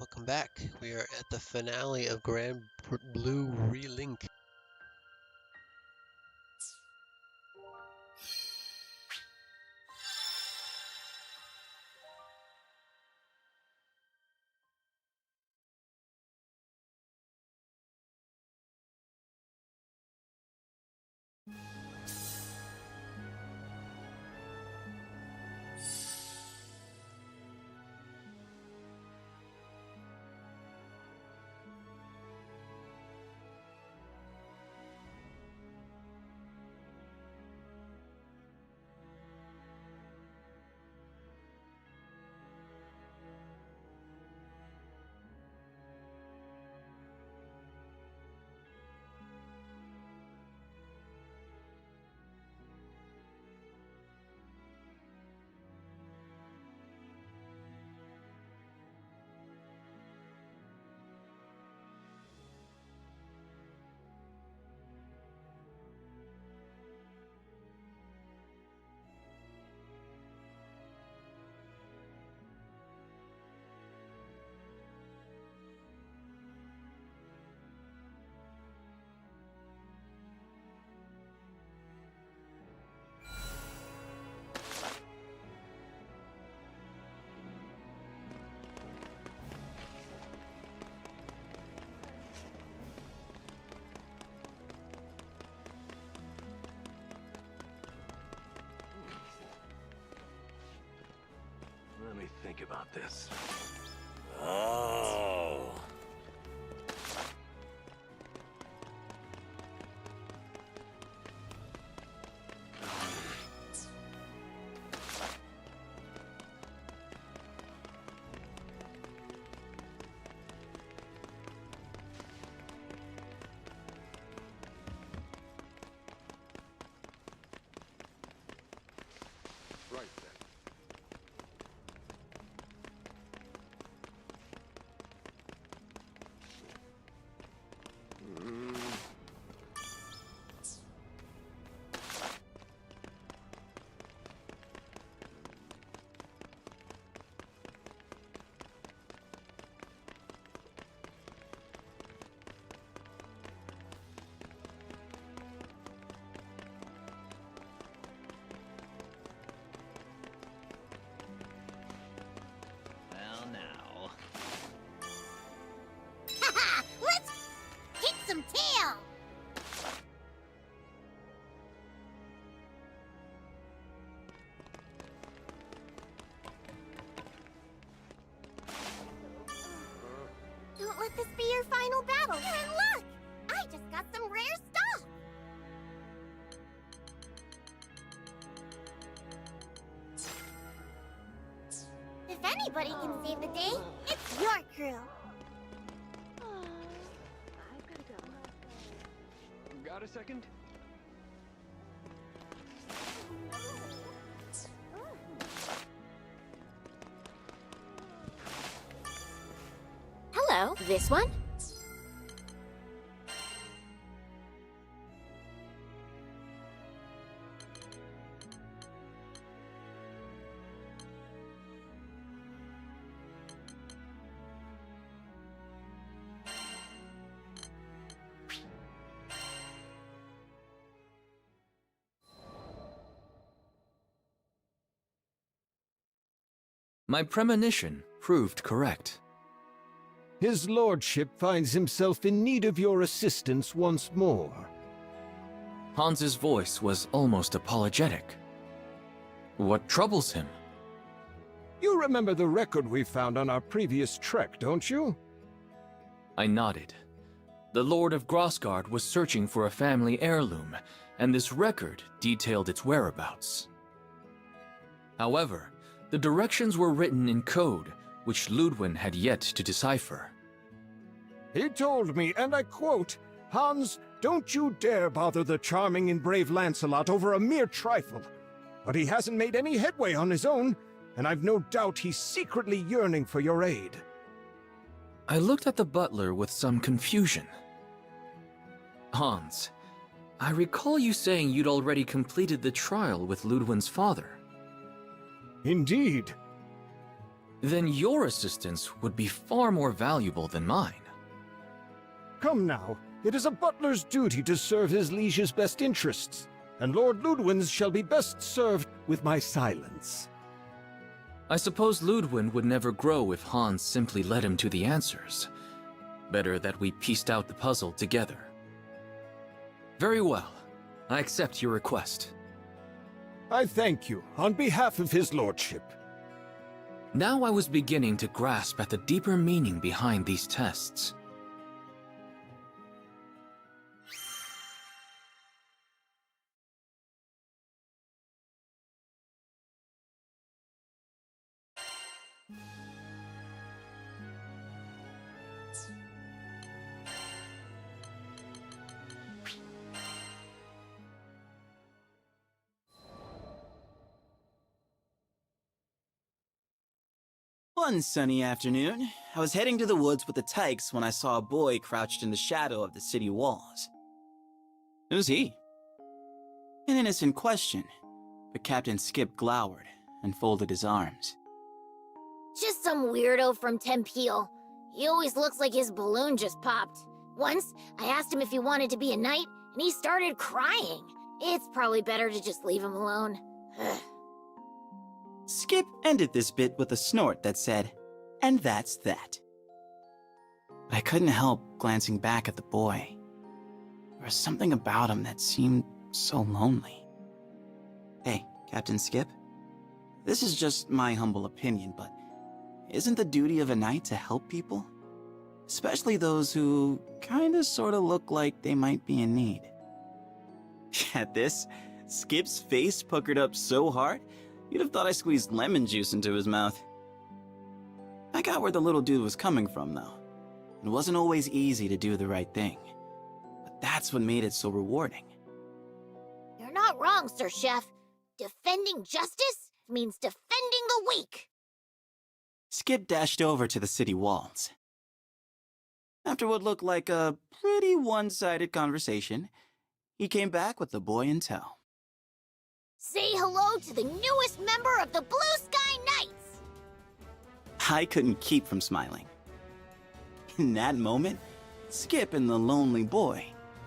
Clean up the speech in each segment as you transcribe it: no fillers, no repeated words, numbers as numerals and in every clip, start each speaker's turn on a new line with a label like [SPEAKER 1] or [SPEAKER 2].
[SPEAKER 1] welcome back. We are at the finale of Granblue Relink.
[SPEAKER 2] Let me think about this. Oh. Right then.
[SPEAKER 3] Well, now.
[SPEAKER 4] Haha! Let's kick some tail! Don't let this be your final battle. And look! I just got some rare stuff! If anybody can save the day, it's your crew.
[SPEAKER 5] I've gotta go.
[SPEAKER 2] Got a second?
[SPEAKER 4] Hello, this one?
[SPEAKER 6] My premonition proved correct.
[SPEAKER 7] His lordship finds himself in need of your assistance once more.
[SPEAKER 6] Hans's voice was almost apologetic. What troubles him?
[SPEAKER 7] You remember the record we found on our previous trek, don't you?
[SPEAKER 6] I nodded. The Lord of Grossgard was searching for a family heirloom, and this record detailed its whereabouts. However, the directions were written in code, which Ludwin had yet to decipher.
[SPEAKER 7] He told me, and I quote, "Hans, don't you dare bother the charming and brave Lancelot over a mere trifle. But he hasn't made any headway on his own, and I've no doubt he's secretly yearning for your aid."
[SPEAKER 6] I looked at the butler with some confusion. Hans, I recall you saying you'd already completed the trial with Ludwin's father.
[SPEAKER 7] Indeed.
[SPEAKER 6] then your assistance would be far more valuable than mine.
[SPEAKER 7] Come now, it is a butler's duty to serve his liege's best interests, and Lord Ludwin's shall be best served with my silence.
[SPEAKER 6] I suppose Ludwin would never grow if Hans simply led him to the answers. Better that we pieced out the puzzle together. Very well. I accept your request.
[SPEAKER 7] I thank you on behalf of his lordship.
[SPEAKER 6] Now I was beginning to grasp at the deeper meaning behind these tests.
[SPEAKER 8] One sunny afternoon, I was heading to the woods with the tykes when I saw a boy crouched in the shadow of the city walls. Who's he? An innocent question, but Captain Skip glowered and folded his arms.
[SPEAKER 4] Just some weirdo from Tempeal. He always looks like his balloon just popped. Once, I asked him if he wanted to be a knight, and he started crying. It's probably better to just leave him alone.
[SPEAKER 8] Skip ended this bit with a snort that said, "And that's that." But I couldn't help glancing back at the boy. There was something about him that seemed so lonely. Hey, Captain Skip. This is just my humble opinion, but isn't the duty of a knight to help people? Especially those who kinda sorta look like they might be in need. At this, Skip's face puckered up so hard, you'd have thought I squeezed lemon juice into his mouth. I got where the little dude was coming from, though. It wasn't always easy to do the right thing. But that's what made it so rewarding.
[SPEAKER 4] You're not wrong, Sir Chef. Defending justice means defending the weak.
[SPEAKER 8] Skip dashed over to the city walls. After what looked like a pretty one-sided conversation, he came back with the boy in tow.
[SPEAKER 4] Say hello to the newest member of the Blue Sky Knights!
[SPEAKER 8] I couldn't keep from smiling. In that moment, Skip and the lonely boy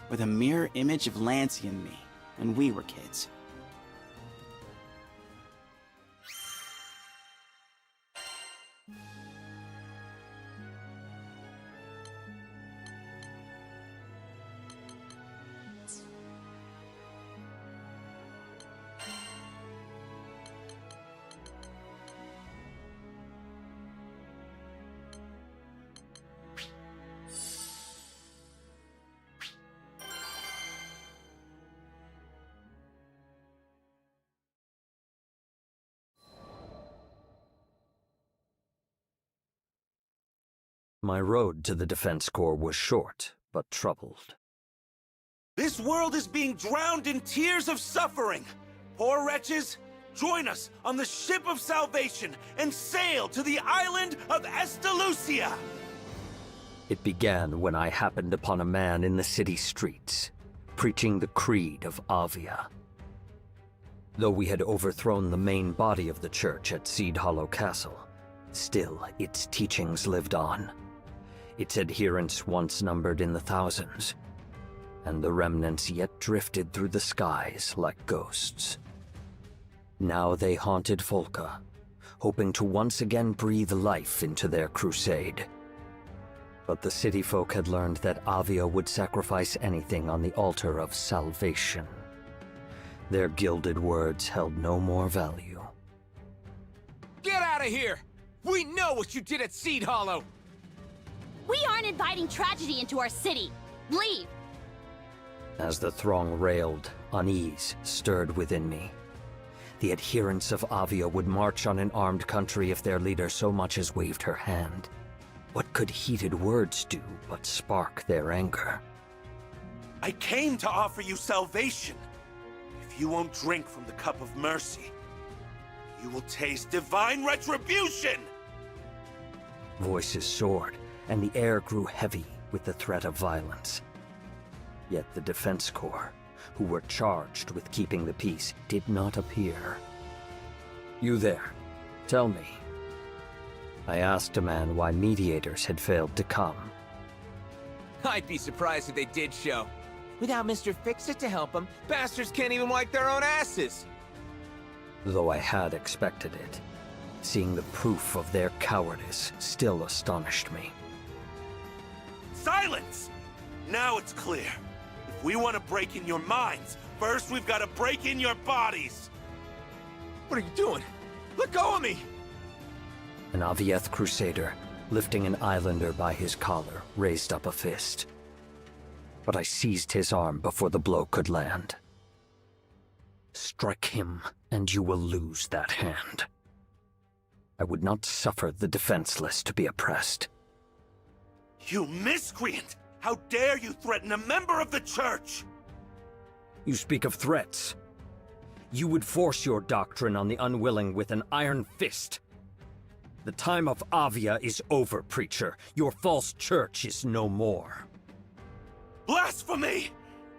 [SPEAKER 8] were the mirror image of Lancey and me when we were kids.
[SPEAKER 9] My road to the Defense Corps was short, but troubled.
[SPEAKER 10] This world is being drowned in tears of suffering. Poor wretches, join us on the ship of salvation and sail to the island of Estalucia.
[SPEAKER 9] It began when I happened upon a man in the city streets, preaching the creed of Avia. Though we had overthrown the main body of the church at Seed Hollow Castle, still its teachings lived on. Its adherents once numbered in the thousands, and the remnants yet drifted through the skies like ghosts. Now they haunted Folka, hoping to once again breathe life into their crusade. But the city folk had learned that Avia would sacrifice anything on the altar of salvation. Their gilded words held no more value.
[SPEAKER 10] Get out of here! We know what you did at Seed Hollow!
[SPEAKER 5] We aren't inviting tragedy into our city. Leave!
[SPEAKER 9] As the throng railed, unease stirred within me. The adherents of Avia would march on an armed country if their leader so much as waved her hand. What could heated words do but spark their anger?
[SPEAKER 10] I came to offer you salvation. If you won't drink from the cup of mercy, you will taste divine retribution!
[SPEAKER 9] Voices soared, and the air grew heavy with the threat of violence. Yet the Defense Corps, who were charged with keeping the peace, did not appear. You there, tell me, I asked a man why mediators had failed to come.
[SPEAKER 11] I'd be surprised if they did show. Without Mr. Fix-It to help them, bastards can't even wipe their own asses!
[SPEAKER 9] Though I had expected it, seeing the proof of their cowardice still astonished me.
[SPEAKER 10] Silence! Now it's clear. If we want to break in your minds, first we've got to break in your bodies!
[SPEAKER 11] What are you doing? Let go of me!
[SPEAKER 9] An Avieth crusader, lifting an islander by his collar, raised up a fist. But I seized his arm before the blow could land. Strike him, and you will lose that hand. I would not suffer the defenseless to be oppressed.
[SPEAKER 10] You miscreant! How dare you threaten a member of the church!
[SPEAKER 9] You speak of threats. You would force your doctrine on the unwilling with an iron fist. The time of Avia is over, preacher. Your false church is no more.
[SPEAKER 10] Blasphemy!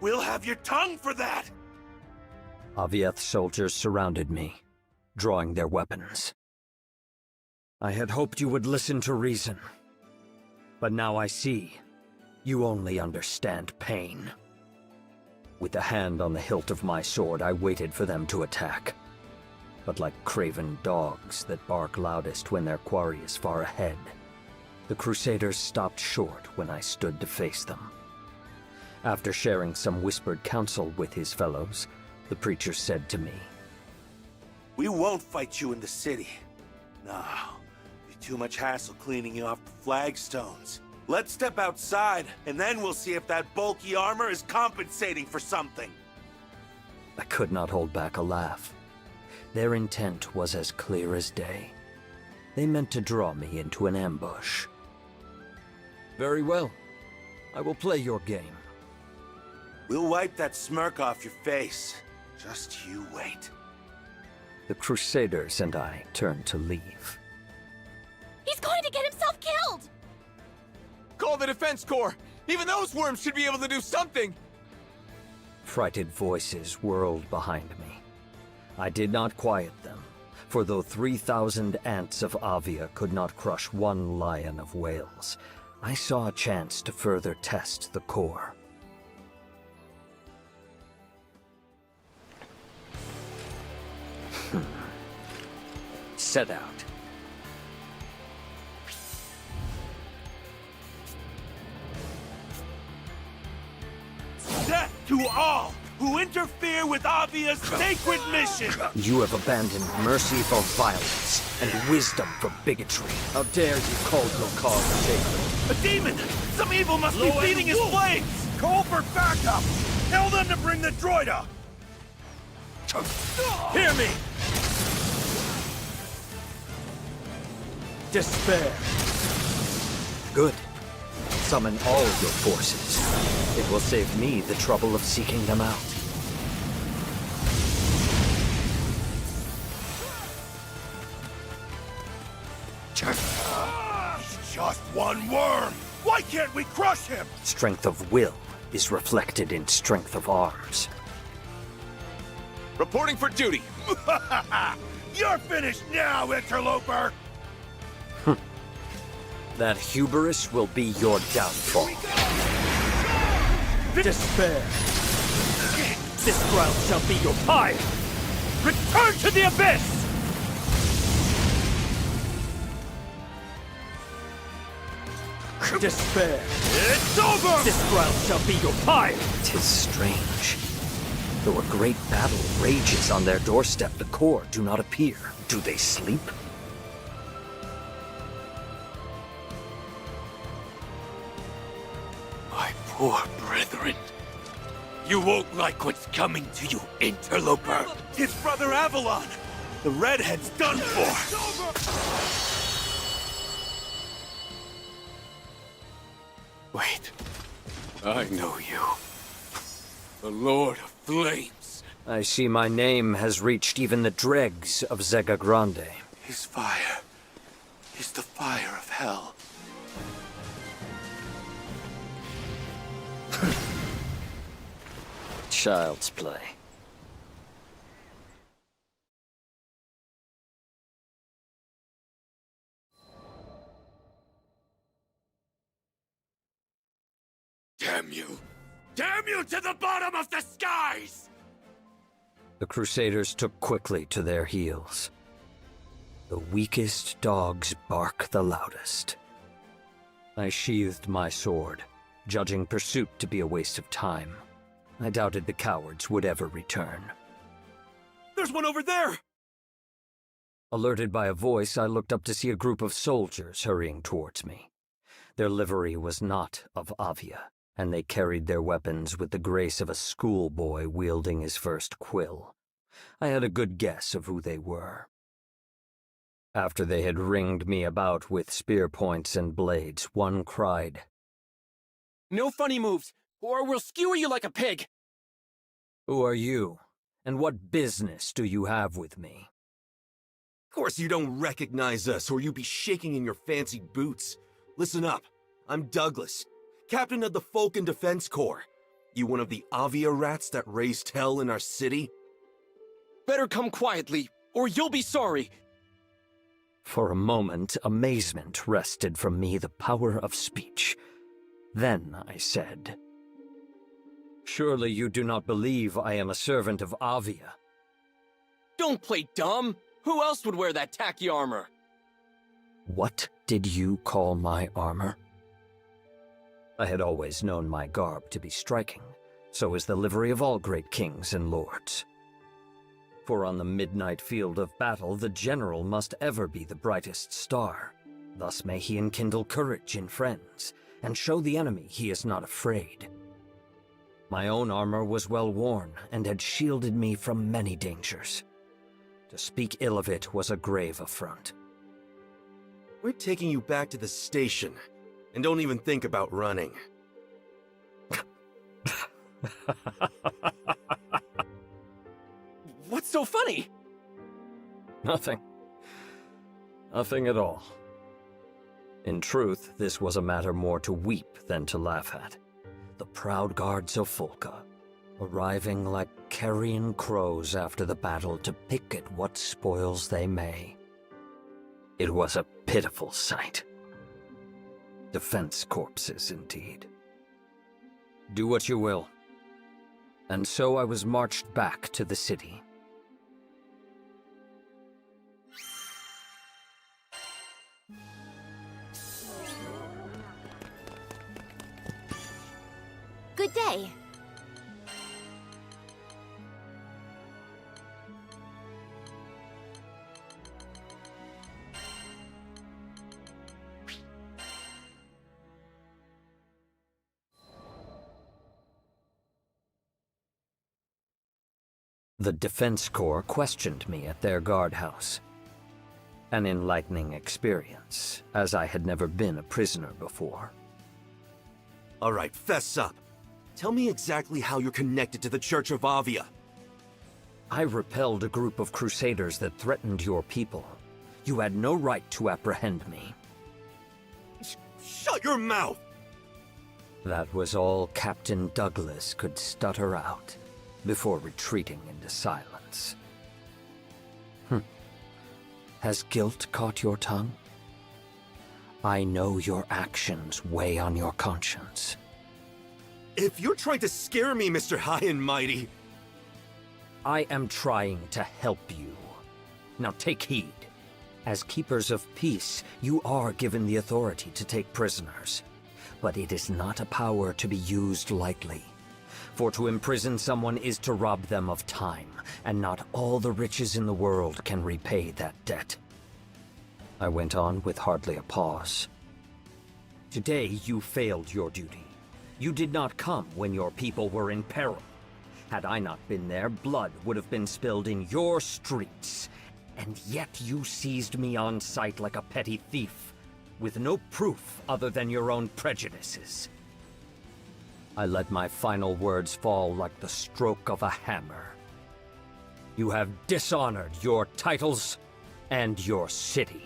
[SPEAKER 10] We'll have your tongue for that!
[SPEAKER 9] Avieth soldiers surrounded me, drawing their weapons. I had hoped you would listen to reason. But now I see, you only understand pain. With a hand on the hilt of my sword, I waited for them to attack. But like craven dogs that bark loudest when their quarry is far ahead, the Crusaders stopped short when I stood to face them. After sharing some whispered counsel with his fellows, the preacher said to me,
[SPEAKER 10] We won't fight you in the city. No, be too much hassle cleaning you off the flagstones. Let's step outside, and then we'll see if that bulky armor is compensating for something.
[SPEAKER 9] I could not hold back a laugh. Their intent was as clear as day. They meant to draw me into an ambush. Very well. I will play your game.
[SPEAKER 10] We'll wipe that smirk off your face. Just you wait.
[SPEAKER 9] The Crusaders and I turned to leave.
[SPEAKER 5] He's going to get himself killed!
[SPEAKER 11] Call the Defense Corps! Even those worms should be able to do something!
[SPEAKER 9] Frightened voices whirled behind me. I did not quiet them, for though 3,000 ants of Avia could not crush one lion of Wales, I saw a chance to further test the core. Set out.
[SPEAKER 10] Death to all who interfere with Avia's sacred mission!
[SPEAKER 9] You have abandoned mercy for violence and wisdom for bigotry. How dare you call your cause sacred?
[SPEAKER 10] A demon! Some evil must be feeding his flames!
[SPEAKER 2] Call for backup! Tell them to bring the droid up! Hear me!
[SPEAKER 9] Despair. Good. Summon all your forces. It will save me the trouble of seeking them out.
[SPEAKER 2] He's just one worm! Why can't we crush him?
[SPEAKER 9] Strength of will is reflected in strength of arms.
[SPEAKER 11] Reporting for duty!
[SPEAKER 2] You're finished now, interloper!
[SPEAKER 9] That hubris will be your downfall. Despair. This ground shall be your pyre. Return to the abyss! Despair.
[SPEAKER 2] It's over!
[SPEAKER 9] This ground shall be your pyre. 'Tis strange. Though a great battle rages on their doorstep, the core do not appear. Do they sleep?
[SPEAKER 10] My poor brethren. You won't like what's coming to you, interloper. His brother Avalon. The redhead's done for. Wait. I know you. The Lord of Flames.
[SPEAKER 9] I see my name has reached even the dregs of Zega Grande.
[SPEAKER 10] His fire is the fire of hell.
[SPEAKER 9] Child's play.
[SPEAKER 10] Damn you! Damn you to the bottom of the skies!
[SPEAKER 9] The Crusaders took quickly to their heels. The weakest dogs bark the loudest. I sheathed my sword, judging pursuit to be a waste of time. I doubted the cowards would ever return.
[SPEAKER 10] There's one over there!
[SPEAKER 9] Alerted by a voice, I looked up to see a group of soldiers hurrying towards me. Their livery was not of Avia, and they carried their weapons with the grace of a schoolboy wielding his first quill. I had a good guess of who they were. After they had ringed me about with spear points and blades, one cried,
[SPEAKER 11] No funny moves, or we'll skewer you like a pig!
[SPEAKER 9] "Who are you, and what business do you have with me?"
[SPEAKER 10] Of course you don't recognize us, or you'd be shaking in your fancy boots. Listen up. I'm Douglas, captain of the Falcon Defense Corps. You one of the Avia rats that raised hell in our city?
[SPEAKER 11] Better come quietly, or you'll be sorry!
[SPEAKER 9] For a moment, amazement wrested from me the power of speech. Then I said, "Surely you do not believe I am a servant of Avia?"
[SPEAKER 11] Don't play dumb! Who else would wear that tacky armor?
[SPEAKER 9] What did you call my armor? I had always known my garb to be striking. So is the livery of all great kings and lords. For on the midnight field of battle, the general must ever be the brightest star. Thus may he enkindle courage in friends, and show the enemy he is not afraid. My own armor was well worn, and had shielded me from many dangers. To speak ill of it was a grave affront.
[SPEAKER 10] We're taking you back to the station, and don't even think about running.
[SPEAKER 11] What's so funny?
[SPEAKER 9] Nothing. Nothing at all. In truth, this was a matter more to weep than to laugh at. The proud guards of Folka, arriving like carrion crows after the battle to pick at what spoils they may. It was a pitiful sight. Defense corpses, indeed. Do what you will. And so I was marched back to the city.
[SPEAKER 4] Good day.
[SPEAKER 9] The Defense Corps questioned me at their guardhouse. An enlightening experience, as I had never been a prisoner before.
[SPEAKER 10] All right, fess up. Tell me exactly how you're connected to the Church of Avia.
[SPEAKER 9] I repelled a group of crusaders that threatened your people. You had no right to apprehend me.
[SPEAKER 10] Shut your mouth!
[SPEAKER 9] That was all Captain Douglas could stutter out, before retreating into silence. Has guilt caught your tongue? I know your actions weigh on your conscience.
[SPEAKER 10] If you're trying to scare me, Mr. High and Mighty...
[SPEAKER 9] I am trying to help you. Now take heed. As keepers of peace, you are given the authority to take prisoners. But it is not a power to be used lightly. For to imprison someone is to rob them of time, and not all the riches in the world can repay that debt. I went on with hardly a pause. Today you failed your duty. You did not come when your people were in peril. Had I not been there, blood would have been spilled in your streets. And yet you seized me on sight like a petty thief, with no proof other than your own prejudices. I let my final words fall like the stroke of a hammer. You have dishonored your titles and your city.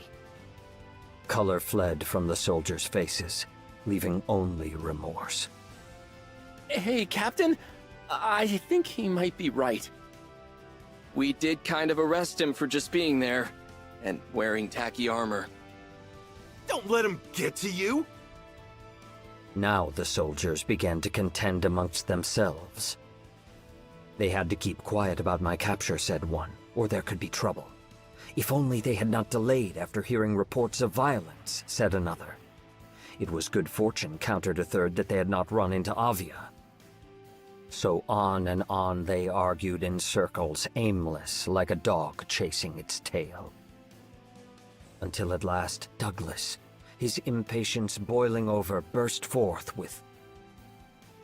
[SPEAKER 9] Color fled from the soldiers' faces, leaving only remorse.
[SPEAKER 11] Hey, Captain. I think he might be right. We did kind of arrest him for just being there, and wearing tacky armor.
[SPEAKER 10] Don't let him get to you!
[SPEAKER 9] Now the soldiers began to contend amongst themselves. They had to keep quiet about my capture, said one, or there could be trouble. If only they had not delayed after hearing reports of violence, said another. It was good fortune, countered a third, that they had not run into Avia. So on and on they argued in circles, aimless, like a dog chasing its tail. Until at last, Douglas, his impatience boiling over, burst forth with,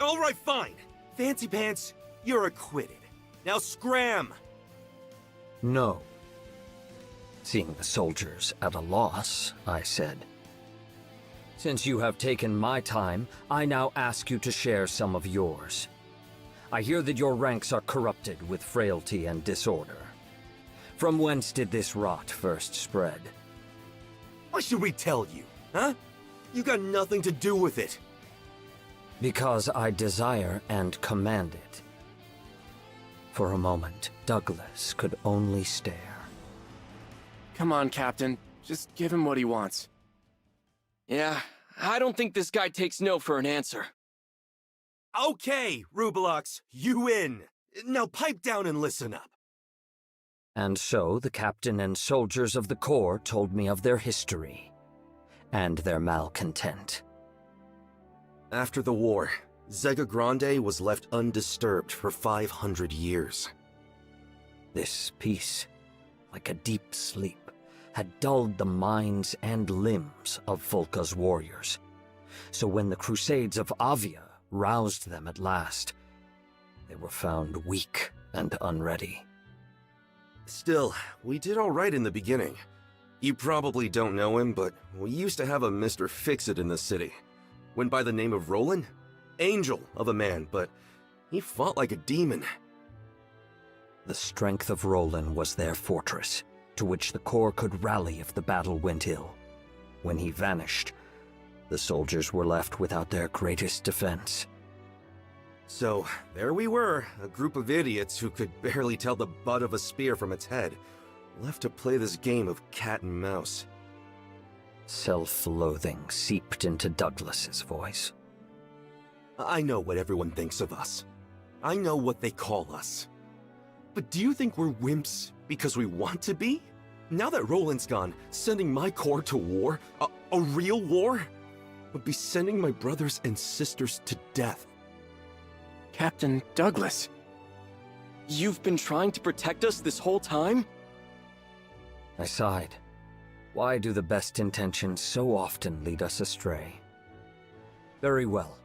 [SPEAKER 10] All right, fine. Fancy Pants, you're acquitted. Now scram!
[SPEAKER 9] "No." Seeing the soldiers at a loss, I said, "Since you have taken my time, I now ask you to share some of yours. I hear that your ranks are corrupted with frailty and disorder. From whence did this rot first spread?"
[SPEAKER 10] Why should we tell you, huh? You got nothing to do with it.
[SPEAKER 9] "Because I desire and command it." For a moment, Douglas could only stare.
[SPEAKER 11] Come on, Captain. Just give him what he wants. Yeah, I don't think this guy takes no for an answer.
[SPEAKER 10] Okay, Rubelox, you win. Now pipe down and listen up.
[SPEAKER 9] And so the captain and soldiers of the Corps told me of their history and their malcontent.
[SPEAKER 12] After the war, Zega Grande was left undisturbed for 500 years.
[SPEAKER 9] This peace, like a deep sleep, had dulled the minds and limbs of Volca's warriors. So when the Crusades of Avia roused them at last, they were found weak and unready.
[SPEAKER 12] Still, we did all right in the beginning. You probably don't know him, but we used to have a Mr. Fix-It in the city. Went by the name of Roland? Angel of a man, but he fought like a demon.
[SPEAKER 9] The strength of Roland was their fortress, to which the Corps could rally if the battle went ill. When he vanished, the soldiers were left without their greatest defense.
[SPEAKER 12] So, there we were, a group of idiots who could barely tell the butt of a spear from its head, left to play this game of cat and mouse.
[SPEAKER 9] Self-loathing seeped into Douglas's voice.
[SPEAKER 12] I know what everyone thinks of us. I know what they call us. But do you think we're wimps because we want to be? Now that Roland's gone, sending my Corps to war, a real war, would be sending my brothers and sisters to death.
[SPEAKER 11] Captain Douglas, you've been trying to protect us this whole time?
[SPEAKER 9] I sighed. Why do the best intentions so often lead us astray? Very well.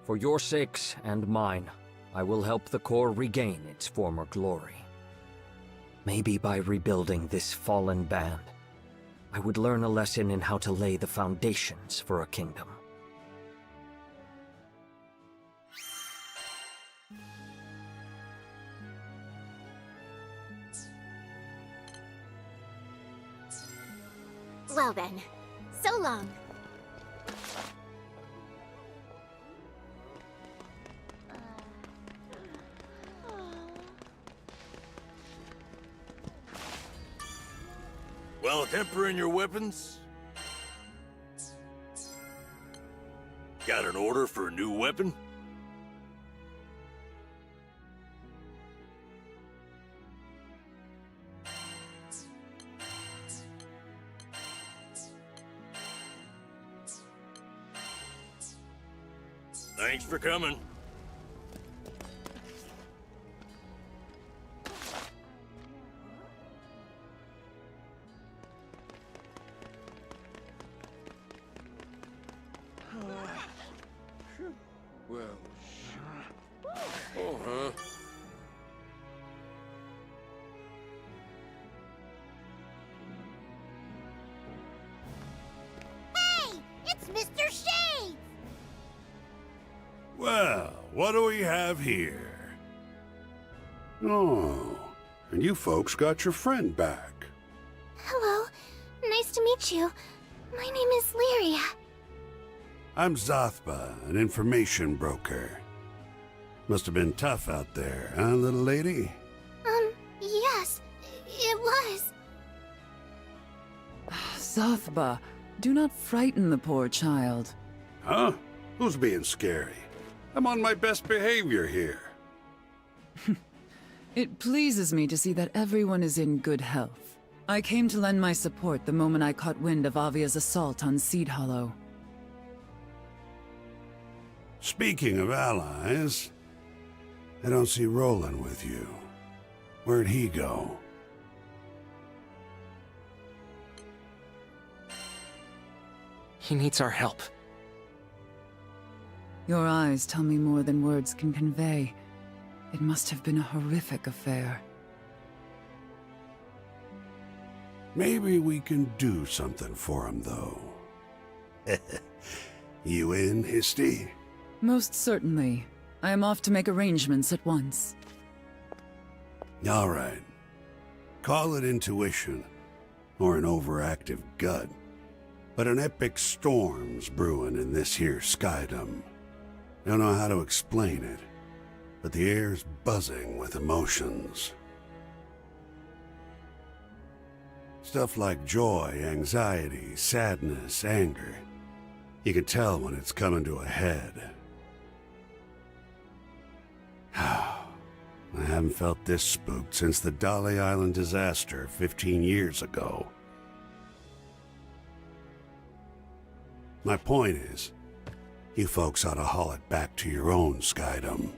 [SPEAKER 9] For your sakes and mine, I will help the Corps regain its former glory. Maybe by rebuilding this fallen band, I would learn a lesson in how to lay the foundations for a kingdom.
[SPEAKER 4] Well then, so long.
[SPEAKER 2] Well, tempering your weapons? Got an order for a new weapon? Thanks for coming.
[SPEAKER 11] Well, oh, huh?
[SPEAKER 4] Hey! It's Mr. Shades!
[SPEAKER 13] Well, what do we have here? Oh, and you folks got your friend back.
[SPEAKER 4] Hello. Nice to meet you. My name is Lyria.
[SPEAKER 13] I'm Zothba, an information broker. Must have been tough out there, huh, little lady?
[SPEAKER 4] Yes, it was.
[SPEAKER 14] Zothba, do not frighten the poor child.
[SPEAKER 13] Huh? Who's being scary? I'm on my best behavior here.
[SPEAKER 14] It pleases me to see that everyone is in good health. I came to lend my support the moment I caught wind of Avia's assault on Seed Hollow.
[SPEAKER 13] Speaking of allies, I don't see Roland with you. Where'd he go?
[SPEAKER 11] He needs our help.
[SPEAKER 14] Your eyes tell me more than words can convey. It must have been a horrific affair.
[SPEAKER 13] Maybe we can do something for him, though. You in, Histy?
[SPEAKER 14] Most certainly. I am off to make arrangements at once.
[SPEAKER 13] All right. Call it intuition, or an overactive gut. But an epic storm's brewing in this here skydom. Don't know how to explain it, but the air's buzzing with emotions. Stuff like joy, anxiety, sadness, anger. You can tell when it's coming to a head. I haven't felt this spooked since the Dolly Island disaster 15 years ago. My point is, you folks ought to haul it back to your own skydom.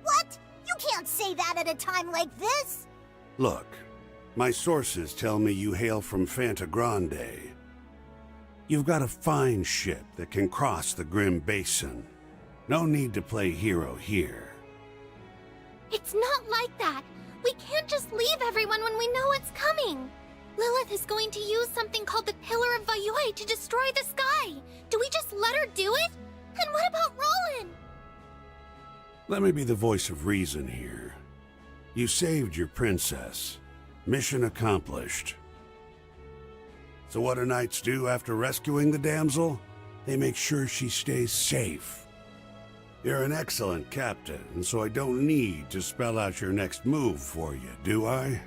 [SPEAKER 15] What? You can't say that at a time like this!
[SPEAKER 13] Look, my sources tell me you hail from Fanta Grande. You've got a fine ship that can cross the Grim Basin. No need to play hero here.
[SPEAKER 5] It's not like that. We can't just leave everyone when we know it's coming. Lilith is going to use something called the Pillar of Vayoi to destroy the sky. Do we just let her do it? And what about Roland?
[SPEAKER 13] Let me be the voice of reason here. You saved your princess. Mission accomplished. So what do knights do after rescuing the damsel? They make sure she stays safe. You're an excellent captain, and so I don't need to spell out your next move for you, do I?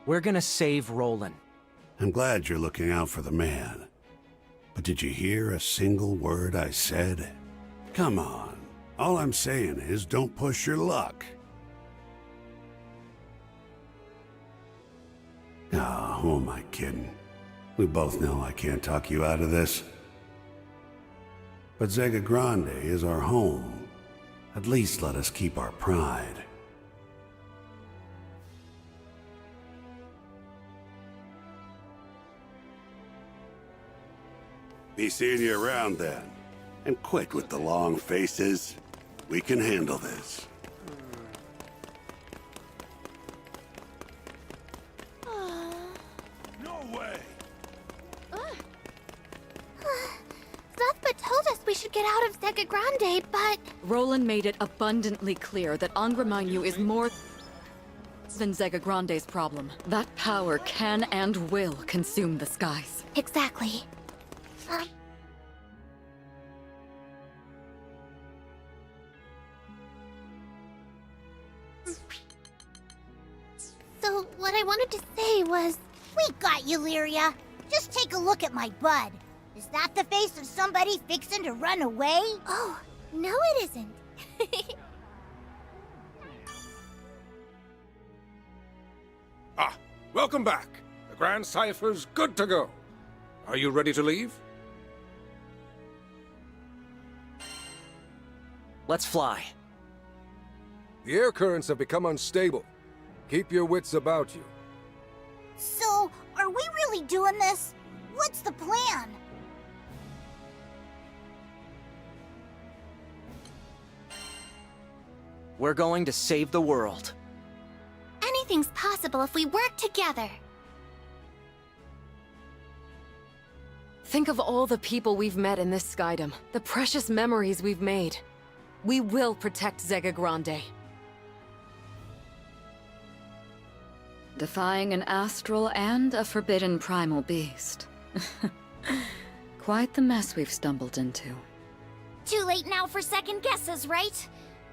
[SPEAKER 16] We're gonna save Roland.
[SPEAKER 13] I'm glad you're looking out for the man. But did you hear a single word I said? Come on. All I'm saying is don't push your luck. Ah, who am I kidding? We both know I can't talk you out of this. But Zega Grande is our home. At least let us keep our pride. Be seeing you around then. And quit with the long faces. We can handle this.
[SPEAKER 15] No way!
[SPEAKER 5] Zathba told us we should get out of Zega Grande, but...
[SPEAKER 17] Roland made it abundantly clear that Angramanyu is more than Zega Grande's problem. That power can and will consume the skies.
[SPEAKER 5] Exactly.
[SPEAKER 15] So, what I wanted to say was... We got you, Lyria. Just take a look at my bud. Is that the face of somebody fixing to run away?
[SPEAKER 5] Oh, no it isn't.
[SPEAKER 18] Welcome back. The Grand Cipher's good to go. Are you ready to leave?
[SPEAKER 16] Let's fly.
[SPEAKER 18] The air currents have become unstable. Keep your wits about you.
[SPEAKER 15] So, are we really doing this? What's the plan?
[SPEAKER 16] We're going to save the world.
[SPEAKER 5] Anything's possible if we work together.
[SPEAKER 17] Think of all the people we've met in this skydom, the precious memories we've made. We will protect Zega Grande. Defying an astral and a forbidden primal beast. Quite the mess we've stumbled into.
[SPEAKER 5] Too late now for second guesses, right?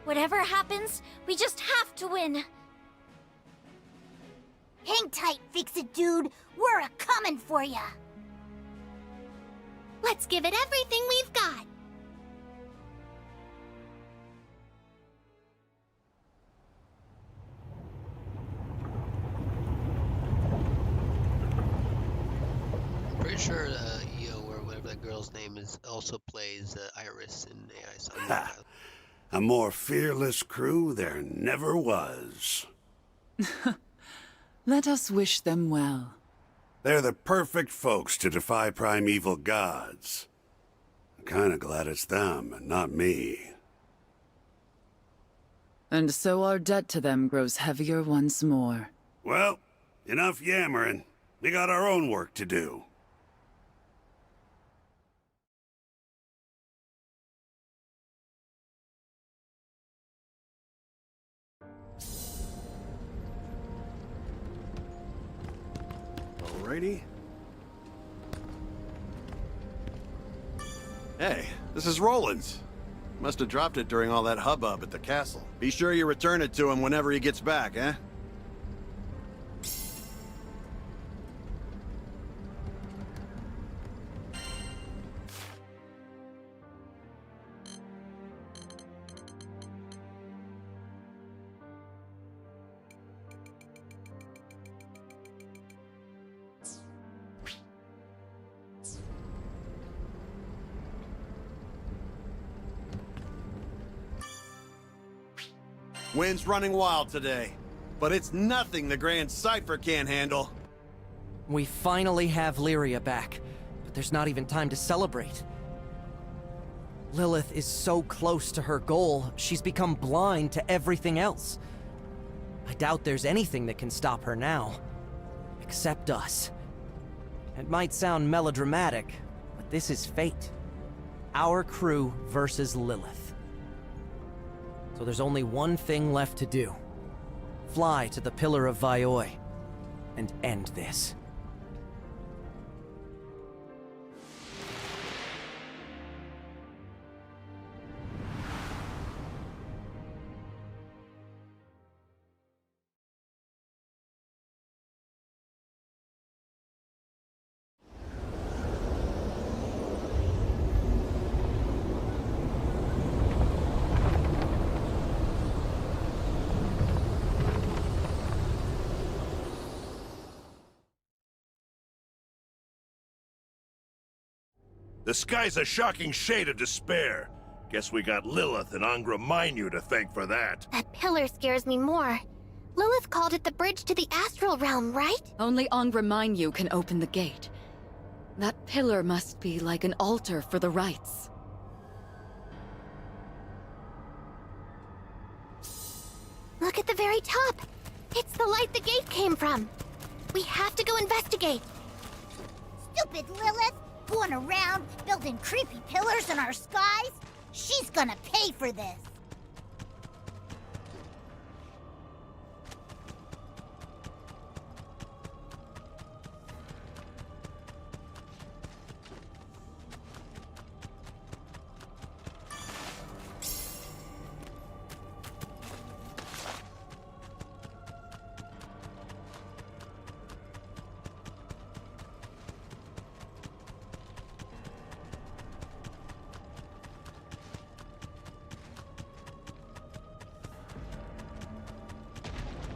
[SPEAKER 5] Whatever happens, we just have to win.
[SPEAKER 15] Hang tight, Fix-It Dude. We're a-comin' for ya.
[SPEAKER 5] Let's give it everything we've got.
[SPEAKER 1] Pretty sure EO or whatever that girl's name is also plays Iris in AI. So
[SPEAKER 13] A more fearless crew there never was.
[SPEAKER 14] Let us wish them well.
[SPEAKER 13] They're the perfect folks to defy primeval gods. I'm kinda glad it's them and not me.
[SPEAKER 14] And so our debt to them grows heavier once more.
[SPEAKER 13] Well, enough yammering. We got our own work to do.
[SPEAKER 19] Alrighty. Hey, this is Roland's. Must have dropped it during all that hubbub at the castle. Be sure you return it to him whenever he gets back, eh? Wind's running wild today, but it's nothing the Grand Cypher can't handle.
[SPEAKER 16] We finally have Lyria back, but there's not even time to celebrate. Lilith is so close to her goal, she's become blind to everything else. I doubt there's anything that can stop her now, except us. It might sound melodramatic, but this is fate. Our crew versus Lilith. So there's only one thing left to do. Fly to the Pillar of Vaioi and end this.
[SPEAKER 20] The sky's a shocking shade of despair. Guess we got Lilith and Angra Mainyu to thank for that.
[SPEAKER 5] That pillar scares me more. Lilith called it the bridge to the astral realm, right?
[SPEAKER 17] Only Angra Mainyu can open the gate. That pillar must be like an altar for the rites.
[SPEAKER 5] Look at the very top. It's the light the gate came from. We have to go investigate.
[SPEAKER 15] Stupid Lilith! Going around building creepy pillars in our skies? She's gonna pay for this.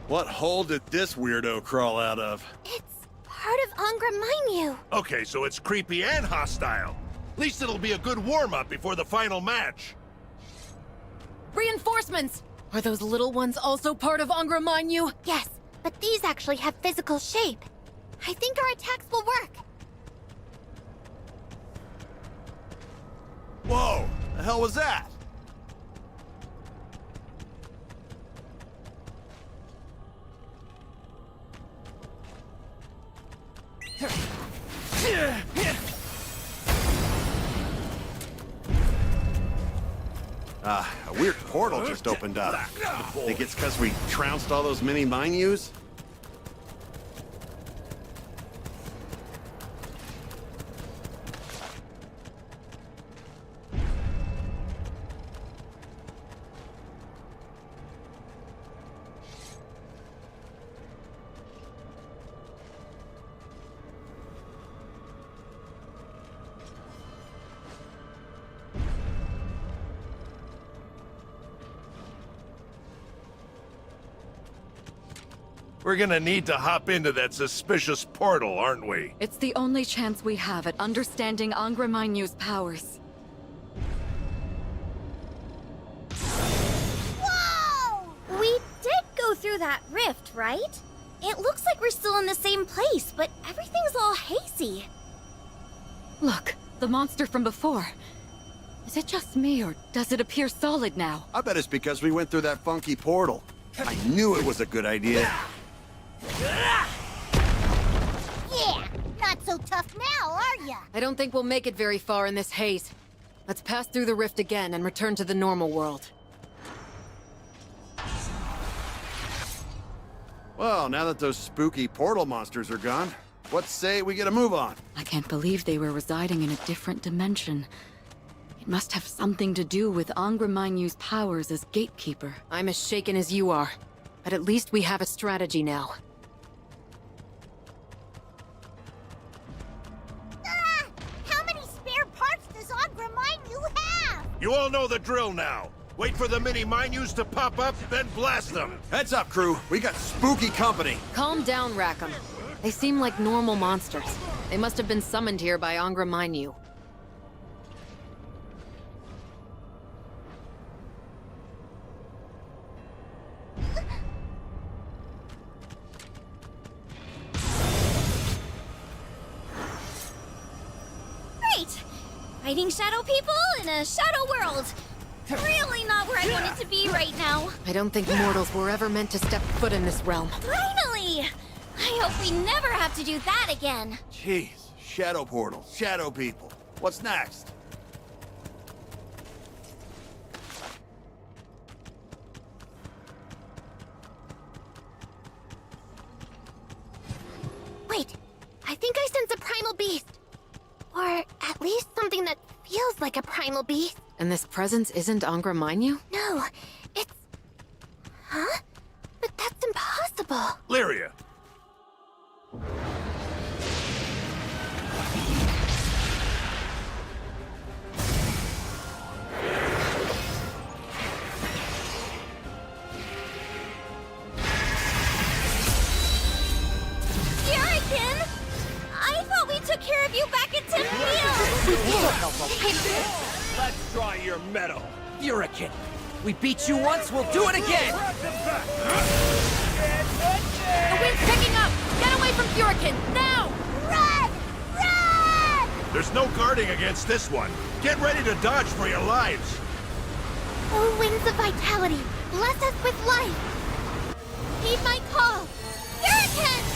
[SPEAKER 19] What hole did this weirdo crawl out of?
[SPEAKER 5] It's part of Angra Mainyu.
[SPEAKER 20] Okay, so it's creepy and hostile. At least it'll be a good warm-up before the final match.
[SPEAKER 17] Reinforcements! Are those little ones also part of Angra Mainyu?
[SPEAKER 5] Yes, but these actually have physical shape. I think our attacks will work.
[SPEAKER 19] Whoa! The hell was that? A weird portal just opened up. Think it's because we trounced all those mini Mainyus?
[SPEAKER 20] We're gonna need to hop into that suspicious portal, aren't we?
[SPEAKER 17] It's the only chance we have at understanding Angra Mainyu's powers.
[SPEAKER 5] Whoa! We did go through that rift, right? It looks like we're still in the same place, but everything's all hazy.
[SPEAKER 17] Look, the monster from before. Is it just me, or does it appear solid now?
[SPEAKER 19] I bet it's because we went through that funky portal. I knew it was a good idea.
[SPEAKER 15] Yeah, not so tough now, are ya?
[SPEAKER 21] I don't think we'll make it very far in this haze. Let's pass through the rift again and return to the normal world.
[SPEAKER 19] Well, now that those spooky portal monsters are gone, what say we get a move on?
[SPEAKER 17] I can't believe they were residing in a different dimension. It must have something to do with Angra Mainyu's powers as gatekeeper.
[SPEAKER 21] I'm as shaken as you are, but at least we have a strategy now.
[SPEAKER 15] How many spare parts does Angra Mainyu have?
[SPEAKER 20] You all know the drill now. Wait for the mini Mainyus to pop up, then blast them.
[SPEAKER 19] Heads up, crew. We got spooky company.
[SPEAKER 21] Calm down, Rackham. They seem like normal monsters. They must have been summoned here by Angra Mainyu.
[SPEAKER 5] Great! Fighting shadow people in a shadow world. Really not where I wanted to be right now.
[SPEAKER 21] I don't think mortals were ever meant to step foot in this realm.
[SPEAKER 5] Finally! I hope we never have to do that again.
[SPEAKER 19] Jeez, shadow portal, shadow people. What's next?
[SPEAKER 5] Wait, I think I sense a primal beast. Or at least something that feels like a primal beast.
[SPEAKER 21] And this presence isn't Angra Mainyu?
[SPEAKER 5] No, it's... Huh? But that's impossible.
[SPEAKER 20] Lyria.
[SPEAKER 5] Yurikin! I thought we took care of you back at Tempeal! We did!
[SPEAKER 10] Let's try your metal.
[SPEAKER 16] Yurikin, we beat you once, we'll do it again!
[SPEAKER 17] The wind's picking up! Get away from Furikin, now!
[SPEAKER 15] Run! Run!
[SPEAKER 20] There's no guarding against this one. Get ready to dodge for your lives.
[SPEAKER 5] Oh, winds of vitality, bless us with life! Heed my call! Yurikin!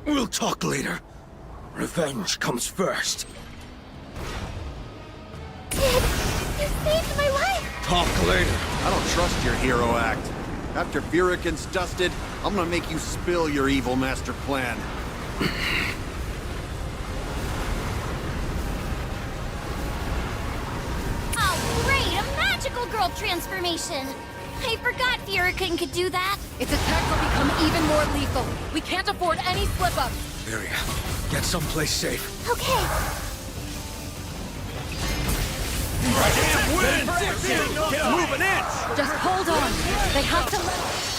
[SPEAKER 10] We'll talk later. Revenge comes first.
[SPEAKER 5] You saved my life!
[SPEAKER 10] Talk later.
[SPEAKER 19] I don't trust your hero act. After Furikin's dusted, I'm gonna make you spill your evil master plan.
[SPEAKER 5] Oh, great! A magical girl transformation! I forgot Furikin could do that.
[SPEAKER 17] Its attacks will become even more lethal. We can't afford any slip-ups.
[SPEAKER 10] Lyria, get someplace safe.
[SPEAKER 5] Okay.
[SPEAKER 10] Damn wind! Can't move an inch!
[SPEAKER 17] Just hold on. They have to let...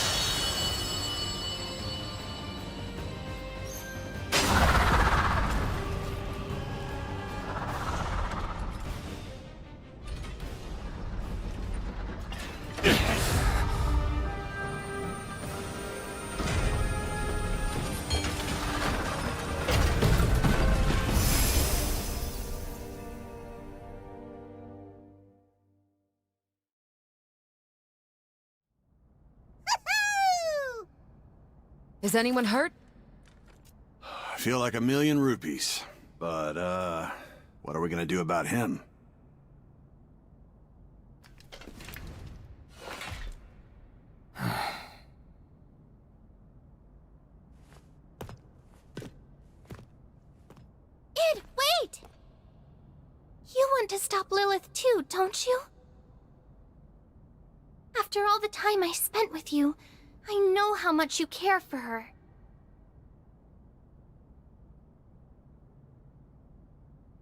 [SPEAKER 21] Is anyone hurt?
[SPEAKER 19] I feel like 1,000,000 rupees. But, what are we gonna do about him?
[SPEAKER 5] Id, wait! You want to stop Lilith too, don't you? After all the time I spent with you, I know how much you care for her.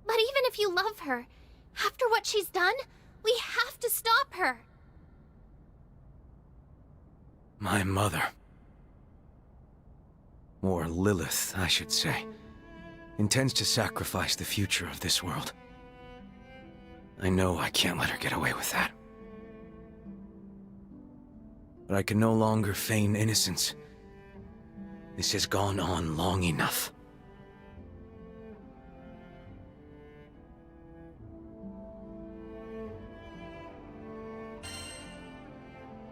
[SPEAKER 5] But even if you love her, after what she's done, we have to stop her.
[SPEAKER 3] My mother. Or Lilith, I should say, intends to sacrifice the future of this world. I know I can't let her get away with that. But I can no longer feign innocence. This has gone on long enough.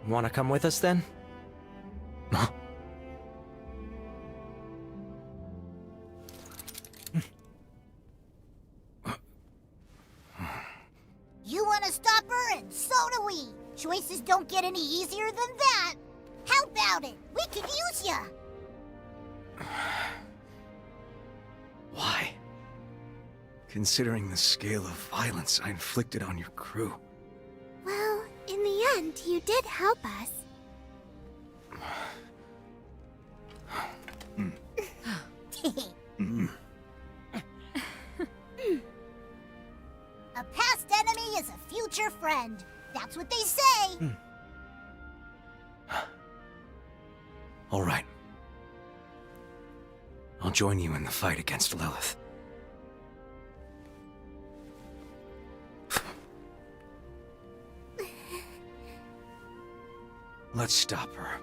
[SPEAKER 16] Wanna come with us then?
[SPEAKER 3] Huh?
[SPEAKER 15] You want to stop her, and so do we. Choices don't get any easier than that. How about it? We could use ya.
[SPEAKER 3] Why? Considering the scale of violence I inflicted on your crew.
[SPEAKER 5] Well, in the end, you did help us.
[SPEAKER 15] A past enemy is a future friend. That's what they say.
[SPEAKER 3] All right. I'll join you in the fight against Lilith. Let's stop her.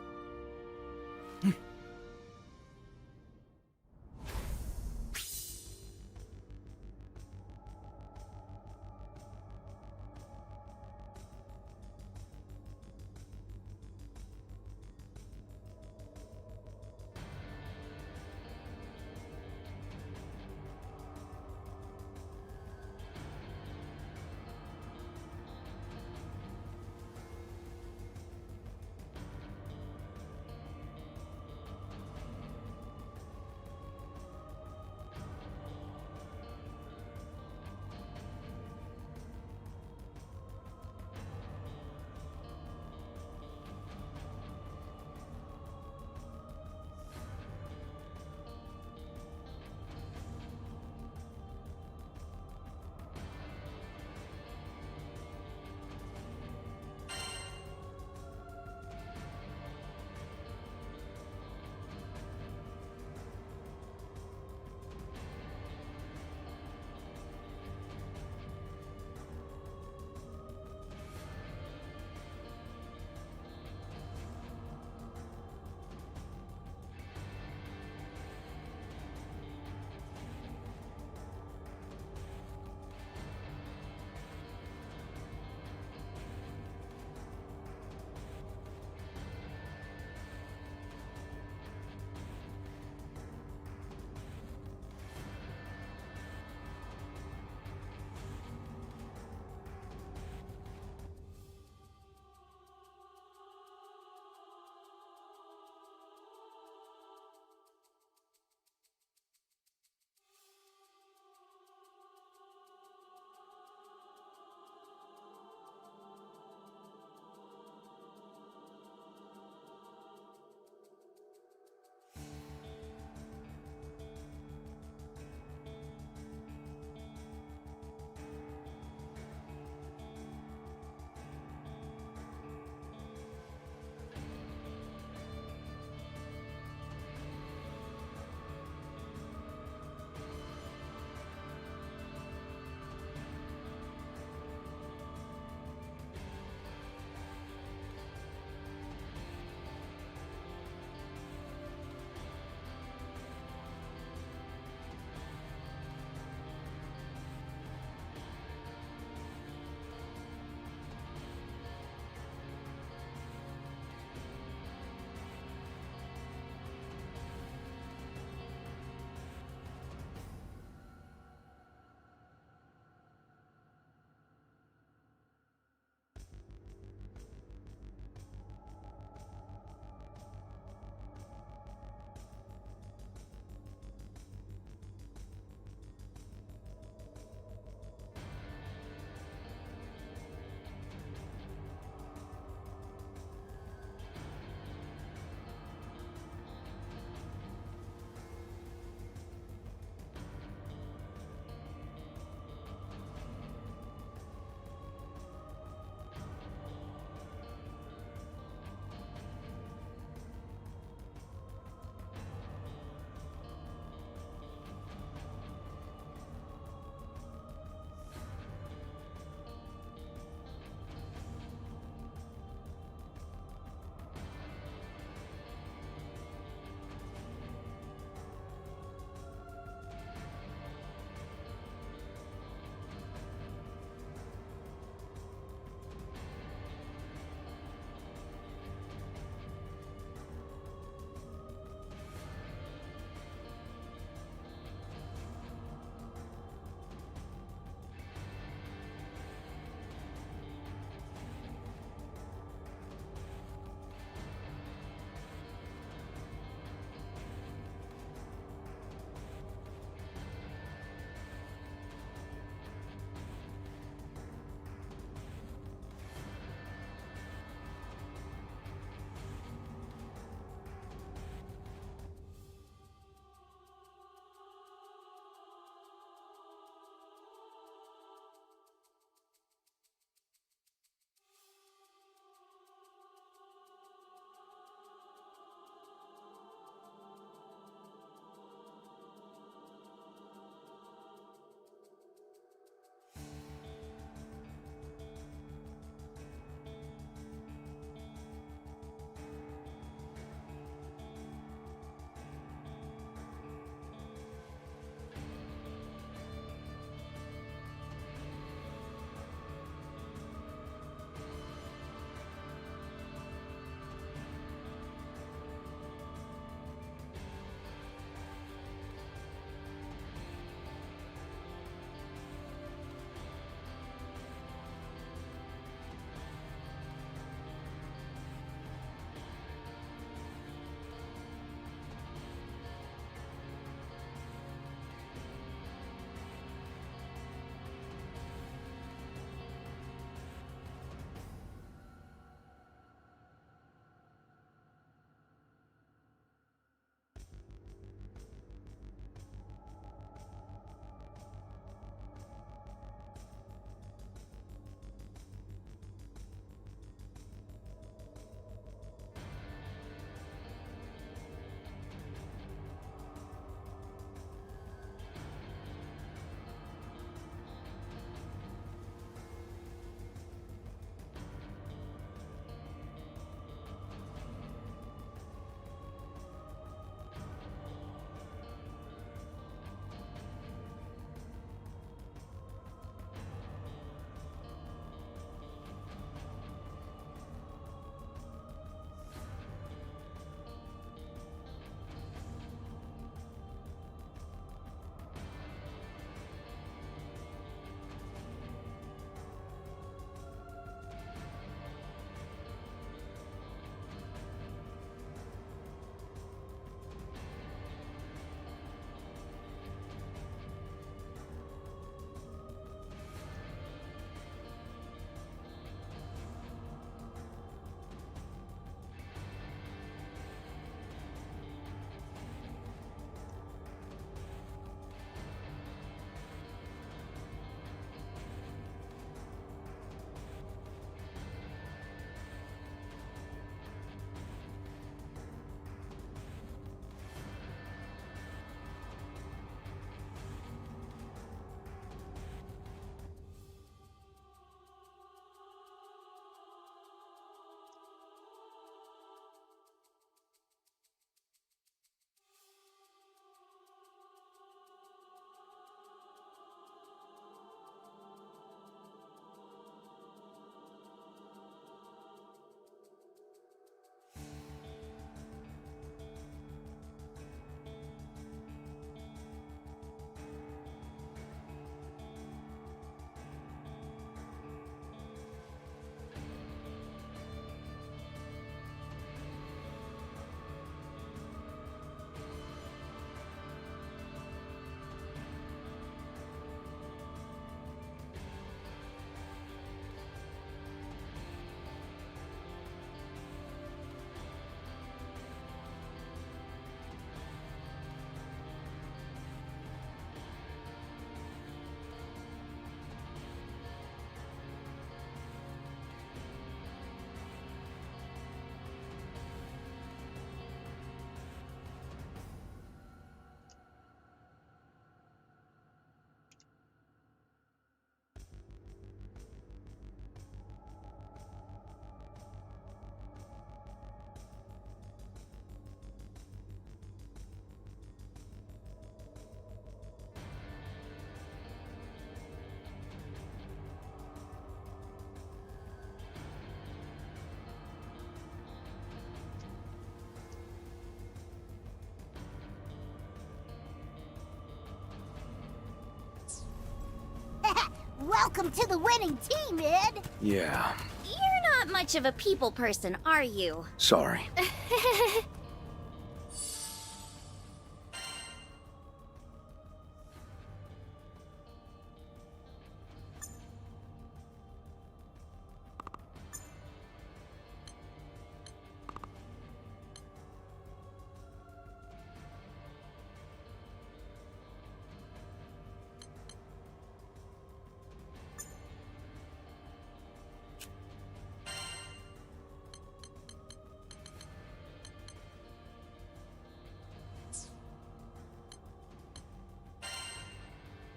[SPEAKER 15] Welcome to the winning team, Ed!
[SPEAKER 3] Yeah,
[SPEAKER 7] You're not much of a people person, are you?
[SPEAKER 3] sorry.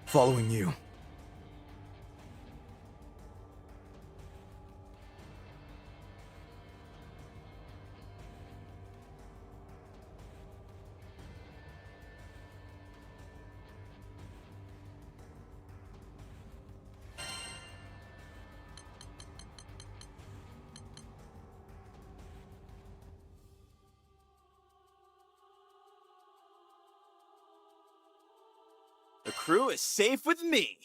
[SPEAKER 3] Following you.
[SPEAKER 10] The crew is safe with me.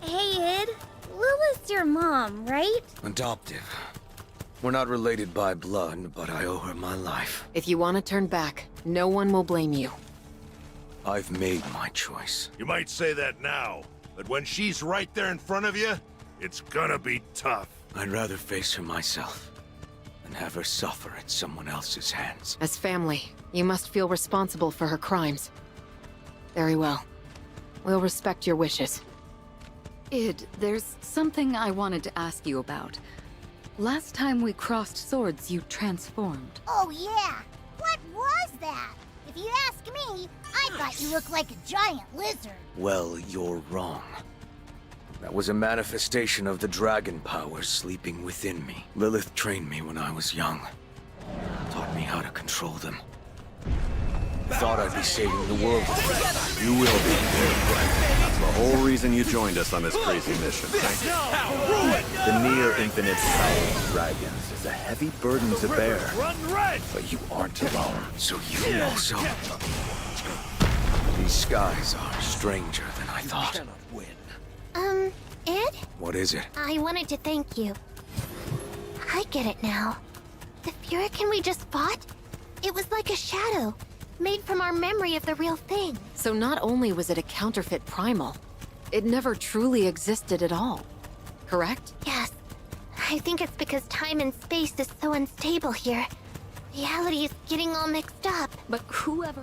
[SPEAKER 7] Hey, Ed. Lilith's your mom, right?
[SPEAKER 3] Adoptive. We're not related by blood, but I owe her my life.
[SPEAKER 21] If you want to turn back, no one will blame you.
[SPEAKER 3] I've made my choice.
[SPEAKER 20] You might say that now, but when she's right there in front of you, it's gonna be tough.
[SPEAKER 3] I'd rather face her myself than have her suffer at someone else's hands.
[SPEAKER 21] As family, you must feel responsible for her crimes. Very well. We'll respect your wishes. Id, there's something I wanted to ask you about. Last time we crossed swords, you transformed.
[SPEAKER 15] Oh yeah, what was that? If you ask me, I thought you looked like a giant lizard.
[SPEAKER 3] Well, you're wrong. That was a manifestation of the dragon power sleeping within me. Lilith trained me when I was young. Taught me how to control them. Thought I'd be saving the world with them.
[SPEAKER 19] You will be. The whole reason you joined us on this crazy mission.
[SPEAKER 22] The near-infinite power of dragons is a heavy burden to bear. But you aren't alone.
[SPEAKER 3] So you also... These skies are stranger than I thought.
[SPEAKER 5] Ed?
[SPEAKER 3] What is it?
[SPEAKER 5] I wanted to thank you. I get it now. The Furican we just fought? It was like a shadow, made from our memory of the real thing.
[SPEAKER 21] So not only was it a counterfeit primal, it never truly existed at all. Correct?
[SPEAKER 5] Yes. I think it's because time and space is so unstable here. Reality is getting all mixed up.
[SPEAKER 21] But whoever...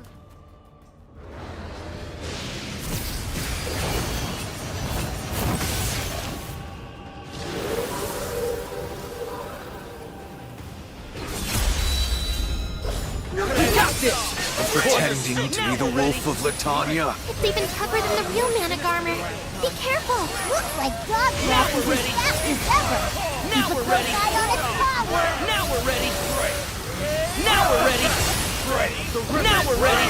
[SPEAKER 3] Pretending to be the Wolf of Latanya.
[SPEAKER 5] It's even tougher than the real Manic armor. Be careful!
[SPEAKER 15] Looks like dog breath is as fast as ever.
[SPEAKER 11] Now we're ready.
[SPEAKER 15] On its power.
[SPEAKER 11] Now we're ready. Now we're ready. Now we're ready.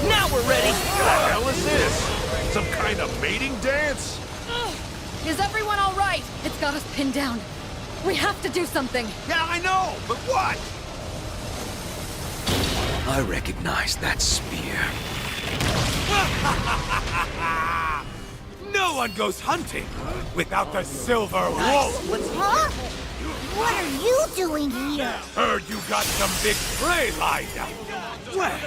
[SPEAKER 11] Now we're ready.
[SPEAKER 20] What the hell is this? Some kind of mating dance?
[SPEAKER 21] Is everyone all right? It's got us pinned down. We have to do something.
[SPEAKER 20] Yeah, I know, but what?
[SPEAKER 3] I recognize that spear.
[SPEAKER 10] No one goes hunting without the silver wolf.
[SPEAKER 15] Huh? What are you doing here?
[SPEAKER 10] Heard you got some big prey lined up. Well,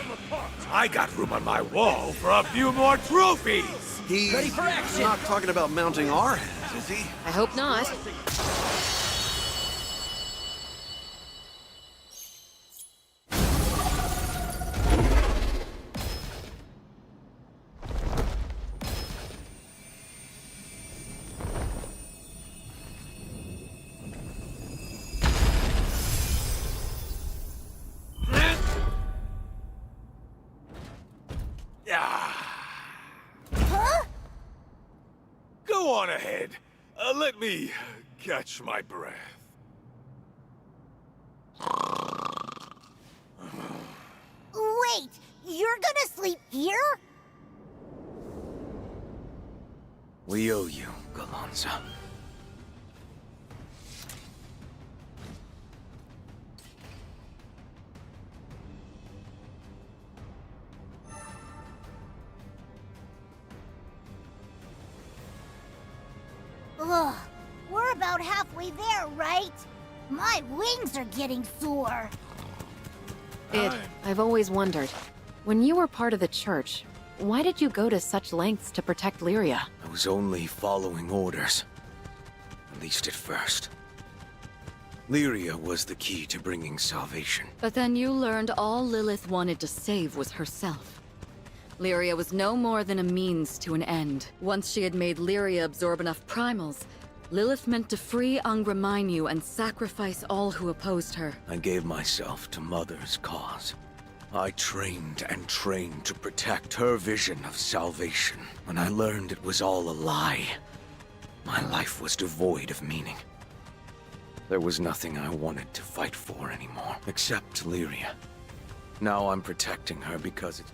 [SPEAKER 10] I got room on my wall for a few more trophies.
[SPEAKER 19] He's not talking about mounting our heads, is he?
[SPEAKER 21] I hope not.
[SPEAKER 15] Huh?
[SPEAKER 10] Go on ahead. Let me catch my breath.
[SPEAKER 15] Wait, you're gonna sleep here?
[SPEAKER 3] We owe you, Galonza.
[SPEAKER 15] Ugh, we're about halfway there, right? My wings are getting sore.
[SPEAKER 21] I've always wondered, when you were part of the church, why did you go to such lengths to protect Lyria?
[SPEAKER 3] I was only following orders. At least at first. Lyria was the key to bringing salvation.
[SPEAKER 17] But then you learned all Lilith wanted to save was herself. Lyria was no more than a means to an end. Once she had made Lyria absorb enough primals, Lilith meant to free Angra and sacrifice all who opposed her.
[SPEAKER 3] I gave myself to Mother's cause. I trained and trained to protect her vision of salvation. When I learned it was all a lie, my life was devoid of meaning. There was nothing I wanted to fight for anymore, except Lyria. Now I'm protecting her because it's...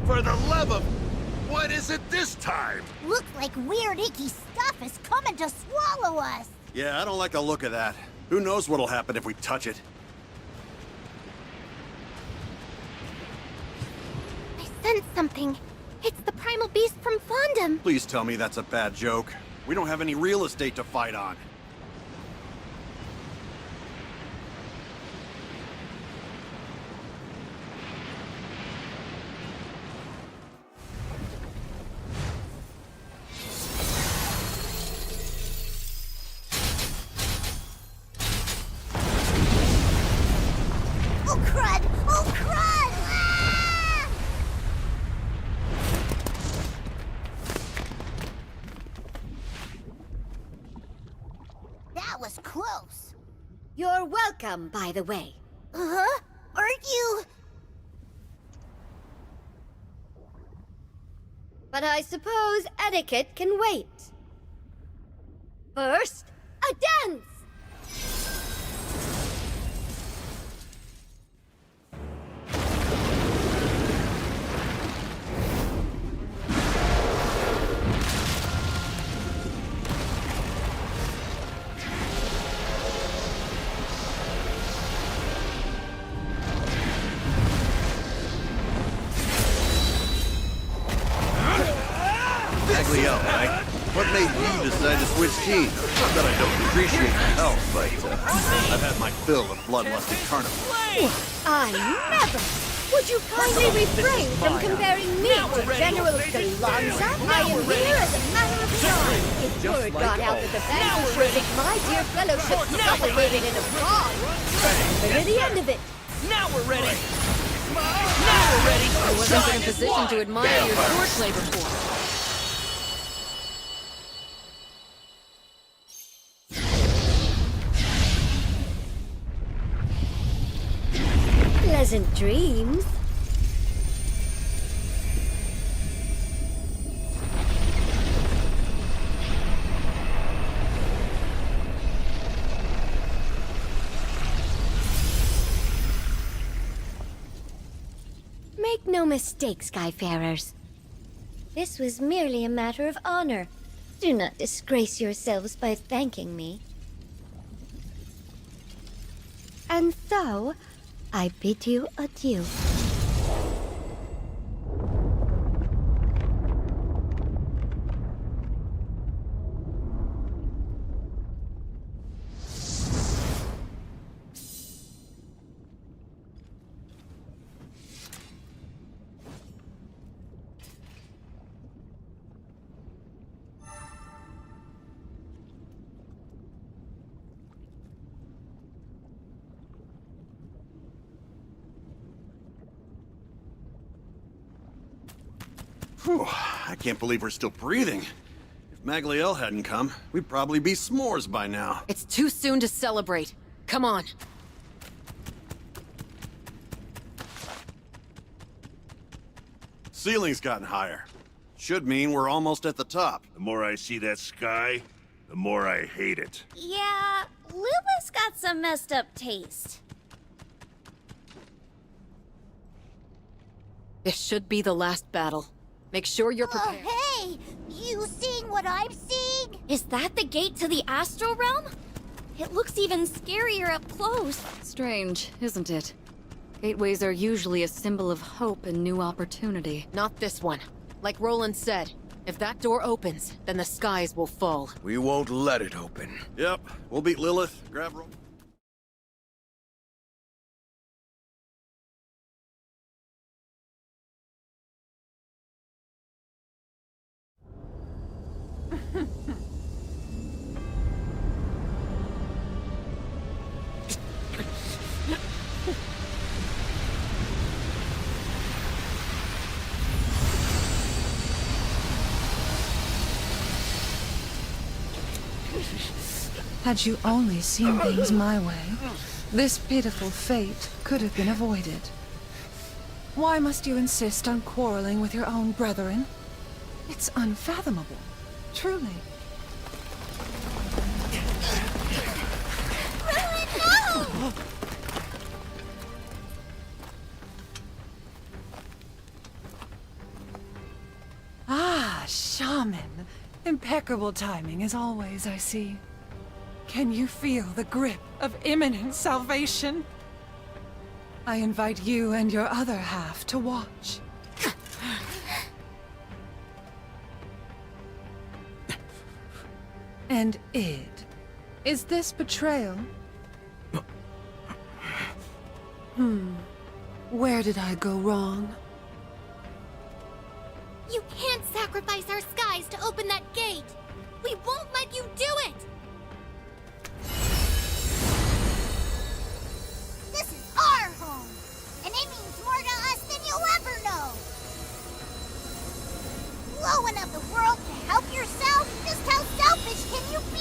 [SPEAKER 20] For the love of... What is it this time?
[SPEAKER 15] Looks like weird icky stuff is coming to swallow us.
[SPEAKER 19] Yeah, I don't like the look of that. Who knows what'll happen if we touch it?
[SPEAKER 5] I sense something. It's the primal beast from Fondom.
[SPEAKER 19] Please tell me that's a bad joke. We don't have any real estate to fight on.
[SPEAKER 15] Oh crud! Oh crud! Ah! That was close.
[SPEAKER 6] You're welcome, by the way.
[SPEAKER 15] Huh? Aren't you?
[SPEAKER 6] But I suppose etiquette can wait. First, a dance!
[SPEAKER 19] Magliel, right? What made you decide to switch teams? Not that I don't appreciate your help, but I've had my fill of bloodlusted carnivores.
[SPEAKER 6] I never! Would you kindly refrain from comparing me to General Galanza? I am here as a matter of time. If word got out that the banquet of my dear fellowship suffocated in a brawl, but at the end of it.
[SPEAKER 11] Now we're ready! Now we're ready!
[SPEAKER 17] I wasn't in a position to admire your swordplay before.
[SPEAKER 6] Pleasant dreams. Make no mistake, Skyfarers. This was merely a matter of honor. Do not disgrace yourselves by thanking me. And so, I bid you adieu.
[SPEAKER 19] Whew, I can't believe we're still breathing. If Magliel hadn't come, we'd probably be s'mores by now.
[SPEAKER 17] It's too soon to celebrate. Come on.
[SPEAKER 19] Ceiling's gotten higher. Should mean we're almost at the top.
[SPEAKER 20] The more I see that sky, the more I hate it.
[SPEAKER 7] Yeah, Lilith's got some messed up taste.
[SPEAKER 17] This should be the last battle. Make sure you're prepared.
[SPEAKER 15] Hey! You seeing what I'm seeing?
[SPEAKER 5] Is that the gate to the Astral Realm? It looks even scarier up close.
[SPEAKER 17] Strange, isn't it? Gateways are usually a symbol of hope and new opportunity.
[SPEAKER 21] Not this one. Like Roland said, If that door opens, then the skies will fall.
[SPEAKER 3] We won't let it open.
[SPEAKER 19] Yep, we'll beat Lilith, grab roll.
[SPEAKER 8] Had you only seen things my way, this pitiful fate could have been avoided. Why must you insist on quarreling with your own brethren? It's unfathomable, truly.
[SPEAKER 15] No!
[SPEAKER 8] Ah, shaman. Impeccable timing as always, I see. Can you feel the grip of imminent salvation? I invite you and your other half to watch. And Id, is this betrayal? Where did I go wrong?
[SPEAKER 5] You can't sacrifice our skies to open that gate! We won't let you do it!
[SPEAKER 15] This is our home, and it means more to us than you'll ever know. Blowing up the world to help yourself? Just how selfish can you be?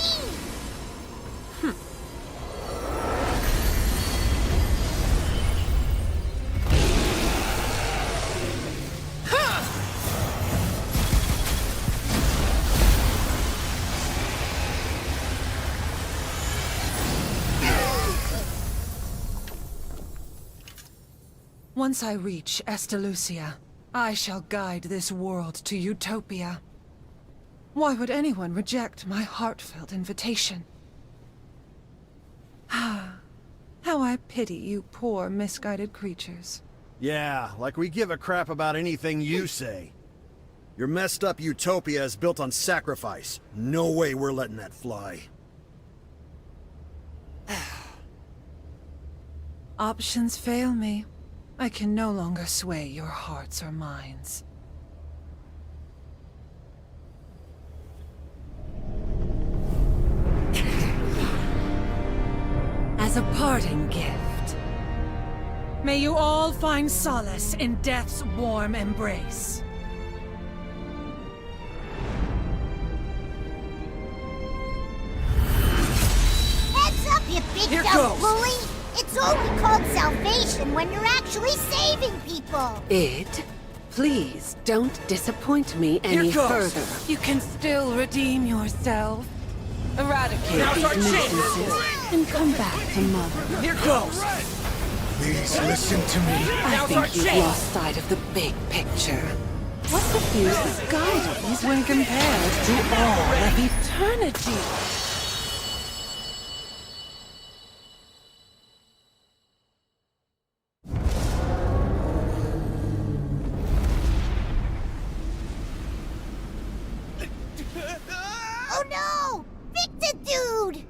[SPEAKER 8] Once I reach Estalucia, I shall guide this world to utopia. Why would anyone reject my heartfelt invitation? How I pity you poor, misguided creatures.
[SPEAKER 12] Yeah, like we give a crap about anything you say. Your messed up utopia is built on sacrifice. No way we're letting that fly.
[SPEAKER 8] Options fail me. I can no longer sway your hearts or minds. As a parting gift, may you all find solace in death's warm embrace.
[SPEAKER 15] Heads up, you big dumb bully! It's only called salvation when you're actually saving people!
[SPEAKER 23] Id, please don't disappoint me any further.
[SPEAKER 8] You can still redeem yourself. Eradicate these nuisances and come back to Mother.
[SPEAKER 3] Here goes! Please listen to me.
[SPEAKER 23] I think you've lost sight of the big picture. What diffuse the Skydwings when compared to all of eternity?
[SPEAKER 15] Oh no! Victor dude!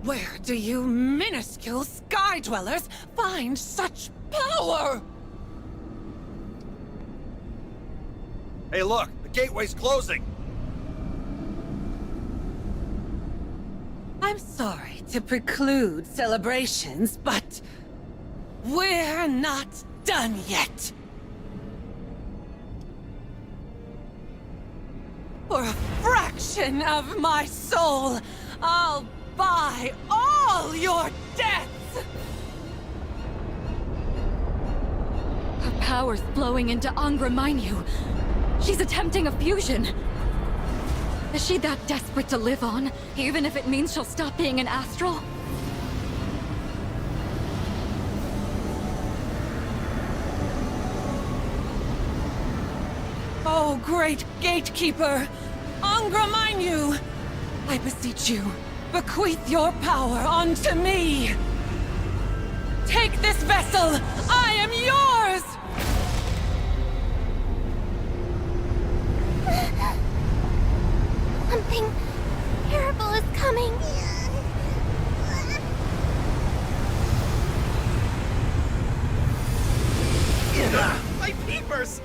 [SPEAKER 8] Where do you minuscule sky dwellers find such power?
[SPEAKER 10] Hey, look! The gateway's closing!
[SPEAKER 8] I'm sorry to preclude celebrations, but we're not done yet. For a fraction of my soul, I'll buy all your debts!
[SPEAKER 17] Her power's flowing into Angra Mainyu. She's attempting a fusion. Is she that desperate to live on, even if it means she'll stop being an astral?
[SPEAKER 8] Oh, great gatekeeper! Angra Mainyu! I beseech you, bequeath your power unto me! Take this vessel! I am yours! yours!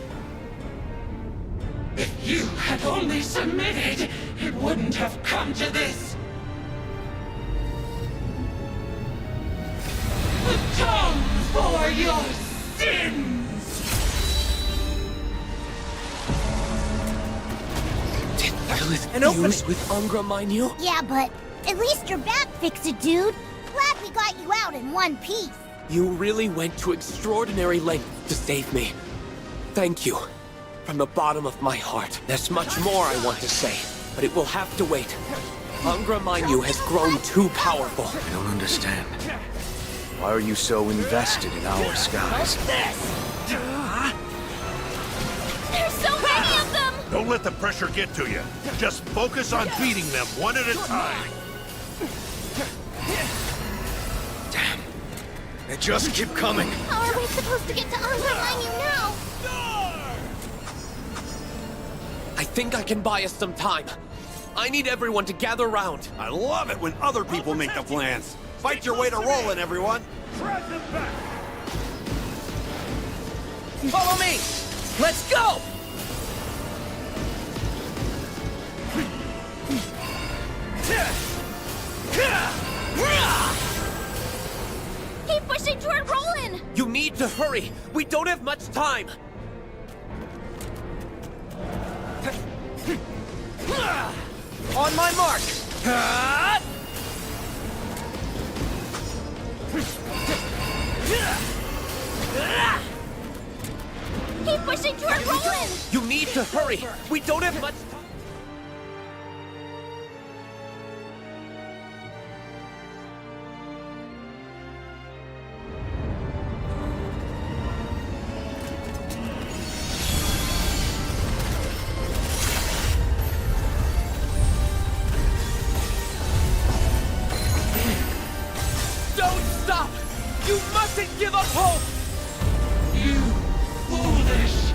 [SPEAKER 8] If you had only submitted, it wouldn't have come to this! Atone for your sins!
[SPEAKER 11] Did Lilith
[SPEAKER 16] An opening.
[SPEAKER 11] fuse with Angra Mainyu?
[SPEAKER 15] Yeah, but at least you're back, Fix-It Dude. Glad we got you out in one piece.
[SPEAKER 11] You really went to extraordinary lengths to save me. Thank you. From the bottom of my heart. There's much more I want to say, but it will have to wait. Angra Mainyu has grown too powerful.
[SPEAKER 3] I don't understand. Why are you so invested in our skies?
[SPEAKER 5] There's so many of them!
[SPEAKER 20] Don't let the pressure get to you. Just focus on beating them one at a time.
[SPEAKER 3] Damn. They just keep coming.
[SPEAKER 5] How are we supposed to get to Angra Mainyu now?
[SPEAKER 11] I think I can buy us some time. I need everyone to gather round.
[SPEAKER 10] I love it when other people make the plans. Fight your way to rolling, everyone.
[SPEAKER 16] Follow me! Let's go!
[SPEAKER 5] Keep pushing toward Roland!
[SPEAKER 11] You need to hurry. We don't have much time.
[SPEAKER 16] On my mark!
[SPEAKER 5] Keep pushing toward Roland!
[SPEAKER 11] You need to hurry. We don't have much time. Don't stop! You mustn't give up hope!
[SPEAKER 8] You foolish,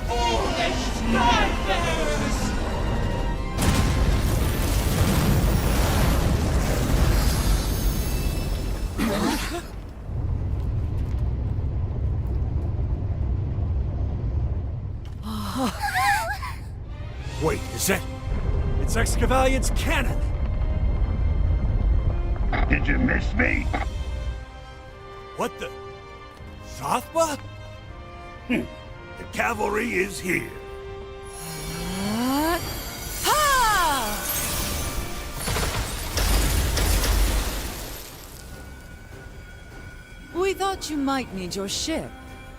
[SPEAKER 8] foolish nightmares!
[SPEAKER 12] Wait, is that... It's Excavalian's cannon!
[SPEAKER 20] Did you miss me?
[SPEAKER 12] What the... Sothba?
[SPEAKER 20] The cavalry is here.
[SPEAKER 14] We thought you might need your ship,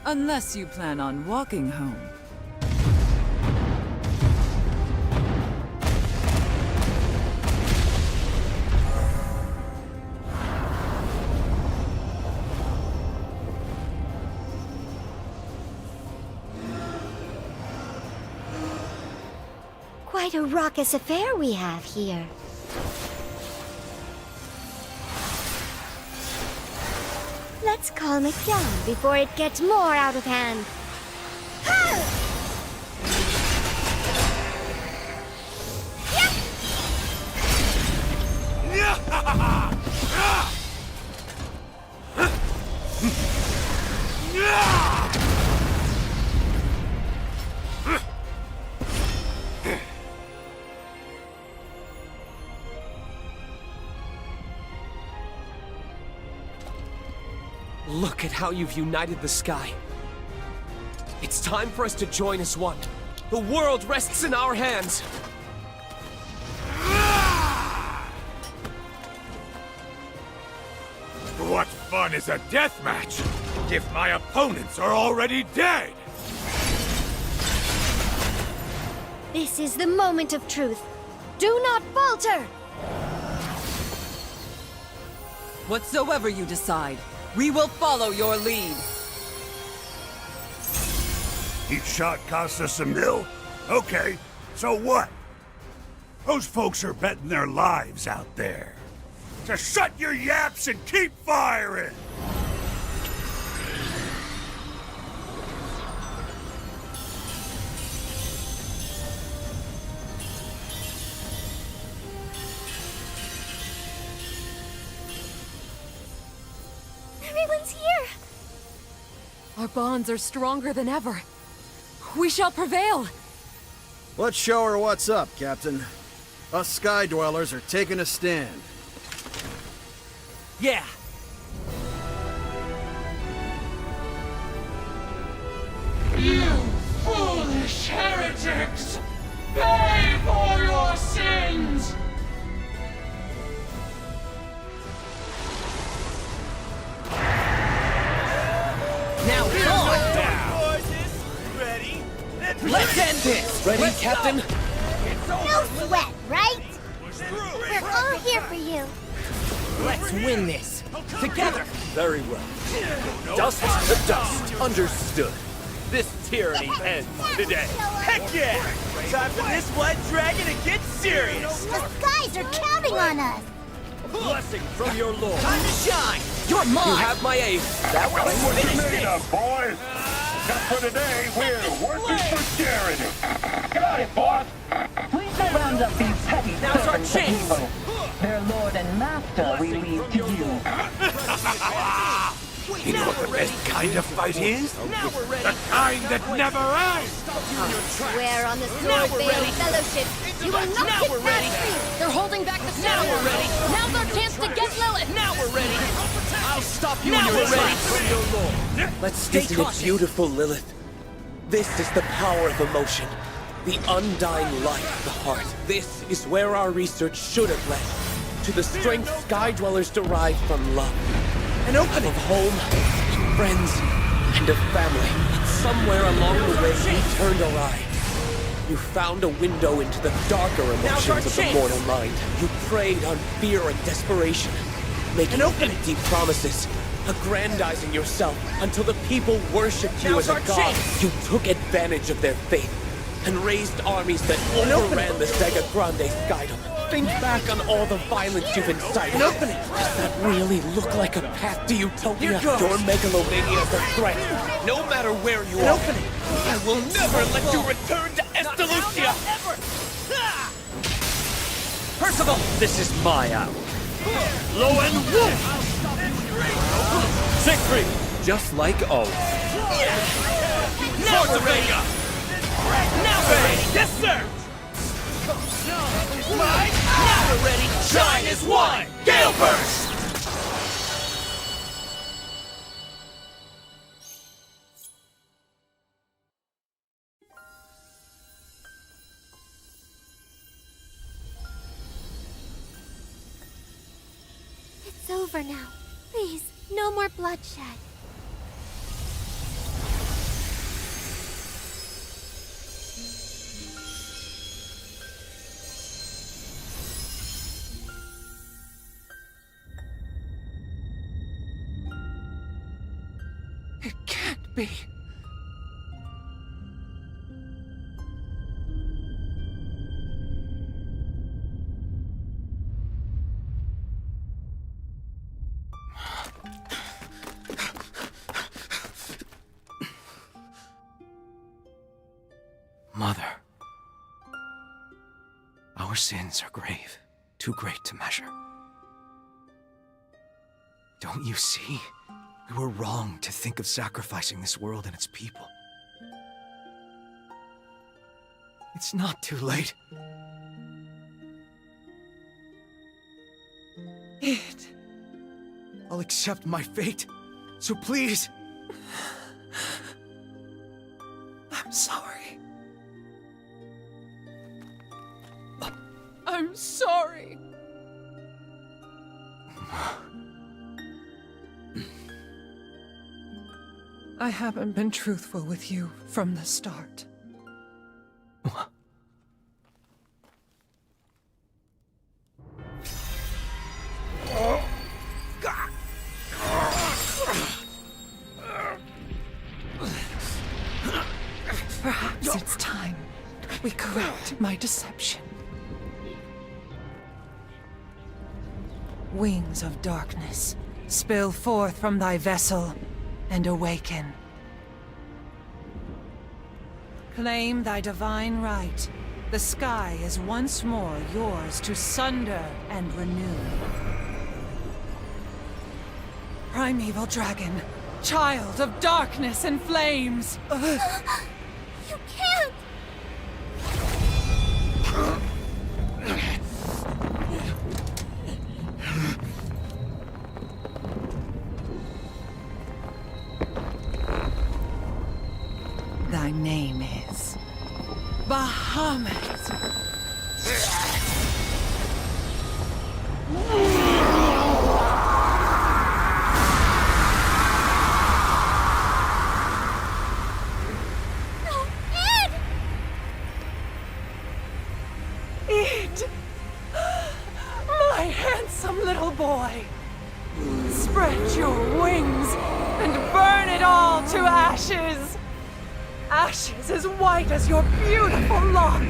[SPEAKER 14] unless you plan on walking home.
[SPEAKER 15] Quite a raucous affair we have here. Let's calm it down before it gets more out of hand.
[SPEAKER 11] Look at how you've united the sky. It's time for us to join as one. The world rests in our hands.
[SPEAKER 10] What fun is a death match if my opponents are already dead?
[SPEAKER 15] This is the moment of truth. Do not falter!
[SPEAKER 14] Whatsoever you decide, we will follow your lead.
[SPEAKER 20] Each shot costs us $1 million? Okay, so what? Those folks are betting their lives out there. So shut your yaps and keep firing!
[SPEAKER 5] Everyone's here!
[SPEAKER 21] Our bonds are stronger than ever.
[SPEAKER 8] We shall prevail!
[SPEAKER 12] Let's show her what's up, Captain. Us Sky Dwellers are taking a stand.
[SPEAKER 16] Yeah!
[SPEAKER 2] You foolish heretics! Pay for your sins!
[SPEAKER 16] Now it's on!
[SPEAKER 10] Ready?
[SPEAKER 16] Let's end this! Ready, Captain?
[SPEAKER 15] No sweat, right? We're all here for you.
[SPEAKER 16] Let's win this! Together!
[SPEAKER 11] Very well. Dust to dust. Understood. This tyranny ends today.
[SPEAKER 10] Heck yeah! Time for this blood dragon to get serious!
[SPEAKER 15] The skies are counting on us.
[SPEAKER 11] A blessing from your lord.
[SPEAKER 16] Time to shine! You're mine!
[SPEAKER 11] You have my aid. That will finish this!
[SPEAKER 2] boys! Just for today, we're working for charity. Got it, boss!
[SPEAKER 4] Please don't round up these petty
[SPEAKER 16] Now's our
[SPEAKER 4] servants of
[SPEAKER 16] chance.
[SPEAKER 4] evil. Their lord and master we leave to you.
[SPEAKER 20] You know what the best kind of fight is?
[SPEAKER 16] Now we're ready!
[SPEAKER 20] The kind that never ends!
[SPEAKER 5] Swear on the
[SPEAKER 16] Now
[SPEAKER 5] Sword
[SPEAKER 16] we're
[SPEAKER 5] Veil
[SPEAKER 16] ready.
[SPEAKER 5] Fellowship, you will not
[SPEAKER 16] Now
[SPEAKER 5] get
[SPEAKER 16] we're ready.
[SPEAKER 5] past me!
[SPEAKER 17] They're holding back the
[SPEAKER 16] Now
[SPEAKER 17] Shadow
[SPEAKER 16] we're ready.
[SPEAKER 17] Now's our chance to get Lilith!
[SPEAKER 16] Now we're ready! I'll stop you
[SPEAKER 11] Now
[SPEAKER 16] when you're
[SPEAKER 11] we're
[SPEAKER 16] ready!
[SPEAKER 11] ready.
[SPEAKER 16] From your lord. Let's stay
[SPEAKER 11] Isn't
[SPEAKER 16] cautious.
[SPEAKER 11] it beautiful, Lilith? This is the power of emotion. The undying light of the heart. This is where our research should have led. To the strength Sky Dwellers derive from love.
[SPEAKER 16] An opening!
[SPEAKER 11] Of home, and friends, and of family. But somewhere along the way, you turned awry. You found a window into the darker emotions of the mortal mind. You preyed on fear and desperation, making empty promises, aggrandizing yourself until the people worshipped you as a god. You took advantage of their faith and raised armies that overran the Sega Grande Skydom. Think back on all the violence you've incited. Does that really look like a path to utopia? Your megalomania is a threat, no matter where you are. I will never let you return to Estalucia!
[SPEAKER 16] Percival!
[SPEAKER 11] This is my hour.
[SPEAKER 20] Lowen Wolf!
[SPEAKER 11] Siegfried, just like always.
[SPEAKER 16] Now we're ready! Now we're ready! Yes, sir! Now we're ready! Shine as one! Gale Burst!
[SPEAKER 5] It's over now. Please, no more bloodshed.
[SPEAKER 8] It can't be.
[SPEAKER 3] Mother. Our sins are grave, too great to measure. Don't you see? We were wrong to think of sacrificing this world and its people. It's not too late. I'll accept my fate, so please.
[SPEAKER 8] I'm sorry. I'm sorry. I haven't been truthful with you from the start. Perhaps it's time we correct my deception. Wings of darkness, spill forth from thy vessel and awaken. Claim thy divine right. The sky is once more yours to sunder and renew. Primeval dragon, child of darkness and flames.
[SPEAKER 5] You can't!
[SPEAKER 8] Thy name is Bahamut. Id! My handsome little boy! Spread your wings and burn it all to ashes! Ashes as white as your beautiful locks!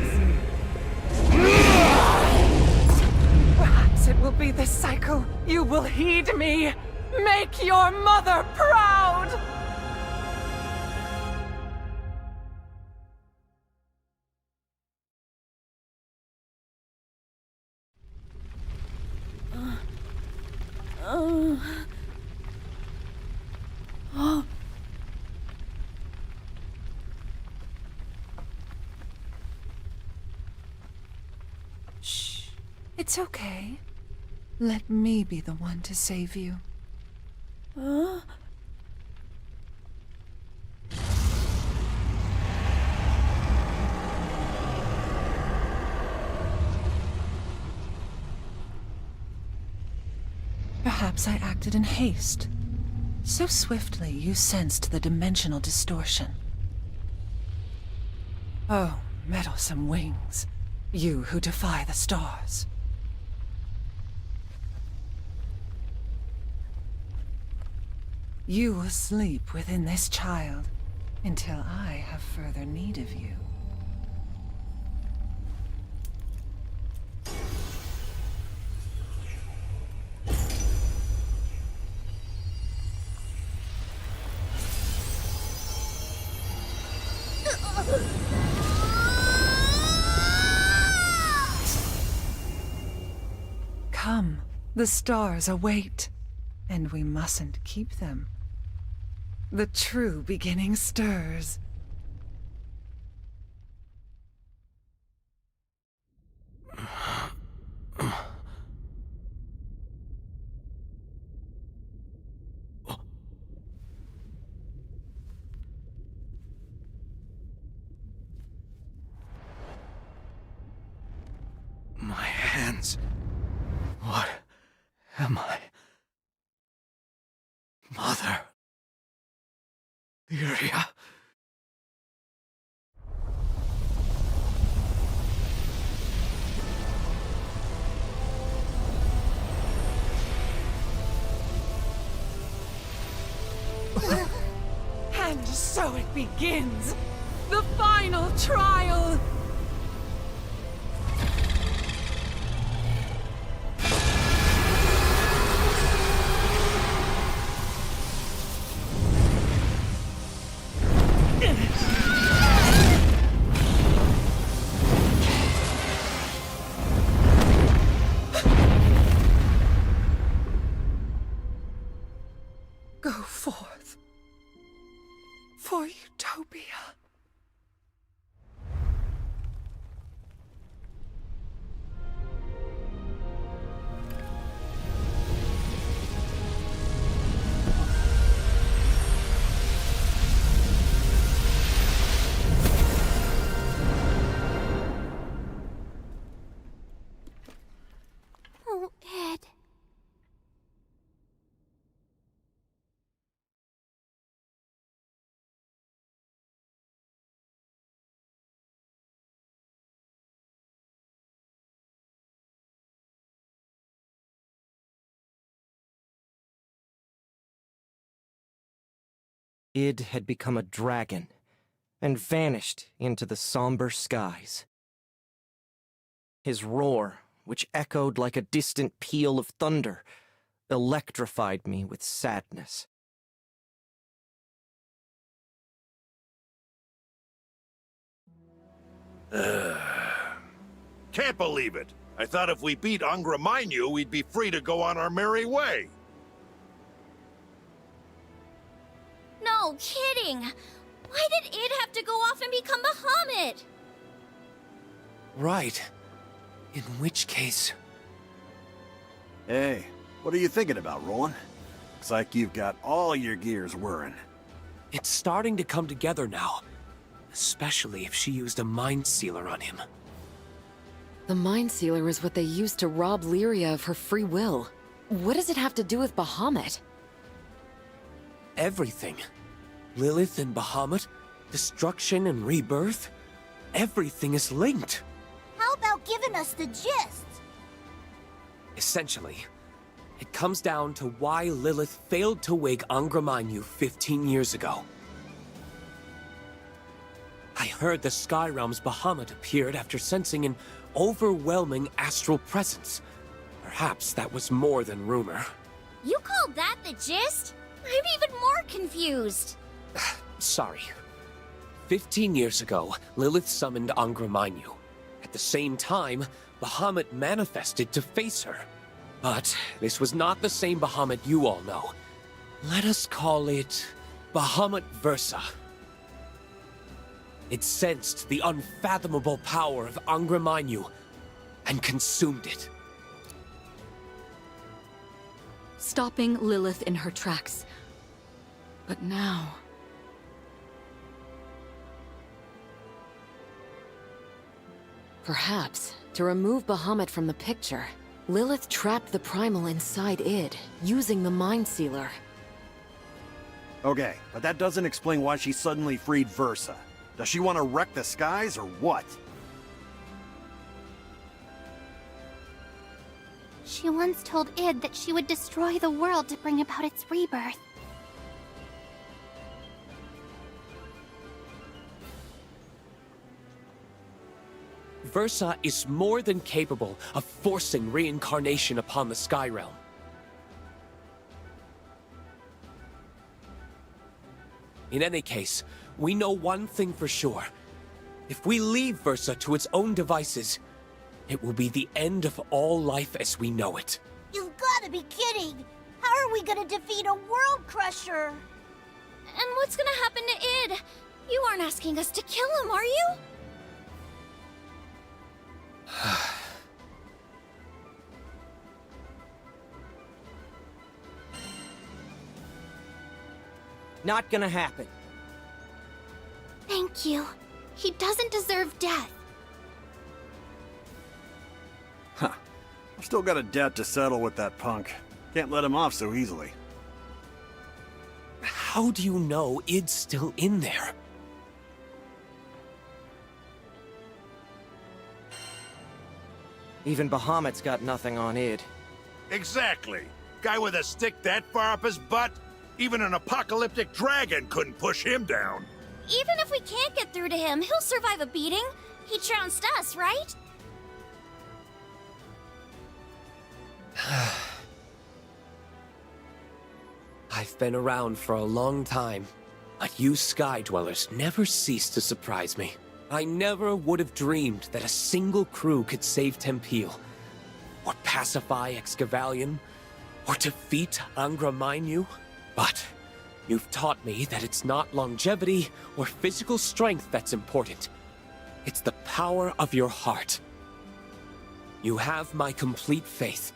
[SPEAKER 8] Perhaps it will be this cycle. You will heed me! Make your mother proud! Shh. It's okay. Let me be the one to save you. Perhaps I acted in haste. So swiftly you sensed the dimensional distortion. Oh, meddlesome wings. You who defy the stars. You will sleep within this child until I have further need of you. Come, the stars await, and we mustn't keep them. The true beginning stirs.
[SPEAKER 3] My hands. What am I? Mother. Lyria.
[SPEAKER 8] And so it begins! The final trial! Go forth for Utopia.
[SPEAKER 5] Oh, Ed.
[SPEAKER 16] Id had become a dragon, and vanished into the somber skies. His roar, which echoed like a distant peal of thunder, electrified me with sadness.
[SPEAKER 20] Can't believe it. I thought if we beat Angra Mainyu, we'd be free to go on our merry way.
[SPEAKER 5] No kidding! Why did Id have to go off and become Bahamut?
[SPEAKER 11] Right. In which case...
[SPEAKER 12] Hey, what are you thinking about, Roland? Looks like you've got all your gears whirring.
[SPEAKER 11] It's starting to come together now. Especially if she used a mind sealer on him.
[SPEAKER 17] The mind sealer is what they used to rob Lyria of her free will. What does it have to do with Bahamut?
[SPEAKER 11] Everything. Lilith and Bahamut, destruction and rebirth. Everything is linked.
[SPEAKER 15] How about giving us the gist?
[SPEAKER 11] Essentially, it comes down to why Lilith failed to wake Angra Mainyu 15 years ago. I heard the Sky Realm's Bahamut appeared after sensing an overwhelming astral presence. Perhaps that was more than rumor.
[SPEAKER 5] You called that the gist? I'm even more confused.
[SPEAKER 11] Sorry. 15 years ago, Lilith summoned Angra Mainyu. At the same time, Bahamut manifested to face her. But this was not the same Bahamut you all know. Let us call it Bahamut Versa. It sensed the unfathomable power of Angra Mainyu and consumed it.
[SPEAKER 17] Stopping Lilith in her tracks. But now... Perhaps, to remove Bahamut from the picture, Lilith trapped the primal inside Id, using the mind sealer.
[SPEAKER 12] Okay, but that doesn't explain why she suddenly freed Versa. Does she want to wreck the skies, or what?
[SPEAKER 5] She once told Id that she would destroy the world to bring about its rebirth.
[SPEAKER 11] Versa is more than capable of forcing reincarnation upon the Sky Realm. In any case, we know one thing for sure. If we leave Versa to its own devices, it will be the end of all life as we know it.
[SPEAKER 15] You've gotta be kidding! How are we gonna defeat a world crusher?
[SPEAKER 5] And what's gonna happen to Id? You aren't asking us to kill him, are you?
[SPEAKER 16] Not gonna happen.
[SPEAKER 5] Thank you. He doesn't deserve death.
[SPEAKER 12] Huh. I've still got a debt to settle with that punk. Can't let him off so easily.
[SPEAKER 11] How do you know Id's still in there?
[SPEAKER 16] Even Bahamut's got nothing on Id.
[SPEAKER 20] Exactly. Guy with a stick that far up his butt? Even an apocalyptic dragon couldn't push him down.
[SPEAKER 5] Even if we can't get through to him, he'll survive a beating. He trounced us, right?
[SPEAKER 11] I've been around for a long time, but you Sky Dwellers never cease to surprise me. I never would have dreamed that a single crew could save Tempeel, or pacify Excavalion, or defeat Angra Mainyu. But you've taught me that it's not longevity or physical strength that's important. It's the power of your heart. You have my complete faith.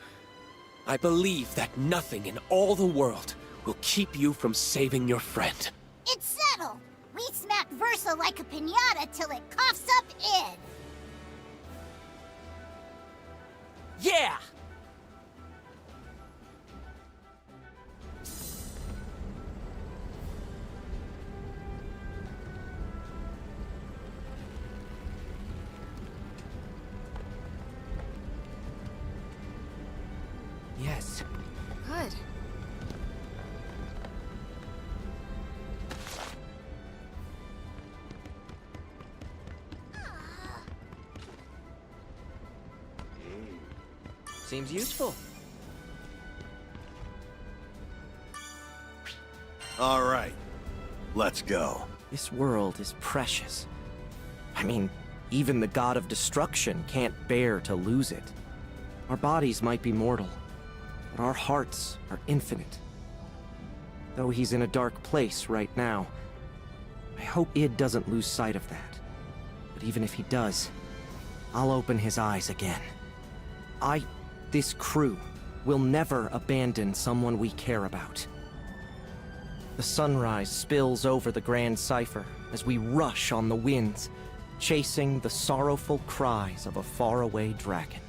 [SPEAKER 11] I believe that nothing in all the world will keep you from saving your friend.
[SPEAKER 15] It's settled! We smack Versa like a piñata till it coughs up Id!
[SPEAKER 16] Yeah!
[SPEAKER 11] Yes.
[SPEAKER 17] Good.
[SPEAKER 16] Seems useful.
[SPEAKER 12] All right. Let's go.
[SPEAKER 16] This world is precious. I mean, even the god of destruction can't bear to lose it. Our bodies might be mortal, but our hearts are infinite. Though he's in a dark place right now, I hope Id doesn't lose sight of that. But even if he does, I'll open his eyes again. This crew, will never abandon someone we care about. The sunrise spills over the Grand Cipher as we rush on the winds, chasing the sorrowful cries of a faraway dragon.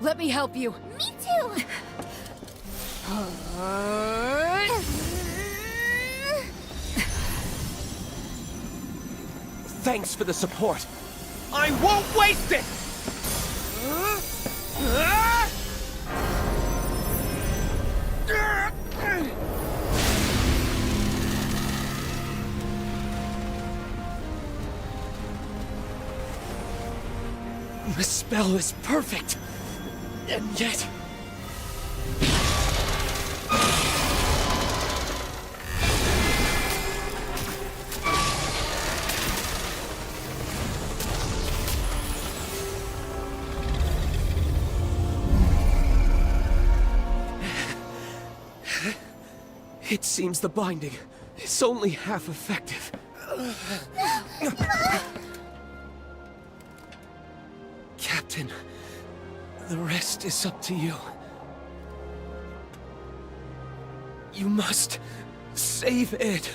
[SPEAKER 17] Let me help you.
[SPEAKER 5] Me too!
[SPEAKER 11] Thanks for the support. I won't waste it! The spell is perfect. And yet... It seems the binding is only half effective. Captain, the rest is up to you. You must save it.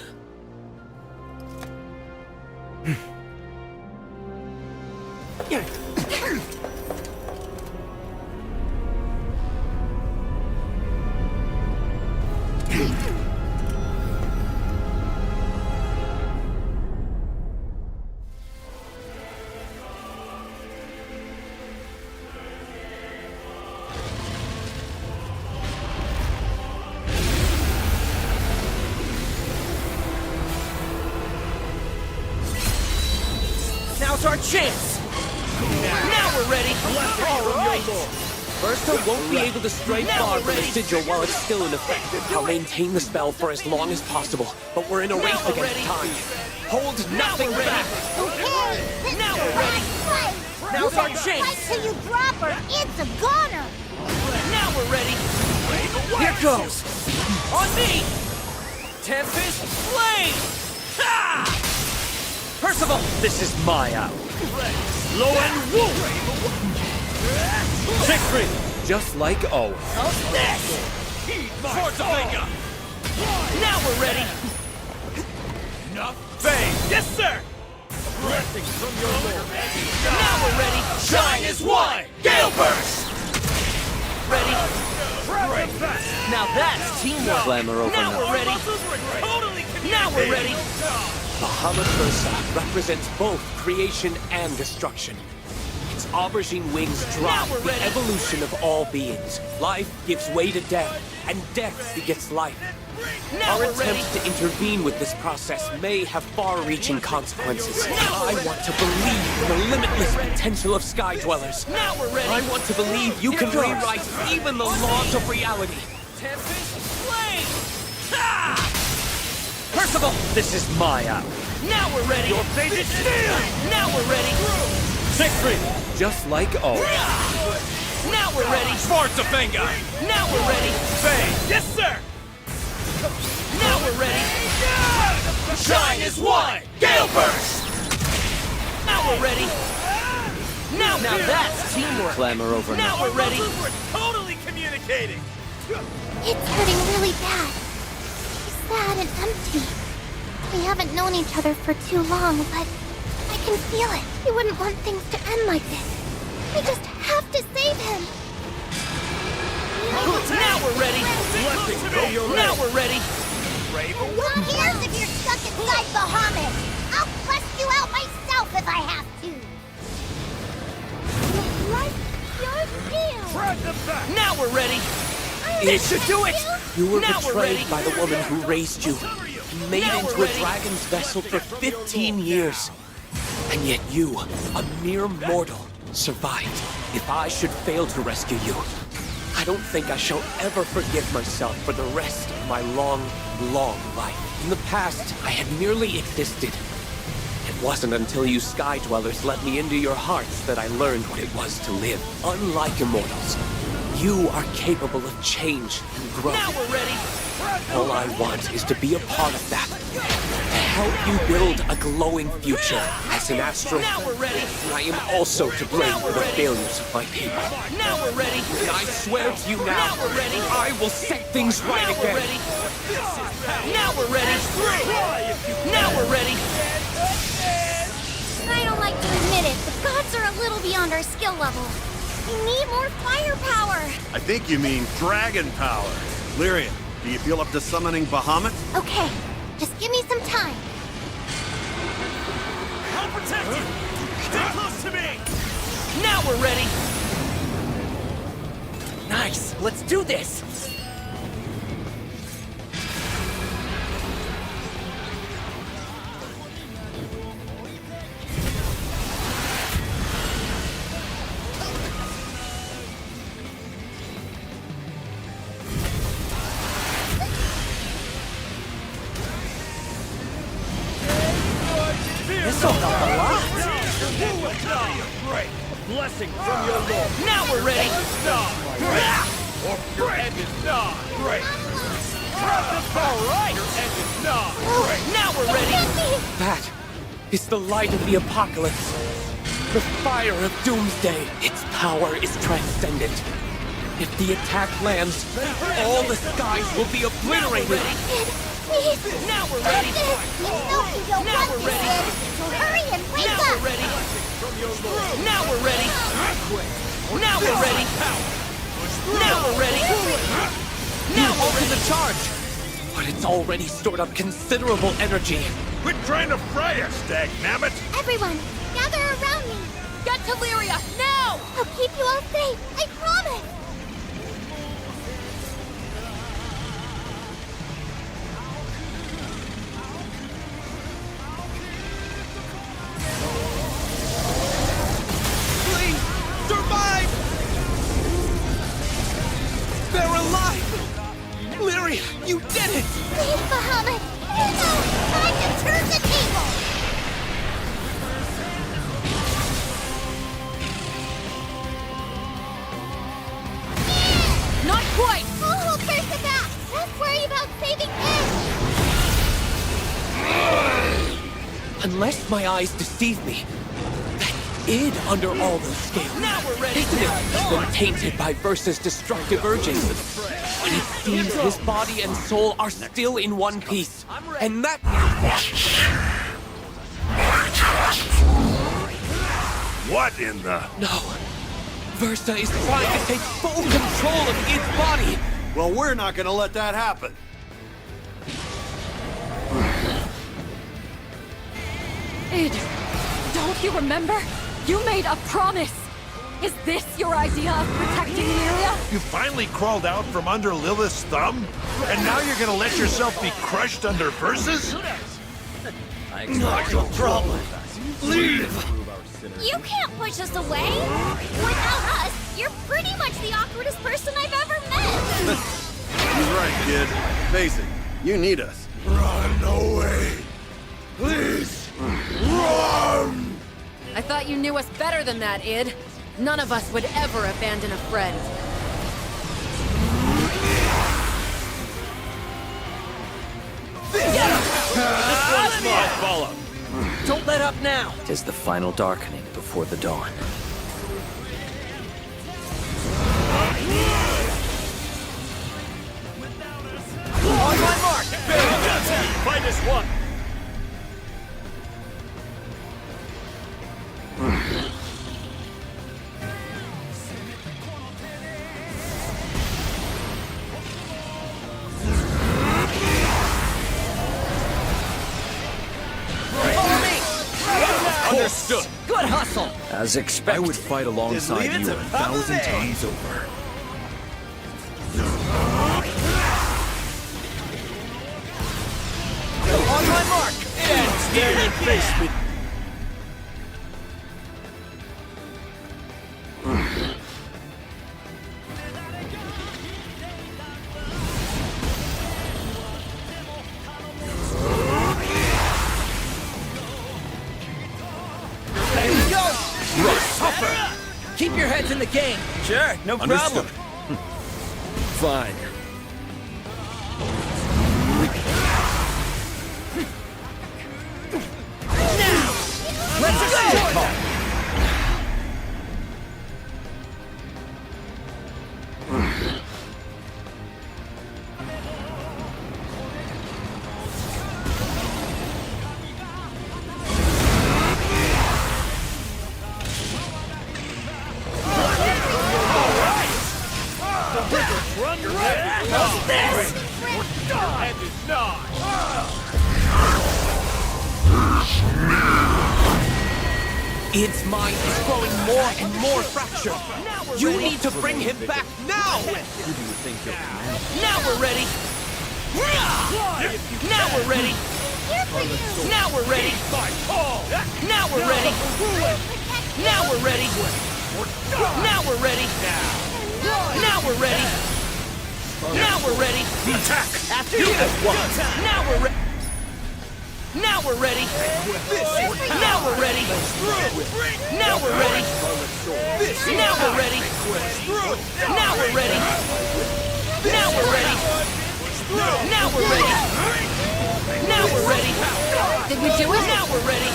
[SPEAKER 11] Now's our chance! Now we're ready! Alright! First, I won't be able to stray far from the sigil while it's still in effect. I'll maintain the spell for as long as possible, but we're in a race against time. Hold nothing back!
[SPEAKER 15] Okay!
[SPEAKER 11] Now we're ready! Now's our chance!
[SPEAKER 15] Fight till you drop or it's a goner!
[SPEAKER 11] Now we're ready! Here goes! On me! Tempest Flame! Ha! Percival!
[SPEAKER 3] This is my hour.
[SPEAKER 11] Low and Wolf!
[SPEAKER 3] Siegfried! Just like always.
[SPEAKER 11] How's this? Towards the finger! Now we're ready! Enough! Bang! Yes, sir! Blessings from your lord! Now we're ready! Shine as one! Gale Burst! Ready? Now that's teamwork!
[SPEAKER 3] Glamour over
[SPEAKER 11] now we're ready! Now we're ready! Bahamut Versa represents both creation and destruction. Its aubergine wings drive the evolution of all beings. Life gives way to death, and death begets life. Our attempts to intervene with this process may have far-reaching consequences. I want to believe in the limitless potential of Sky Dwellers. Now we're ready. I want to believe you can rewrite even the laws of reality. Tempest Flame! Ha! Percival!
[SPEAKER 3] This is my hour.
[SPEAKER 11] Now we're ready! Your fate is sealed! Now we're ready!
[SPEAKER 3] Siegfried! Just like always.
[SPEAKER 11] Now we're ready! Schwarzenegger! Now we're ready! Bang! Yes, sir! Now we're ready! Shine as one! Gale Burst! Now we're ready! Now that's teamwork!
[SPEAKER 3] Glamour over
[SPEAKER 11] now we're ready!
[SPEAKER 10] We're totally communicating!
[SPEAKER 5] It's hurting really bad. She's sad and empty. We haven't known each other for too long, but I can feel it. You wouldn't want things to end like this. We just have to save him.
[SPEAKER 11] Now we're ready! Now we're ready!
[SPEAKER 15] Who cares if you're stuck inside Bahamut? I'll bust you out myself if I have to.
[SPEAKER 5] Like your deal.
[SPEAKER 11] Now we're ready!
[SPEAKER 5] I
[SPEAKER 11] It should do it! You were betrayed by the woman who raised you. Made into a dragon's vessel for 15 years. And yet you, a mere mortal, survived. If I should fail to rescue you, I don't think I shall ever forgive myself for the rest of my long, long life. In the past, I had merely existed. It wasn't until you Sky Dwellers let me into your hearts that I learned what it was to live. Unlike immortals, you are capable of change and growth.
[SPEAKER 10] Now we're ready!
[SPEAKER 11] All I want is to be a part of that. To help you build a glowing future as an astral.
[SPEAKER 10] Now we're ready!
[SPEAKER 11] And I am also to blame for the failures of my people.
[SPEAKER 10] Now we're ready!
[SPEAKER 11] And I swear to you now,
[SPEAKER 10] Now we're ready!
[SPEAKER 11] I will set things right
[SPEAKER 10] Now
[SPEAKER 11] again.
[SPEAKER 10] we're ready! Now we're ready! Now we're ready!
[SPEAKER 5] I don't like to admit it, but gods are a little beyond our skill level. We need more firepower.
[SPEAKER 19] I think you mean dragon power. Lyria, do you feel up to summoning Bahamut?
[SPEAKER 5] Okay, just give me some time.
[SPEAKER 10] I'll protect you! Stay close to me! Now we're ready!
[SPEAKER 11] Nice, let's do this!
[SPEAKER 10] This'll help a lot! Great! Blessing from your lord! Now we're ready! Or your end is not! Great! Alright! Your end is not! Great! Now we're ready!
[SPEAKER 11] That is the light of the apocalypse. The fire of doomsday. Its power is transcendent. If the attack lands, all the skies will be obliterated.
[SPEAKER 5] Please.
[SPEAKER 10] Now we're ready!
[SPEAKER 5] You know you don't
[SPEAKER 10] Now
[SPEAKER 5] want
[SPEAKER 10] we're
[SPEAKER 5] this,
[SPEAKER 10] ready.
[SPEAKER 5] Sid. Hurry and wake
[SPEAKER 10] Now
[SPEAKER 5] up.
[SPEAKER 10] we're ready! Now we're ready! Now we're ready! Now we're ready!
[SPEAKER 11] Now open the charge! But it's already stored up considerable energy.
[SPEAKER 20] Quit trying to fry us, dagnabbit!
[SPEAKER 5] Everyone, gather around me.
[SPEAKER 6] Get to Lyria, now!
[SPEAKER 5] I'll keep you all safe. I promise.
[SPEAKER 11] Please, survive! They're alive! Lyria, you did it!
[SPEAKER 5] Please, Bahamut. Time to turn the table.
[SPEAKER 6] Not quite!
[SPEAKER 5] I'll hold Bertha back. Let's worry about saving Ed.
[SPEAKER 11] Unless my eyes deceive me, that id under all those scales,
[SPEAKER 10] Now we're ready!
[SPEAKER 11] isn't it, has been tainted by Versa's destructive urges. But it seems his body and soul are still in one piece. And that...
[SPEAKER 20] What in the...
[SPEAKER 11] No. Versa is trying to take full control of id's body.
[SPEAKER 19] Well, we're not gonna let that happen.
[SPEAKER 6] Id, don't you remember? You made a promise! Is this your idea of protecting Lyria?
[SPEAKER 20] You finally crawled out from under Lilith's thumb? And now you're gonna let yourself be crushed under Versus?
[SPEAKER 10] Not your problem! Leave!
[SPEAKER 5] You can't push us away. Without us, you're pretty much the awkwardest person I've ever met.
[SPEAKER 19] You're right, kid. Face it, you need us.
[SPEAKER 20] Run away! Please! Run!
[SPEAKER 6] I thought you knew us better than that, Id. None of us would ever abandon a friend.
[SPEAKER 10] This one's mine! Follow!
[SPEAKER 16] Don't let up now!
[SPEAKER 3] Tis the final darkening before the dawn.
[SPEAKER 10] On my mark! Fight as one!
[SPEAKER 11] Understood.
[SPEAKER 16] Good hustle!
[SPEAKER 3] As expected, I would fight alongside you 1,000 times over.
[SPEAKER 1] Gets in the game. Sure, no problem.
[SPEAKER 3] Fine.
[SPEAKER 1] Let's go!
[SPEAKER 11] Id's mind is growing more and more fractured. You need to bring him back now!
[SPEAKER 1] Who do you think you're commanding?
[SPEAKER 11] Now we're ready! Now we're ready! Now we're ready! Now we're ready! Now we're ready! Now we're ready! Now we're ready! Now we're ready!
[SPEAKER 20] Attack!
[SPEAKER 1] After you!
[SPEAKER 11] Now we're ready! Now we're ready! Now we're ready! Now we're ready! Now we're ready! Now we're ready! Now we're ready! Now we're ready! Now we're ready!
[SPEAKER 21] Did we do it?
[SPEAKER 11] Now we're ready!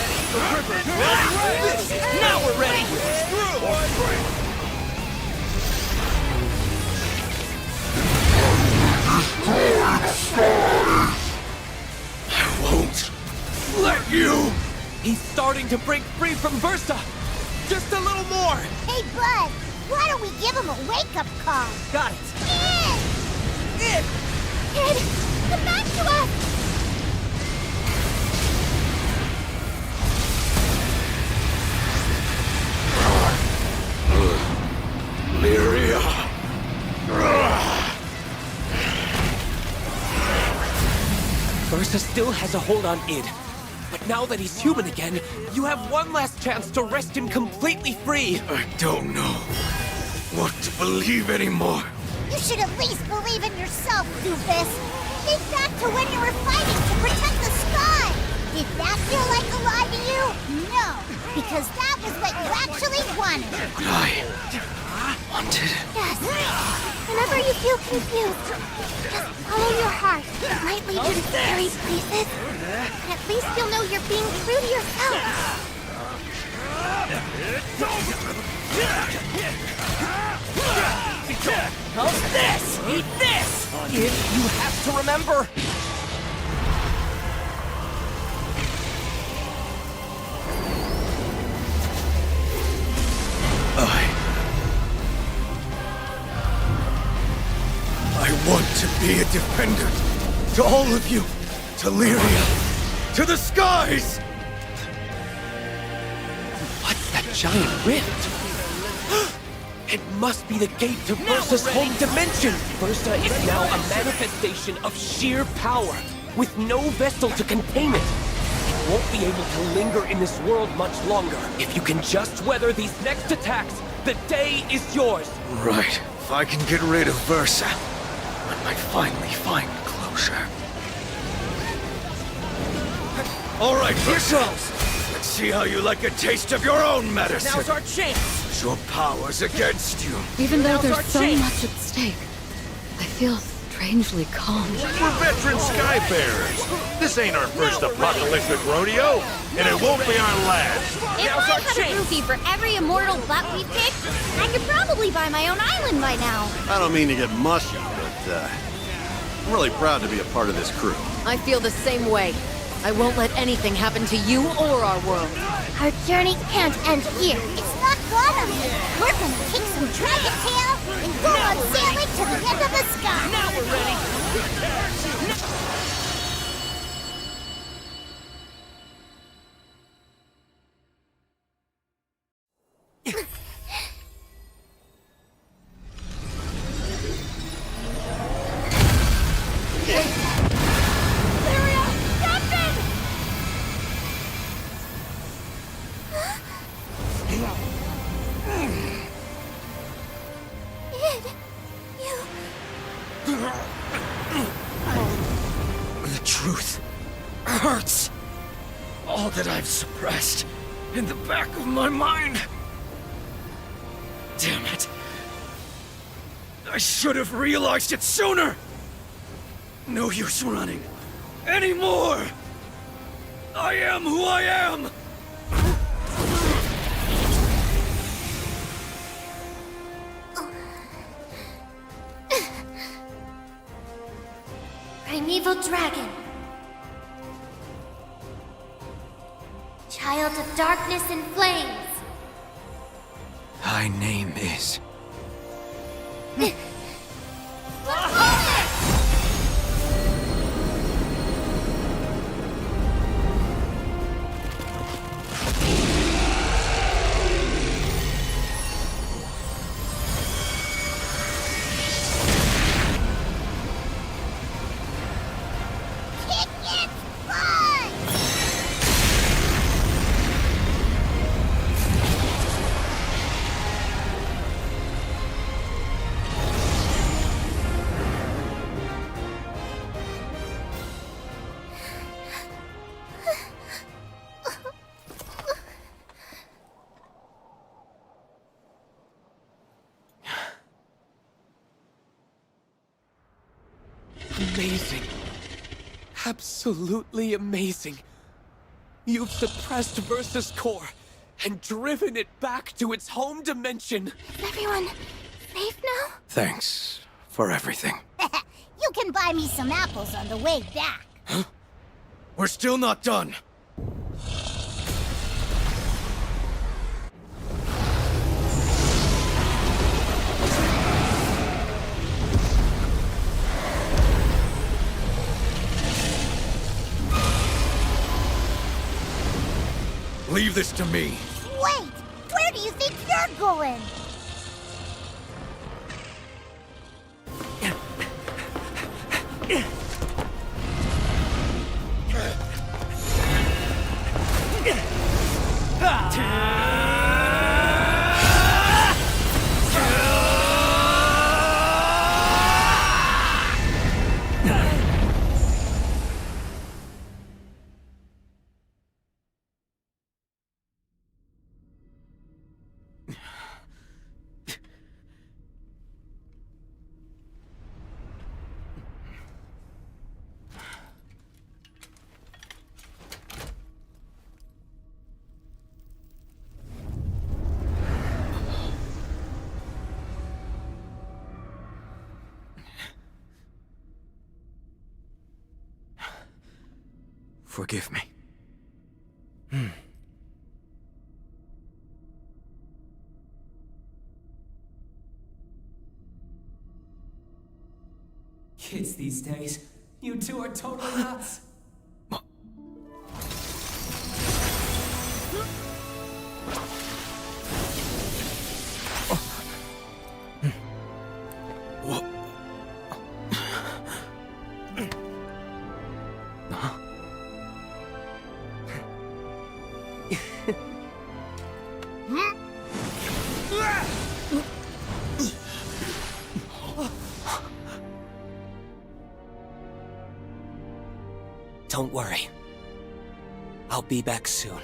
[SPEAKER 11] Now we're ready!
[SPEAKER 3] I won't let you!
[SPEAKER 11] He's starting to break free from Versa! Just a little more!
[SPEAKER 15] Hey, Bud, why don't we give him a wake-up call?
[SPEAKER 1] Got it.
[SPEAKER 15] Id! Id, come back to us!
[SPEAKER 3] Lyria!
[SPEAKER 11] Versa still has a hold on Id. But now that he's human again, you have one last chance to wrest him completely free.
[SPEAKER 3] I don't know what to believe anymore.
[SPEAKER 15] You should at least believe in yourself, Doofus. Think back to when you were fighting to protect the sky. Did that feel like a lie to you? No, because that was what you actually wanted.
[SPEAKER 3] What I wanted?
[SPEAKER 15] Yes. Whenever you feel confused, just follow your heart. It might lead you to scary places. But at least you'll know you're being true to yourself.
[SPEAKER 1] How's this? Eat this!
[SPEAKER 11] Id, you have to remember!
[SPEAKER 3] I want to be a defender. To all of you. To Lyria. To the skies!
[SPEAKER 11] What's that giant rift? It must be the gate to Versa's home dimension! Versa is now a manifestation of sheer power, with no vessel to contain it. It won't be able to linger in this world much longer. If you can just weather these next attacks, the day is yours!
[SPEAKER 3] Right. If I can get rid of Versa, I might finally find closure. All right, Versa. Let's see how you like a taste of your own medicine.
[SPEAKER 1] Now's our chance!
[SPEAKER 3] Your power's against you.
[SPEAKER 17] Even though there's so much at stake, I feel strangely calm.
[SPEAKER 2] We're veteran Skyfarers. This ain't our first apocalyptic rodeo, and it won't be our last.
[SPEAKER 6] If I had a rupee for every immortal butt we picked, I could probably buy my own island by now.
[SPEAKER 19] I don't mean to get mushy, but I'm really proud to be a part of this crew.
[SPEAKER 21] I feel the same way. I won't let anything happen to you or our world.
[SPEAKER 15] Our journey can't end here. It's not gonna be. We're gonna kick some dragon tail and go on sailing to the end of the sky.
[SPEAKER 11] Now we're ready!
[SPEAKER 3] The truth hurts. All that I've suppressed in the back of my mind. Damn it! I should have realized it sooner! No use running anymore! I am who I am!
[SPEAKER 5] Primeval Dragon. Child of darkness and flames.
[SPEAKER 3] Thy name is...
[SPEAKER 11] Amazing. Absolutely amazing. You've suppressed Versus Core and driven it back to its home dimension.
[SPEAKER 5] Is everyone safe now?
[SPEAKER 3] Thanks for everything.
[SPEAKER 15] You can buy me some apples on the way back.
[SPEAKER 3] Huh? We're still not done. Leave this to me.
[SPEAKER 15] Wait! Where do you think you're going? Forgive me.
[SPEAKER 9] Kids these days, you two are totally nuts.
[SPEAKER 11] Don't worry. I'll be back soon.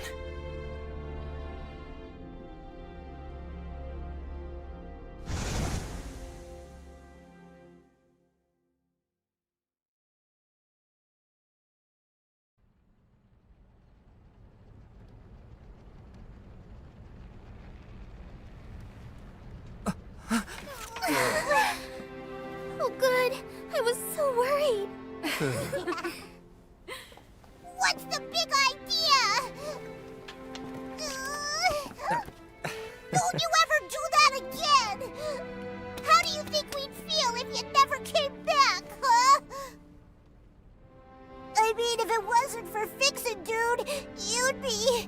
[SPEAKER 5] Oh, good. I was so worried.
[SPEAKER 15] What's the big idea? Don't you ever do that again! How do you think we'd feel if you never came back, huh? I mean, if it wasn't for Fix-It Dude, you'd be...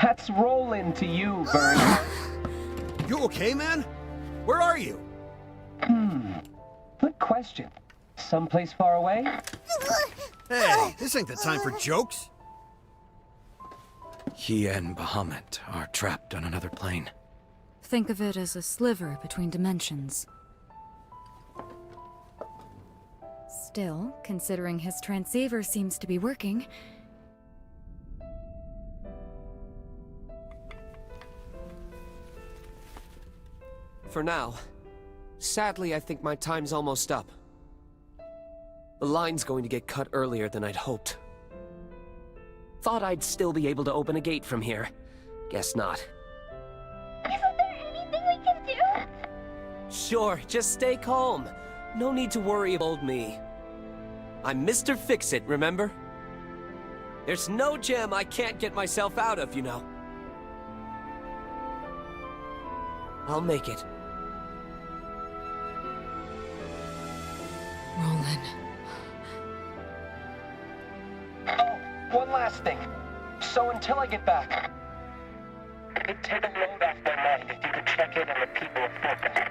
[SPEAKER 9] Let's roll into you, Vern.
[SPEAKER 12] You okay, man? Where are you?
[SPEAKER 9] Good question. Someplace far away?
[SPEAKER 12] Hey, this ain't the time for jokes.
[SPEAKER 3] He and Bahamut are trapped on another plane.
[SPEAKER 17] Think of it as a sliver between dimensions. Still, considering his transceiver seems to be working...
[SPEAKER 11] For now. Sadly, I think my time's almost up. The line's going to get cut earlier than I'd hoped. Thought I'd still be able to open a gate from here. Guess not.
[SPEAKER 15] Isn't there anything we can do?
[SPEAKER 11] Sure, just stay calm. No need to worry about me. I'm Mr. Fix-It, remember? There's no gem I can't get myself out of, you know. I'll make it.
[SPEAKER 17] Roland.
[SPEAKER 13] Oh, one last thing. So until I get back, it'd take a load off my mind if you could check in on the people of Folka.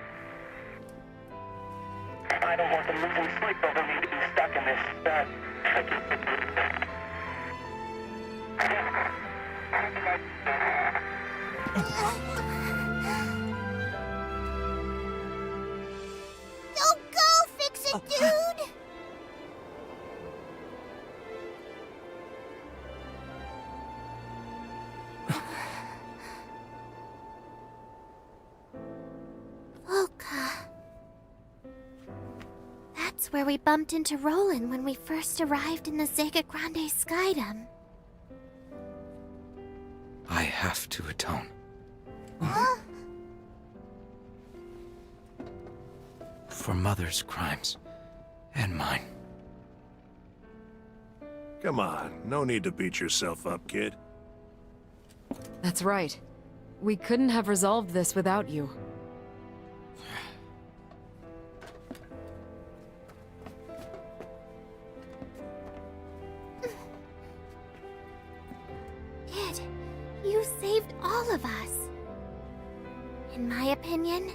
[SPEAKER 13] I don't want them losing sleep over me being stuck in this,
[SPEAKER 15] Don't go, Fix-It, dude!
[SPEAKER 5] Folka. That's where we bumped into Roland when we first arrived in the Zega Grande Skydom.
[SPEAKER 3] I have to atone.
[SPEAKER 15] Huh?
[SPEAKER 3] For Mother's crimes. And mine.
[SPEAKER 2] Come on, no need to beat yourself up, kid.
[SPEAKER 17] That's right. We couldn't have resolved this without you.
[SPEAKER 5] Kid, you saved all of us. In my opinion,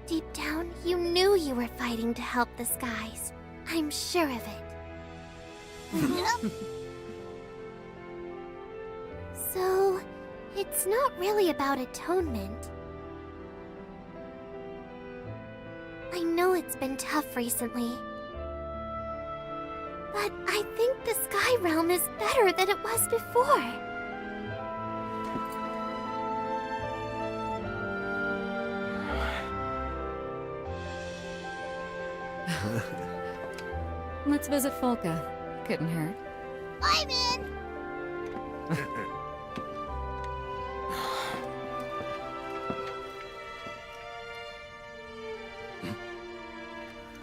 [SPEAKER 5] deep down, you knew you were fighting to help the skies. I'm sure of it. So, it's not really about atonement. I know it's been tough recently. But I think the Sky Realm is better than it was before.
[SPEAKER 17] Let's visit Folka. Couldn't hurt.
[SPEAKER 15] I'm in!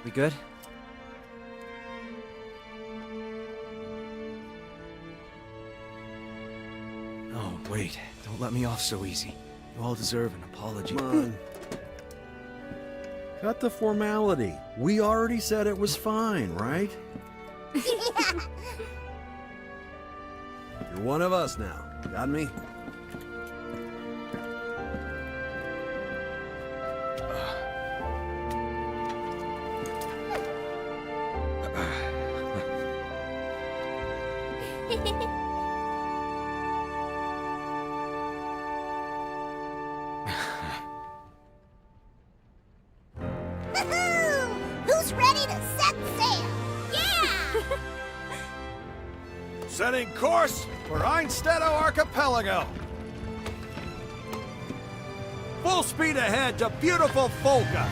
[SPEAKER 16] We good?
[SPEAKER 3] Oh, wait. Don't let me off so easy. You all deserve an apology.
[SPEAKER 12] Come on. Cut the formality. We already said it was fine, right? You're one of us now. Got me?
[SPEAKER 15] Who's ready to set sail? Yeah!
[SPEAKER 12] Setting course for Einstedo Archipelago. Full speed ahead to beautiful Folka.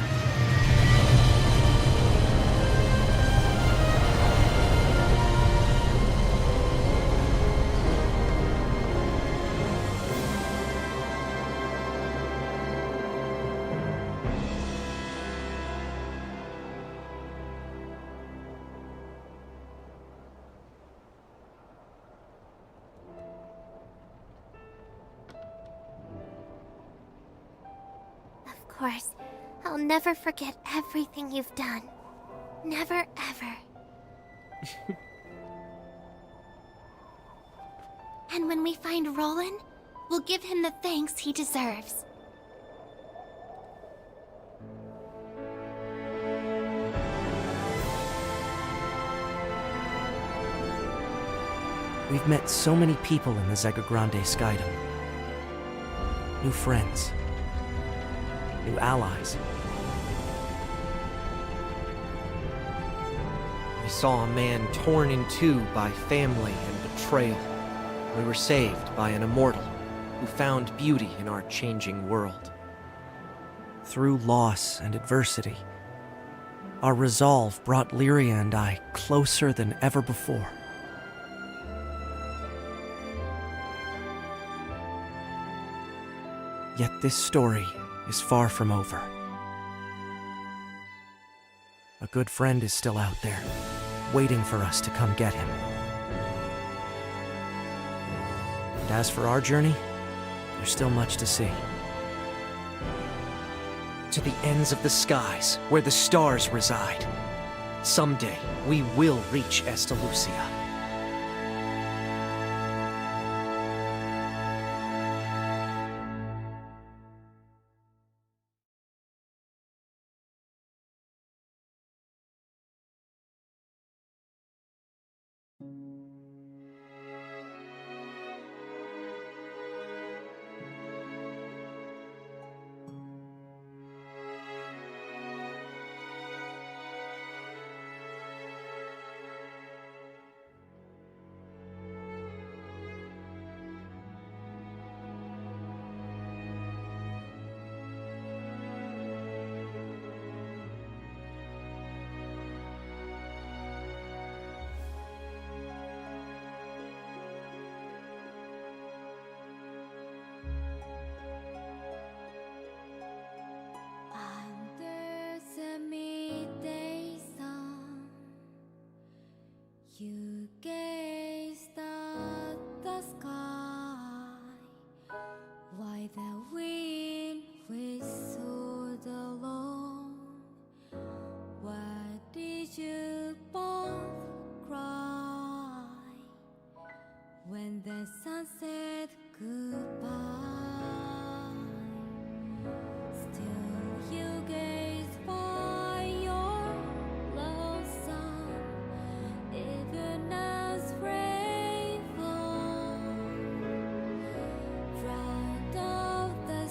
[SPEAKER 5] Of course, I'll never forget everything you've done. Never, ever. And when we find Roland, we'll give him the thanks he deserves.
[SPEAKER 16] We've met so many people in the Zega Grande Skydom. New friends. New allies. We saw a man torn in two by family and betrayal. We were saved by an immortal who found beauty in our changing world. Through loss and adversity, our resolve brought Lyria and I closer than ever before. Yet this story is far from over. A good friend is still out there, waiting for us to come get him. And as for our journey, there's still much to see. To the ends of the skies, where the stars reside. Someday, we will reach Estalucia.
[SPEAKER 5] Under the midday sun, you gazed at the sky, while the wind whistled along. Why did you both cry when the sun said goodbye? Still you gaze by your lonesome, even as rain falls. Proud of the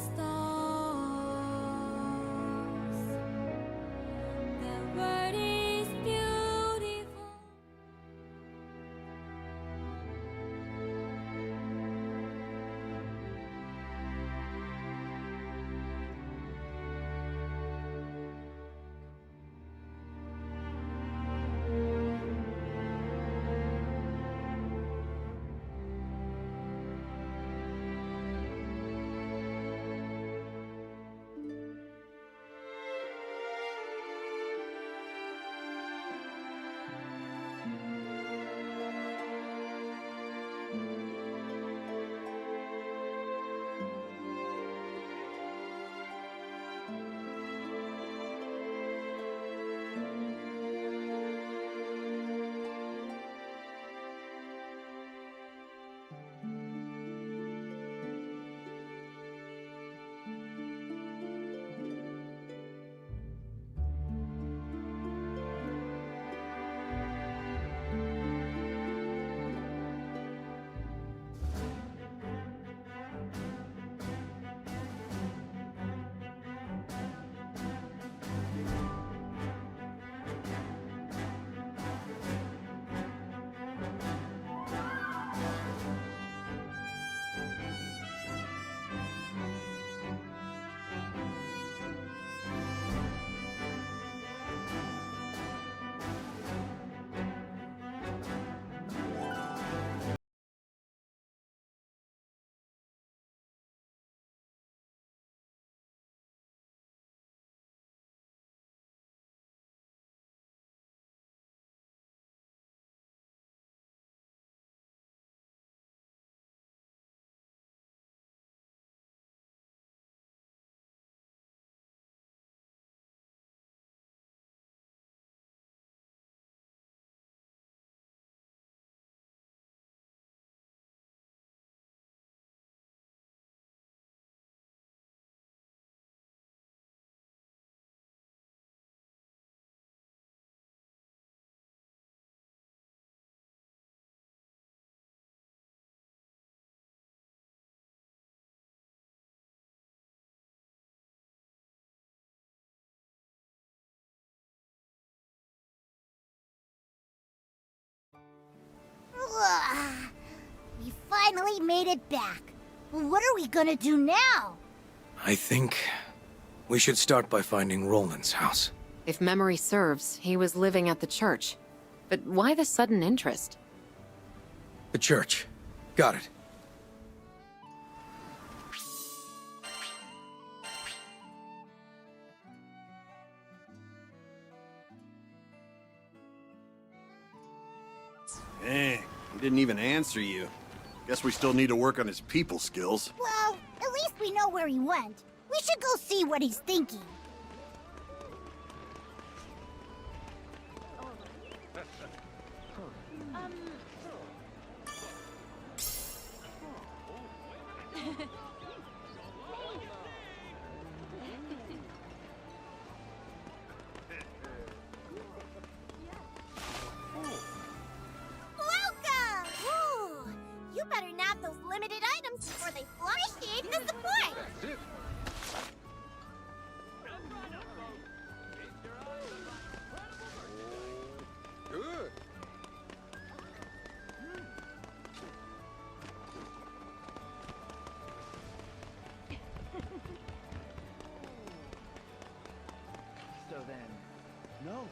[SPEAKER 15] finally made it back. What are we gonna do now?
[SPEAKER 3] I think we should start by finding Roland's house.
[SPEAKER 21] If memory serves, he was living at the church. But why the sudden interest?
[SPEAKER 3] The church. Got it.
[SPEAKER 19] Dang, he didn't even answer you. Guess we still need to work on his people skills.
[SPEAKER 15] Well, at least we know where he went. We should go see what he's thinking. Welcome! Ooh, you better nab those limited items before they fly. Appreciate the support!
[SPEAKER 2] Good.
[SPEAKER 1] So then, no.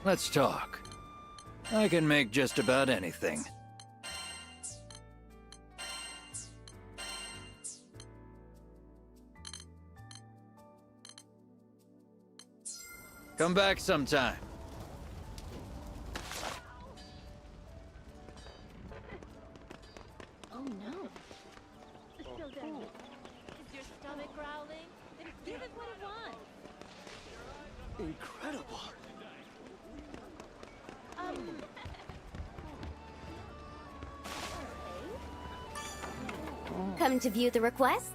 [SPEAKER 1] Let's talk. I can make just about anything. Come back sometime.
[SPEAKER 5] Oh no. So then, is your stomach growling? Then give it what it wants.
[SPEAKER 1] Incredible.
[SPEAKER 15] Come to view the requests?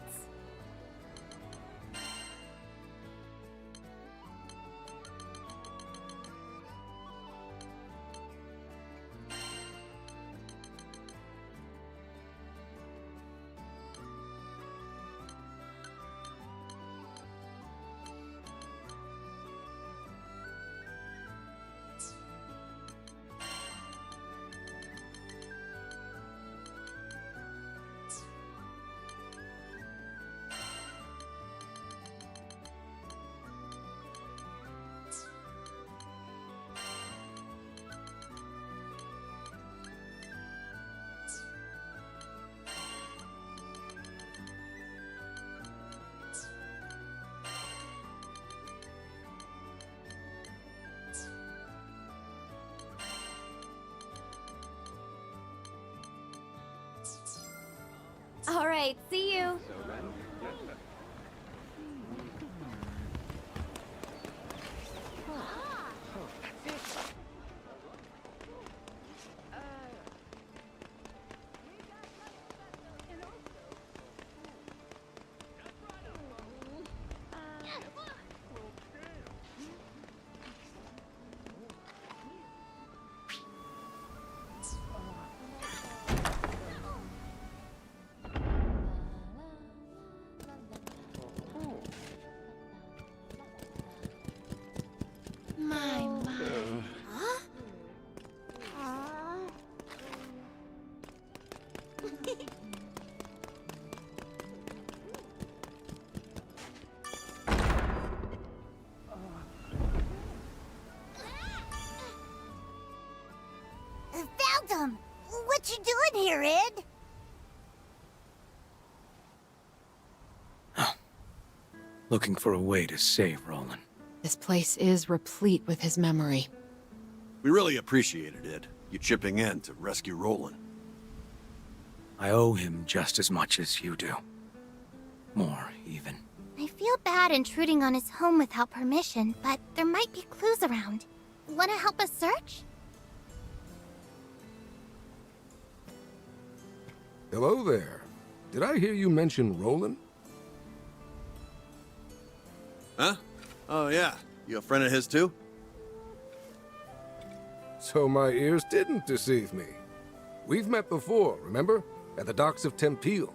[SPEAKER 5] All right, see you.
[SPEAKER 15] Found him! What you doing here, Ed?
[SPEAKER 3] Looking for a way to save Roland.
[SPEAKER 21] This place is replete with his memory.
[SPEAKER 19] We really appreciated it, you chipping in to rescue Roland.
[SPEAKER 3] I owe him just as much as you do. More, even.
[SPEAKER 5] I feel bad intruding on his home without permission, but there might be clues around. Want to help us search?
[SPEAKER 7] Hello there. did I hear you mention Roland?
[SPEAKER 19] Huh? Oh, yeah. You a friend of his, too?
[SPEAKER 7] So my ears didn't deceive me. We've met before, remember? At the docks of Tempeel.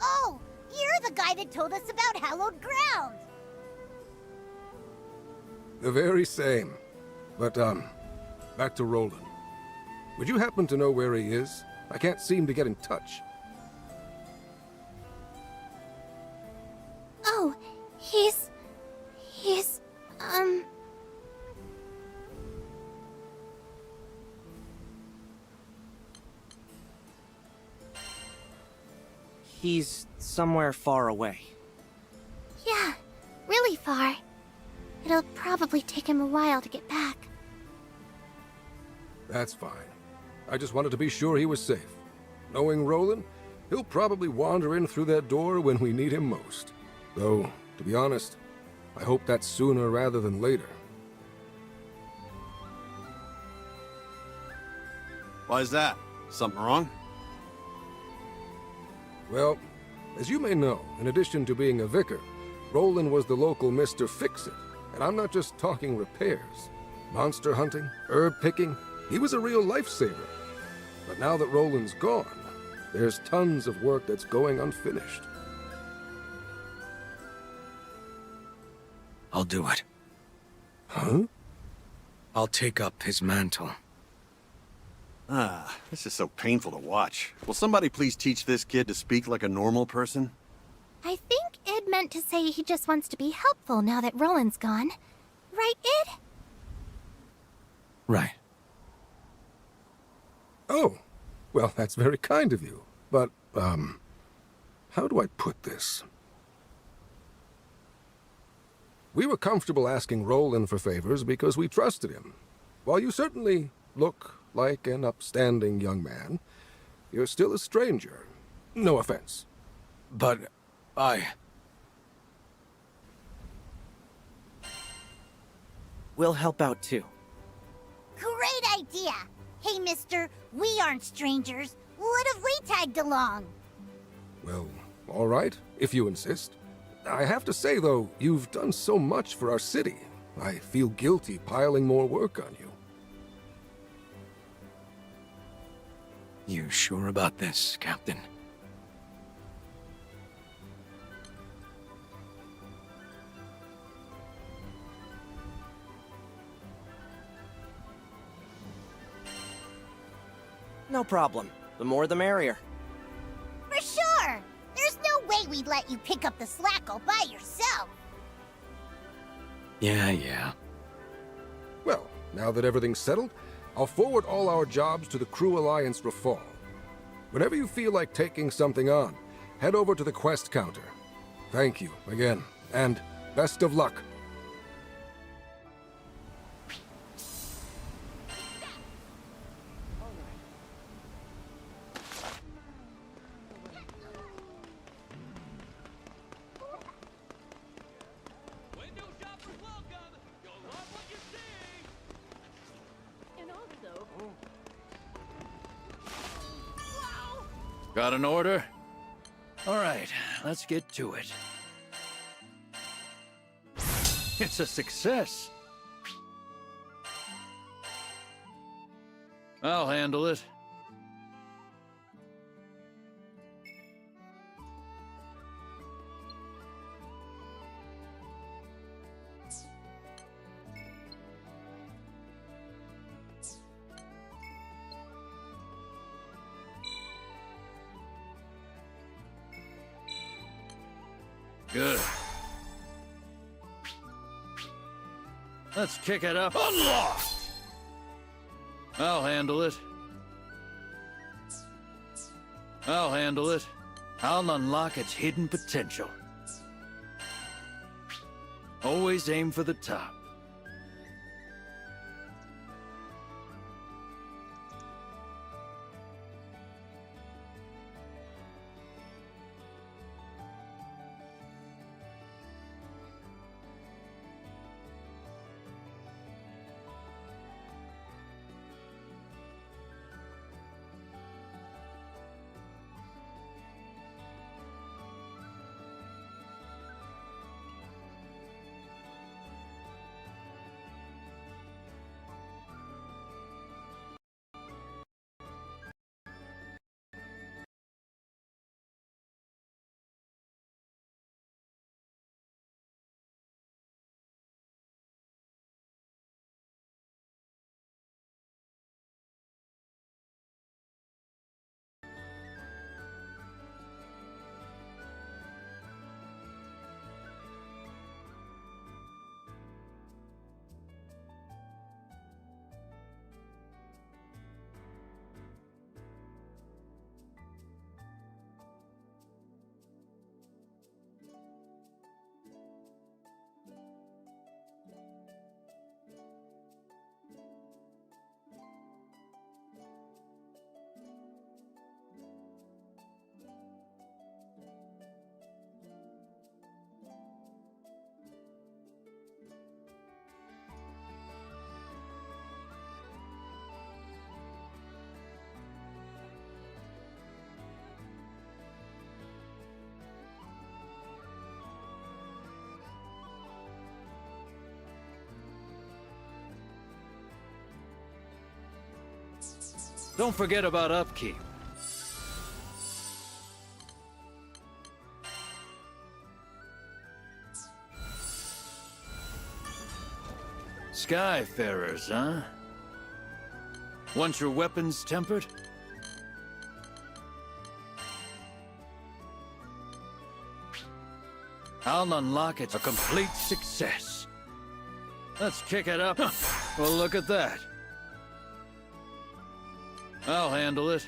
[SPEAKER 15] Oh, you're the guy that told us about hallowed ground.
[SPEAKER 7] The very same. But, back to Roland. Would you happen to know where he is? I can't seem to get in touch.
[SPEAKER 5] Oh, he's...
[SPEAKER 16] He's somewhere far away.
[SPEAKER 5] Yeah, really far. It'll probably take him a while to get back.
[SPEAKER 7] That's fine. I just wanted to be sure he was safe. Knowing Roland, he'll probably wander in through that door when we need him most. Though, to be honest, I hope that's sooner rather than later.
[SPEAKER 19] Why is that? Something wrong?
[SPEAKER 7] Well, as you may know, in addition to being a vicar, Roland was the local Mr. Fix-It. And I'm not just talking repairs. Monster hunting, herb picking, he was a real lifesaver. But now that Roland's gone, there's tons of work that's going unfinished.
[SPEAKER 3] I'll do it.
[SPEAKER 7] Huh?
[SPEAKER 3] I'll take up his mantle.
[SPEAKER 19] Ah, this is so painful to watch. Will somebody please teach this kid to speak like a normal person?
[SPEAKER 5] I think Id meant to say he just wants to be helpful now that Roland's gone. Right, Id?
[SPEAKER 3] Right.
[SPEAKER 7] Oh, well, that's very kind of you. But, how do I put this? We were comfortable asking Roland for favors because we trusted him. While you certainly look like an upstanding young man, you're still a stranger. No offense.
[SPEAKER 3] But
[SPEAKER 16] We'll help out too.
[SPEAKER 15] Great idea! Hey, mister, we aren't strangers. What if we tagged along?
[SPEAKER 7] Well, all right, if you insist. I have to say, though, you've done so much for our city. I feel guilty piling more work on you.
[SPEAKER 3] You sure about this, Captain?
[SPEAKER 16] No problem. The more the merrier.
[SPEAKER 15] For sure! There's no way we'd let you pick up the slack all by yourself.
[SPEAKER 3] Yeah.
[SPEAKER 7] Well, now that everything's settled, I'll forward all our jobs to the Crew Alliance Reform. Whenever you feel like taking something on, head over to the quest counter. Thank you again, and best of luck.
[SPEAKER 1] Got an order? All right, let's get to it. It's a success. I'll handle it. Good. Let's kick it up. Unlocked! I'll handle it. I'll handle it. I'll unlock its hidden potential. Always aim for the top. Don't forget about upkeep. Skyfarers, huh? Want your weapons tempered? I'll unlock it. A complete success. Let's kick it up. Well, look at that. I'll handle it.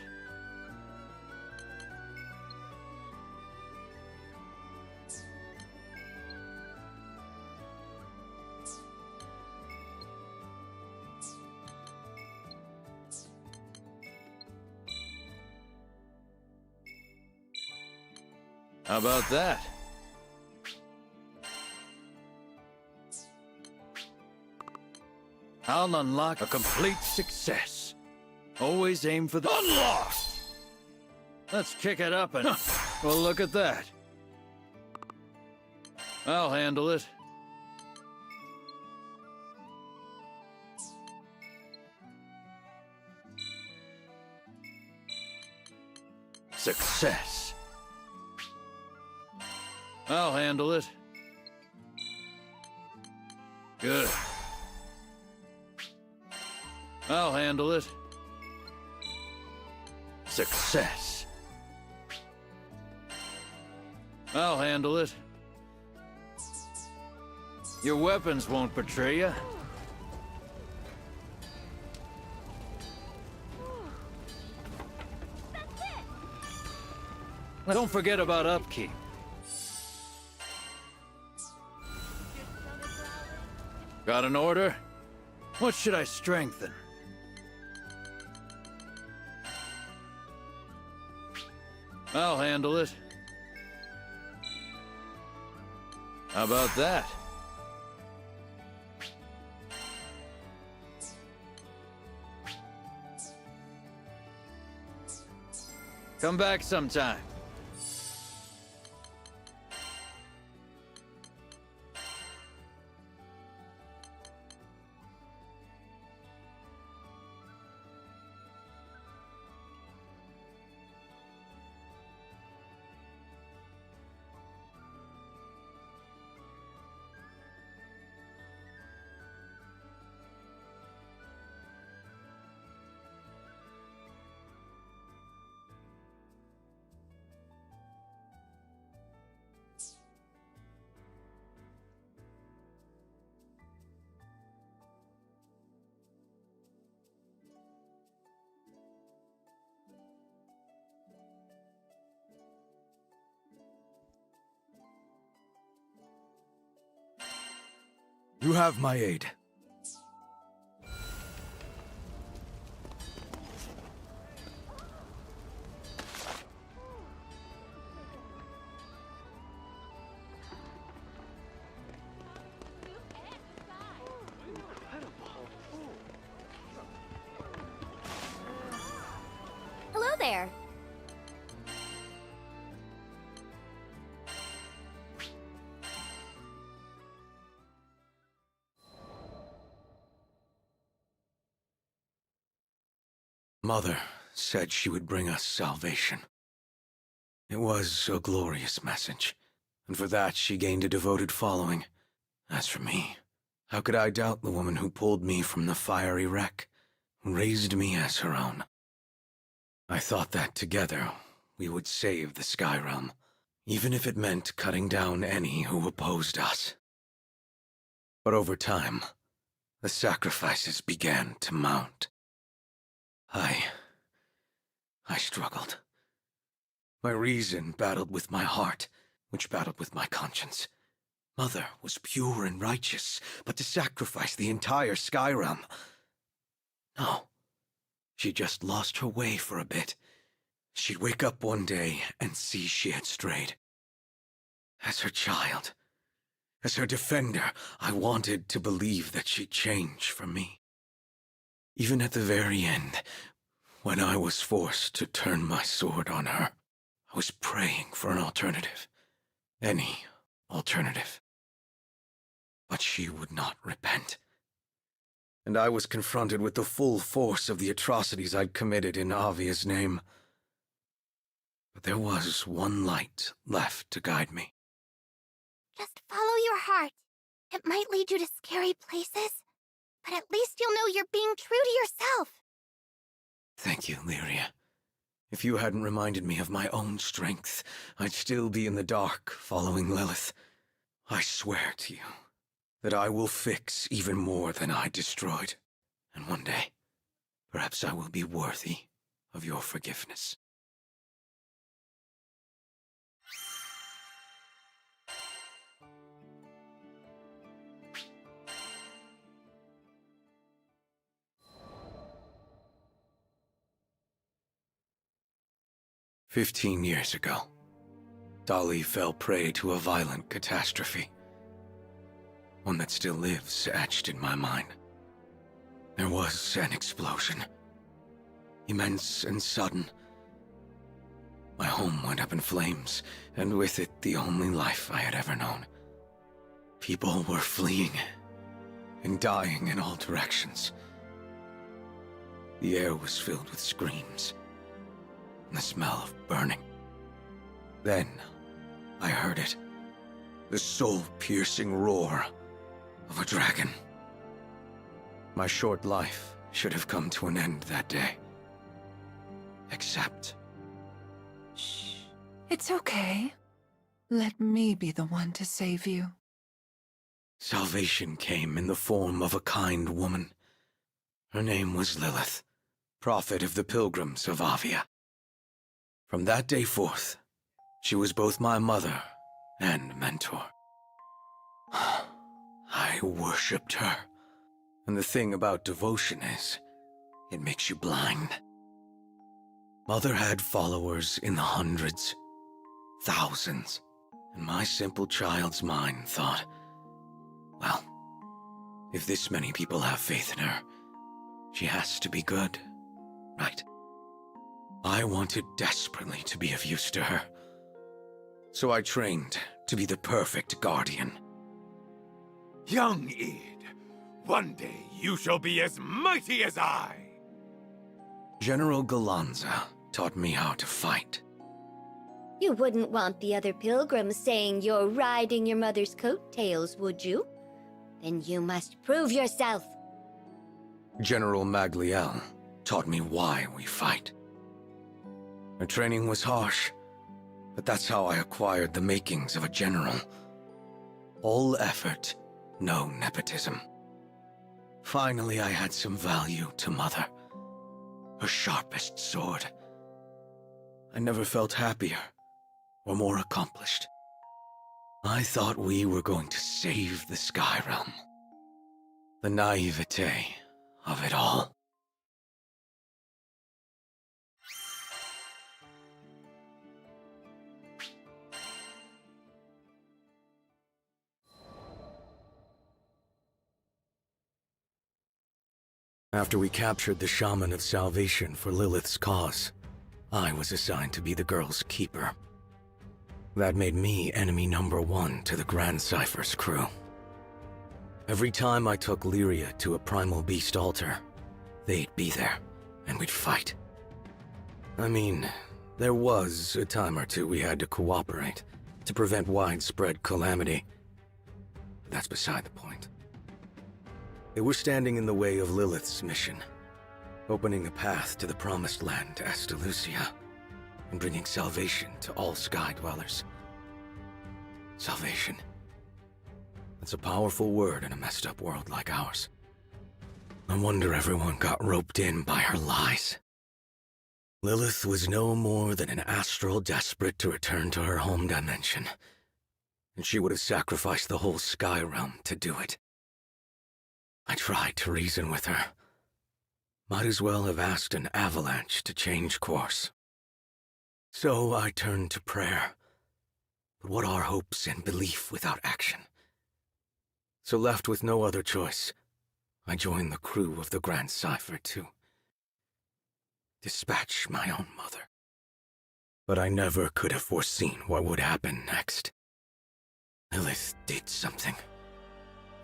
[SPEAKER 1] How about that? I'll unlock a complete success. Always aim for the unlock. Let's kick it up and well, look at that. I'll handle it. Success. I'll handle it. Good. I'll handle it. Success. I'll handle it. Your weapons won't betray you. Don't forget about upkeep. Got an order? What should I strengthen? I'll handle it. How about that? Come back sometime.
[SPEAKER 3] You have my aid.
[SPEAKER 6] Hello there.
[SPEAKER 3] Mother said she would bring us salvation. It was a glorious message, and for that she gained a devoted following. As for me, how could I doubt the woman who pulled me from the fiery wreck, who raised me as her own? I thought that together we would save the Sky Realm, even if it meant cutting down any who opposed us. But over time, the sacrifices began to mount. I struggled. My reason battled with my heart, which battled with my conscience. Mother was pure and righteous, but to sacrifice the entire Sky Realm... No. She just lost her way for a bit. She'd wake up one day and see she had strayed. As her child, as her defender, I wanted to believe that she'd change for me. Even at the very end, when I was forced to turn my sword on her, I was praying for an alternative. Any alternative. But she would not repent. and I was confronted with the full force of the atrocities I'd committed in Avia's name. But there was one light left to guide me.
[SPEAKER 5] Just follow your heart. It might lead you to scary places, but at least you'll know you're being true to yourself.
[SPEAKER 3] Thank you, Lyria. If you hadn't reminded me of my own strength, I'd still be in the dark following Lilith. I swear to you that I will fix even more than I destroyed. And one day, perhaps I will be worthy of your forgiveness. "15 years ago, Dali fell prey to a violent catastrophe. One that still lives etched in my mind. There was an explosion. Immense and sudden. My home went up in flames, and with it the only life I had ever known. People were fleeing and dying in all directions. The air was filled with screams and the smell of burning. Then I heard it. The soul-piercing roar of a dragon. My short life should have come to an end that day. Except...
[SPEAKER 8] Shh. It's okay. Let me be the one to save you.
[SPEAKER 3] Salvation came in the form of a kind woman. Her name was Lilith, prophet of the pilgrims of Avia. From that day forth, she was both my mother and mentor. I worshipped her. And the thing about devotion is, it makes you blind. Mother had followers in the hundreds, thousands, and my simple child's mind thought, well, if this many people have faith in her, she has to be good, right? I wanted desperately to be of use to her. So I trained to be the perfect guardian.
[SPEAKER 2] Young Id, one day you shall be as mighty as I.
[SPEAKER 3] General Galanza taught me how to fight.
[SPEAKER 15] You wouldn't want the other pilgrims saying you're riding your mother's coattails, would you? Then you must prove yourself.
[SPEAKER 3] General Magliel taught me why we fight. Her training was harsh, but that's how I acquired the makings of a general. All effort, no nepotism. Finally, I had some value to Mother. Her sharpest sword. I never felt happier or more accomplished. I thought we were going to save the Sky Realm. The naivete of it all. After we captured the Shaman of Salvation for Lilith's cause, I was assigned to be the girl's keeper. That made me enemy number one to the Grand Cypher's crew. Every time I took Lyria to a primal beast altar, they'd be there, and we'd fight. I mean, there was a time or two we had to cooperate to prevent widespread calamity. But that's beside the point. They were standing in the way of Lilith's mission, opening a path to the Promised Land to Estalucia, and bringing salvation to all Sky Dwellers. Salvation. That's a powerful word in a messed up world like ours. No wonder everyone got roped in by her lies. Lilith was no more than an astral desperate to return to her home dimension, and she would have sacrificed the whole Sky Realm to do it. I tried to reason with her. Might as well have asked an avalanche to change course. So I turned to prayer. But what are hopes and belief without action? So left with no other choice, I joined the crew of the Grand Cypher to dispatch my own mother. But I never could have foreseen what would happen next. Lilith did something,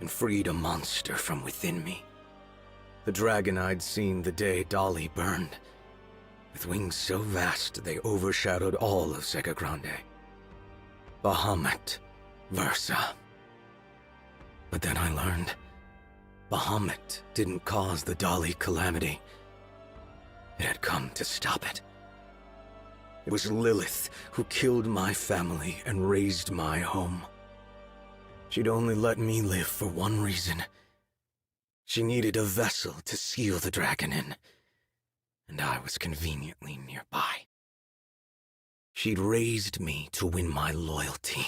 [SPEAKER 3] and freed a monster from within me. The dragon I'd seen the day Dolly burned, with wings so vast they overshadowed all of Sega Grande. Bahamut Versa. But then I learned Bahamut didn't cause the Dolly calamity. It had come to stop it. It was Lilith who killed my family and razed my home. She'd only let me live for one reason. She needed a vessel to seal the dragon in, and I was conveniently nearby. She'd raised me to win my loyalty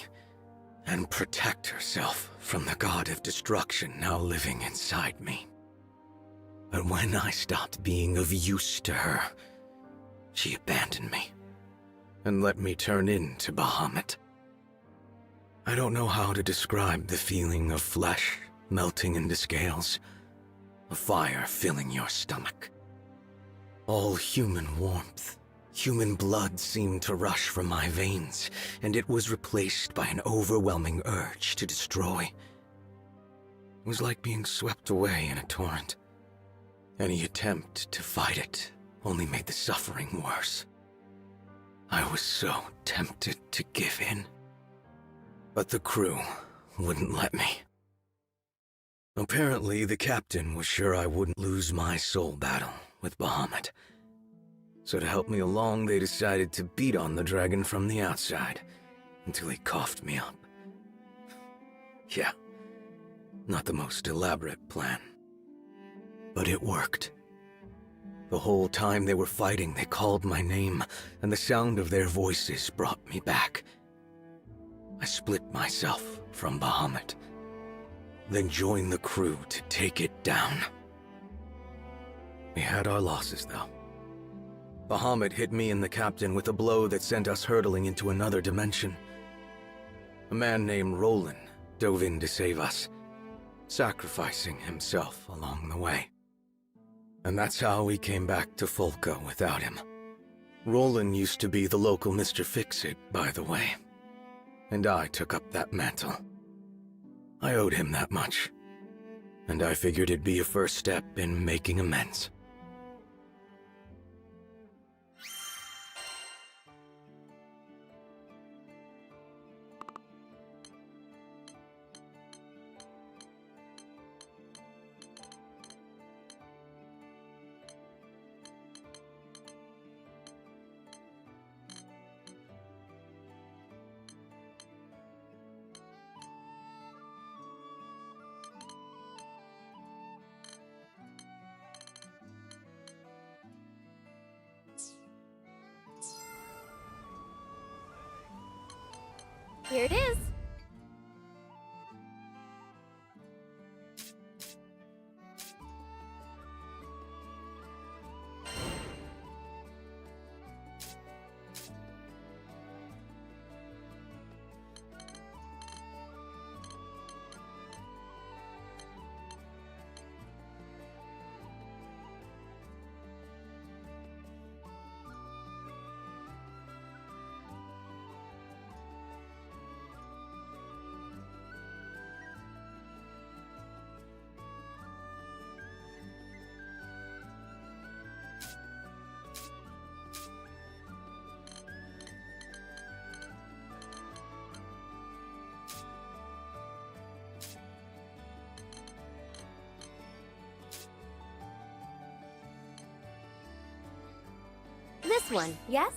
[SPEAKER 3] and protect herself from the god of destruction now living inside me. But when I stopped being of use to her, she abandoned me and let me turn into Bahamut. I don't know how to describe the feeling of flesh melting into scales, of fire filling your stomach. All human warmth, human blood seemed to rush from my veins, and it was replaced by an overwhelming urge to destroy. It was like being swept away in a torrent. Any attempt to fight it only made the suffering worse. I was so tempted to give in. But the crew wouldn't let me. Apparently, the captain was sure I wouldn't lose my soul battle with Bahamut. So to help me along, they decided to beat on the dragon from the outside until he coughed me up. Yeah, not the most elaborate plan. But it worked. The whole time they were fighting, they called my name, and the sound of their voices brought me back. I split myself from Bahamut, then joined the crew to take it down. We had our losses, though. Bahamut hit me and the captain with a blow that sent us hurtling into another dimension. A man named Roland dove in to save us, sacrificing himself along the way. And that's how we came back to Folka without him. Roland used to be the local Mr. Fix-It, by the way. And I took up that mantle. I owed him that much, and I figured it'd be a first step in making amends.
[SPEAKER 6] Here it is. This one, yes?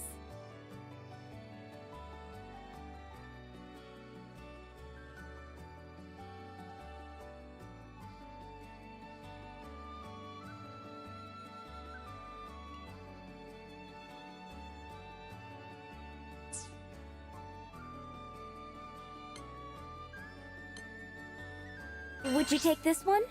[SPEAKER 6] Would you take this one?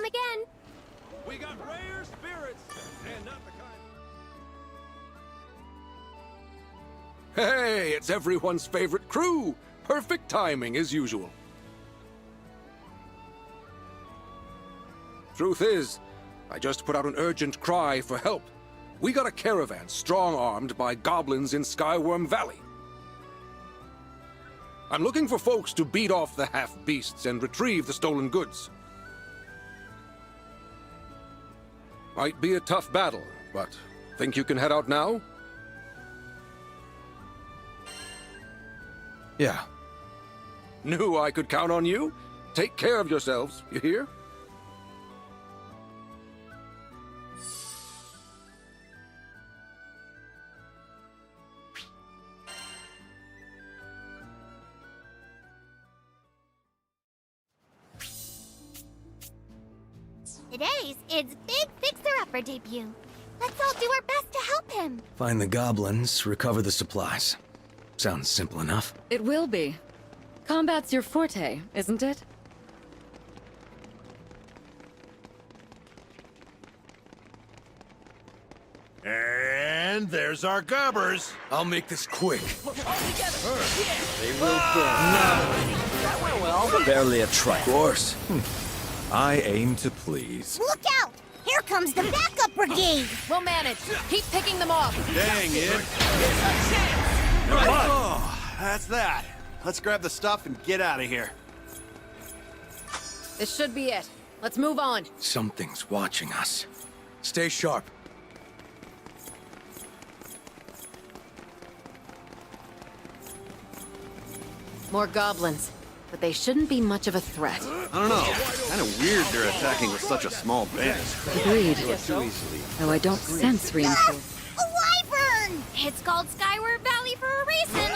[SPEAKER 5] come again.
[SPEAKER 2] We got rare spirits, and not the kind.
[SPEAKER 7] Hey, it's everyone's favorite crew! Perfect timing, as usual. Truth is, I just put out an urgent cry for help. We got a caravan strong-armed by goblins in Skyworm Valley. I'm looking for folks to beat off the half-beasts and retrieve the stolen goods. Might be a tough battle, but think you can head out now? Yeah. Knew I could count on you. Take care of yourselves, you hear?
[SPEAKER 5] Today's Id's big fixer-upper debut. Let's all do our best to help him.
[SPEAKER 3] Find the goblins, recover the supplies. Sounds simple enough.
[SPEAKER 17] It will be. Combat's your forte, isn't it?
[SPEAKER 2] And there's our gobbers.
[SPEAKER 3] I'll make this quick.
[SPEAKER 19] They will burn.
[SPEAKER 13] That went well.
[SPEAKER 3] Barely a try. Of course.
[SPEAKER 18] I aim to please.
[SPEAKER 15] Look out! Here comes the backup brigade!
[SPEAKER 21] We'll manage. Keep picking them off.
[SPEAKER 19] Dang it.
[SPEAKER 12] Oh, that's that. Let's grab the stuff and get out of here.
[SPEAKER 21] This should be it. Let's move on.
[SPEAKER 3] Something's watching us. Stay sharp.
[SPEAKER 21] More goblins. But they shouldn't be much of a threat.
[SPEAKER 19] I don't know. Kind of weird they're attacking with such a small band.
[SPEAKER 17] Agreed. Though I don't sense reinforcements.
[SPEAKER 15] A wyvern!
[SPEAKER 5] It's called Skyward Valley for a reason.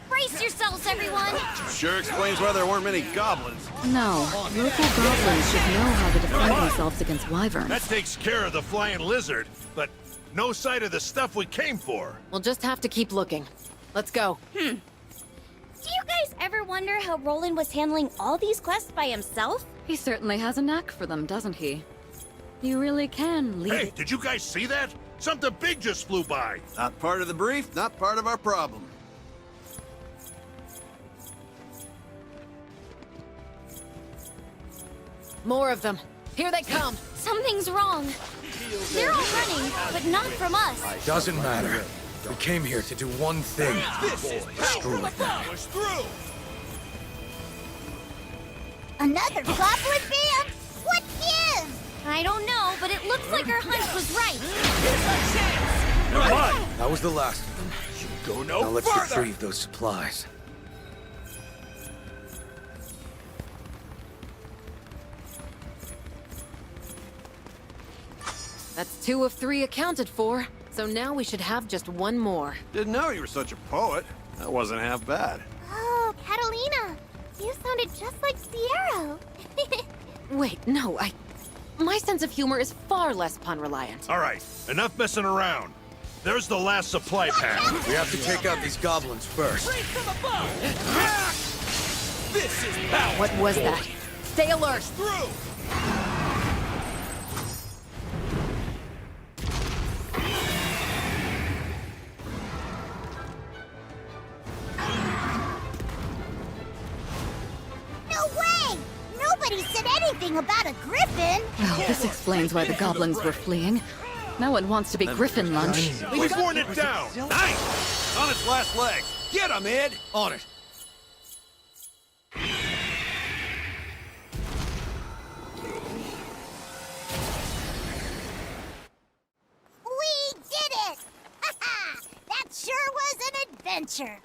[SPEAKER 5] Brace yourselves, everyone.
[SPEAKER 19] Sure explains why there weren't many goblins.
[SPEAKER 17] No, local goblins should know how to defend themselves against wyverns.
[SPEAKER 2] That takes care of the flying lizard, but no sight of the stuff we came for.
[SPEAKER 21] We'll just have to keep looking. Let's go.
[SPEAKER 5] Do you guys ever wonder how Roland was handling all these quests by himself?
[SPEAKER 17] He certainly has a knack for them, doesn't he? You really can lead
[SPEAKER 2] Hey,
[SPEAKER 17] it.
[SPEAKER 2] did you guys see that? Something big just flew by.
[SPEAKER 19] Not part of the brief, not part of our problem.
[SPEAKER 21] More of them. Here they come.
[SPEAKER 5] Something's wrong. They're all running, but not from us.
[SPEAKER 3] Doesn't matter. We came here to do one thing. Destroy them.
[SPEAKER 15] Another goblin band? What gives?
[SPEAKER 5] I don't know, but it looks like our hunch was right.
[SPEAKER 3] That was the last of them.
[SPEAKER 2] Go no
[SPEAKER 3] Now let's
[SPEAKER 2] further.
[SPEAKER 3] retrieve those supplies.
[SPEAKER 21] That's 2 of 3 accounted for. So now we should have just one more.
[SPEAKER 19] Didn't know you were such a poet. That wasn't half bad.
[SPEAKER 5] Oh, Catalina. You sounded just like Sierra.
[SPEAKER 21] Wait, no, my sense of humor is far less pun-reliant.
[SPEAKER 2] All right, enough messing around. There's the last supply pack.
[SPEAKER 3] We have to take out these goblins first.
[SPEAKER 13] This is power.
[SPEAKER 21] What was that? Stay alert!
[SPEAKER 13] Through.
[SPEAKER 15] No way! Nobody said anything about a griffin!
[SPEAKER 17] Well, this explains why the goblins were fleeing. No one wants to be griffin lunch.
[SPEAKER 2] We've worn it down.
[SPEAKER 19] Nice! On its last leg. Get him, Id!
[SPEAKER 3] On it.
[SPEAKER 15] We did it! That sure was an adventure!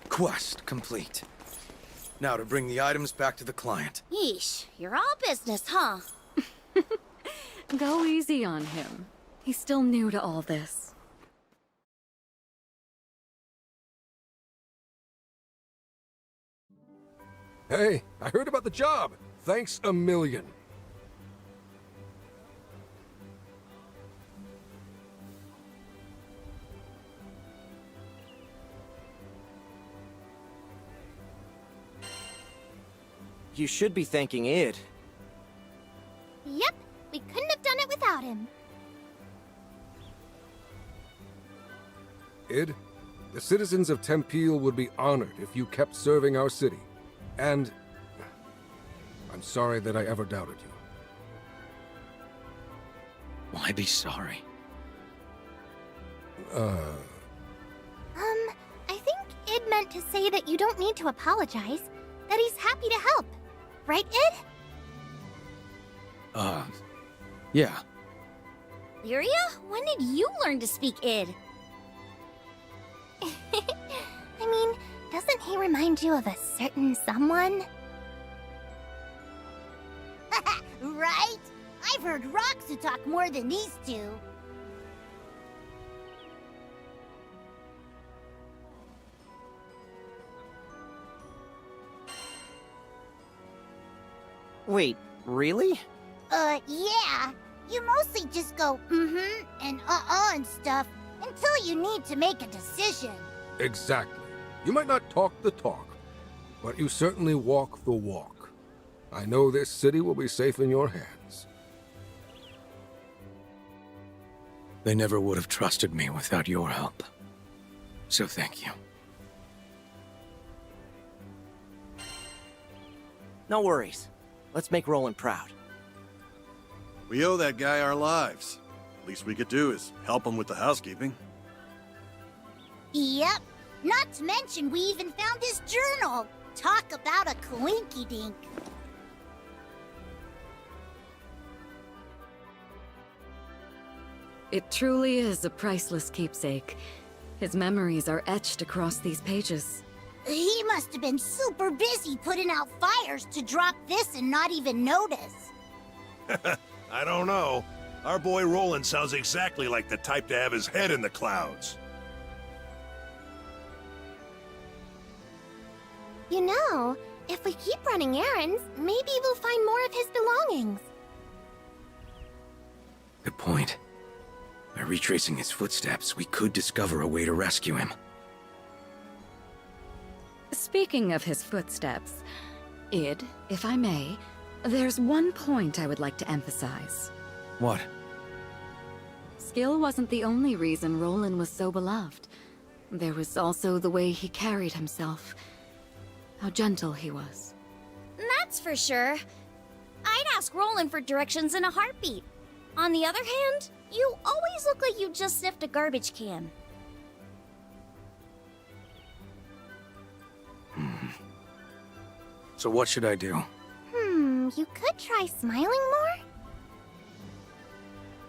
[SPEAKER 3] Quest complete. Now to bring the items back to the client.
[SPEAKER 5] Yeesh, you're all business, huh?
[SPEAKER 17] Go easy on him. He's still new to all this.
[SPEAKER 7] Hey, I heard about the job. Thanks a million.
[SPEAKER 16] You should be thanking Id.
[SPEAKER 5] Yep, we couldn't have done it without him.
[SPEAKER 7] Id, the citizens of Tempeel would be honored if you kept serving our city. And I'm sorry that I ever doubted you.
[SPEAKER 3] Why be sorry?
[SPEAKER 5] I think Id meant to say that you don't need to apologize, that he's happy to help. Right, Id?
[SPEAKER 3] Yeah.
[SPEAKER 15] Lyria, when did you learn to speak Id?
[SPEAKER 5] I mean, doesn't he remind you of a certain someone?
[SPEAKER 15] Right? I've heard Roxu talk more than these two.
[SPEAKER 16] Wait, really?
[SPEAKER 15] Yeah. You mostly just go, and and stuff until you need to make a decision.
[SPEAKER 7] Exactly. You might not talk the talk, but you certainly walk the walk. I know this city will be safe in your hands.
[SPEAKER 3] They never would have trusted me without your help. So thank you.
[SPEAKER 16] No worries. Let's make Roland proud.
[SPEAKER 19] We owe that guy our lives. Least we could do is help him with the housekeeping.
[SPEAKER 15] Yep. Not to mention we even found his journal. Talk about a coinky-dink.
[SPEAKER 17] It truly is a priceless keepsake. His memories are etched across these pages.
[SPEAKER 15] He must have been super busy putting out fires to drop this and not even notice.
[SPEAKER 2] I don't know. Our boy Roland sounds exactly like the type to have his head in the clouds.
[SPEAKER 5] You know, if we keep running errands, maybe we'll find more of his belongings.
[SPEAKER 3] Good point. By retracing his footsteps, we could discover a way to rescue him.
[SPEAKER 17] Speaking of his footsteps, Id, if I may, there's one point I would like to emphasize.
[SPEAKER 3] What?
[SPEAKER 17] Skill wasn't the only reason Roland was so beloved. There was also the way he carried himself. How gentle he was.
[SPEAKER 15] That's for sure. I'd ask Roland for directions in a heartbeat. On the other hand, you always look like you just sniffed a garbage can.
[SPEAKER 3] So what should I do?
[SPEAKER 5] You could try smiling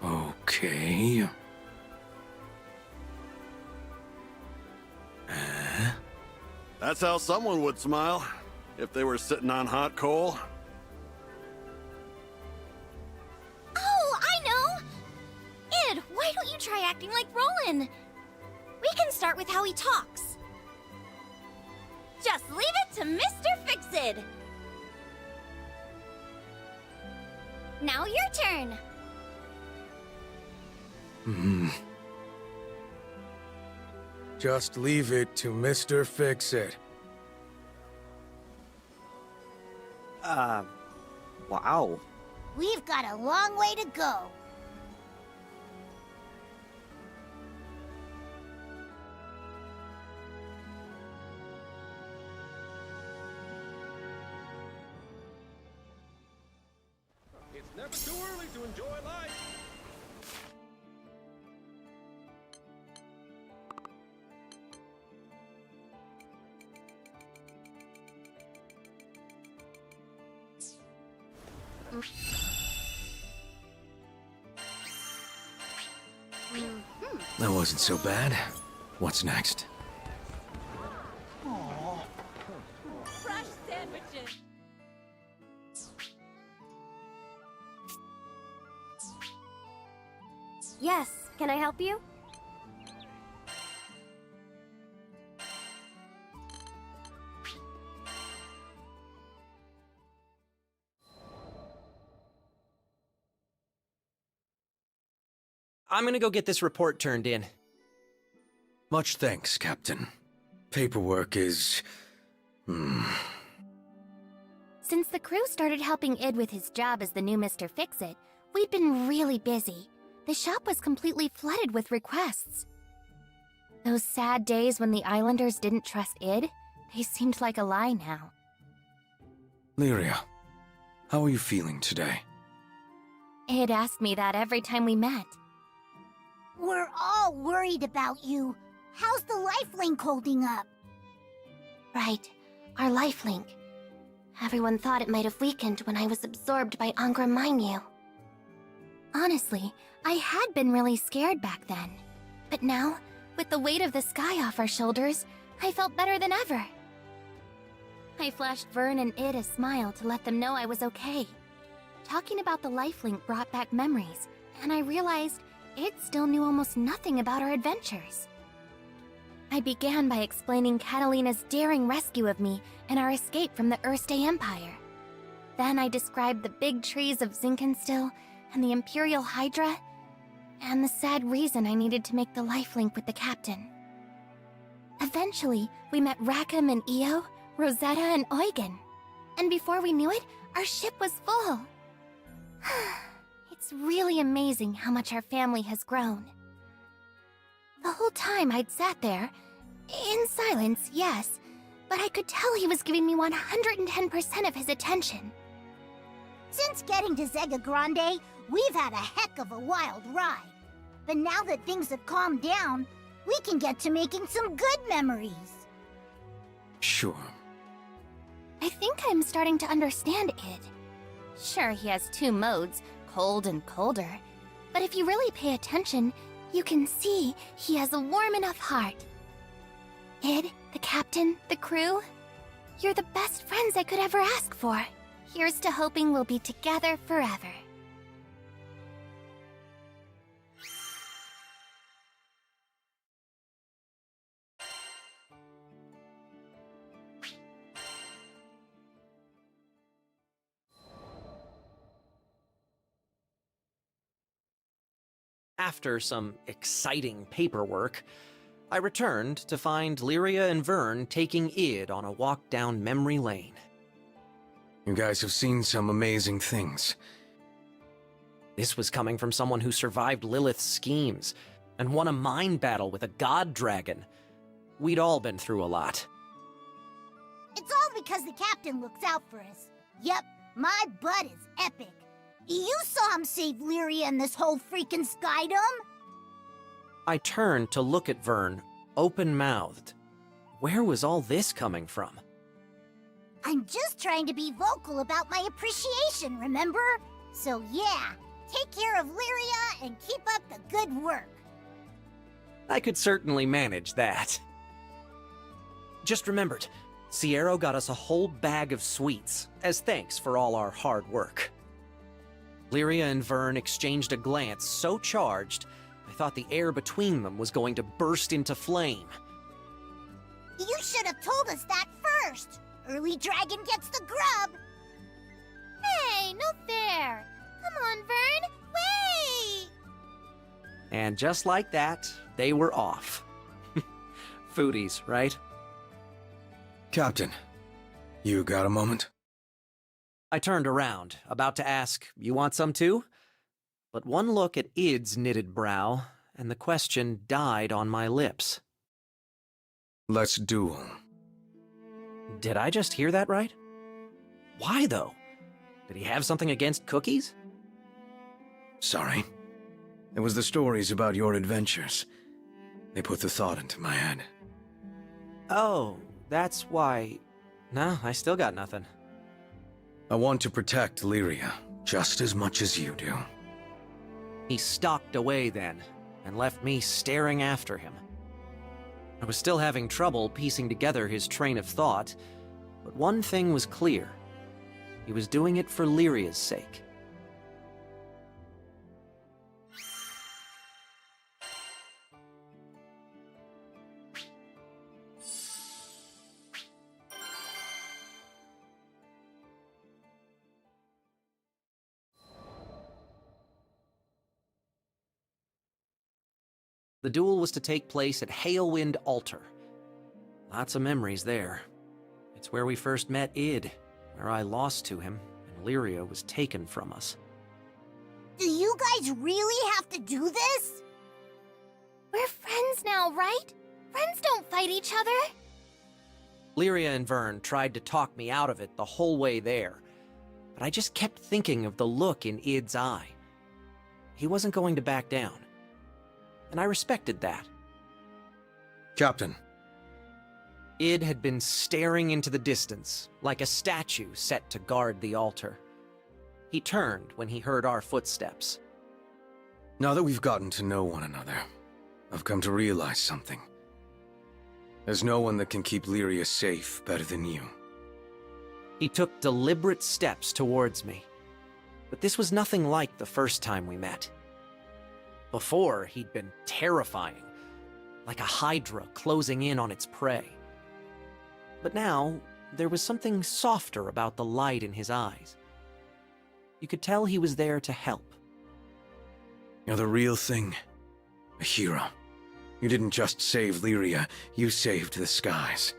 [SPEAKER 5] more?
[SPEAKER 3] Okay.
[SPEAKER 19] That's how someone would smile, if they were sitting on hot coal.
[SPEAKER 15] Oh, I know! Id, why don't you try acting like Roland? We can start with how he talks. Just leave it to Mr. Fix-It! Now your turn!
[SPEAKER 3] Just leave it to Mr. Fix-It.
[SPEAKER 16] Wow.
[SPEAKER 15] We've got a long way to go.
[SPEAKER 14] It's never too early to enjoy life.
[SPEAKER 3] That wasn't so bad. What's next?
[SPEAKER 15] Fresh sandwiches.
[SPEAKER 5] Yes, can I help you?
[SPEAKER 16] I'm gonna go get this report turned in.
[SPEAKER 3] Much thanks, Captain. Paperwork is...
[SPEAKER 5] Since the crew started helping Id with his job as the new Mr. Fix-It, we'd been really busy. The shop was completely flooded with requests. Those sad days when the Islanders didn't trust Id, they seemed like a lie now.
[SPEAKER 3] Lyria, how are you feeling today?
[SPEAKER 5] Id asked me that every time we met.
[SPEAKER 15] We're all worried about you. How's the lifelink holding up?
[SPEAKER 5] Right, our lifelink. Everyone thought it might have weakened when I was absorbed by Angra Mainyu. Honestly, I had been really scared back then. But now, with the weight of the sky off our shoulders, I felt better than ever. I flashed Vern and Id a smile to let them know I was okay. Talking about the lifelink brought back memories, and I realized Id still knew almost nothing about our adventures. I began by explaining Catalina's daring rescue of me and our escape from the Erste Empire. Then I described the big trees of Zinkenstill and the Imperial Hydra, and the sad reason I needed to make the lifelink with the captain. Eventually, we met Rackham and Io, Rosetta and Eugen. And before we knew it, our ship was full. It's really amazing how much our family has grown. The whole time I'd sat there, in silence, yes, but I could tell he was giving me 110% of his attention.
[SPEAKER 15] Since getting to Zega Grande, we've had a heck of a wild ride. But now that things have calmed down, we can get to making some good memories.
[SPEAKER 3] Sure.
[SPEAKER 5] I think I'm starting to understand Id. Sure, he has two modes, cold and colder. But if you really pay attention, you can see he has a warm enough heart. Id, the captain, the crew, you're the best friends I could ever ask for. Here's to hoping we'll be together forever.
[SPEAKER 16] After some exciting paperwork, I returned to find Lyria and Vern taking Id on a walk down memory lane.
[SPEAKER 3] You guys have seen some amazing things.
[SPEAKER 16] This was coming from someone who survived Lilith's schemes and won a mind battle with a god dragon. We'd all been through a lot.
[SPEAKER 15] It's all because the captain looks out for us. Yep, my butt is epic. You saw him save Lyria and this whole freaking skydom?
[SPEAKER 16] I turned to look at Vern, open-mouthed. Where was all this coming from?
[SPEAKER 15] I'm just trying to be vocal about my appreciation, remember? So yeah, take care of Lyria and keep up the good work.
[SPEAKER 16] I could certainly manage that. Just remembered, Sierra got us a whole bag of sweets, as thanks for all our hard work. Lyria and Vern exchanged a glance so charged, I thought the air between them was going to burst into flame.
[SPEAKER 15] You should have told us that first. Early dragon gets the grub.
[SPEAKER 5] Hey, no fair. Come on, Vern, wait!
[SPEAKER 16] And just like that, they were off. Foodies, right?
[SPEAKER 3] Captain, you got a moment?
[SPEAKER 16] I turned around, about to ask, "You want some too?" But one look at Id's knitted brow, and the question died on my lips.
[SPEAKER 3] Let's duel.
[SPEAKER 16] Did I just hear that right? Why, though? Did he have something against cookies?
[SPEAKER 3] Sorry. It was the stories about your adventures. They put the thought into my head.
[SPEAKER 16] Oh, that's why... No, I still got nothing.
[SPEAKER 3] I want to protect Lyria just as much as you do.
[SPEAKER 16] He stalked away then, and left me staring after him. I was still having trouble piecing together his train of thought, but one thing was clear. He was doing it for Lyria's sake. The duel was to take place at Halewind Altar. Lots of memories there. It's where we first met Id, where I lost to him and Lyria was taken from us.
[SPEAKER 15] Do you guys really have to do this?
[SPEAKER 5] We're friends now, right? Friends don't fight each other.
[SPEAKER 16] Lyria and Vern tried to talk me out of it the whole way there, but I just kept thinking of the look in Id's eye. He wasn't going to back down, and I respected that.
[SPEAKER 3] Captain.
[SPEAKER 16] Id had been staring into the distance, like a statue set to guard the altar. He turned when he heard our footsteps.
[SPEAKER 3] Now that we've gotten to know one another, I've come to realize something. There's no one that can keep Lyria safe better than you.
[SPEAKER 16] He took deliberate steps towards me, but this was nothing like the first time we met. Before, he'd been terrifying, like a hydra closing in on its prey. But now, there was something softer about the light in his eyes. You could tell he was there to help.
[SPEAKER 3] You're the real thing. A hero. You didn't just save Lyria, you saved the skies.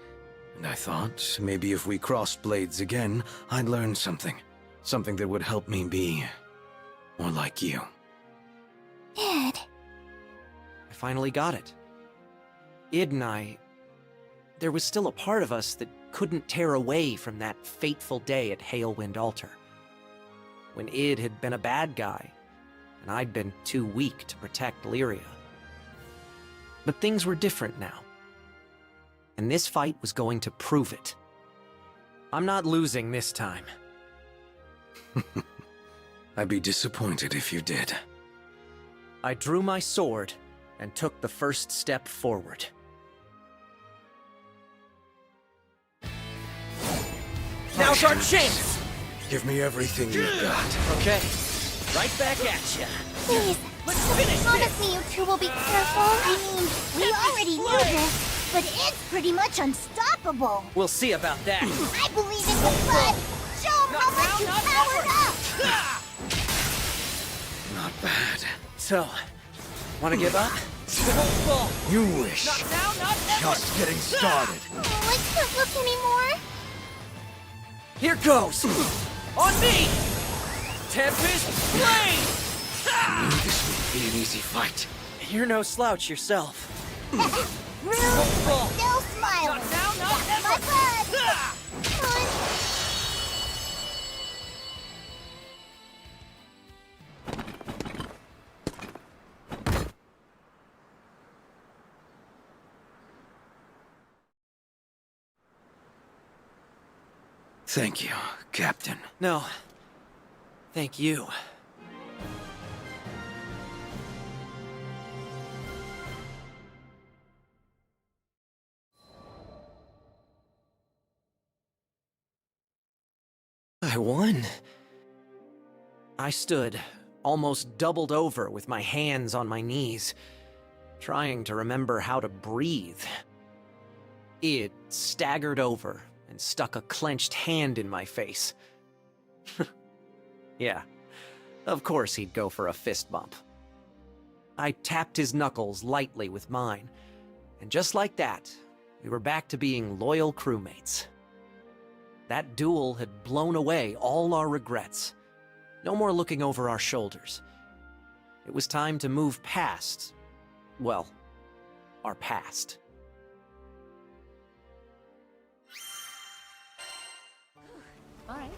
[SPEAKER 3] And I thought, maybe if we crossed blades again, I'd learn something. Something that would help me be more like you.
[SPEAKER 15] Id.
[SPEAKER 16] I finally got it. Id and I... There was still a part of us that couldn't tear away from that fateful day at Halewind Altar. When Id had been a bad guy, and I'd been too weak to protect Lyria. But things were different now. And this fight was going to prove it. I'm not losing this time.
[SPEAKER 3] I'd be disappointed if you did.
[SPEAKER 16] I drew my sword and took the first step forward. Now's our chance!
[SPEAKER 3] Give me everything you've got.
[SPEAKER 16] Okay, right back at ya.
[SPEAKER 15] Please, promise me you two will be careful. I mean, we already knew this, but it's pretty much unstoppable.
[SPEAKER 16] We'll see about that.
[SPEAKER 15] I believe in the blood. Show them how much you powered up.
[SPEAKER 3] Not bad.
[SPEAKER 16] So, wanna give up?
[SPEAKER 3] You wish.
[SPEAKER 16] Not now, not ever.
[SPEAKER 3] Just getting started.
[SPEAKER 5] Oh, I can't look anymore.
[SPEAKER 16] Here goes! On me! Tempest Blade!
[SPEAKER 3] I knew this wouldn't be an easy fight.
[SPEAKER 16] You're no slouch yourself.
[SPEAKER 15] Rude, but still smiling.
[SPEAKER 16] Not now, not
[SPEAKER 15] That's
[SPEAKER 16] ever.
[SPEAKER 15] my blood.
[SPEAKER 3] Thank you, Captain.
[SPEAKER 16] No. Thank you. I won. I stood, almost doubled over with my hands on my knees, trying to remember how to breathe. Id staggered over and stuck a clenched hand in my face. Yeah, of course he'd go for a fist bump. I tapped his knuckles lightly with mine, and just like that, we were back to being loyal crewmates. That duel had blown away all our regrets. No more looking over our shoulders. It was time to move past, well, our past.
[SPEAKER 21] All right.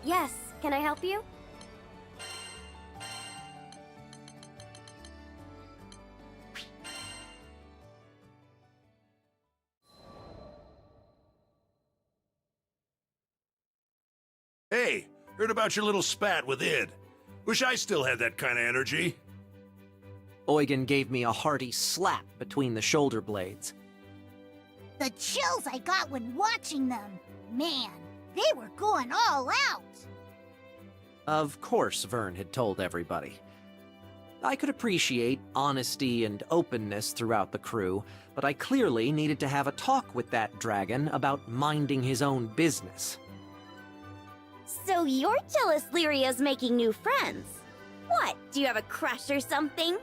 [SPEAKER 4] Yes, can I help you?
[SPEAKER 2] Hey, heard about your little spat with Id. Wish I still had that kind of energy.
[SPEAKER 16] Eugen gave me a hearty slap between the shoulder blades.
[SPEAKER 15] The chills I got when watching them. Man, they were going all out.
[SPEAKER 16] Of course Vern had told everybody. I could appreciate honesty and openness throughout the crew, but I clearly needed to have a talk with that dragon about minding his own business.
[SPEAKER 4] So you're jealous Lyria's making new friends? What, do you have a crush or something?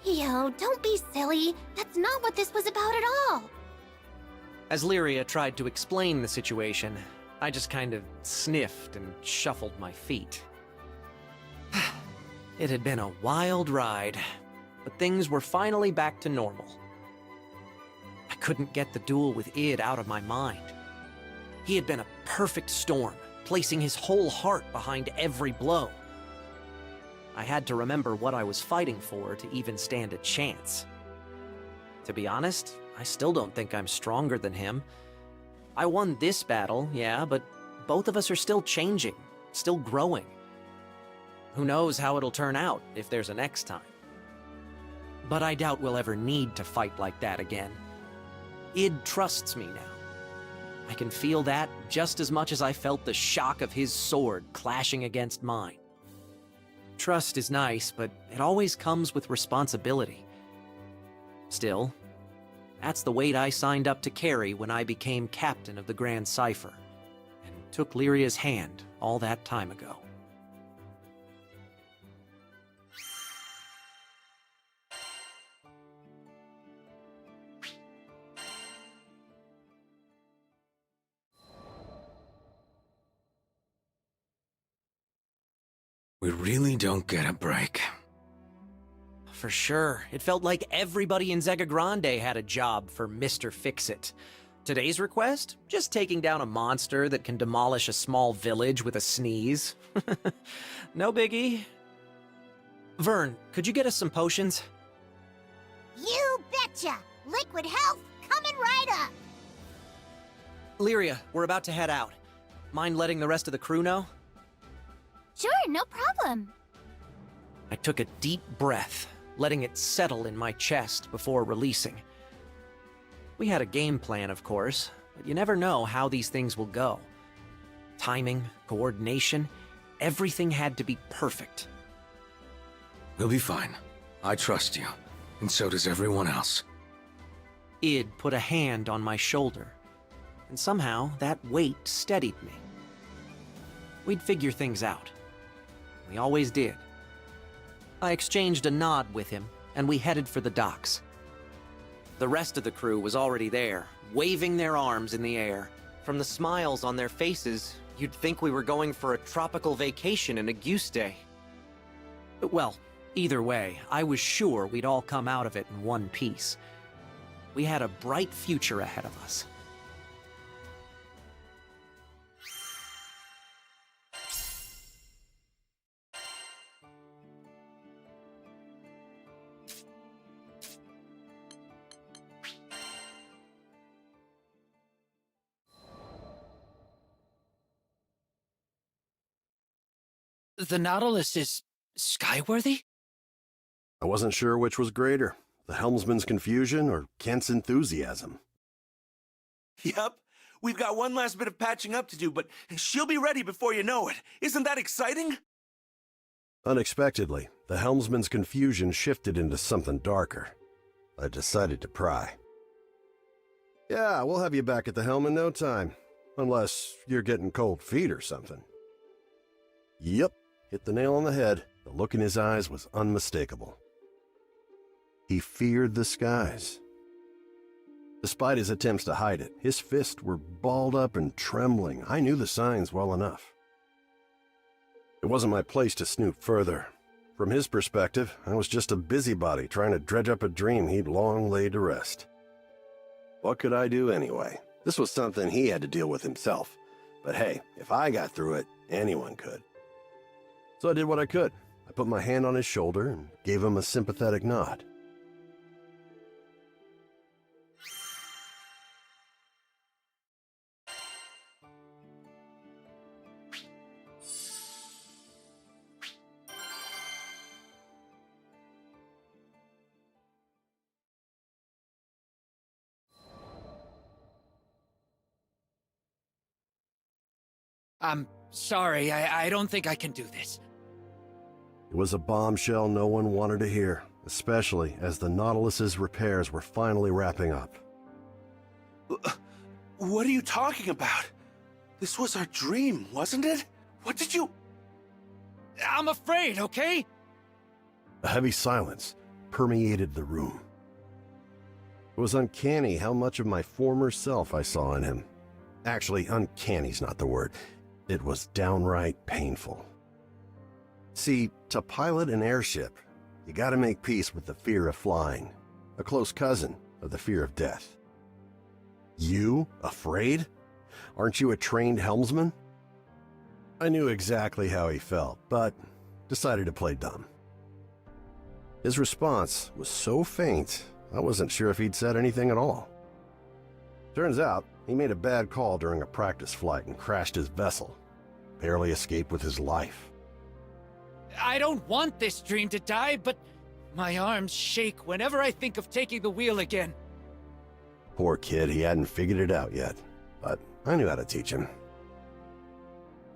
[SPEAKER 5] Yo, don't be silly. That's not what this was about at all.
[SPEAKER 16] As Lyria tried to explain the situation, I just kind of sniffed and shuffled my feet. It had been a wild ride, but things were finally back to normal. I couldn't get the duel with Id out of my mind. He had been a perfect storm, placing his whole heart behind every blow. I had to remember what I was fighting for to even stand a chance. To be honest, I still don't think I'm stronger than him. I won this battle, yeah, but both of us are still changing, still growing. Who knows how it'll turn out if there's a next time. But I doubt we'll ever need to fight like that again. Id trusts me now. I can feel that just as much as I felt the shock of his sword clashing against mine. Trust is nice, but it always comes with responsibility. Still, that's the weight I signed up to carry when I became captain of the Grand Cipher, and took Lyria's hand all that time ago.
[SPEAKER 3] We really don't get a break.
[SPEAKER 16] For sure. It felt like everybody in Zega Grande had a job for Mr. Fix-It. Today's request? Just taking down a monster that can demolish a small village with a sneeze. No biggie. Vern, could you get us some potions?
[SPEAKER 15] You betcha! Liquid health coming right up!
[SPEAKER 16] Lyria, we're about to head out. Mind letting the rest of the crew know?
[SPEAKER 5] Sure, no problem.
[SPEAKER 16] I took a deep breath, letting it settle in my chest before releasing. We had a game plan, of course, but you never know how these things will go. Timing, coordination, everything had to be perfect.
[SPEAKER 3] We'll be fine. I trust you, and so does everyone else.
[SPEAKER 16] Id put a hand on my shoulder, and somehow that weight steadied me. We'd figure things out. We always did. I exchanged a nod with him, and we headed for the docks. The rest of the crew was already there, waving their arms in the air. From the smiles on their faces, you'd think we were going for a tropical vacation in a goose day. Well, either way, I was sure we'd all come out of it in one piece. We had a bright future ahead of us.
[SPEAKER 1] The Nautilus is skyworthy?
[SPEAKER 12] I wasn't sure which was greater, the helmsman's confusion or Kent's enthusiasm.
[SPEAKER 10] Yep. We've got one last bit of patching up to do, but she'll be ready before you know it. Isn't that exciting?
[SPEAKER 12] Unexpectedly, the helmsman's confusion shifted into something darker. I decided to pry. Yeah, we'll have you back at the helm in no time. Unless you're getting cold feet or something. Yep, hit the nail on the head. The look in his eyes was unmistakable. He feared the skies. Despite his attempts to hide it, his fists were balled up and trembling. I knew the signs well enough. It wasn't my place to snoop further. From his perspective, I was just a busybody trying to dredge up a dream he'd long laid to rest. What could I do anyway? This was something he had to deal with himself, But hey, if I got through it, anyone could. So I did what I could. I put my hand on his shoulder and gave him a sympathetic nod.
[SPEAKER 1] I'm sorry, I don't think I can do this.
[SPEAKER 12] It was a bombshell no one wanted to hear, especially as the Nautilus's repairs were finally wrapping up.
[SPEAKER 10] What are you talking about? This was our dream, wasn't it? What did you...
[SPEAKER 1] I'm afraid, okay?
[SPEAKER 12] A heavy silence permeated the room. It was uncanny how much of my former self I saw in him. Actually, uncanny's not the word. It was downright painful. See, to pilot an airship, you gotta make peace with the fear of flying, a close cousin of the fear of death. You, afraid? Aren't you a trained helmsman? I knew exactly how he felt, but decided to play dumb. His response was so faint, I wasn't sure if he'd said anything at all. Turns out, he made a bad call during a practice flight and crashed his vessel. Barely escaped with his life.
[SPEAKER 1] I don't want this dream to die, but my arms shake whenever I think of taking the wheel again.
[SPEAKER 12] Poor kid, he hadn't figured it out yet, but I knew how to teach him.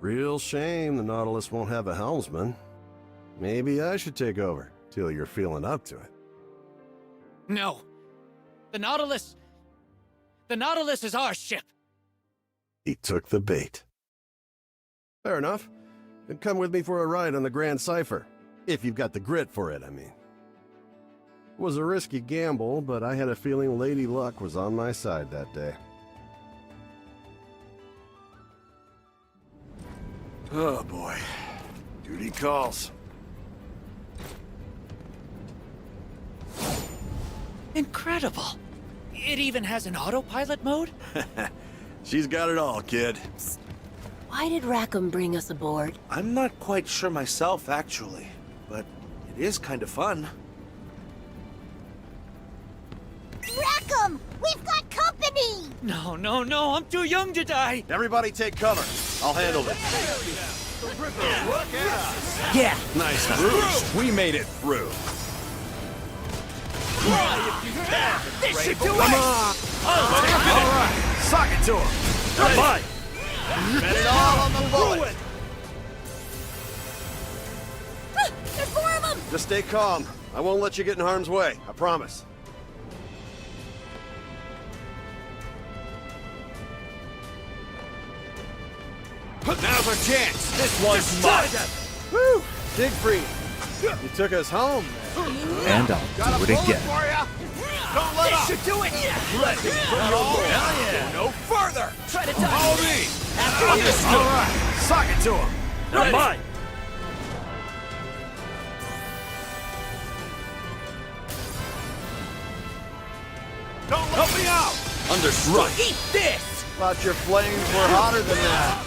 [SPEAKER 12] Real shame the Nautilus won't have a helmsman. Maybe I should take over, till you're feeling up to it.
[SPEAKER 1] No. The Nautilus is our ship.
[SPEAKER 12] He took the bait. Fair enough. Then come with me for a ride on the Grand Cipher. If you've got the grit for it, I mean. It was a risky gamble, but I had a feeling Lady Luck was on my side that day.
[SPEAKER 2] Oh boy. Duty calls.
[SPEAKER 1] Incredible. It even has an autopilot mode?
[SPEAKER 2] She's got it all, kid.
[SPEAKER 20] Why did Rackham bring us aboard?
[SPEAKER 10] I'm not quite sure myself, actually, but it is kind of fun.
[SPEAKER 15] Rackham! We've got company!
[SPEAKER 1] No, I'm too young to die!
[SPEAKER 12] Everybody take cover. I'll handle this.
[SPEAKER 1] Yeah!
[SPEAKER 18] Nice boost. We made it through.
[SPEAKER 1] This should do it!
[SPEAKER 2] Come on! All right, sock it to him. Come on! Bet it all on the bullet.
[SPEAKER 15] There's four of them!
[SPEAKER 12] Just stay calm. I won't let you get in harm's way. I promise.
[SPEAKER 2] Now's our chance.
[SPEAKER 18] This one's mine.
[SPEAKER 12] Woo! Siegfried, you took us home.
[SPEAKER 18] And I'll do it again.
[SPEAKER 2] For ya. Don't let up.
[SPEAKER 1] Should do it!
[SPEAKER 2] Let me put your hell yeah.
[SPEAKER 1] No further! Try to
[SPEAKER 2] Follow me.
[SPEAKER 1] After you!
[SPEAKER 2] All right, sock it to him.
[SPEAKER 1] Ready.
[SPEAKER 2] Mine. Don't help me out.
[SPEAKER 18] Understood.
[SPEAKER 1] Eat this!
[SPEAKER 12] Thought your flames were hotter than that.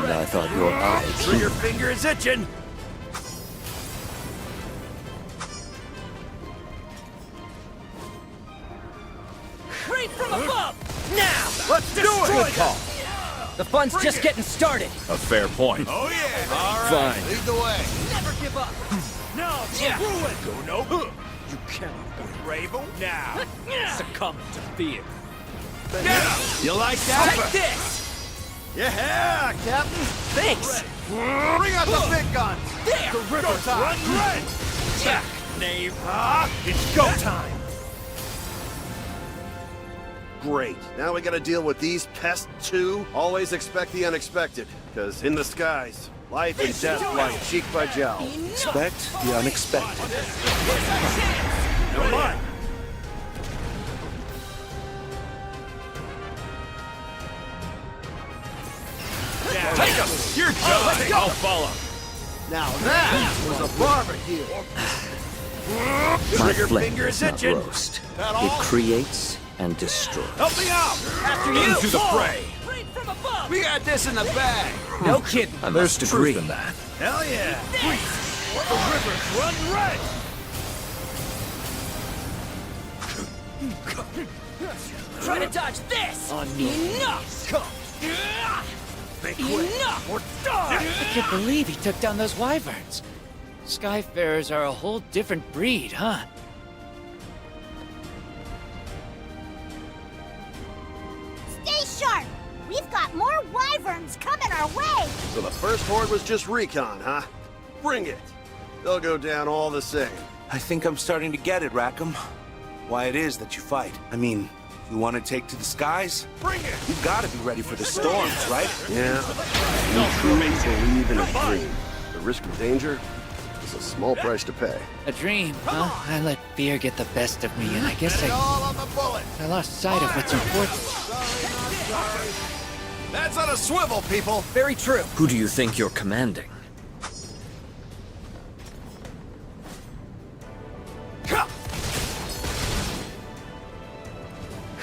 [SPEAKER 18] And I thought your eyes.
[SPEAKER 2] Trigger finger is itching.
[SPEAKER 1] Straight from above! Now!
[SPEAKER 2] Let's do it.
[SPEAKER 18] Good call.
[SPEAKER 16] The fun's just getting started.
[SPEAKER 18] A fair point.
[SPEAKER 2] Oh yeah. All right.
[SPEAKER 18] Fine.
[SPEAKER 2] Lead the way.
[SPEAKER 1] Never give up!
[SPEAKER 2] No.
[SPEAKER 1] Yeah.
[SPEAKER 2] Ruin. Go no.
[SPEAKER 1] You cannot win.
[SPEAKER 2] Ravel. Now.
[SPEAKER 1] Succumb to fear.
[SPEAKER 2] Get him. You like that?
[SPEAKER 1] Take this!
[SPEAKER 12] Yeah, Captain.
[SPEAKER 1] Thanks!
[SPEAKER 12] Bring out the big guns.
[SPEAKER 1] There!
[SPEAKER 2] The river time. Run.
[SPEAKER 1] Yeah, knave!
[SPEAKER 2] It's go time.
[SPEAKER 12] Great. Now we gotta deal with these pests too. Always expect the unexpected, because in the skies, life and death lie cheek by jowl.
[SPEAKER 10] Expect the unexpected.
[SPEAKER 2] Never mind. Take him! You're done! I'll follow.
[SPEAKER 12] Now that was a barbecue.
[SPEAKER 18] My
[SPEAKER 2] Trigger
[SPEAKER 18] flame
[SPEAKER 2] finger
[SPEAKER 18] does
[SPEAKER 2] is
[SPEAKER 18] not
[SPEAKER 2] itching.
[SPEAKER 18] roast.
[SPEAKER 2] That
[SPEAKER 18] It
[SPEAKER 2] all?
[SPEAKER 18] creates and destroys.
[SPEAKER 2] Help me out!
[SPEAKER 1] After you!
[SPEAKER 2] Into the fray.
[SPEAKER 1] Straight from above!
[SPEAKER 10] We got this in the bag. No kidding.
[SPEAKER 18] There's truth in that.
[SPEAKER 10] Hell yeah. The rivers run red.
[SPEAKER 9] Try to dodge this! Enough! Enough!
[SPEAKER 10] Or die!
[SPEAKER 9] I can't believe he took down those wyverns. Skyfarers are a whole different breed, huh?
[SPEAKER 15] Stay sharp! We've got more wyverns coming our way!
[SPEAKER 12] So the first horde was just recon, huh? Bring it! They'll go down all the same.
[SPEAKER 10] I think I'm starting to get it, Rackham. Why it is that you fight. I mean, you want to take to the skies? Bring it! You gotta be ready for the storms, right?
[SPEAKER 12] Yeah. You truly believe in a dream. The risk of danger is a small price to pay.
[SPEAKER 9] A dream, huh? I let fear get the best of me, and I guess I lost sight of what's important.
[SPEAKER 10] That's on a swivel, people!
[SPEAKER 16] Very true.
[SPEAKER 3] Who do you think you're commanding?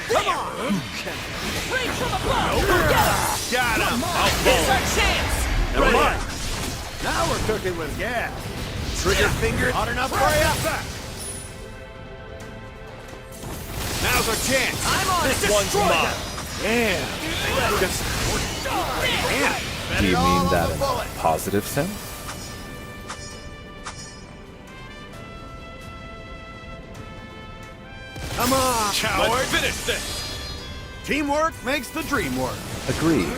[SPEAKER 9] Come on! Reach from above!
[SPEAKER 10] Got him!
[SPEAKER 9] Here's our chance!
[SPEAKER 10] Never mind. Now we're cooking with gas. Trigger finger hot enough for you? Now's our chance.
[SPEAKER 9] I'm on
[SPEAKER 10] This one's mine. Yeah.
[SPEAKER 18] Do you mean that in a positive sense?
[SPEAKER 10] Come on, coward! Let's finish this! Teamwork makes the dream work.
[SPEAKER 18] Agreed.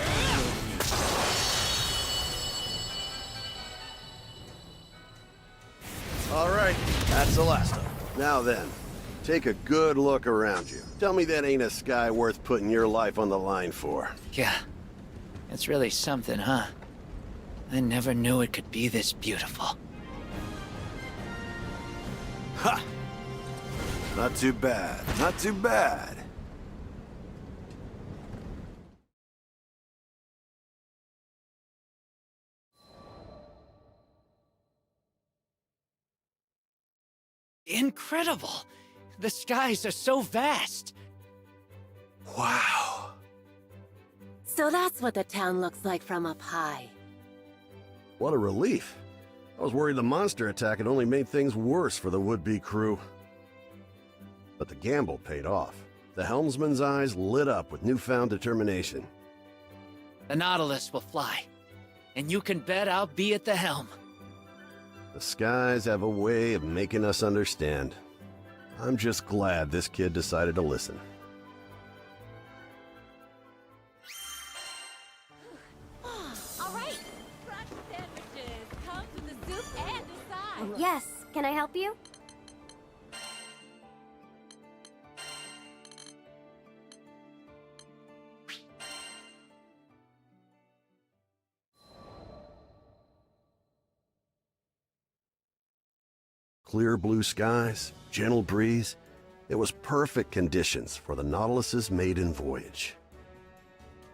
[SPEAKER 12] All right, that's the last of them. Now then, take a good look around you. Tell me that ain't a sky worth putting your life on the line for.
[SPEAKER 9] Yeah. It's really something, huh? I never knew it could be this beautiful.
[SPEAKER 10] Ha! Not too bad. Not too bad.
[SPEAKER 9] Incredible! The skies are so vast!
[SPEAKER 10] Wow.
[SPEAKER 20] So that's what the town looks like from up high.
[SPEAKER 12] What a relief. I was worried the monster attack had only made things worse for the would-be crew. But the gamble paid off. The helmsman's eyes lit up with newfound determination.
[SPEAKER 9] The Nautilus will fly, and you can bet I'll be at the helm.
[SPEAKER 12] The skies have a way of making us understand. I'm just glad this kid decided to listen.
[SPEAKER 5] All right. Crunch sandwiches. Comes with the soup and the side.
[SPEAKER 4] Yes, can I help you?
[SPEAKER 12] Clear blue skies, gentle breeze. It was perfect conditions for the Nautilus's maiden voyage.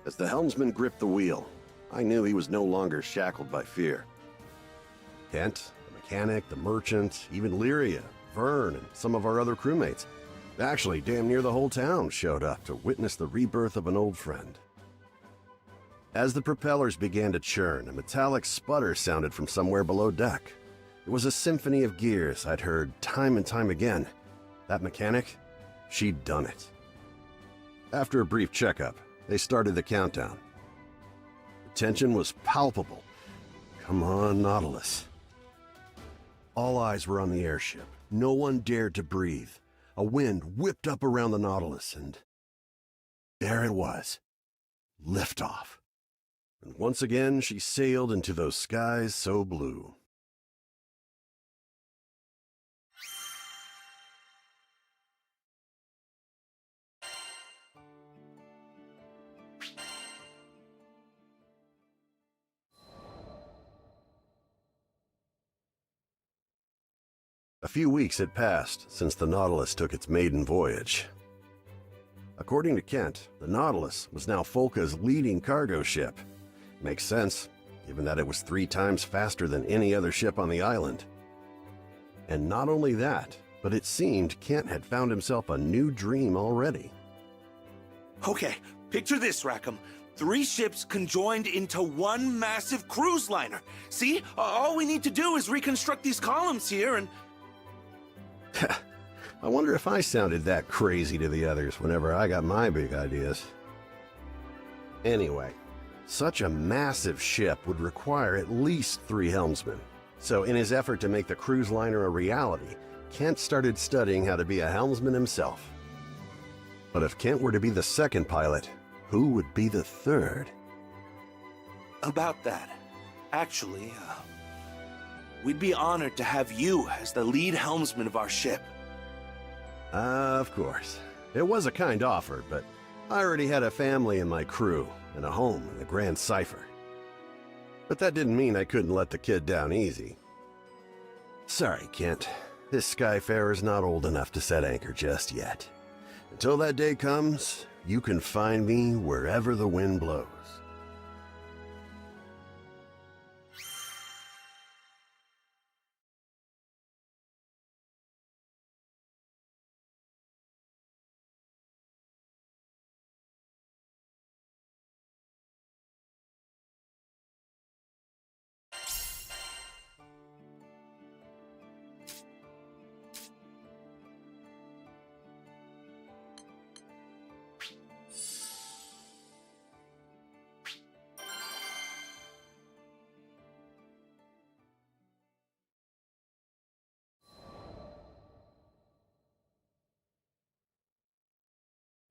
[SPEAKER 12] As the helmsman gripped the wheel, I knew he was no longer shackled by fear. Kent, the mechanic, the merchant, even Lyria, Vern, and some of our other crewmates. Actually, damn near the whole town showed up to witness the rebirth of an old friend. As the propellers began to churn, a metallic sputter sounded from somewhere below deck. It was a symphony of gears I'd heard time and time again. That mechanic, she'd done it. After a brief checkup, they started the countdown. The tension was palpable. Come on, Nautilus. All eyes were on the airship. No one dared to breathe. A wind whipped up around the Nautilus, and there it was. Liftoff. And once again, she sailed into those skies so blue. A few weeks had passed since the Nautilus took its maiden voyage. According to Kent, the Nautilus was now Folka's leading cargo ship. Makes sense, given that it was 3 times faster than any other ship on the island. And not only that, but it seemed Kent had found himself a new dream already.
[SPEAKER 10] Okay, picture this, Rackham. 3 ships conjoined into one massive cruise liner. See? All we need to do is reconstruct these columns here and...
[SPEAKER 12] I wonder if I sounded that crazy to the others whenever I got my big ideas. Anyway, such a massive ship would require at least 3 helmsmen. So in his effort to make the cruise liner a reality, Kent started studying how to be a helmsman himself. But if Kent were to be the second pilot, who would be the third?
[SPEAKER 10] About that, actually, we'd be honored to have you as the lead helmsman of our ship.
[SPEAKER 12] Of course. It was a kind offer, but I already had a family in my crew and a home in the Grand Cipher. But that didn't mean I couldn't let the kid down easy. Sorry, Kent. This Skyfarer's not old enough to set anchor just yet. Until that day comes, you can find me wherever the wind blows.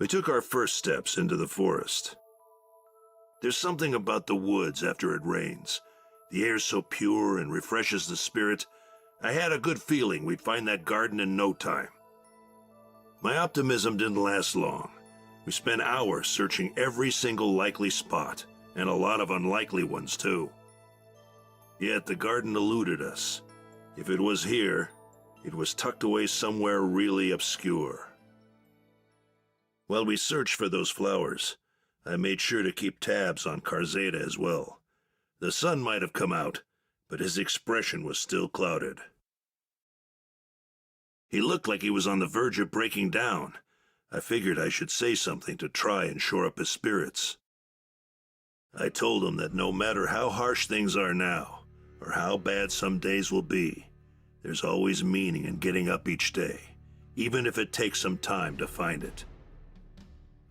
[SPEAKER 2] We took our first steps into the forest. There's something about the woods after it rains. The air's so pure and refreshes the spirit. I had a good feeling we'd find that garden in no time. My optimism didn't last long. We spent hours searching every single likely spot, and a lot of unlikely ones too. Yet the garden eluded us. If it was here, it was tucked away somewhere really obscure. While we searched for those flowers, I made sure to keep tabs on Karzeda as well. The sun might have come out, but his expression was still clouded. He looked like he was on the verge of breaking down. I figured I should say something to try and shore up his spirits. I told him that no matter how harsh things are now, or how bad some days will be, there's always meaning in getting up each day, even if it takes some time to find it.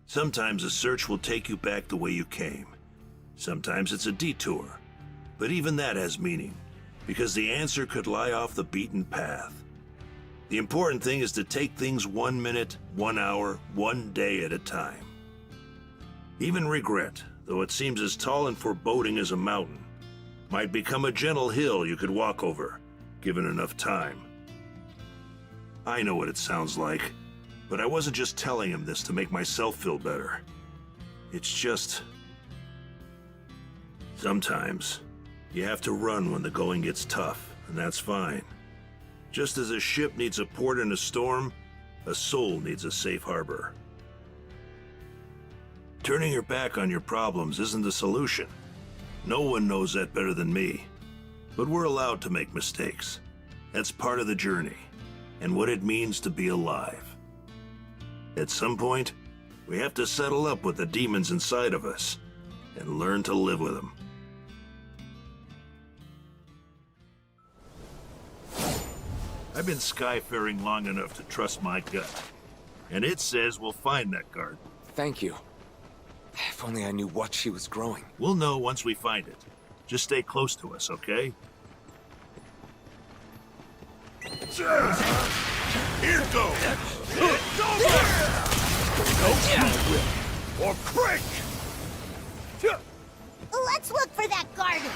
[SPEAKER 2] Sometimes a search will take you back the way you came. Sometimes it's a detour. But even that has meaning, because the answer could lie off the beaten path. The important thing is to take things 1 minute, 1 hour, 1 day at a time. Even regret, though it seems as tall and foreboding as a mountain, might become a gentle hill you could walk over, given enough time. I know what it sounds like. But I wasn't just telling him this to make myself feel better. It's just... sometimes, you have to run when the going gets tough, and that's fine. Just as a ship needs a port in a storm, a soul needs a safe harbor. Turning your back on your problems isn't the solution. No one knows that better than me. But we're allowed to make mistakes. That's part of the journey, and what it means to be alive. At some point, we have to settle up with the demons inside of us and learn to live with them. I've been skyfaring long enough to trust my gut, and it says we'll find that garden.
[SPEAKER 3] Thank you. If only I knew what she was growing.
[SPEAKER 2] We'll know once we find it. Just stay close to us, okay? Here goes! It's over! Go or crank!
[SPEAKER 15] Let's look for that garden.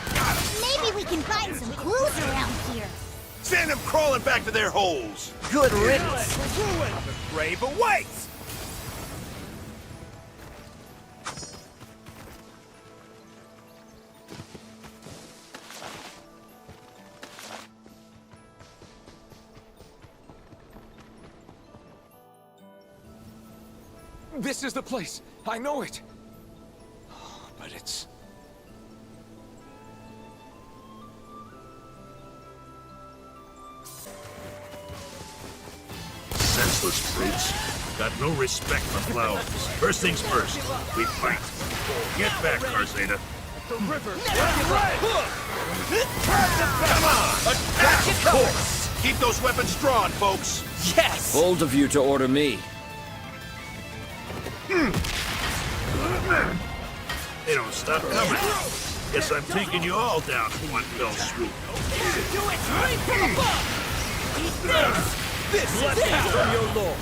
[SPEAKER 15] Maybe we can find some clues around here.
[SPEAKER 2] Send them crawling back to their holes!
[SPEAKER 3] Good riddance!
[SPEAKER 2] The grave awaits!
[SPEAKER 3] This is the place. I know it. But it's...
[SPEAKER 2] senseless brutes. Got no respect for flowers. First things first, we fight. Get back, Karzeda.
[SPEAKER 14] The river.
[SPEAKER 2] Come on! Attack, of course! Keep those weapons drawn, folks.
[SPEAKER 16] Yes!
[SPEAKER 1] Bold of you to order me.
[SPEAKER 2] They don't stop coming. Guess I'm taking you all down in one fell swoop.
[SPEAKER 14] Do it straight from above. This is from your lord.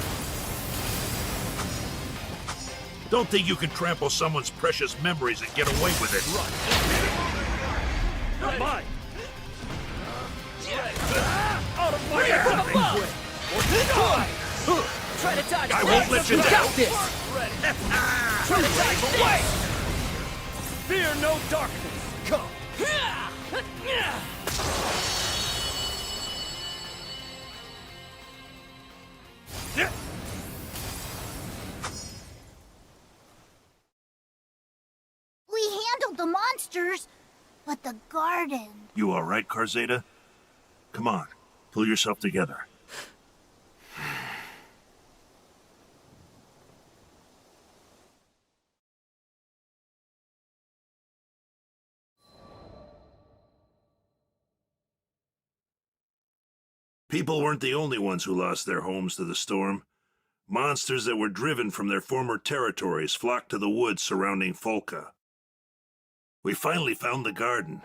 [SPEAKER 2] Don't think you can trample someone's precious memories and get away with it.
[SPEAKER 14] Not mine. Out of my way from above.
[SPEAKER 16] Try to dodge.
[SPEAKER 2] I won't let you down.
[SPEAKER 16] Got this.
[SPEAKER 14] Try to dodge away. Fear no darkness. Come.
[SPEAKER 15] We handled the monsters, but the garden...
[SPEAKER 2] You all right, Karzeda? Come on, pull yourself together. People weren't the only ones who lost their homes to the storm. Monsters that were driven from their former territories flocked to the woods surrounding Folka. We finally found the garden,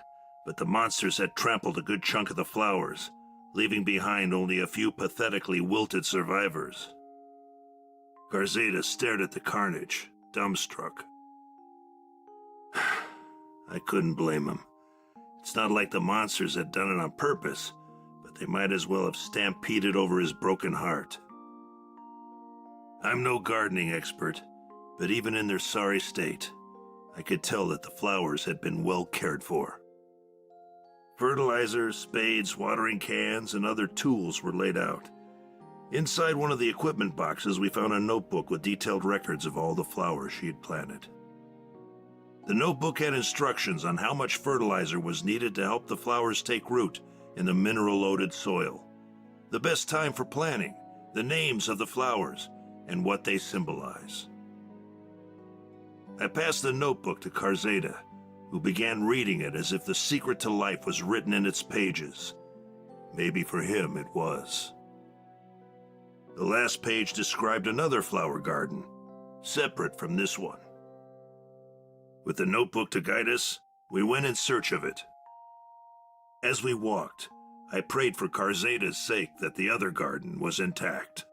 [SPEAKER 2] but the monsters had trampled a good chunk of the flowers, leaving behind only a few pathetically wilted survivors. Karzeda stared at the carnage, dumbstruck. I couldn't blame him. It's not like the monsters had done it on purpose, but they might as well have stampeded over his broken heart. I'm no gardening expert, but even in their sorry state, I could tell that the flowers had been well cared for. Fertilizer, spades, watering cans, and other tools were laid out. Inside one of the equipment boxes, we found a notebook with detailed records of all the flowers she had planted. The notebook had instructions on how much fertilizer was needed to help the flowers take root in the mineral-loaded soil, the best time for planting, the names of the flowers, and what they symbolize. I passed the notebook to Karzeda, who began reading it as if the secret to life was written in its pages. Maybe for him it was. The last page described another flower garden, separate from this one. With the notebook to guide us, we went in search of it. As we walked, I prayed for Karzeda's sake that the other garden was intact.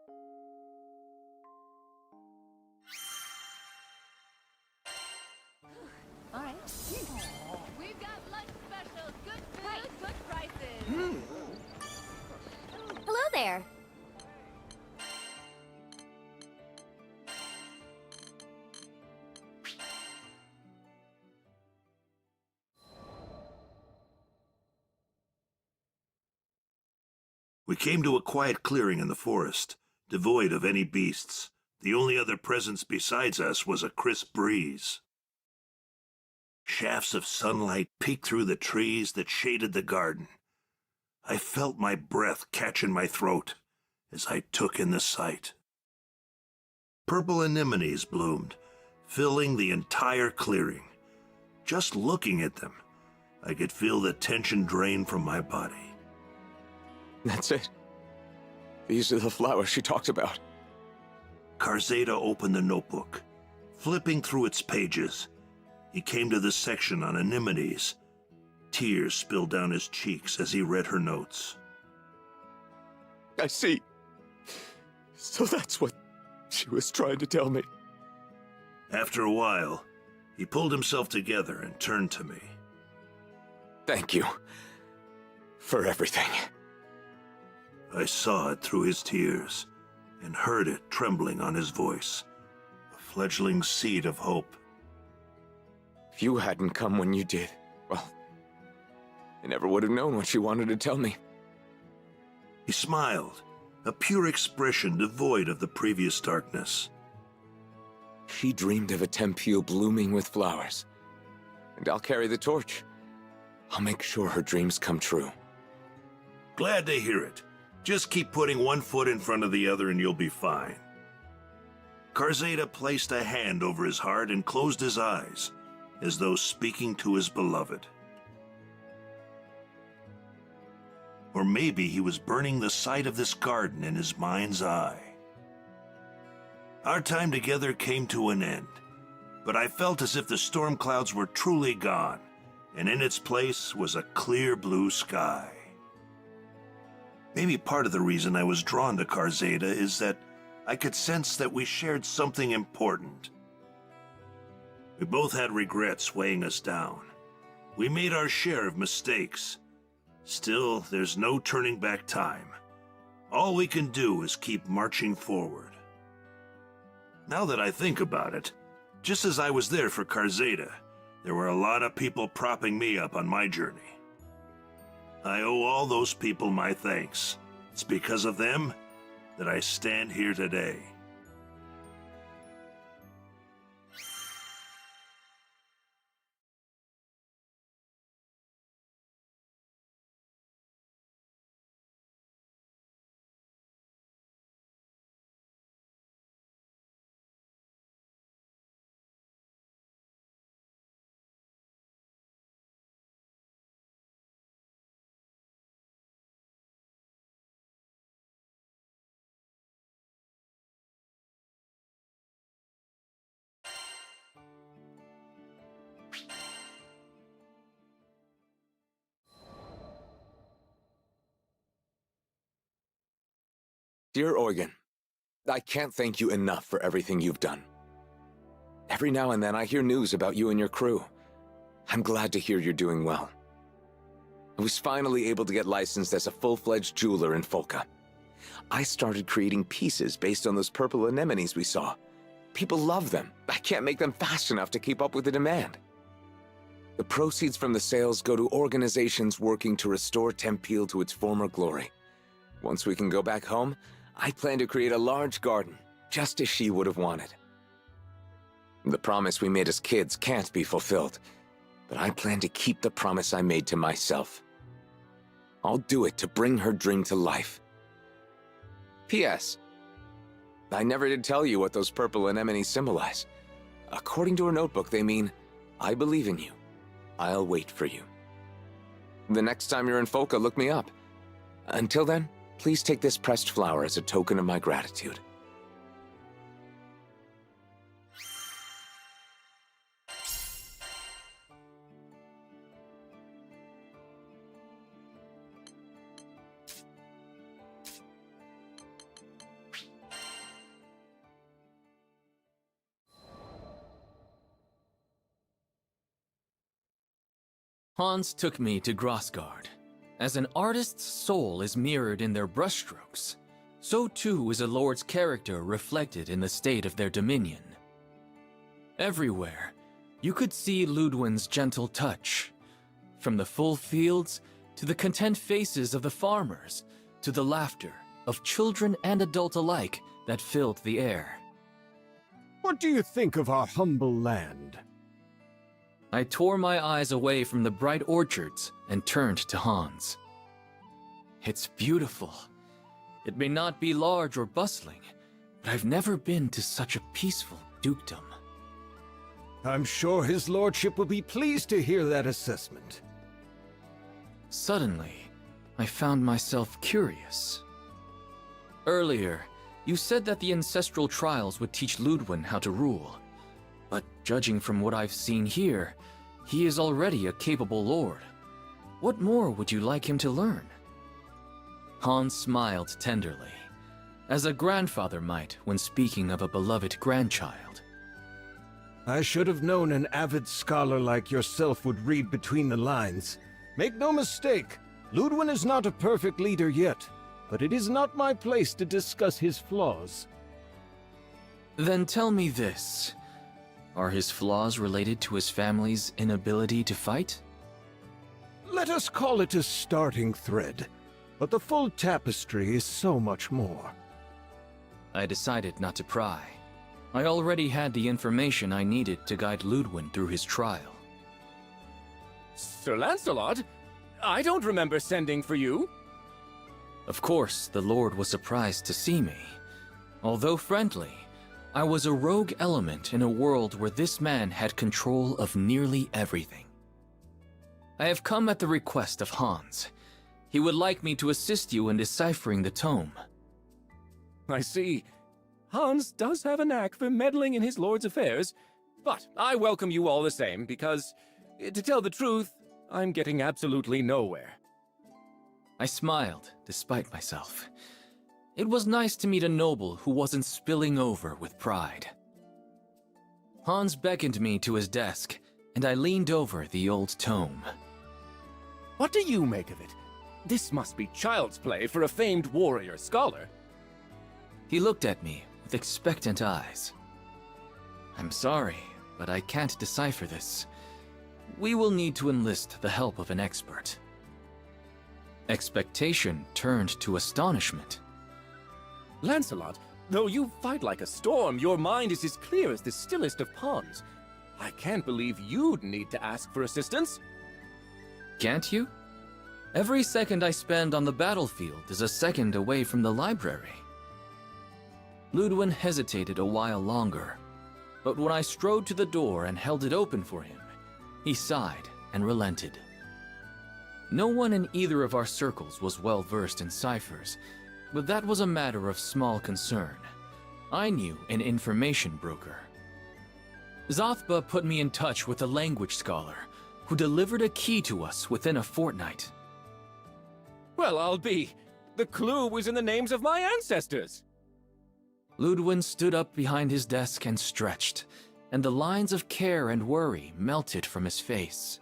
[SPEAKER 5] All right. We've got lunch specials, good food, good prices.
[SPEAKER 4] Hello there.
[SPEAKER 2] We came to a quiet clearing in the forest, devoid of any beasts. The only other presence besides us was a crisp breeze. Shafts of sunlight peeked through the trees that shaded the garden. I felt my breath catch in my throat as I took in the sight. Purple anemones bloomed, filling the entire clearing. Just looking at them, I could feel the tension drain from my body.
[SPEAKER 3] That's it. These are the flowers she talks about.
[SPEAKER 2] Karzeda opened the notebook. Flipping through its pages, he came to the section on anemones. Tears spilled down his cheeks as he read her notes.
[SPEAKER 3] I see. So that's what she was trying to tell me.
[SPEAKER 2] After a while, he pulled himself together and turned to me.
[SPEAKER 3] Thank you for everything.
[SPEAKER 2] I saw it through his tears and heard it trembling on his voice, a fledgling seed of hope.
[SPEAKER 3] If you hadn't come when you did, well, I never would have known what she wanted to tell me.
[SPEAKER 2] He smiled, a pure expression devoid of the previous darkness.
[SPEAKER 3] She dreamed of a Tempule blooming with flowers, and I'll carry the torch. I'll make sure her dreams come true.
[SPEAKER 2] Glad to hear it. Just keep putting one foot in front of the other and you'll be fine. Karzeda placed a hand over his heart and closed his eyes, as though speaking to his beloved. Or maybe he was burning the sight of this garden in his mind's eye. Our time together came to an end, but I felt as if the storm clouds were truly gone, and in its place was a clear blue sky. Maybe part of the reason I was drawn to Karzeda is that I could sense that we shared something important. We both had regrets weighing us down. We made our share of mistakes. Still, there's no turning back time. All we can do is keep marching forward. Now that I think about it, just as I was there for Karzeda, there were a lot of people propping me up on my journey. I owe all those people my thanks. It's because of them that I stand here today.
[SPEAKER 3] Dear Eugen, I can't thank you enough for everything you've done. Every now and then I hear news about you and your crew. I'm glad to hear you're doing well. I was finally able to get licensed as a full-fledged jeweler in Folka. I started creating pieces based on those purple anemones we saw. People love them. I can't make them fast enough to keep up with the demand. The proceeds from the sales go to organizations working to restore Tempeal to its former glory. Once we can go back home, I plan to create a large garden, just as she would have wanted. The promise we made as kids can't be fulfilled, but I plan to keep the promise I made to myself. I'll do it to bring her dream to life. P.S. I never did tell you what those purple anemones symbolize. According to her notebook, they mean, I believe in you. I'll wait for you. The next time you're in Folka, look me up. Until then, please take this pressed flower as a token of my gratitude.
[SPEAKER 11] Hans took me to Grossgard. As an artist's soul is mirrored in their brushstrokes, so too is a lord's character reflected in the state of their dominion. Everywhere, you could see Ludwin's gentle touch. From the full fields, to the content faces of the farmers, to the laughter of children and adult alike that filled the air.
[SPEAKER 22] What do you think of our humble land?
[SPEAKER 11] I tore my eyes away from the bright orchards and turned to Hans. It's beautiful. It may not be large or bustling, but I've never been to such a peaceful dukedom.
[SPEAKER 22] I'm sure his lordship will be pleased to hear that assessment.
[SPEAKER 11] Suddenly, I found myself curious. Earlier, you said that the ancestral trials would teach Ludwin how to rule. But judging from what I've seen here, he is already a capable lord. What more would you like him to learn? Hans smiled tenderly, as a grandfather might when speaking of a beloved grandchild.
[SPEAKER 22] I should have known an avid scholar like yourself would read between the lines. Make no mistake, Ludwin is not a perfect leader yet, but it is not my place to discuss his flaws.
[SPEAKER 11] Then tell me this. Are his flaws related to his family's inability to fight?
[SPEAKER 22] Let us call it a starting thread, but the full tapestry is so much more.
[SPEAKER 11] I decided not to pry. I already had the information I needed to guide Ludwin through his trial.
[SPEAKER 23] Sir Lancelot? I don't remember sending for you.
[SPEAKER 11] Of course, the Lord was surprised to see me. Although friendly, I was a rogue element in a world where this man had control of nearly everything. I have come at the request of Hans. He would like me to assist you in deciphering the tome.
[SPEAKER 23] I see. Hans does have a knack for meddling in his lord's affairs, but I welcome you all the same because, to tell the truth, I'm getting absolutely nowhere.
[SPEAKER 11] I smiled, despite myself. It was nice to meet a noble who wasn't spilling over with pride. Hans beckoned me to his desk, and I leaned over the old tome.
[SPEAKER 23] What do you make of it? This must be child's play for a famed warrior scholar.
[SPEAKER 11] He looked at me with expectant eyes. I'm sorry, but I can't decipher this. We will need to enlist the help of an expert. Expectation turned to astonishment.
[SPEAKER 23] Lancelot, though you fight like a storm, your mind is as clear as the stillest of ponds. I can't believe you'd need to ask for assistance.
[SPEAKER 11] Can't you? Every second I spend on the battlefield is a second away from the library. Ludwin hesitated a while longer, but when I strode to the door and held it open for him, he sighed and relented. No one in either of our circles was well versed in ciphers, but that was a matter of small concern. I knew an information broker. Zothba put me in touch with a language scholar who delivered a key to us within a fortnight.
[SPEAKER 23] Well, I'll be. The clue was in the names of my ancestors.
[SPEAKER 11] Ludwin stood up behind his desk and stretched, and the lines of care and worry melted from his face.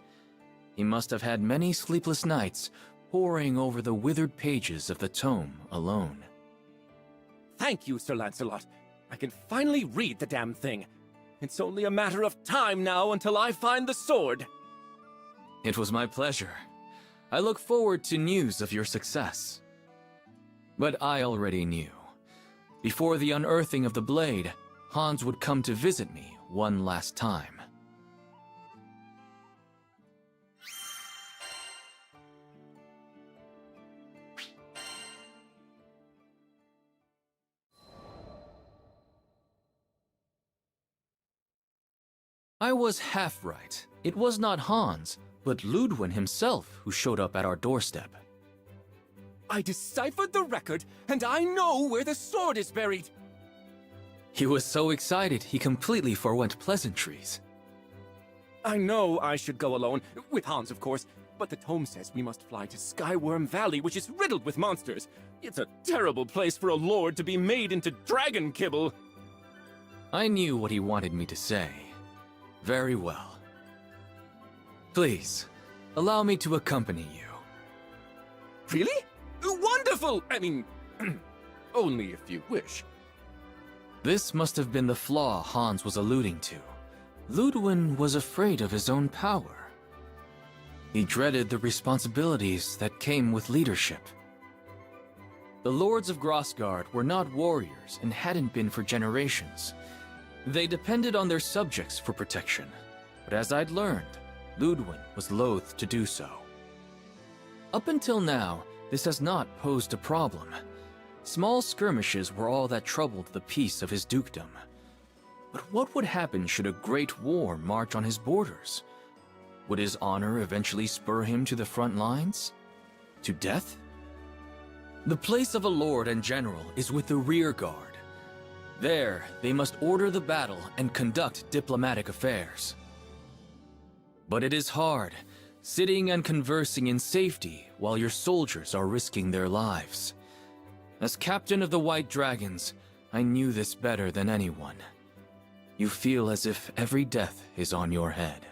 [SPEAKER 11] He must have had many sleepless nights poring over the withered pages of the tome alone.
[SPEAKER 23] Thank you, Sir Lancelot. I can finally read the damn thing. It's only a matter of time now until I find the sword.
[SPEAKER 11] It was my pleasure. I look forward to news of your success. But I already knew. Before the unearthing of the blade, Hans would come to visit me one last time. I was half right. It was not Hans, but Ludwin himself who showed up at our doorstep.
[SPEAKER 23] I deciphered the record, and I know where the sword is buried!
[SPEAKER 11] He was so excited he completely forwent pleasantries.
[SPEAKER 23] I know I should go alone, with Hans of course, but the tome says we must fly to Skyworm Valley, which is riddled with monsters. It's a terrible place for a lord to be made into dragon kibble.
[SPEAKER 11] I knew what he wanted me to say. Very well. Please, allow me to accompany you.
[SPEAKER 23] Really? Wonderful! I mean, only if you wish.
[SPEAKER 11] This must have been the flaw Hans was alluding to. Ludwin was afraid of his own power. He dreaded the responsibilities that came with leadership. The lords of Grossgard were not warriors and hadn't been for generations. They depended on their subjects for protection, but as I'd learned, Ludwin was loath to do so. Up until now, this has not posed a problem. Small skirmishes were all that troubled the peace of his dukedom. But what would happen should a great war march on his borders? Would his honor eventually spur him to the front lines? To death? The place of a lord and general is with the rear guard. There, they must order the battle and conduct diplomatic affairs. But it is hard, sitting and conversing in safety while your soldiers are risking their lives. As captain of the White Dragons, I knew this better than anyone. You feel as if every death is on your head.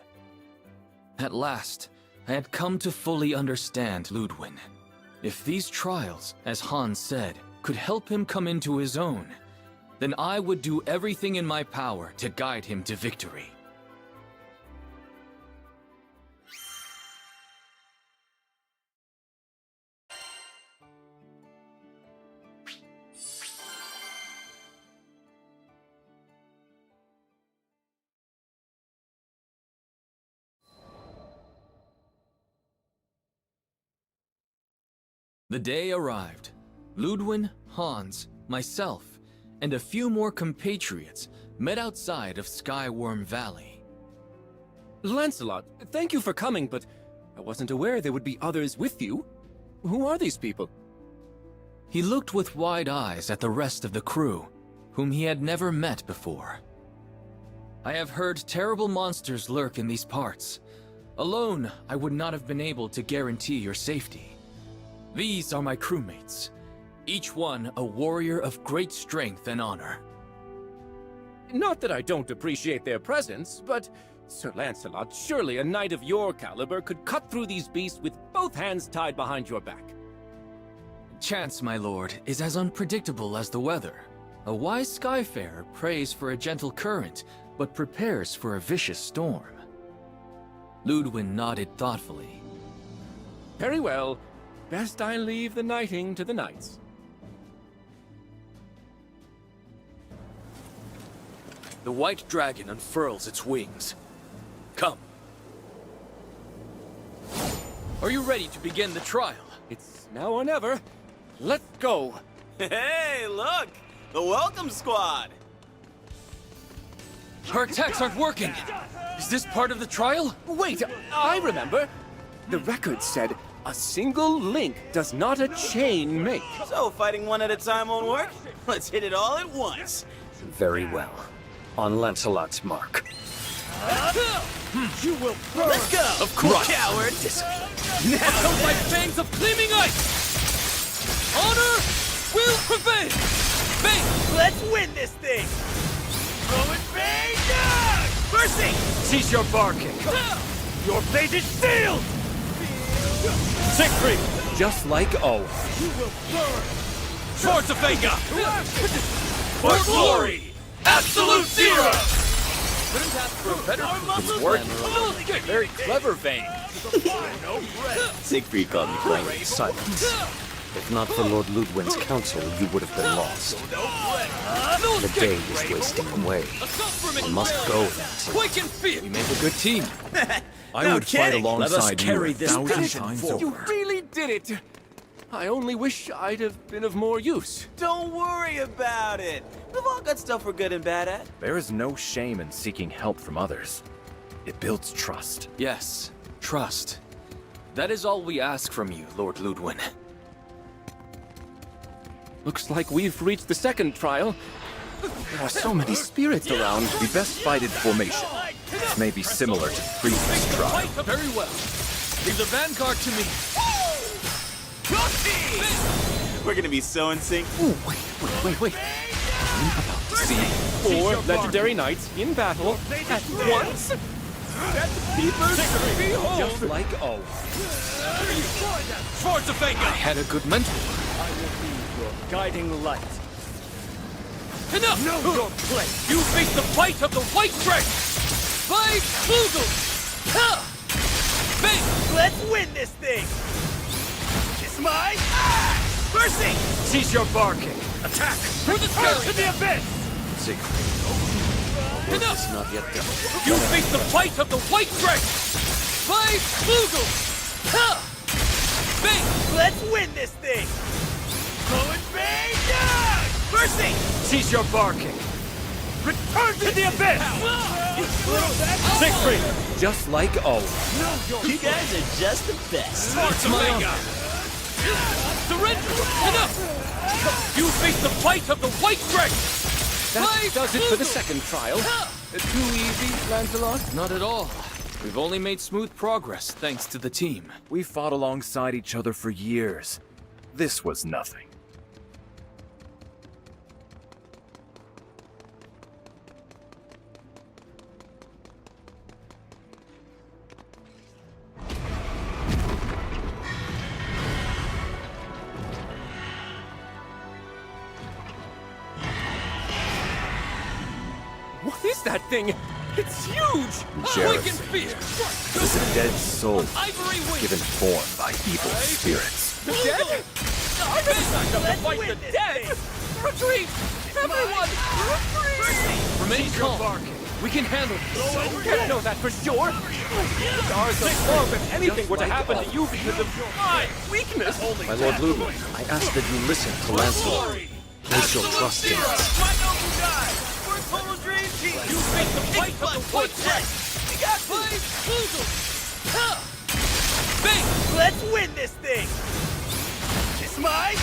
[SPEAKER 11] At last, I had come to fully understand Ludwin. If these trials, as Hans said, could help him come into his own, then I would do everything in my power to guide him to victory. The day arrived. Ludwin, Hans, myself, and a few more compatriots met outside of Skyworm Valley.
[SPEAKER 23] Lancelot, thank you for coming, but I wasn't aware there would be others with you. Who are these people?
[SPEAKER 11] He looked with wide eyes at the rest of the crew, whom he had never met before. I have heard terrible monsters lurk in these parts. Alone, I would not have been able to guarantee your safety. These are my crewmates, each one a warrior of great strength and honor.
[SPEAKER 23] Not that I don't appreciate their presence, but Sir Lancelot, surely a knight of your caliber could cut through these beasts with both hands tied behind your back.
[SPEAKER 11] Chance, my lord, is as unpredictable as the weather. A wise skyfarer prays for a gentle current, but prepares for a vicious storm. Ludwin nodded thoughtfully.
[SPEAKER 23] Very well. Best I leave the knighting to the knights.
[SPEAKER 3] The white dragon unfurls its wings. Come.
[SPEAKER 11] Are you ready to begin the trial?
[SPEAKER 23] It's now or never. Let's go.
[SPEAKER 10] Hey, look! The welcome squad!
[SPEAKER 11] Our attacks aren't working! Is this part of the trial?
[SPEAKER 23] Wait, I remember. The record said, a single link does not a chain make.
[SPEAKER 10] So, fighting one at a time won't work? Let's hit it all at once.
[SPEAKER 18] Very well. On Lancelot's mark.
[SPEAKER 10] You will burn! Let's go!
[SPEAKER 11] Of course!
[SPEAKER 10] Coward!
[SPEAKER 11] Now come my fangs of gleaming ice! Honor will prevail! Bang!
[SPEAKER 10] Let's win this thing! Going bang down! Mercy!
[SPEAKER 3] Cease your barking!
[SPEAKER 10] Your fate is sealed!
[SPEAKER 18] Siegfried! Just like always.
[SPEAKER 10] You will burn!
[SPEAKER 11] Swords of Vega!
[SPEAKER 10] For glory! Absolute zero!
[SPEAKER 11] Couldn't ask for a better
[SPEAKER 18] It's working. Very clever, Vane.
[SPEAKER 10] Siegfried called me crazy.
[SPEAKER 18] Silence. If not for Lord Ludwin's counsel, you would have been lost. The day is wasting away. We must go, then.
[SPEAKER 11] Quake and fear!
[SPEAKER 3] We make a good team. I
[SPEAKER 10] No
[SPEAKER 3] would fight
[SPEAKER 10] kidding.
[SPEAKER 3] alongside
[SPEAKER 18] Let us
[SPEAKER 3] you
[SPEAKER 18] carry
[SPEAKER 3] 1,000
[SPEAKER 18] this
[SPEAKER 3] times
[SPEAKER 18] passion
[SPEAKER 3] over.
[SPEAKER 23] You really did it! I only wish I'd have been of more use.
[SPEAKER 10] Don't worry about it. We've all got stuff we're good and bad at.
[SPEAKER 18] There is no shame in seeking help from others. It builds trust.
[SPEAKER 11] Yes, trust. That is all we ask from you, Lord Ludwin.
[SPEAKER 23] Looks like we've reached the second trial. There are so many spirits around.
[SPEAKER 18] We best fight in formation. This may be similar to the previous trial.
[SPEAKER 11] Very well. Leave the vanguard to me.
[SPEAKER 10] We're gonna be so in sync.
[SPEAKER 23] Ooh, wait. I'm about to see 4 legendary knights in battle at once.
[SPEAKER 18] Just like always.
[SPEAKER 11] Swords of Vega! I had a good mentor.
[SPEAKER 10] I will be your guiding light.
[SPEAKER 11] Enough!
[SPEAKER 10] Know your place.
[SPEAKER 11] You face the fight of the White Dragon! By Flugel! Ha! Bang!
[SPEAKER 10] Let's win this thing! Kiss my ass! Mercy!
[SPEAKER 3] Cease your barking!
[SPEAKER 11] Attack! Through the sky!
[SPEAKER 10] To the abyss!
[SPEAKER 3] Siegfried.
[SPEAKER 11] Enough!
[SPEAKER 3] It's not yet done.
[SPEAKER 11] You face the fight of the White Dragon! By Flugel! Ha! Bang!
[SPEAKER 10] Let's win this thing! Going bang down! Mercy!
[SPEAKER 3] Cease your barking!
[SPEAKER 10] Return to the abyss!
[SPEAKER 18] Siegfried! Just like always.
[SPEAKER 10] You guys are just the best.
[SPEAKER 11] Swords of Vega! Surrender! Enough! You face the fight of the White Dragon!
[SPEAKER 23] That does it for the second trial. Too easy, Lancelot?
[SPEAKER 11] Not at all. We've only made smooth progress thanks to the team.
[SPEAKER 18] We fought alongside each other for years. This was nothing.
[SPEAKER 23] What is that thing? It's huge!
[SPEAKER 11] Quake and
[SPEAKER 18] Jareth
[SPEAKER 11] fear!
[SPEAKER 18] is a dead soul
[SPEAKER 11] Ivory wing!
[SPEAKER 18] given form by evil spirits.
[SPEAKER 23] The dead? I'm not enough to fight the dead! Retreat! Everyone! Retreat!
[SPEAKER 11] Remain calm. We can handle this.
[SPEAKER 23] You can't know that for sure! Stars of love if anything were to happen to you because of my weakness!
[SPEAKER 18] My Lord Ludwig, I ask that you listen to Lancelot.
[SPEAKER 3] Place your trust in us.
[SPEAKER 10] My noble guys! We're a total dream team! You make the fight of the woodshed! We got Bing! Let's win this thing! It's mine!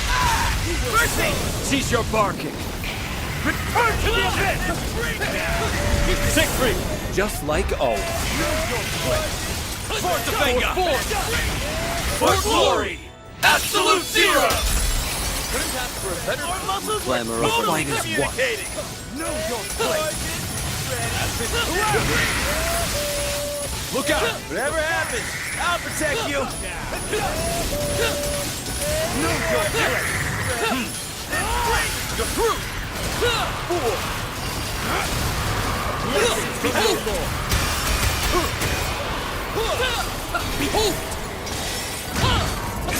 [SPEAKER 10] Mercy!
[SPEAKER 3] Cease your barking.
[SPEAKER 10] Return to the abyss!
[SPEAKER 22] Siegfried! Just like always.
[SPEAKER 10] Force the finger! For glory! Absolute zero!
[SPEAKER 1] Couldn't ask for a better
[SPEAKER 10] Our muscles
[SPEAKER 3] Glamour
[SPEAKER 10] were
[SPEAKER 3] of
[SPEAKER 10] totally
[SPEAKER 3] fight is one.
[SPEAKER 10] communicating! Know your place!
[SPEAKER 3] Look out!
[SPEAKER 10] Whatever happens, I'll protect you! Know your place! You're through!
[SPEAKER 1] Behold!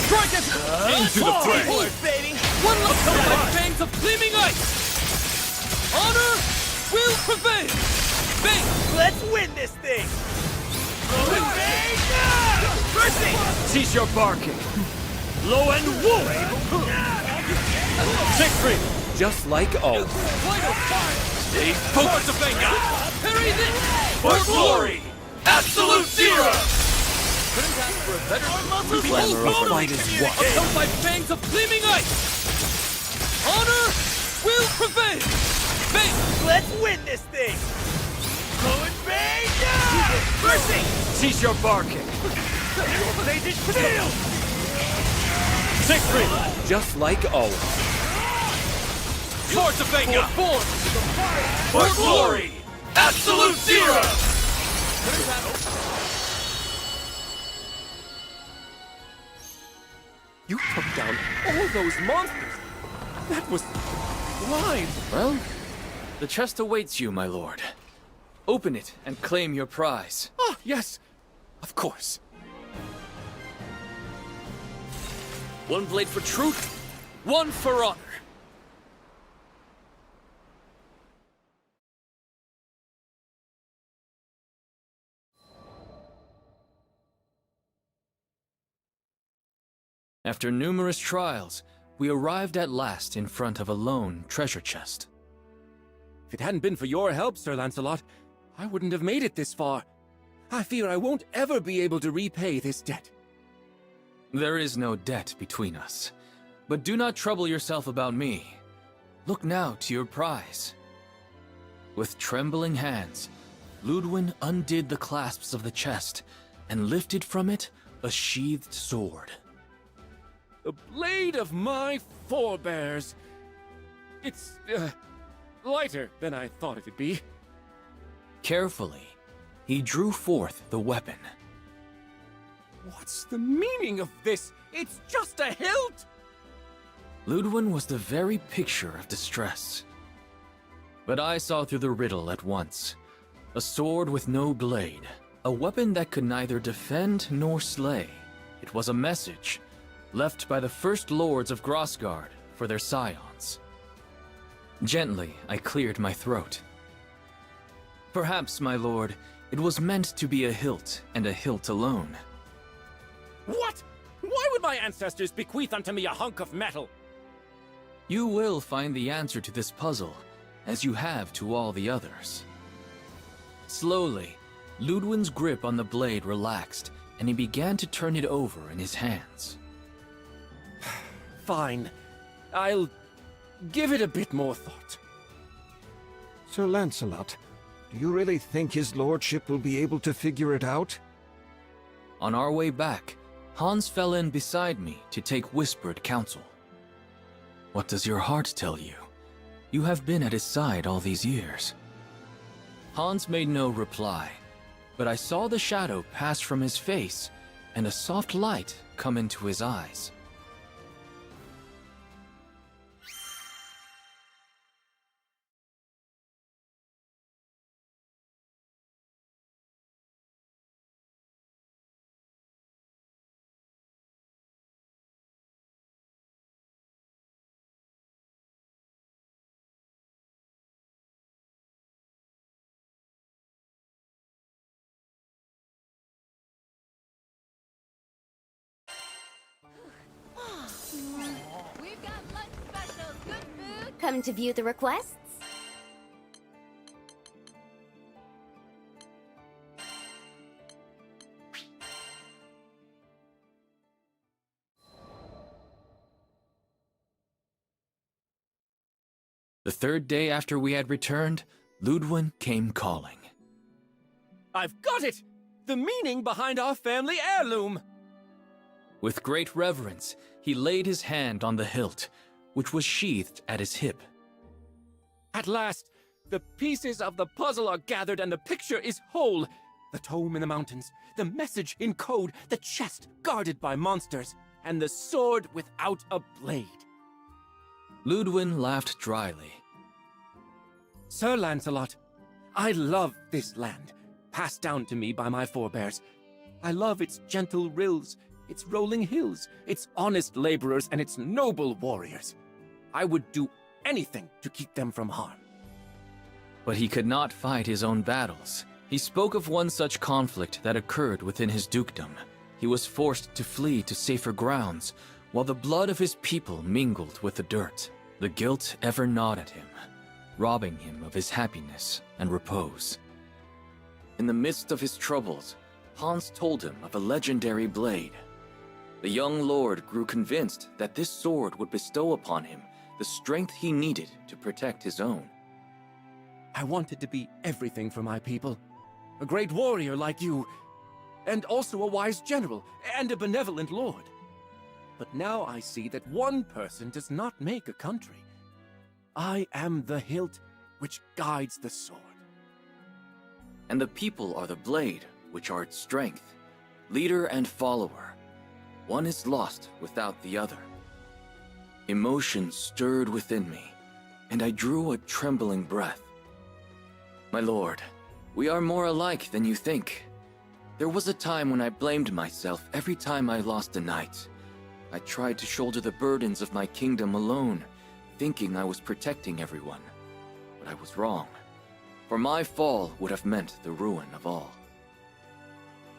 [SPEAKER 1] Strike it!
[SPEAKER 10] Into the fray!
[SPEAKER 1] One look of my fangs of gleaming ice! Honor will prevail! Bang!
[SPEAKER 10] Let's win this thing! Mercy!
[SPEAKER 3] Cease your barking.
[SPEAKER 10] Low and wool!
[SPEAKER 22] Siegfried! Just like always.
[SPEAKER 10] Stay focused, finger!
[SPEAKER 1] Parry this!
[SPEAKER 10] For glory! Absolute zero!
[SPEAKER 1] Couldn't ask for a better
[SPEAKER 22] Glamour of fight is one.
[SPEAKER 1] Of my fangs of gleaming ice! Honor will prevail! Bang!
[SPEAKER 10] Let's win this thing! Go and bang! Mercy!
[SPEAKER 3] Cease your barking.
[SPEAKER 10] Your blade is steel!
[SPEAKER 22] Siegfried! Just like always.
[SPEAKER 10] Force the finger! For glory! Absolute zero!
[SPEAKER 23] You took down all those monsters! That was blind!
[SPEAKER 11] Well, the chest awaits you, my lord. Open it and claim your prize.
[SPEAKER 23] Ah, yes! Of course.
[SPEAKER 11] One blade for truth, one for honor. After numerous trials, we arrived at last in front of a lone treasure chest.
[SPEAKER 23] If it hadn't been for your help, Sir Lancelot, I wouldn't have made it this far. I fear I won't ever be able to repay this debt.
[SPEAKER 11] There is no debt between us. But do not trouble yourself about me. Look now to your prize. With trembling hands, Ludwin undid the clasps of the chest and lifted from it a sheathed sword.
[SPEAKER 23] The blade of my forebears. It's, lighter than I thought it would be.
[SPEAKER 11] Carefully, he drew forth the weapon.
[SPEAKER 23] What's the meaning of this? It's just a hilt!
[SPEAKER 11] Ludwin was the very picture of distress. But I saw through the riddle at once. A sword with no blade. A weapon that could neither defend nor slay. It was a message left by the first lords of Grosgard for their scions. Gently, I cleared my throat. Perhaps, my lord, it was meant to be a hilt, and a hilt alone.
[SPEAKER 23] What? Why would my ancestors bequeath unto me a hunk of metal?
[SPEAKER 11] You will find the answer to this puzzle, as you have to all the others. Slowly, Ludwin's grip on the blade relaxed, and he began to turn it over in his hands.
[SPEAKER 23] Fine. I'll give it a bit more thought.
[SPEAKER 22] Sir Lancelot, do you really think his lordship will be able to figure it out?
[SPEAKER 11] On our way back, Hans fell in beside me to take whispered counsel. What does your heart tell you? You have been at his side all these years. Hans made no reply, but I saw the shadow pass from his face and a soft light come into his eyes.
[SPEAKER 4] Come to view the requests?
[SPEAKER 11] The third day after we had returned, Ludwin came calling.
[SPEAKER 23] I've got it! The meaning behind our family heirloom!
[SPEAKER 11] With great reverence, he laid his hand on the hilt, which was sheathed at his hip.
[SPEAKER 23] At last, the pieces of the puzzle are gathered and the picture is whole. The tome in the mountains, the message in code, the chest guarded by monsters, and the sword without a blade.
[SPEAKER 11] Ludwin laughed dryly.
[SPEAKER 23] Sir Lancelot, I love this land, passed down to me by my forebears. I love its gentle rills, its rolling hills, its honest laborers, and its noble warriors. I would do anything to keep them from harm.
[SPEAKER 11] But he could not fight his own battles. He spoke of one such conflict that occurred within his dukedom. He was forced to flee to safer grounds, while the blood of his people mingled with the dirt. The guilt ever gnawed at him, robbing him of his happiness and repose. In the midst of his troubles, Hans told him of a legendary blade. The young lord grew convinced that this sword would bestow upon him the strength he needed to protect his own.
[SPEAKER 23] I wanted to be everything for my people. A great warrior like you, and also a wise general and a benevolent lord. But now I see that one person does not make a country. I am the hilt which guides the sword.
[SPEAKER 11] And the people are the blade, which are its strength, leader and follower. One is lost without the other. Emotion stirred within me, and I drew a trembling breath. My lord, we are more alike than you think. There was a time when I blamed myself every time I lost a knight. I tried to shoulder the burdens of my kingdom alone, thinking I was protecting everyone. But I was wrong, for my fall would have meant the ruin of all.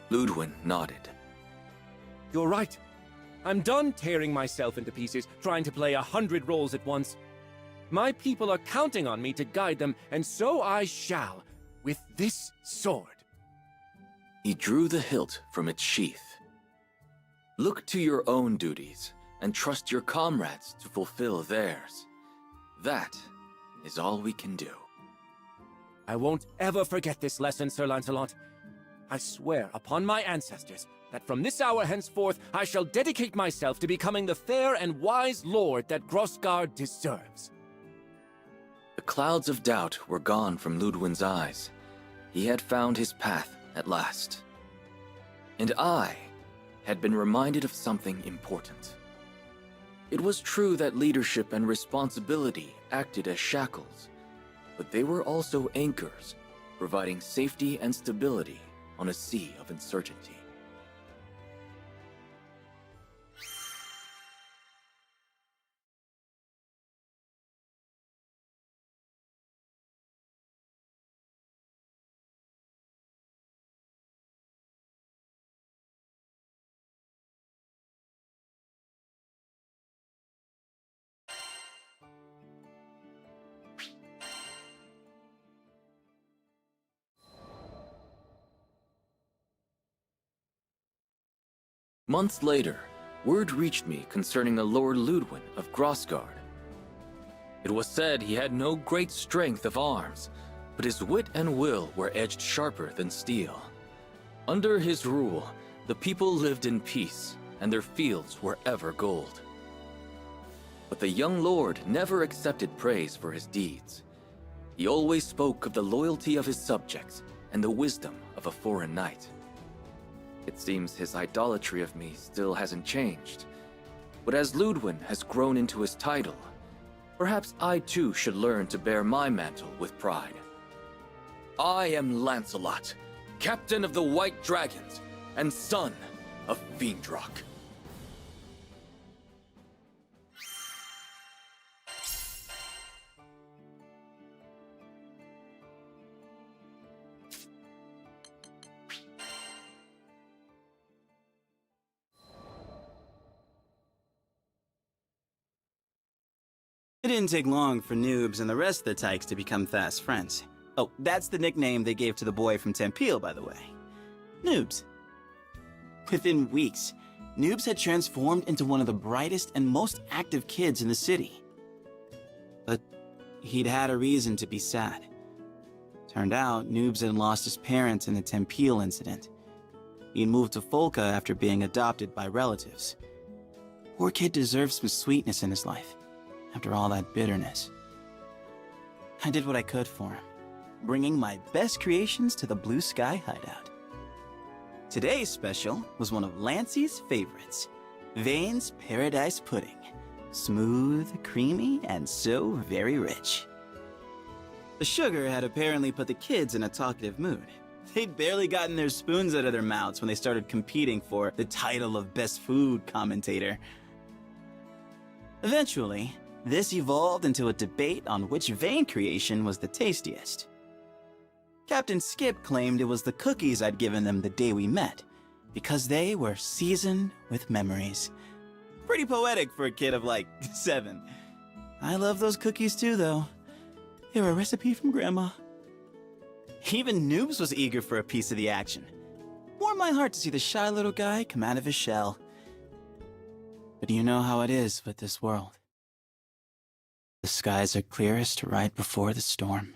[SPEAKER 11] Ludwin nodded.
[SPEAKER 23] You're right. I'm done tearing myself into pieces, trying to play 100 roles at once. My people are counting on me to guide them, and so I shall, with this sword.
[SPEAKER 11] He drew the hilt from its sheath. Look to your own duties, and trust your comrades to fulfill theirs. That is all we can do.
[SPEAKER 23] I won't ever forget this lesson, Sir Lancelot. I swear upon my ancestors that from this hour henceforth I shall dedicate myself to becoming the fair and wise lord that Grosgard deserves.
[SPEAKER 11] The clouds of doubt were gone from Ludwin's eyes. He had found his path at last. And I had been reminded of something important. It was true that leadership and responsibility acted as shackles, but they were also anchors, providing safety and stability on a sea of uncertainty. Months later, word reached me concerning a Lord Ludwin of Grosgard. It was said he had no great strength of arms, but his wit and will were edged sharper than steel. Under his rule, the people lived in peace, and their fields were ever gold. But the young lord never accepted praise for his deeds. He always spoke of the loyalty of his subjects and the wisdom of a foreign knight. It seems his idolatry of me still hasn't changed. But as Ludwin has grown into his title, perhaps I too should learn to bear my mantle with pride. I am Lancelot, captain of the White Dragons, and son of Fiendrock.
[SPEAKER 6] It didn't take long for Noobs and the rest of the Tykes to become fast friends. Oh, that's the nickname they gave to the boy from Tempeal, by the way. Noobs. Within weeks, Noobs had transformed into one of the brightest and most active kids in the city. But he'd had a reason to be sad. Turned out, Noobs had lost his parents in the Tempeal incident. He'd moved to Folca after being adopted by relatives. Poor kid deserves some sweetness in his life, after all that bitterness. I did what I could for him, bringing my best creations to the Blue Sky hideout. Today's special was one of Lancey's favorites, Vane's Paradise Pudding. Smooth, creamy, and so very rich. The sugar had apparently put the kids in a talkative mood. They'd barely gotten their spoons out of their mouths when they started competing for the title of Best Food Commentator. Eventually, this evolved into a debate on which Vane creation was the tastiest. Captain Skip claimed it was the cookies I'd given them the day we met, because they were seasoned with memories. Pretty poetic for a kid of like 7. I love those cookies too, though. They're a recipe from Grandma. Even Noobs was eager for a piece of the action. Warmed my heart to see the shy little guy come out of his shell. But you know how it is with this world. The skies are clearest right before the storm.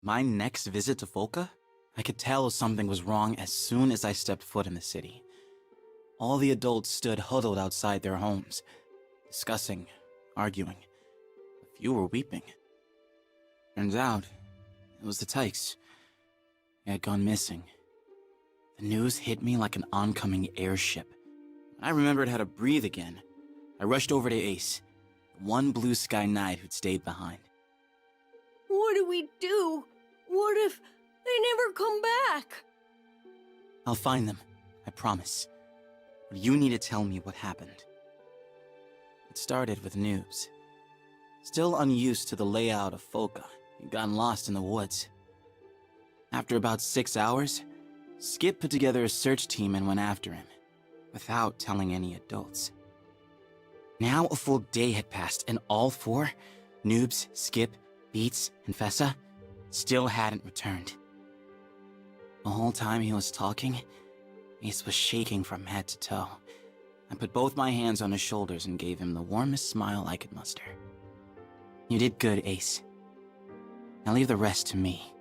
[SPEAKER 6] My next visit to Folca? I could tell something was wrong as soon as I stepped foot in the city. All the adults stood huddled outside their homes, discussing, arguing. A few were weeping. Turns out, it was the Tykes. They had gone missing. The news hit me like an oncoming airship. When I remembered how to breathe again, I rushed over to Ace, the one Blue Sky Knight who'd stayed behind.
[SPEAKER 8] What do we do? What if they never come back?
[SPEAKER 6] I'll find them, I promise. But you need to tell me what happened. It started with Noobs. Still unused to the layout of Folca, he'd gotten lost in the woods. After about 6 hours, Skip put together a search team and went after him, without telling any adults. Now a full day had passed, and all 4, Noobs, Skip, Beats, and Fessa, still hadn't returned. The whole time he was talking, Ace was shaking from head to toe. I put both my hands on his shoulders and gave him the warmest smile I could muster. You did good, Ace. Now leave the rest to me.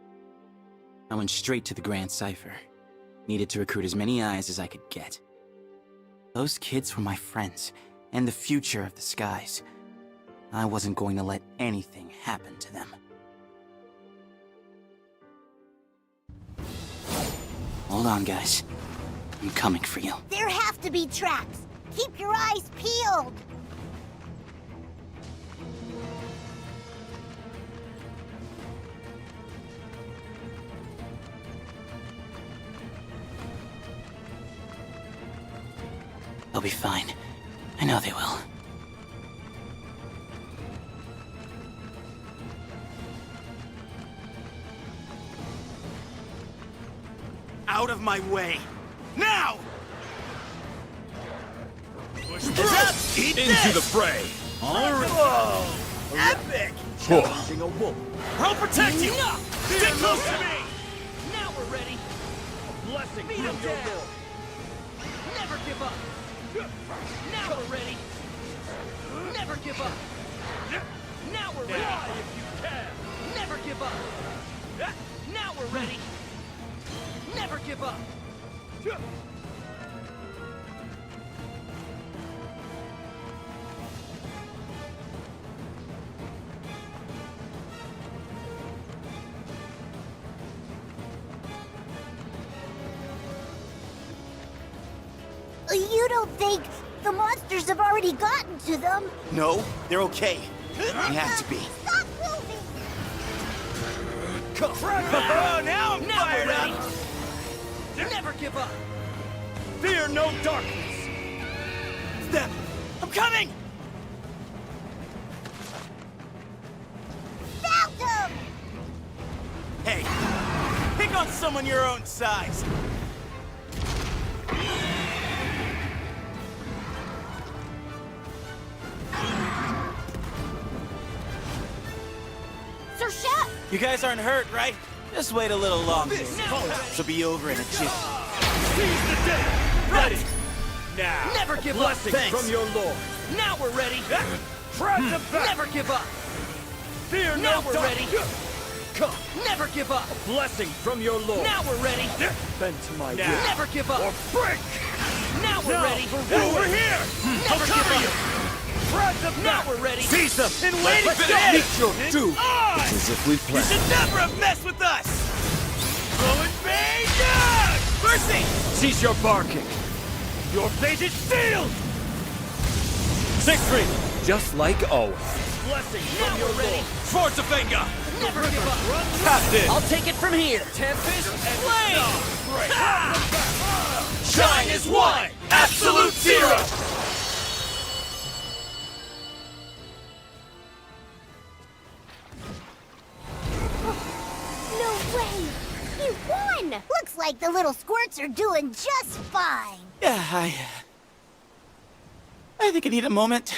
[SPEAKER 6] I went straight to the Grand Cipher. Needed to recruit as many eyes as I could get. Those kids were my friends, and the future of the skies. I wasn't going to let anything happen to them. Hold on, guys. I'm coming for you.
[SPEAKER 15] There have to be tracks. Keep your eyes peeled.
[SPEAKER 6] They'll be fine. I know they will. Out of my way! Now!
[SPEAKER 10] Eat
[SPEAKER 14] Into
[SPEAKER 10] this!
[SPEAKER 14] the fray!
[SPEAKER 10] Whoa! Epic!
[SPEAKER 14] Challenging a wolf.
[SPEAKER 10] I'll protect you! Stick close to me!
[SPEAKER 8] Now we're ready.
[SPEAKER 14] A blessing
[SPEAKER 8] Beat
[SPEAKER 14] from
[SPEAKER 8] him
[SPEAKER 14] your
[SPEAKER 8] down.
[SPEAKER 14] lord.
[SPEAKER 8] Never give up. Now we're ready. Never give up. Now we're ready.
[SPEAKER 14] Die if you can.
[SPEAKER 8] Never give up. Now we're ready. Never give up.
[SPEAKER 15] You don't think the monsters have already gotten to them?
[SPEAKER 6] No, they're okay. They have to be.
[SPEAKER 15] Stop moving!
[SPEAKER 8] Oh, now I'm fired up! Never give up! Fear no darkness! Step! I'm coming!
[SPEAKER 15] Found him!
[SPEAKER 10] Hey, pick on someone your own size.
[SPEAKER 4] Sir Chef!
[SPEAKER 10] You guys aren't hurt, right? Just wait a little longer. She'll be over in a jiff.
[SPEAKER 8] Seize the day! Ready! Now! Never give up!
[SPEAKER 1] Blessing from your lord.
[SPEAKER 8] Now we're ready!
[SPEAKER 1] Try to back.
[SPEAKER 8] Never give up!
[SPEAKER 1] Fear
[SPEAKER 8] Now
[SPEAKER 1] no
[SPEAKER 8] we're
[SPEAKER 1] dark.
[SPEAKER 8] ready!
[SPEAKER 1] Come.
[SPEAKER 8] Never give up!
[SPEAKER 1] Blessing from your lord.
[SPEAKER 8] Now we're ready!
[SPEAKER 1] Bend to my will.
[SPEAKER 8] Never give up!
[SPEAKER 1] Or break.
[SPEAKER 8] Now we're ready!
[SPEAKER 1] Over here.
[SPEAKER 8] Never give up!
[SPEAKER 1] Try to
[SPEAKER 8] Now
[SPEAKER 1] back.
[SPEAKER 8] we're ready!
[SPEAKER 1] Seize them.
[SPEAKER 8] Been waiting for
[SPEAKER 1] Meet
[SPEAKER 8] this!
[SPEAKER 1] your doom.
[SPEAKER 10] Ours!
[SPEAKER 1] As if we
[SPEAKER 10] You
[SPEAKER 1] planned.
[SPEAKER 10] should never have messed with us! Go invasion! Mercy!
[SPEAKER 1] Cease your barking. Your fate is sealed. Siegfried, just like always. Blessing
[SPEAKER 8] Now
[SPEAKER 1] from your
[SPEAKER 8] we're ready!
[SPEAKER 1] lord.
[SPEAKER 10] Schwarzenegger!
[SPEAKER 8] Never give up!
[SPEAKER 10] Captain!
[SPEAKER 8] I'll take it from here! Tempest, flame!
[SPEAKER 10] Shine is one! Absolute zero!
[SPEAKER 15] No way! He won! Looks like the little squirts are doing just fine.
[SPEAKER 10] Yeah, I think I need a moment.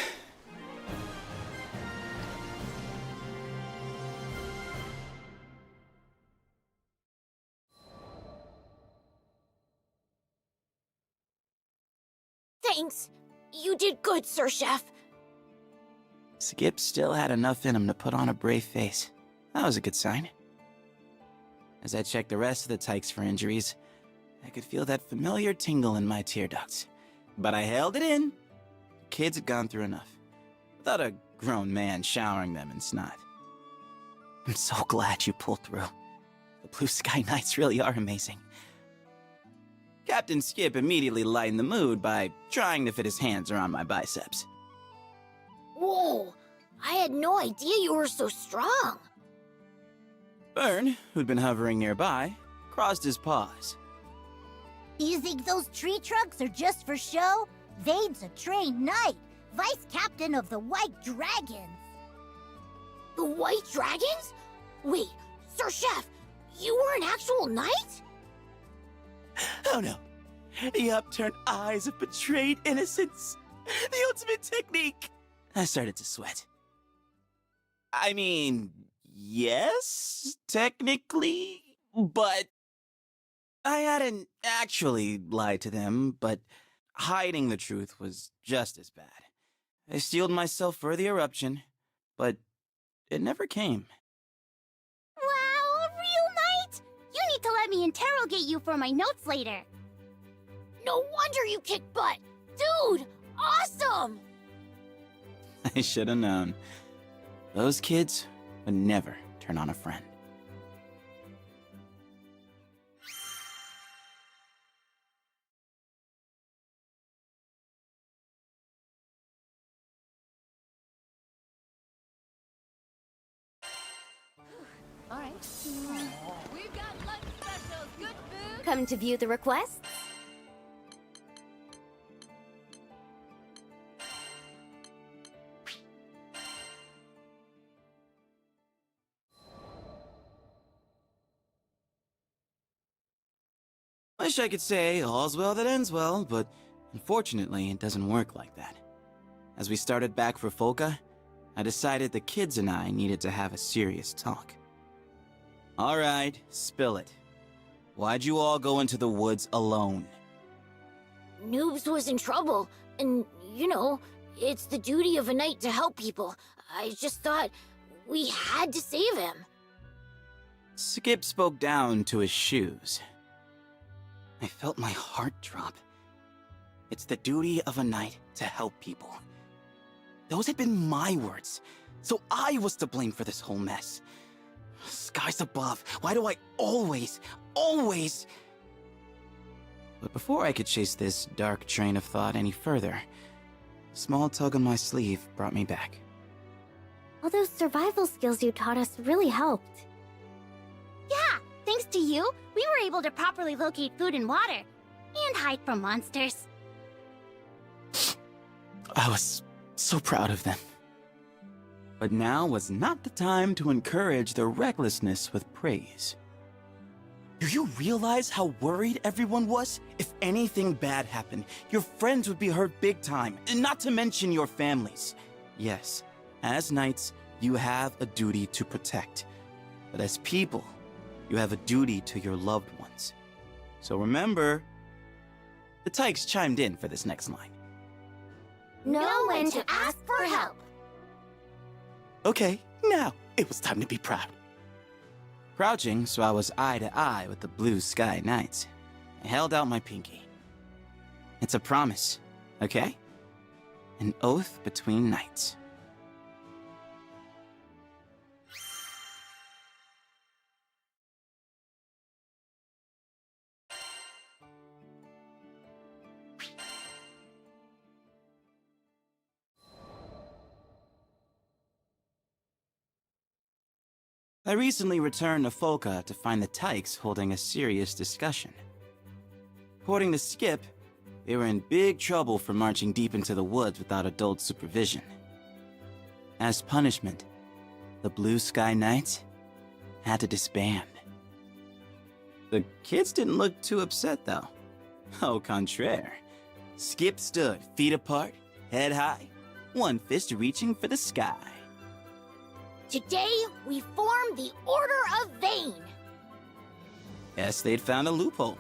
[SPEAKER 4] Thanks. You did good, Sir Chef.
[SPEAKER 6] Skip still had enough in him to put on a brave face. That was a good sign. As I checked the rest of the tykes for injuries, I could feel that familiar tingle in my tear ducts. But I held it in. The kids had gone through enough, without a grown man showering them in snot. I'm so glad you pulled through. The Blue Sky Knights really are amazing. Captain Skip immediately lightened the mood by trying to fit his hands around my biceps.
[SPEAKER 4] Whoa! I had no idea you were so strong.
[SPEAKER 6] Byrne, who'd been hovering nearby, crossed his paws.
[SPEAKER 15] You think those tree trunks are just for show? Vade's a trained knight, vice captain of the White Dragons.
[SPEAKER 4] The White Dragons? Wait, Sir Chef, you were an actual knight?
[SPEAKER 6] Oh no. The upturned eyes of betrayed innocence. The ultimate technique. I started to sweat. I mean, yes, technically, but I hadn't actually lied to them, but hiding the truth was just as bad. I steeled myself for the eruption, but it never came.
[SPEAKER 4] Wow, a real knight? You need to let me interrogate you for my notes later. No wonder you kick butt. Dude, awesome!
[SPEAKER 6] I should have known. Those kids would never turn on a friend.
[SPEAKER 4] All right. We've got lunch specials. Good food. Come to view the requests?
[SPEAKER 6] Wish I could say all's well that ends well, but unfortunately it doesn't work like that. As we started back for Folka, I decided the kids and I needed to have a serious talk. Alright, spill it. Why'd you all go into the woods alone?
[SPEAKER 4] Noobs was in trouble, and, you know, it's the duty of a knight to help people. I just thought we had to save him.
[SPEAKER 6] Skip spoke down to his shoes. I felt my heart drop. It's the duty of a knight to help people. Those had been my words, so I was to blame for this whole mess. Skies above, why do I always... But before I could chase this dark train of thought any further, a small tug on my sleeve brought me back.
[SPEAKER 4] All those survival skills you taught us really helped. to you, we were able to properly locate food and water, and hide from monsters.
[SPEAKER 6] I was so proud of them. But now was not the time to encourage their recklessness with praise. Do you realize how worried everyone was? If anything bad happened, your friends would be hurt big time, and not to mention your families. Yes, as knights, you have a duty to protect. But as people, you have a duty to your loved ones. So remember, the Tykes chimed in for this next line.
[SPEAKER 4] Know when to ask for help.
[SPEAKER 6] Okay, now it was time to be proud. Crouching so I was eye to eye with the Blue Sky Knights, I held out my pinky. It's a promise, okay? An oath between knights. I recently returned to Folka to find the Tykes holding a serious discussion. According to Skip, they were in big trouble for marching deep into the woods without adult supervision. As punishment, the Blue Sky Knights had to disband. The kids didn't look too upset, though. Au contraire. Skip stood feet apart, head high, one fist reaching for the sky.
[SPEAKER 4] Today, we form the Order of Vane.
[SPEAKER 6] Yes, they'd found a loophole.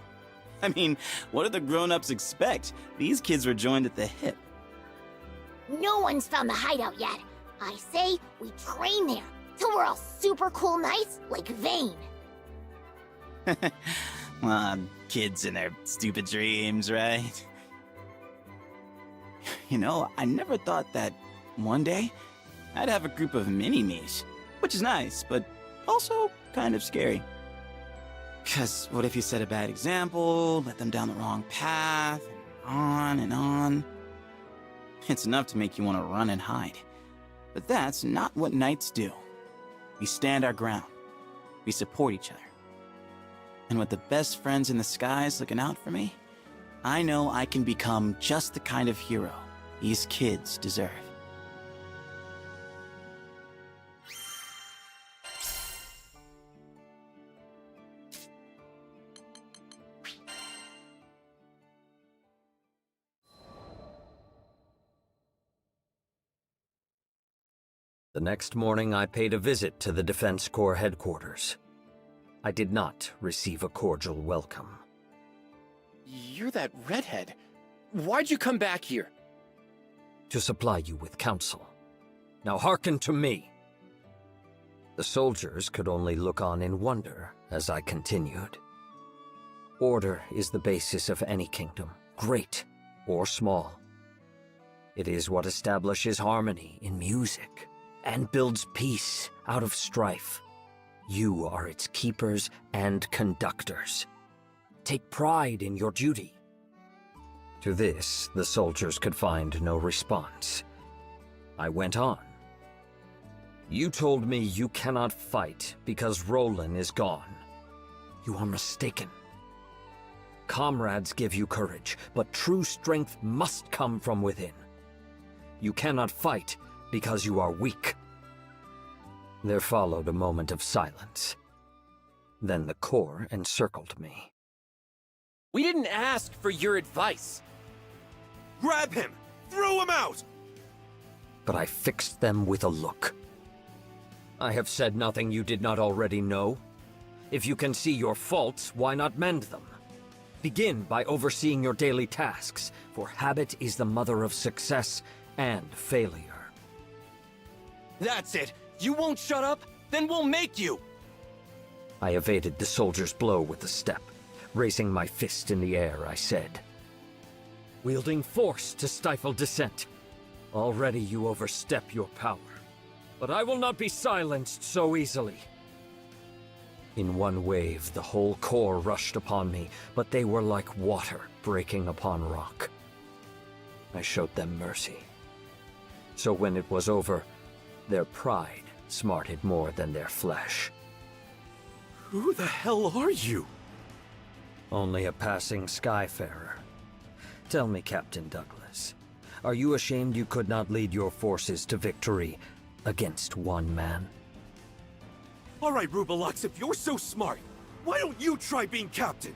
[SPEAKER 6] I mean, what did the grown-ups expect? These kids were joined at the hip.
[SPEAKER 4] No one's found the hideout yet. I say we train there till we're all super cool knights like Vane.
[SPEAKER 6] Kids and their stupid dreams, right? You know, I never thought that one day I'd have a group of mini-me's, which is nice, but also kind of scary. Because what if you set a bad example, let them down the wrong path, and on and on? It's enough to make you want to run and hide. But that's not what knights do. We stand our ground. We support each other. And with the best friends in the skies looking out for me, I know I can become just the kind of hero these kids deserve.
[SPEAKER 18] The next morning, I paid a visit to the Defense Corps headquarters. I did not receive a cordial welcome.
[SPEAKER 23] You're that redhead. Why'd you come back here?
[SPEAKER 18] To supply you with counsel. Now hearken to me. The soldiers could only look on in wonder as I continued. Order is the basis of any kingdom, great or small. It is what establishes harmony in music and builds peace out of strife. You are its keepers and conductors. Take pride in your duty. To this, the soldiers could find no response. I went on. You told me you cannot fight because Roland is gone. You are mistaken. Comrades give you courage, but true strength must come from within. You cannot fight because you are weak. There followed a moment of silence. Then the Corps encircled me.
[SPEAKER 23] We didn't ask for your advice.
[SPEAKER 10] Grab him! Throw him out!
[SPEAKER 18] But I fixed them with a look. I have said nothing you did not already know. If you can see your faults, why not mend them? Begin by overseeing your daily tasks, for habit is the mother of success and failure.
[SPEAKER 23] That's it! You won't shut up? Then we'll make you!
[SPEAKER 18] I evaded the soldier's blow with a step. Raising my fist in the air, I said, wielding force to stifle dissent. Already you overstep your power. But I will not be silenced so easily. In one wave, the whole Corps rushed upon me, but they were like water breaking upon rock. I showed them mercy. So when it was over, their pride smarted more than their flesh.
[SPEAKER 10] Who the hell are you?
[SPEAKER 18] Only a passing skyfarer. Tell me, Captain Douglas, are you ashamed you could not lead your forces to victory against one man?
[SPEAKER 10] All right, Rubelux, if you're so smart, why don't you try being captain?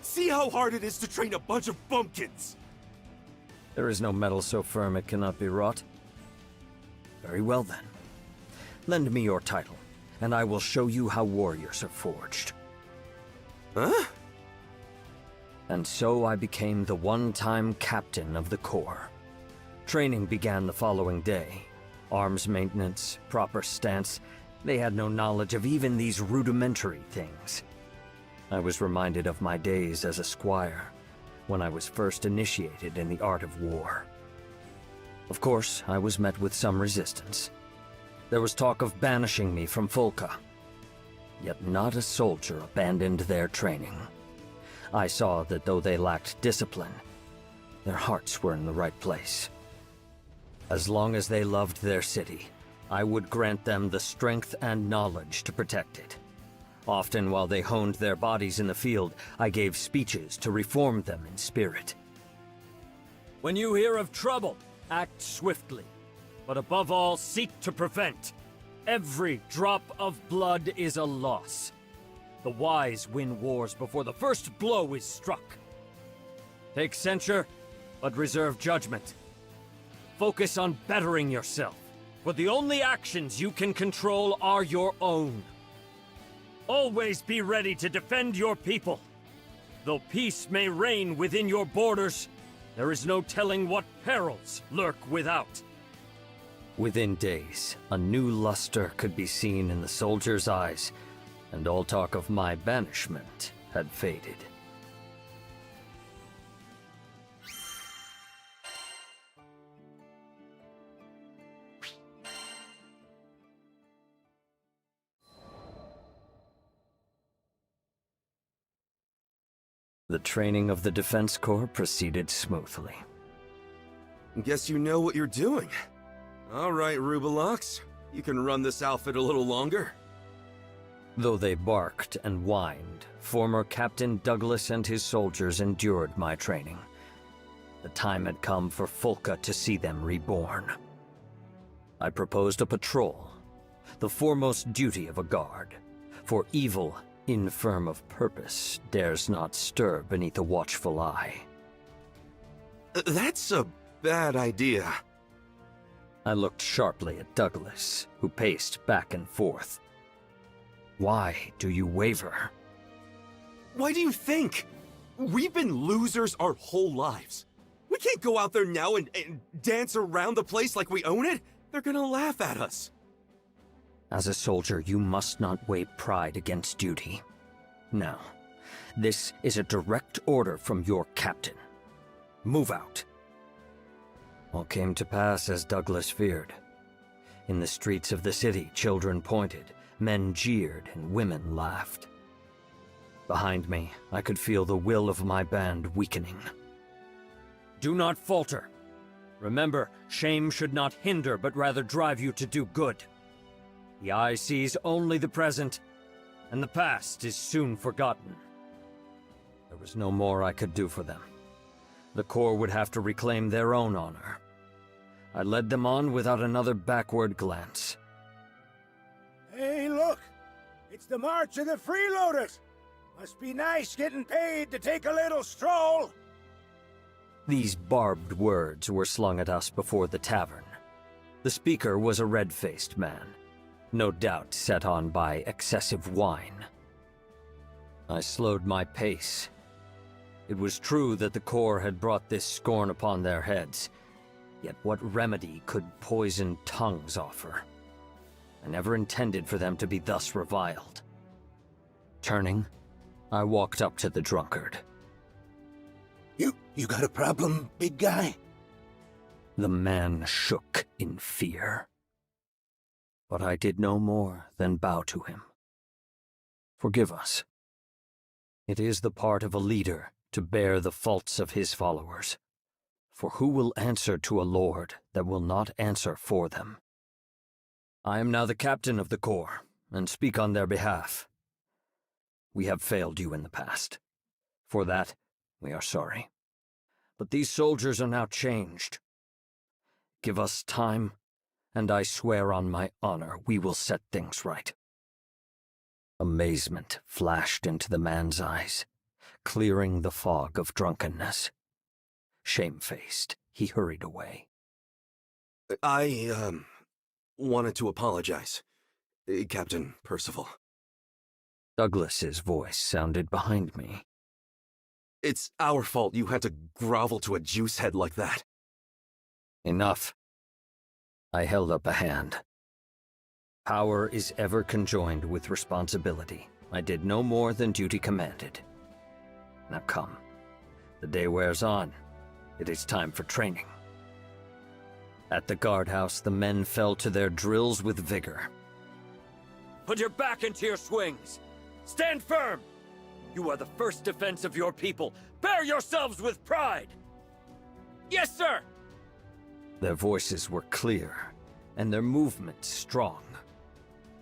[SPEAKER 10] See how hard it is to train a bunch of bumpkins!
[SPEAKER 18] There is no metal so firm it cannot be wrought. Very well then. Lend me your title, and I will show you how warriors are forged.
[SPEAKER 10] Huh?
[SPEAKER 18] And so I became the one-time captain of the Corps. Training began the following day. Arms maintenance, proper stance. They had no knowledge of even these rudimentary things. I was reminded of my days as a squire, when I was first initiated in the art of war. Of course, I was met with some resistance. There was talk of banishing me from Folka. Yet not a soldier abandoned their training. I saw that though they lacked discipline, their hearts were in the right place. As long as they loved their city, I would grant them the strength and knowledge to protect it. Often while they honed their bodies in the field, I gave speeches to reform them in spirit.
[SPEAKER 7] When you hear of trouble, act swiftly. But above all, seek to prevent. Every drop of blood is a loss. The wise win wars before the first blow is struck. Take censure, but reserve judgment. Focus on bettering yourself, for the only actions you can control are your own. Always be ready to defend your people. Though peace may reign within your borders, there is no telling what perils lurk without.
[SPEAKER 18] Within days, a new luster could be seen in the soldiers' eyes, and all talk of my banishment had faded. The training of the Defense Corps proceeded smoothly.
[SPEAKER 10] Guess you know what you're doing. All right, Rubelux, you can run this outfit a little longer.
[SPEAKER 18] Though they barked and whined, former Captain Douglas and his soldiers endured my training. The time had come for Folka to see them reborn. I proposed a patrol, the foremost duty of a guard, for evil, infirm of purpose, dares not stir beneath a watchful eye.
[SPEAKER 10] That's a bad idea.
[SPEAKER 18] I looked sharply at Douglas, who paced back and forth. Why do you waver?
[SPEAKER 10] Why do you think? We've been losers our whole lives. We can't go out there now and dance around the place like we own it. They're gonna laugh at us.
[SPEAKER 18] As a soldier, you must not weigh pride against duty. Now, this is a direct order from your captain. Move out. All came to pass as Douglas feared. In the streets of the city, children pointed, men jeered, and women laughed. Behind me, I could feel the will of my band weakening.
[SPEAKER 7] Do not falter. Remember, shame should not hinder, but rather drive you to do good. The eye sees only the present, and the past is soon forgotten.
[SPEAKER 18] There was no more I could do for them. The Corps would have to reclaim their own honor. I led them on without another backward glance.
[SPEAKER 13] Hey, look! It's the March of the Freeloaders! Must be nice getting paid to take a little stroll!
[SPEAKER 18] These barbed words were slung at us before the tavern. The speaker was a red-faced man, no doubt set on by excessive wine. I slowed my pace. It was true that the Corps had brought this scorn upon their heads, yet what remedy could poisoned tongues offer? I never intended for them to be thus reviled. Turning, I walked up to the drunkard.
[SPEAKER 13] You got a problem, big guy?
[SPEAKER 18] The man shook in fear. But I did no more than bow to him. Forgive us. It is the part of a leader to bear the faults of his followers. For who will answer to a lord that will not answer for them? I am now the captain of the Corps, and speak on their behalf. We have failed you in the past. For that, we are sorry. But these soldiers are now changed. Give us time, and I swear on my honor we will set things right. Amazement flashed into the man's eyes, clearing the fog of drunkenness. Shamefaced, he hurried away.
[SPEAKER 17] I wanted to apologize, Captain Percival.
[SPEAKER 18] Douglas's voice sounded behind me.
[SPEAKER 17] It's our fault you had to grovel to a juicehead like that.
[SPEAKER 18] Enough. I held up a hand. Power is ever conjoined with responsibility. I did no more than duty commanded. Now come. The day wears on. It is time for training. At the guardhouse, the men fell to their drills with vigor.
[SPEAKER 7] Put your back into your swings! Stand firm! You are the first defense of your people. Bear yourselves with pride! Yes, sir!
[SPEAKER 18] Their voices were clear, and their movements strong.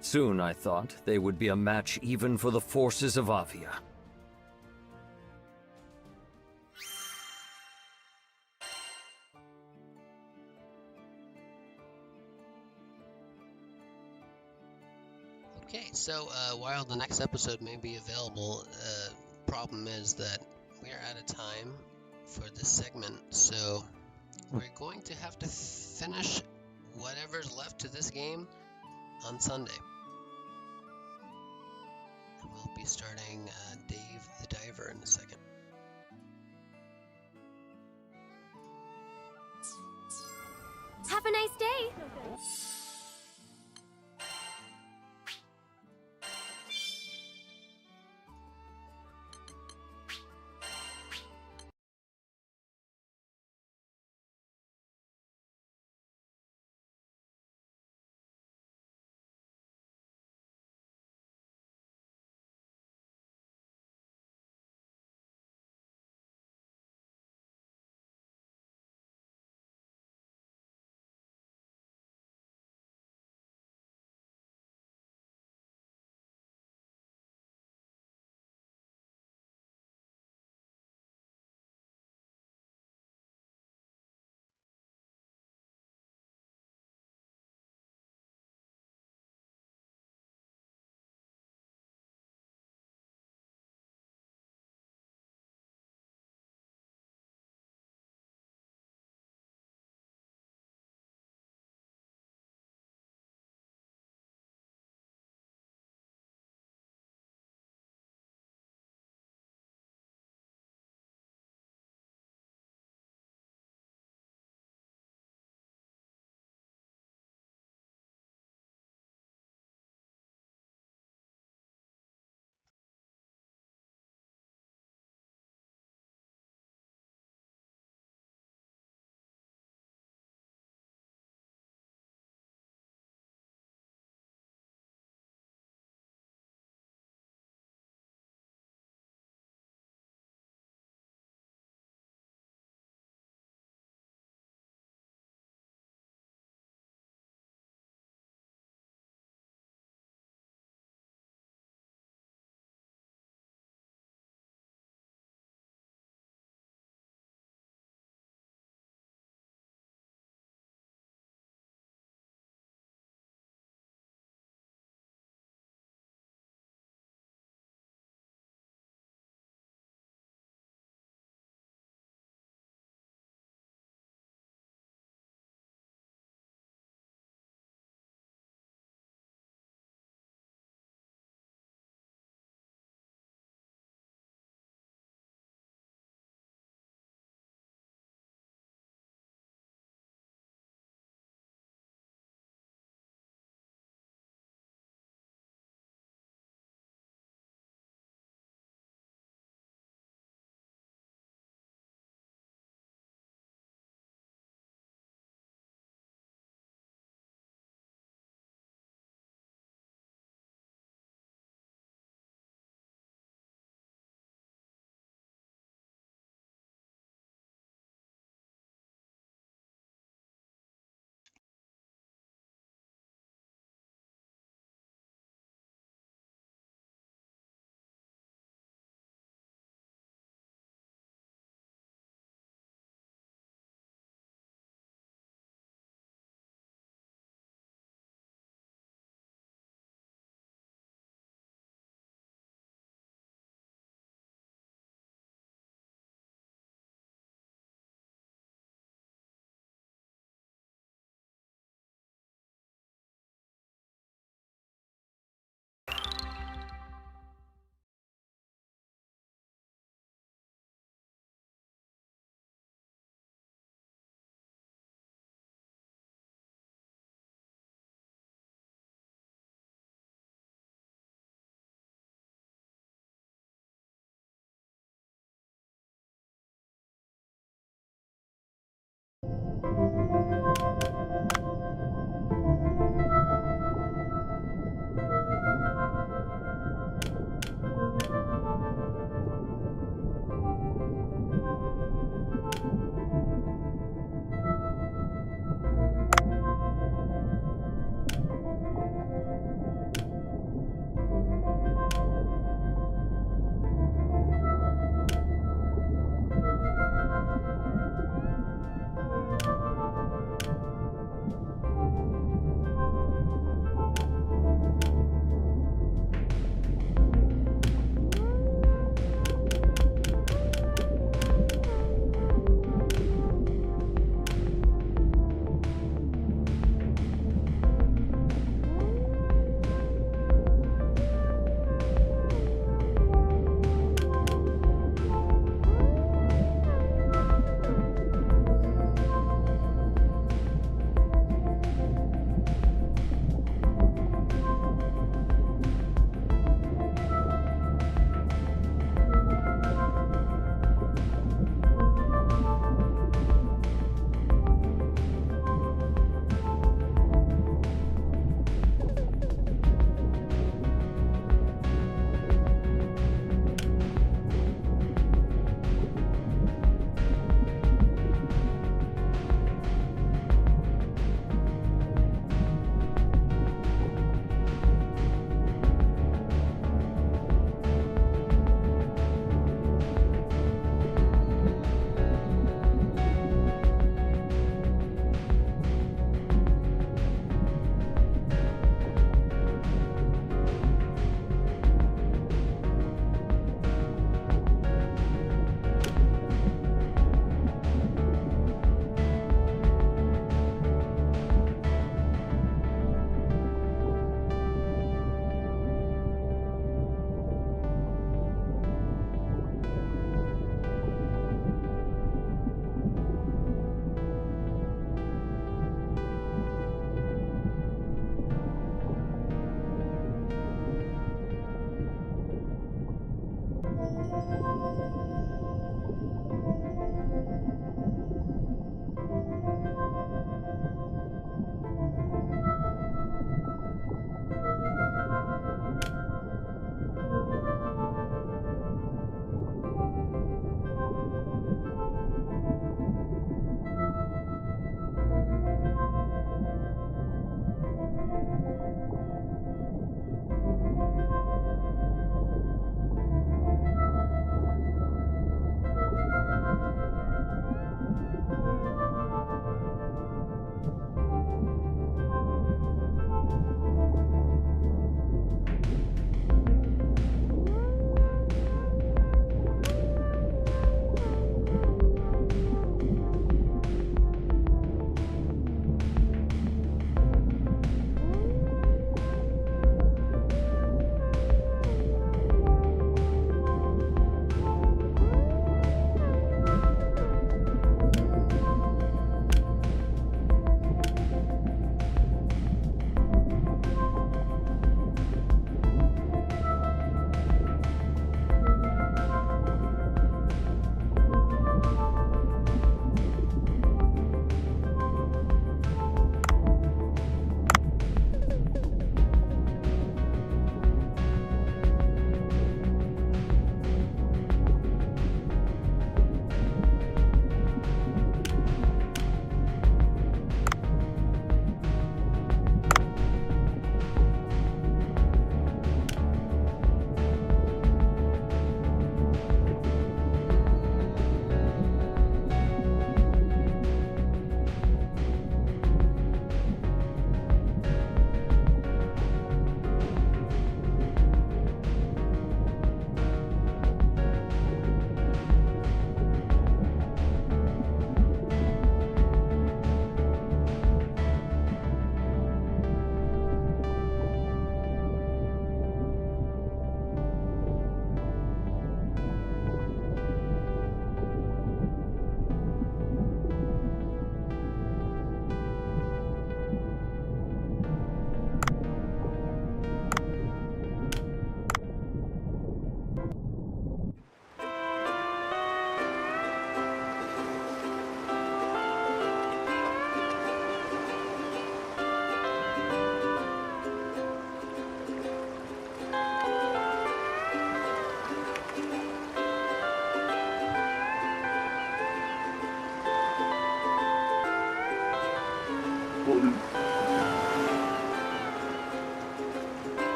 [SPEAKER 18] Soon, I thought, they would be a match even for the forces of Avia.
[SPEAKER 19] Okay, so while the next episode may be available, problem is that we are out of time for this segment, so we're going to have to finish whatever's left to this game on Sunday. And we'll be starting Dave the Diver in a second.
[SPEAKER 5] Have a nice day!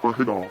[SPEAKER 9] Bring it on.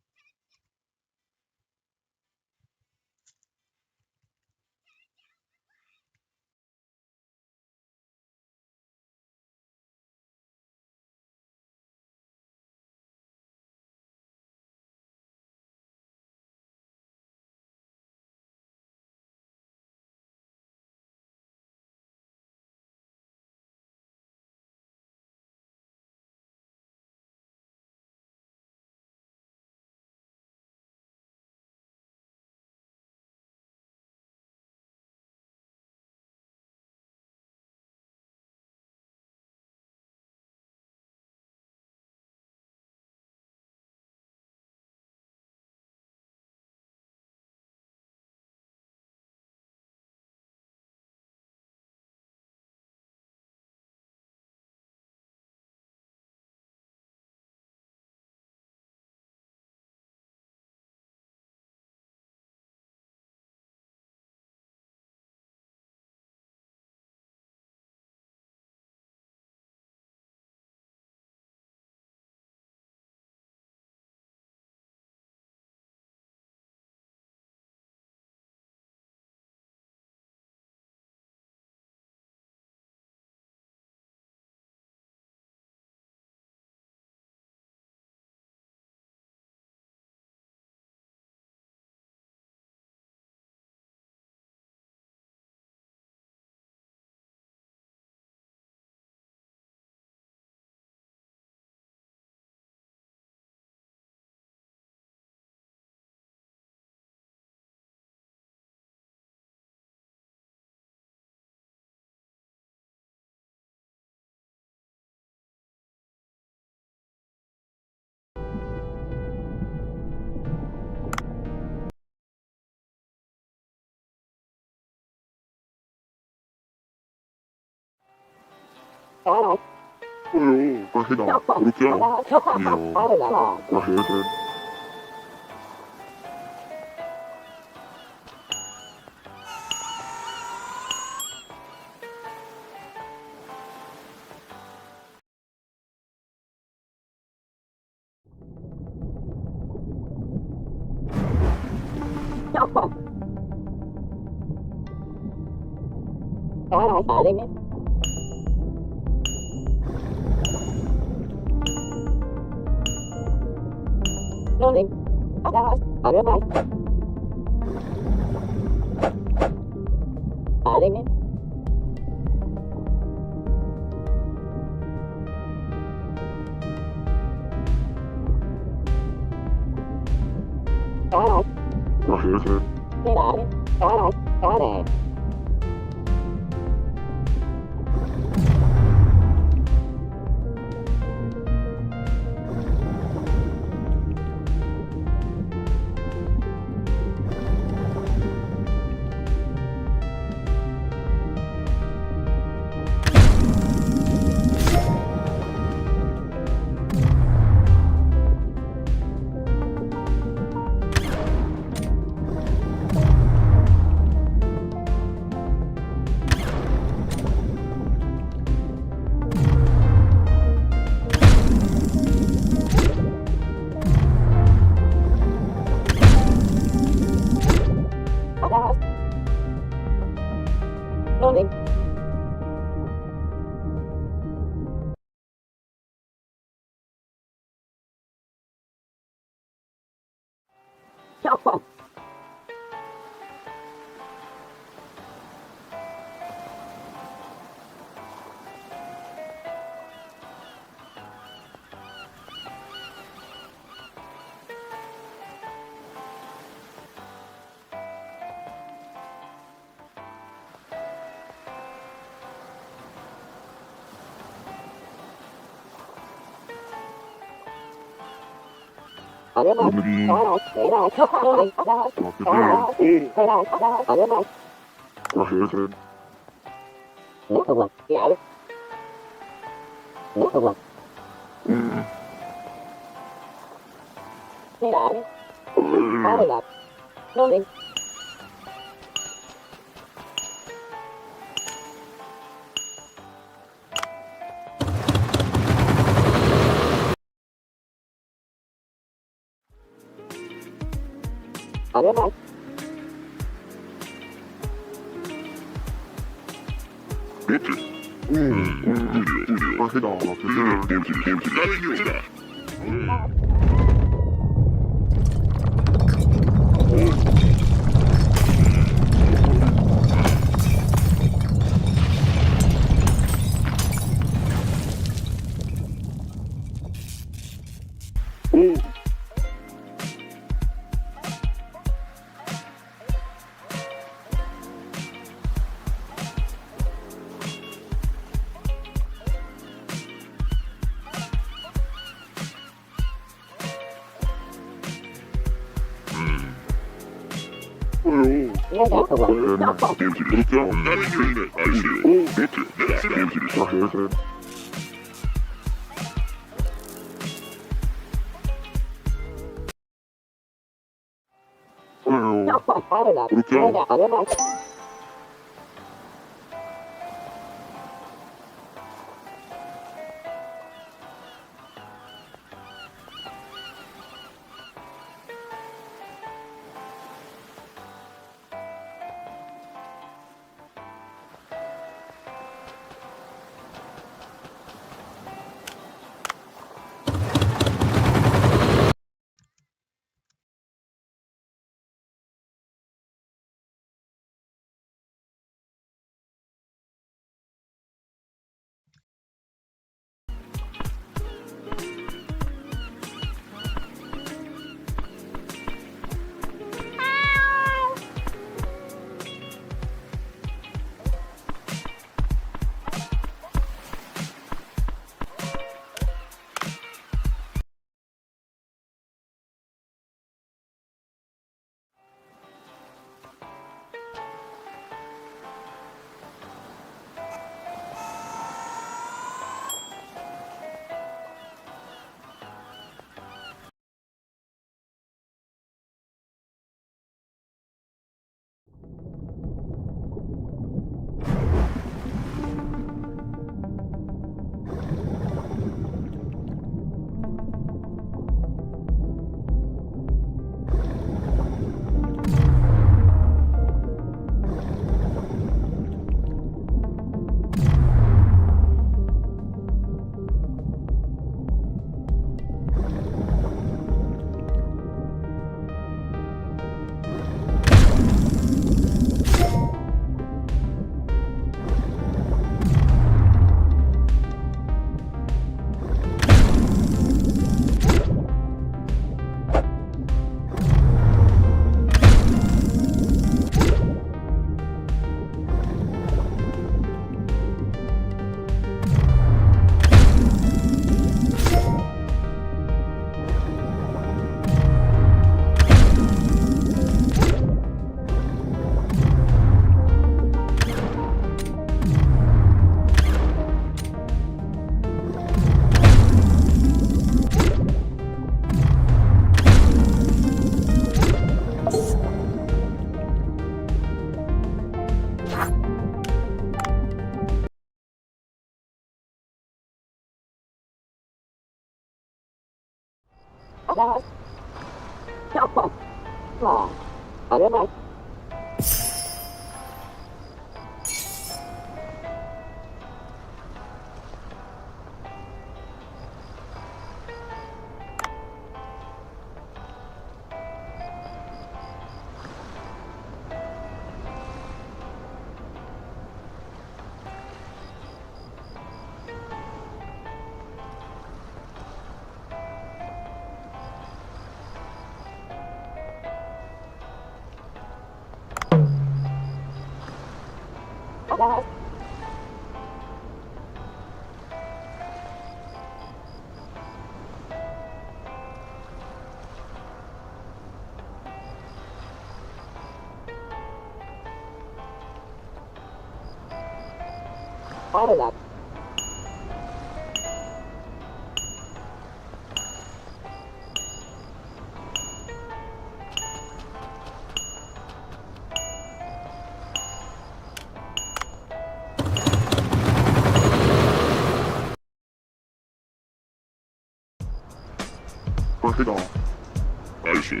[SPEAKER 9] 아저씨,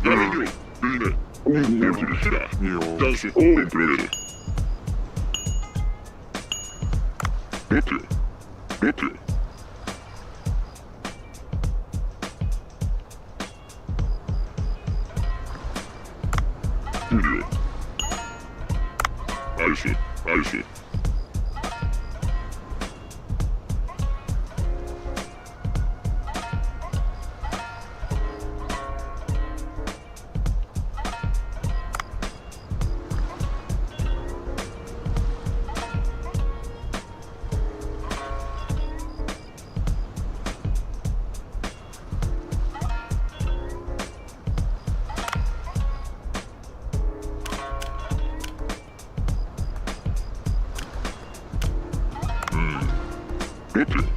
[SPEAKER 9] 나는요, 네, 보여드립시다. 단수 오른쪽에. 노트. 우리 아저씨.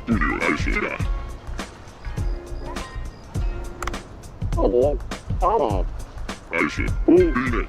[SPEAKER 9] 우리 아저씨다. 아저씨, 오리네.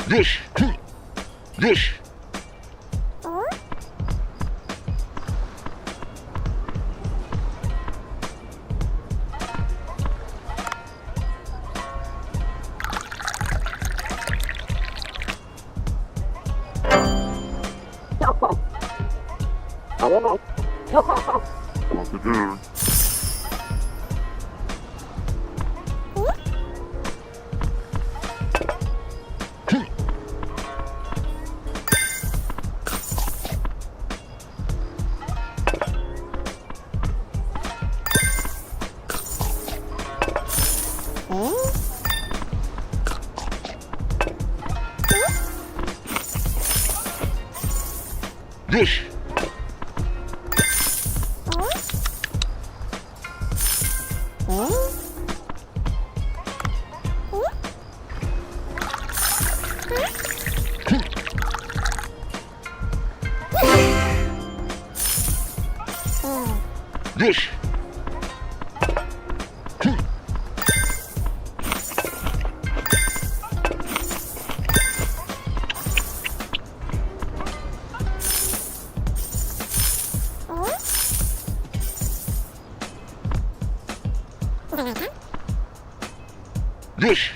[SPEAKER 9] Yes! Yes! Yes! Yes! Yes!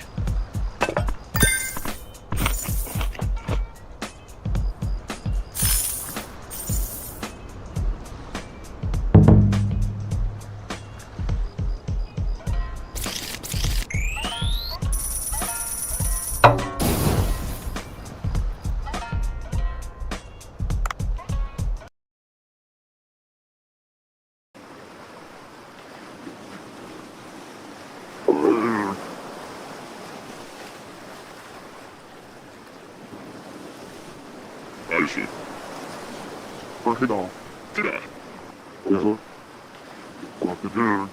[SPEAKER 9] I see. Head on. Get out. Over. Lock the door.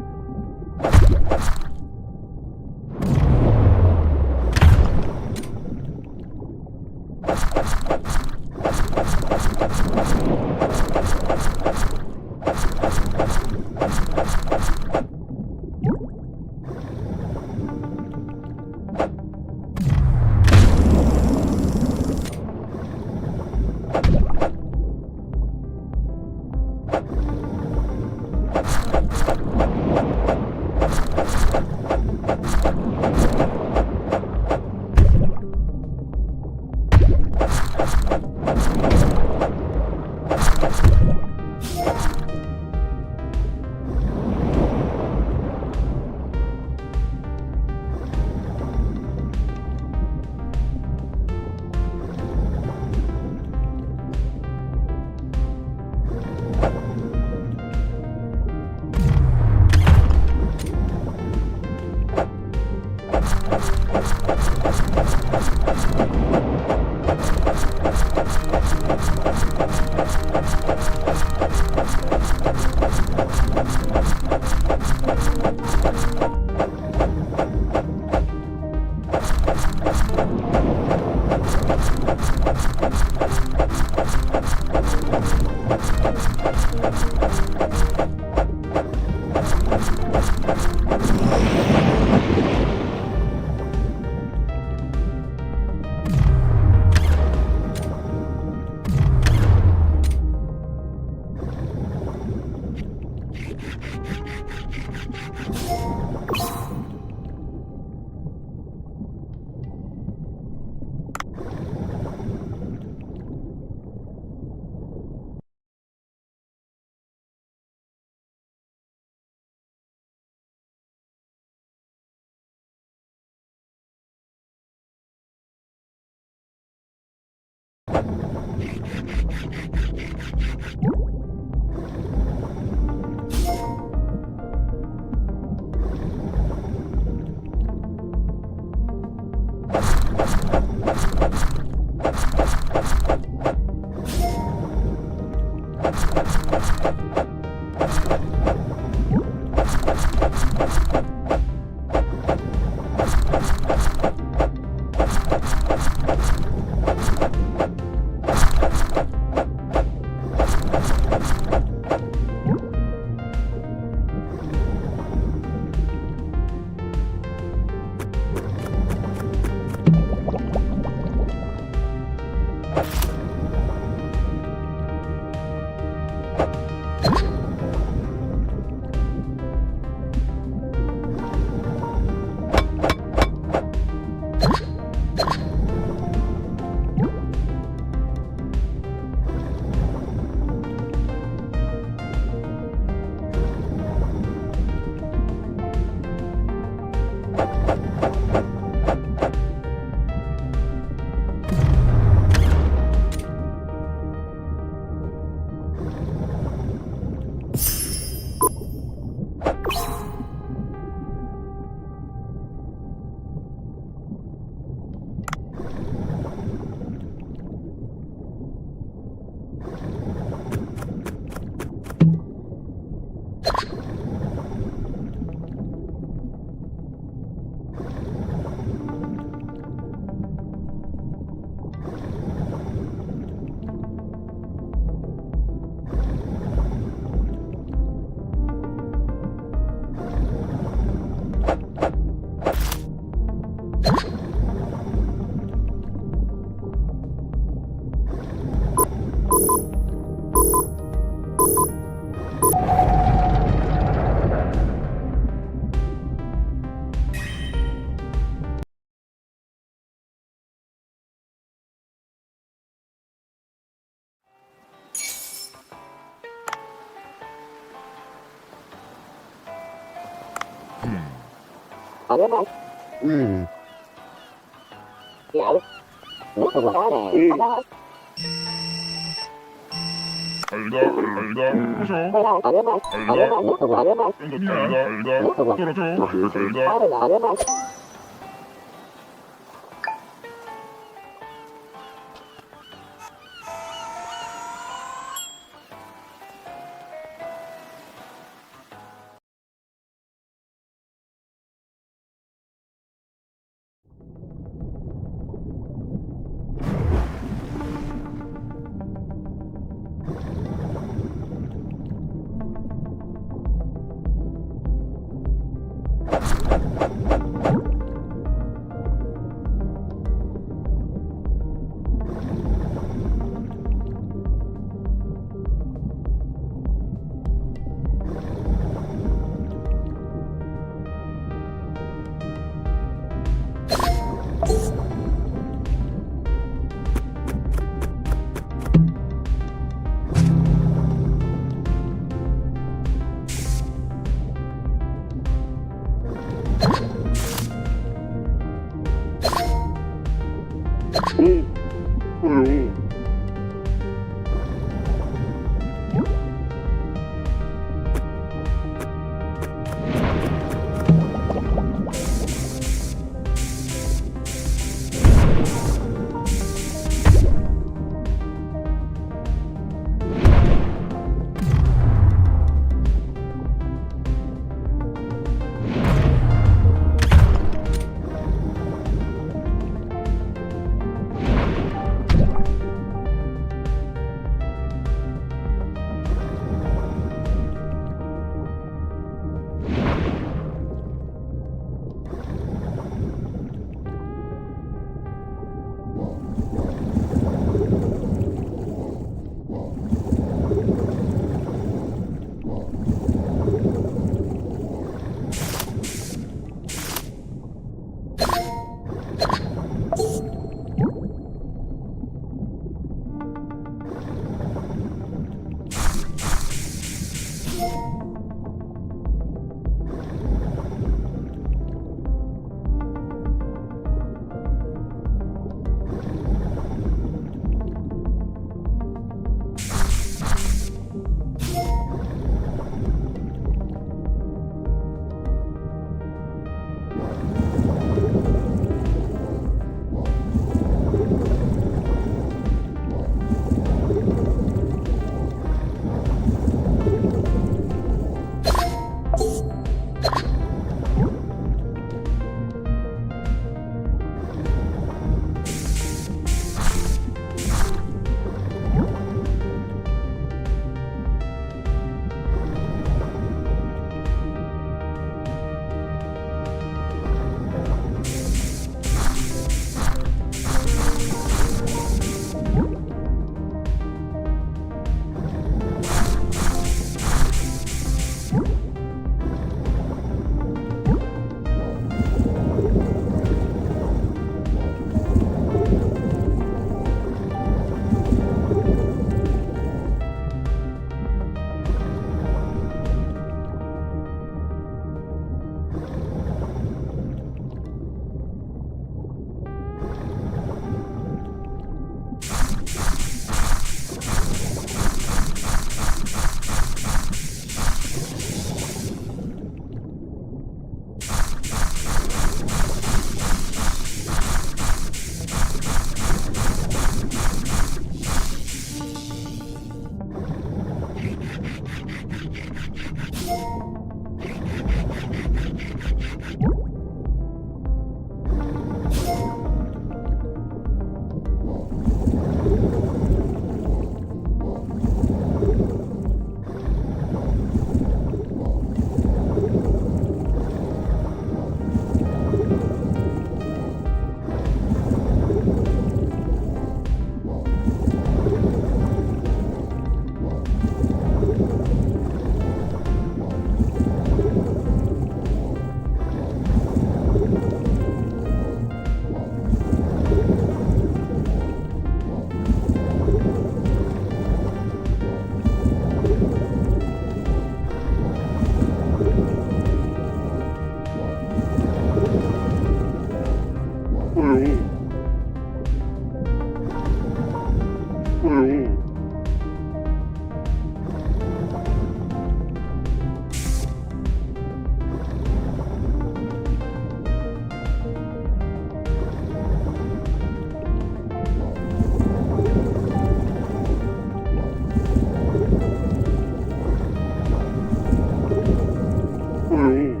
[SPEAKER 9] 있어요.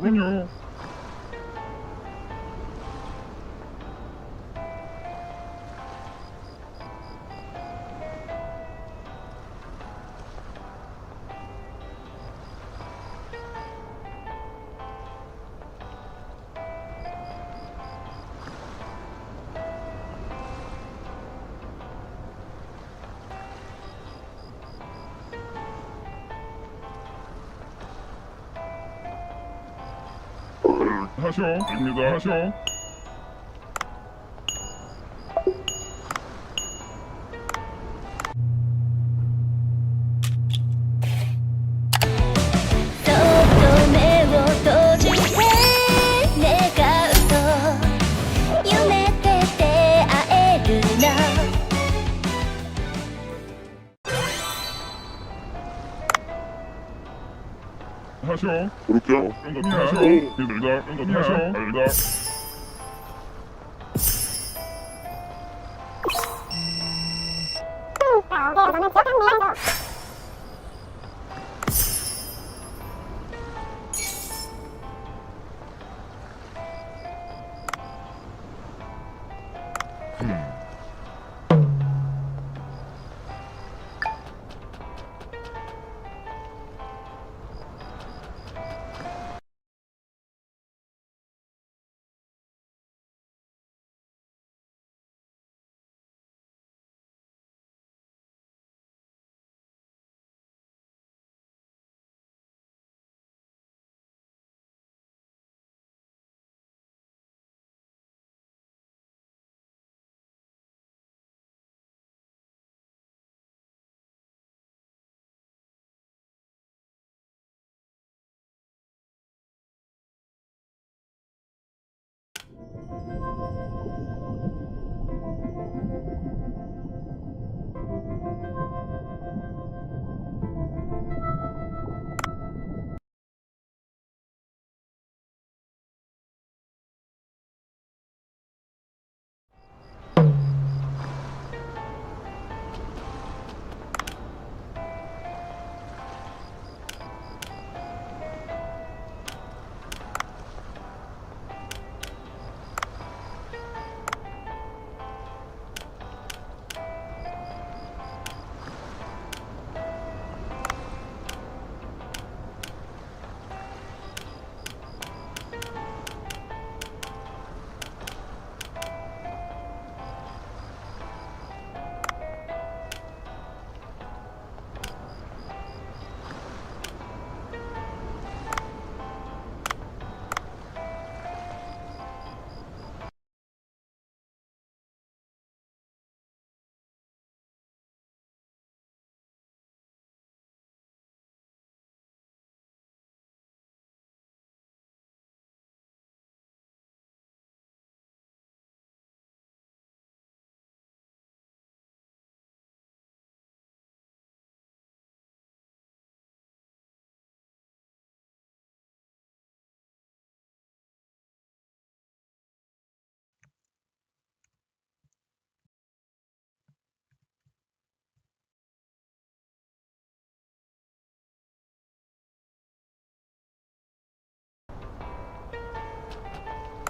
[SPEAKER 9] 안녕. 하셔, 입니다. 하셔. 하셔. 그렇게요. 하셔. 힘들다. 하셔.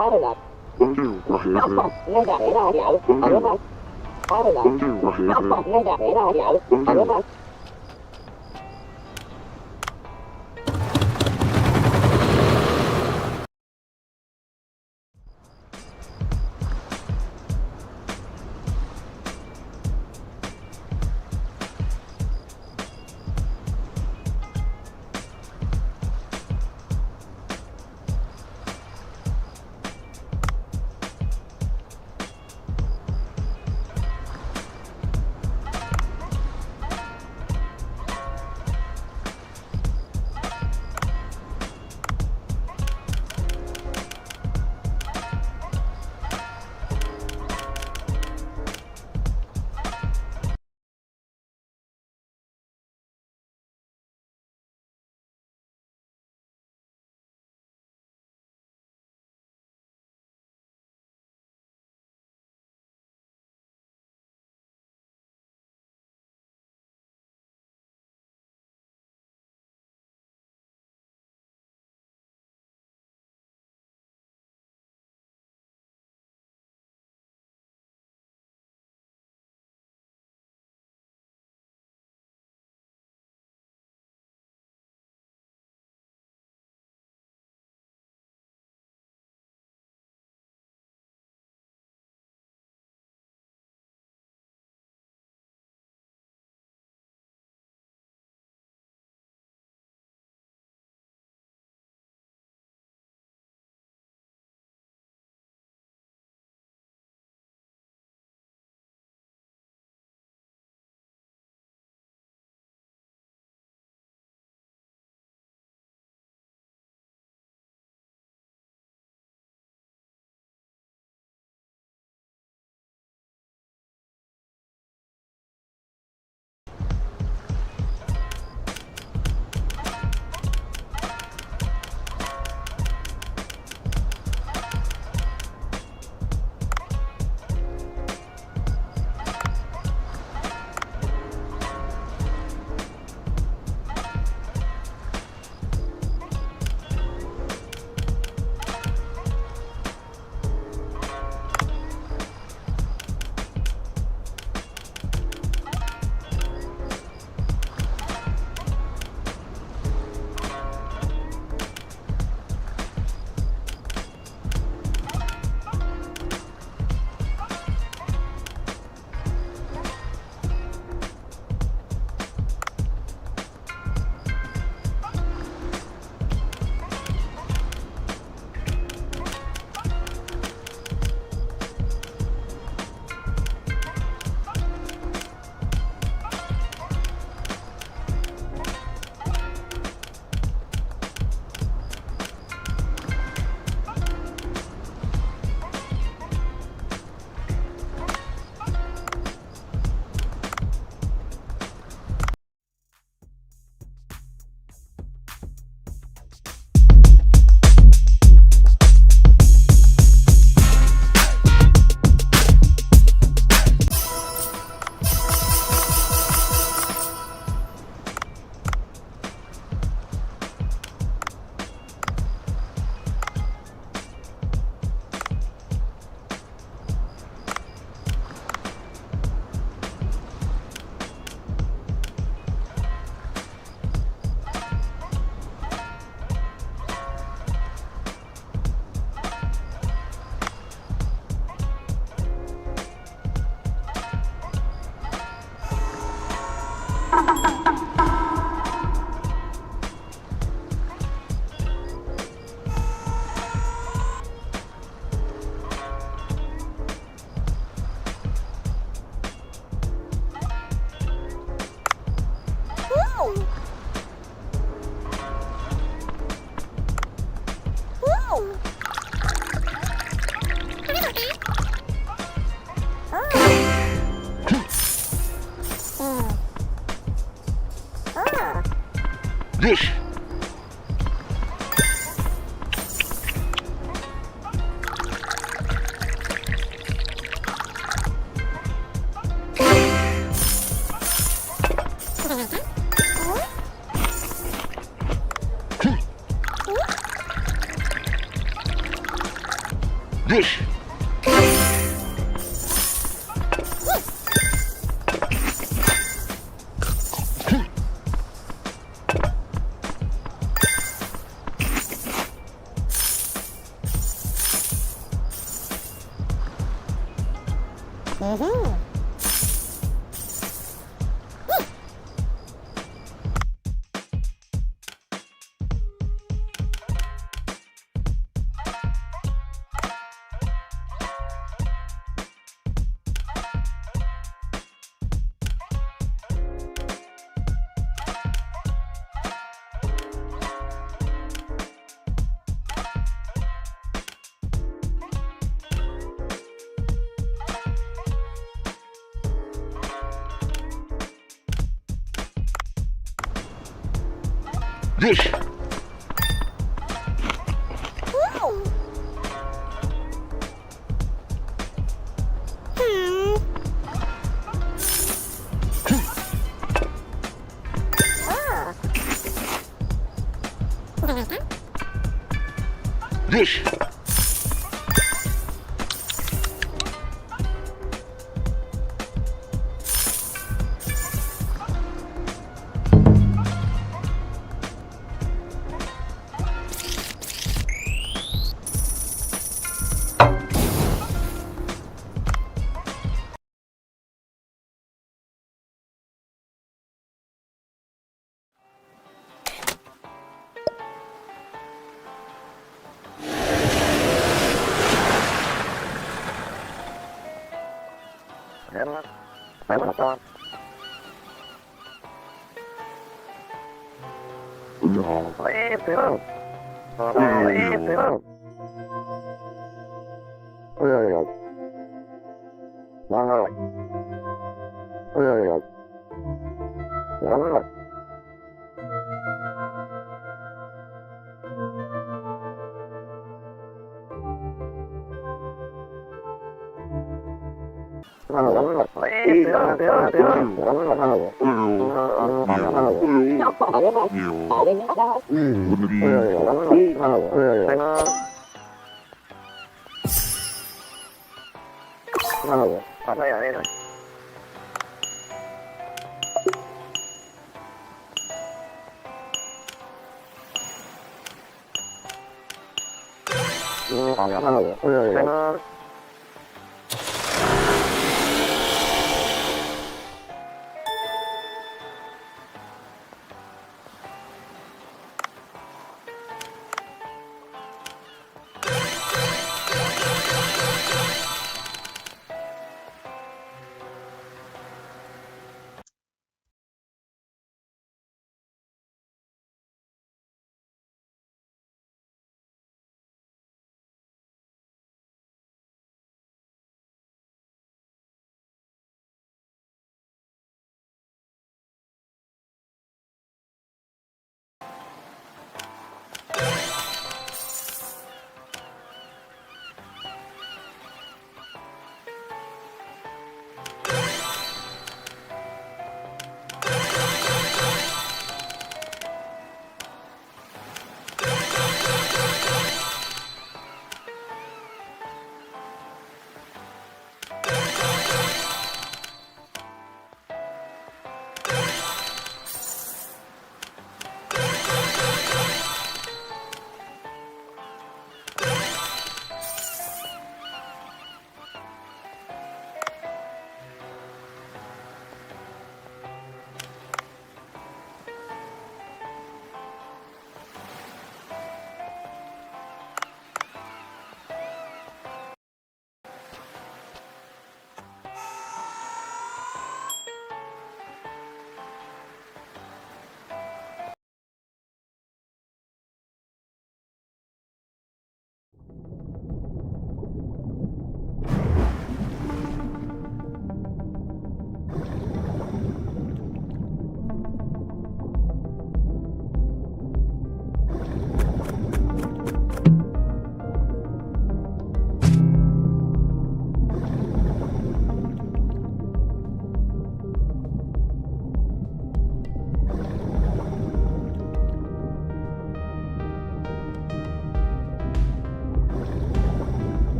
[SPEAKER 9] 알다.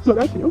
[SPEAKER 9] Soracio,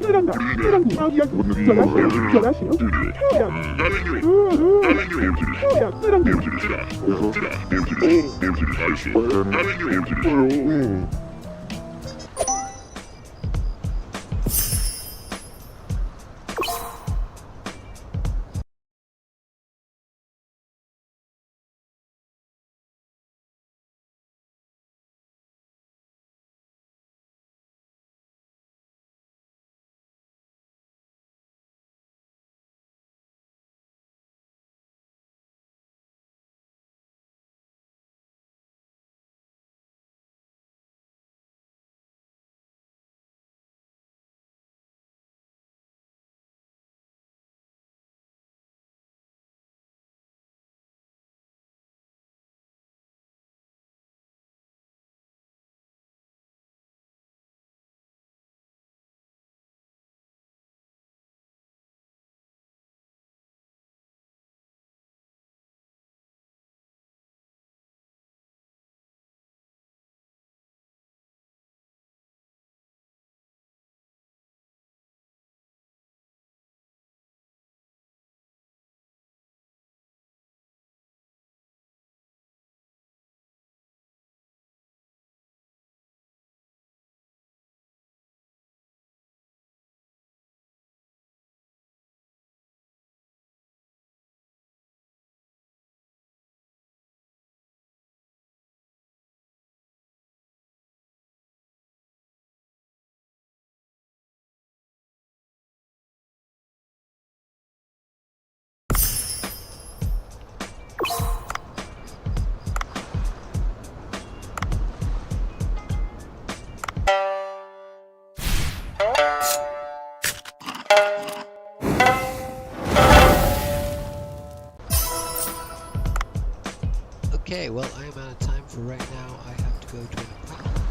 [SPEAKER 19] Okay, well, I am out of time for right now. I have to go to an appointment.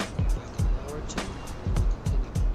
[SPEAKER 19] I'll be back in an hour or two, and we'll continue.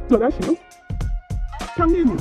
[SPEAKER 9] 전하시오. 형님.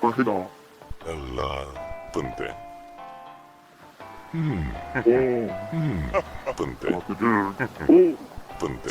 [SPEAKER 9] 맛이다.
[SPEAKER 12] 나쁜데. 나쁜데. 나쁜데.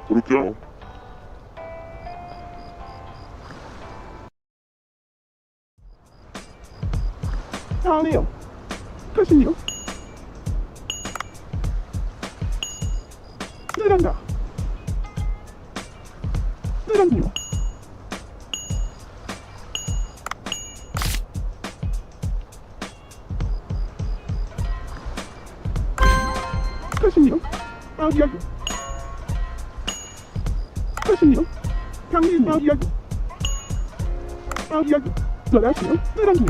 [SPEAKER 12] 그렇게 하고.
[SPEAKER 9] 아니요. 가시니요. 내란다. 내란요. 가시니요. 아기야기. 가시니요. 강민 아기야기. 아기야기. 전하시요. 내란요.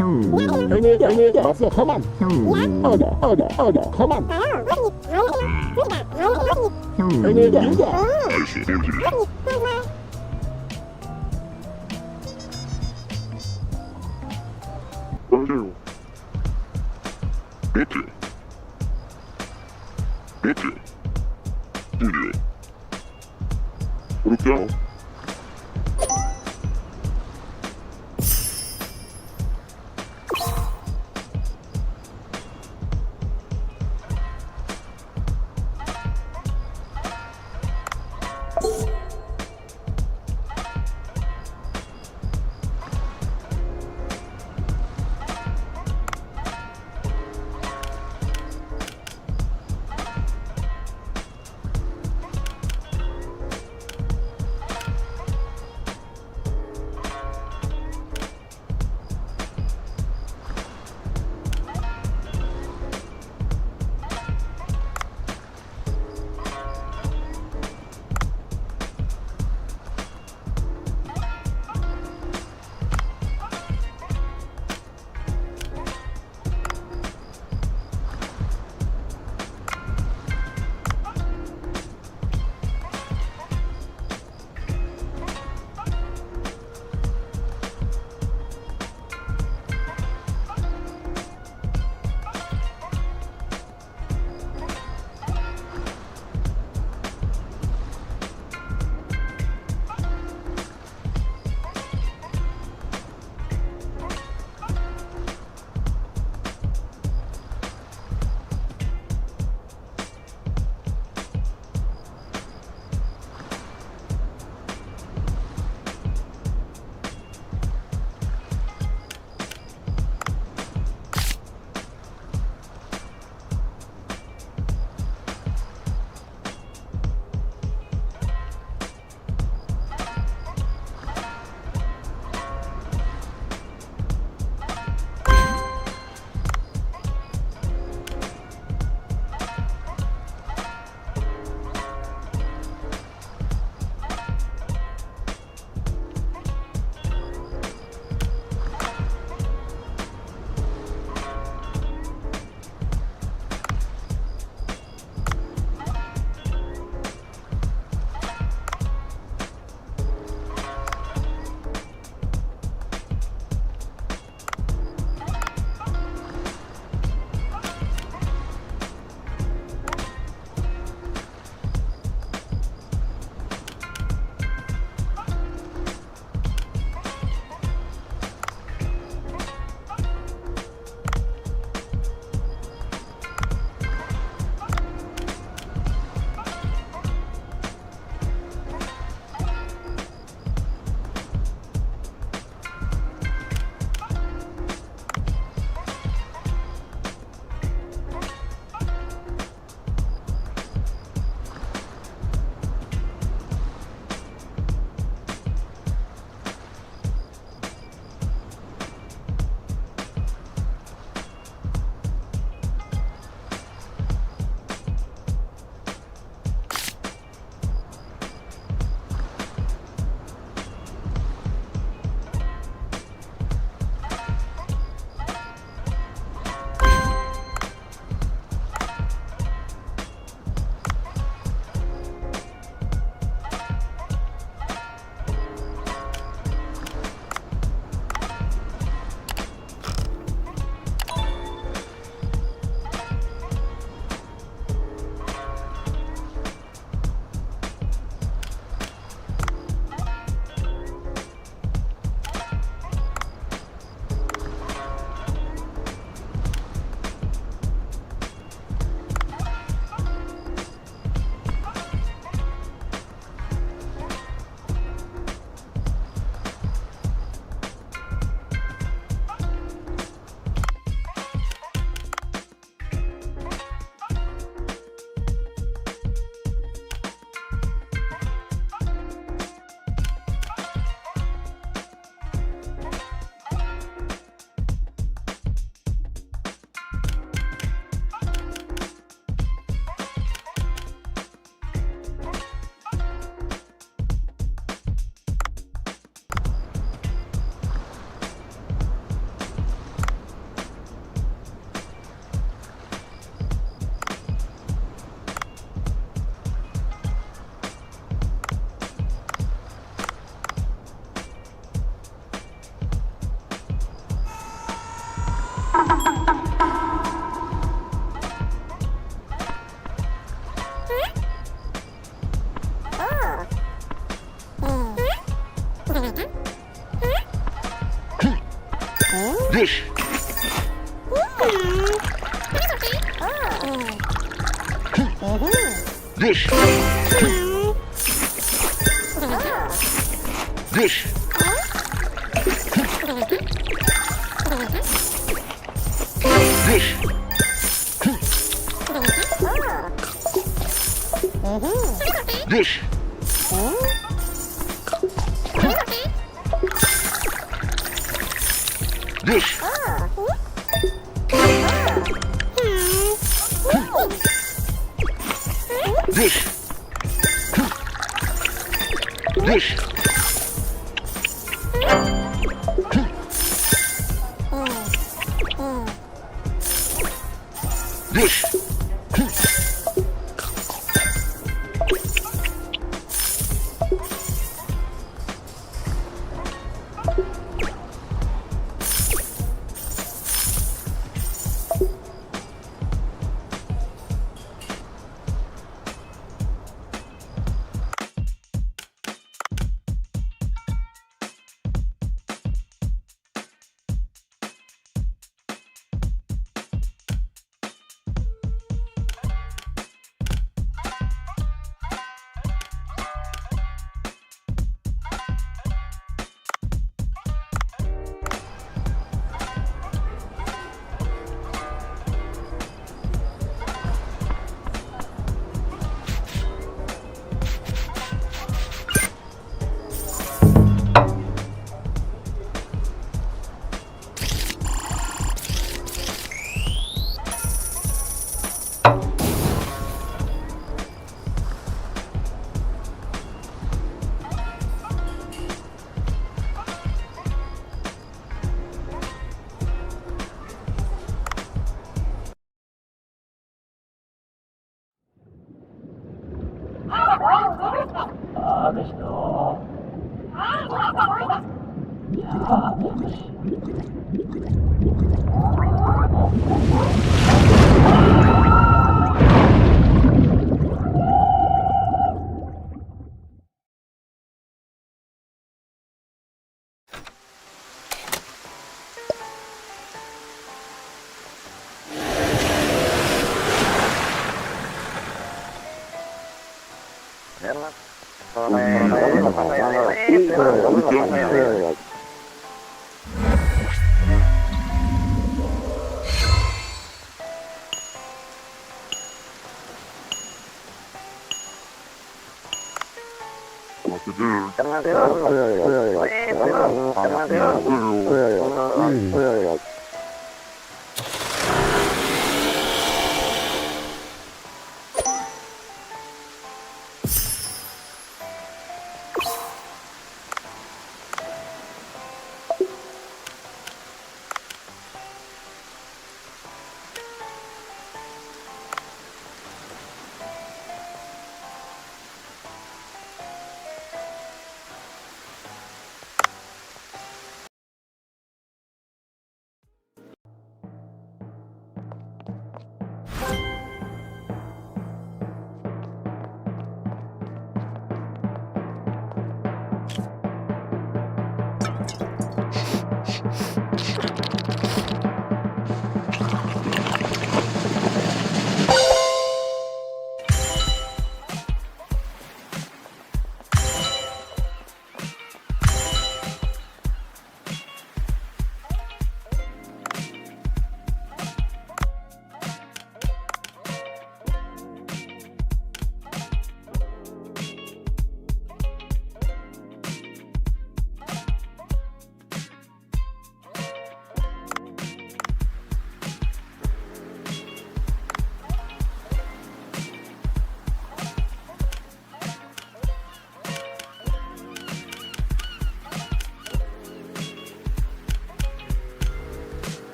[SPEAKER 12] come on. Come on.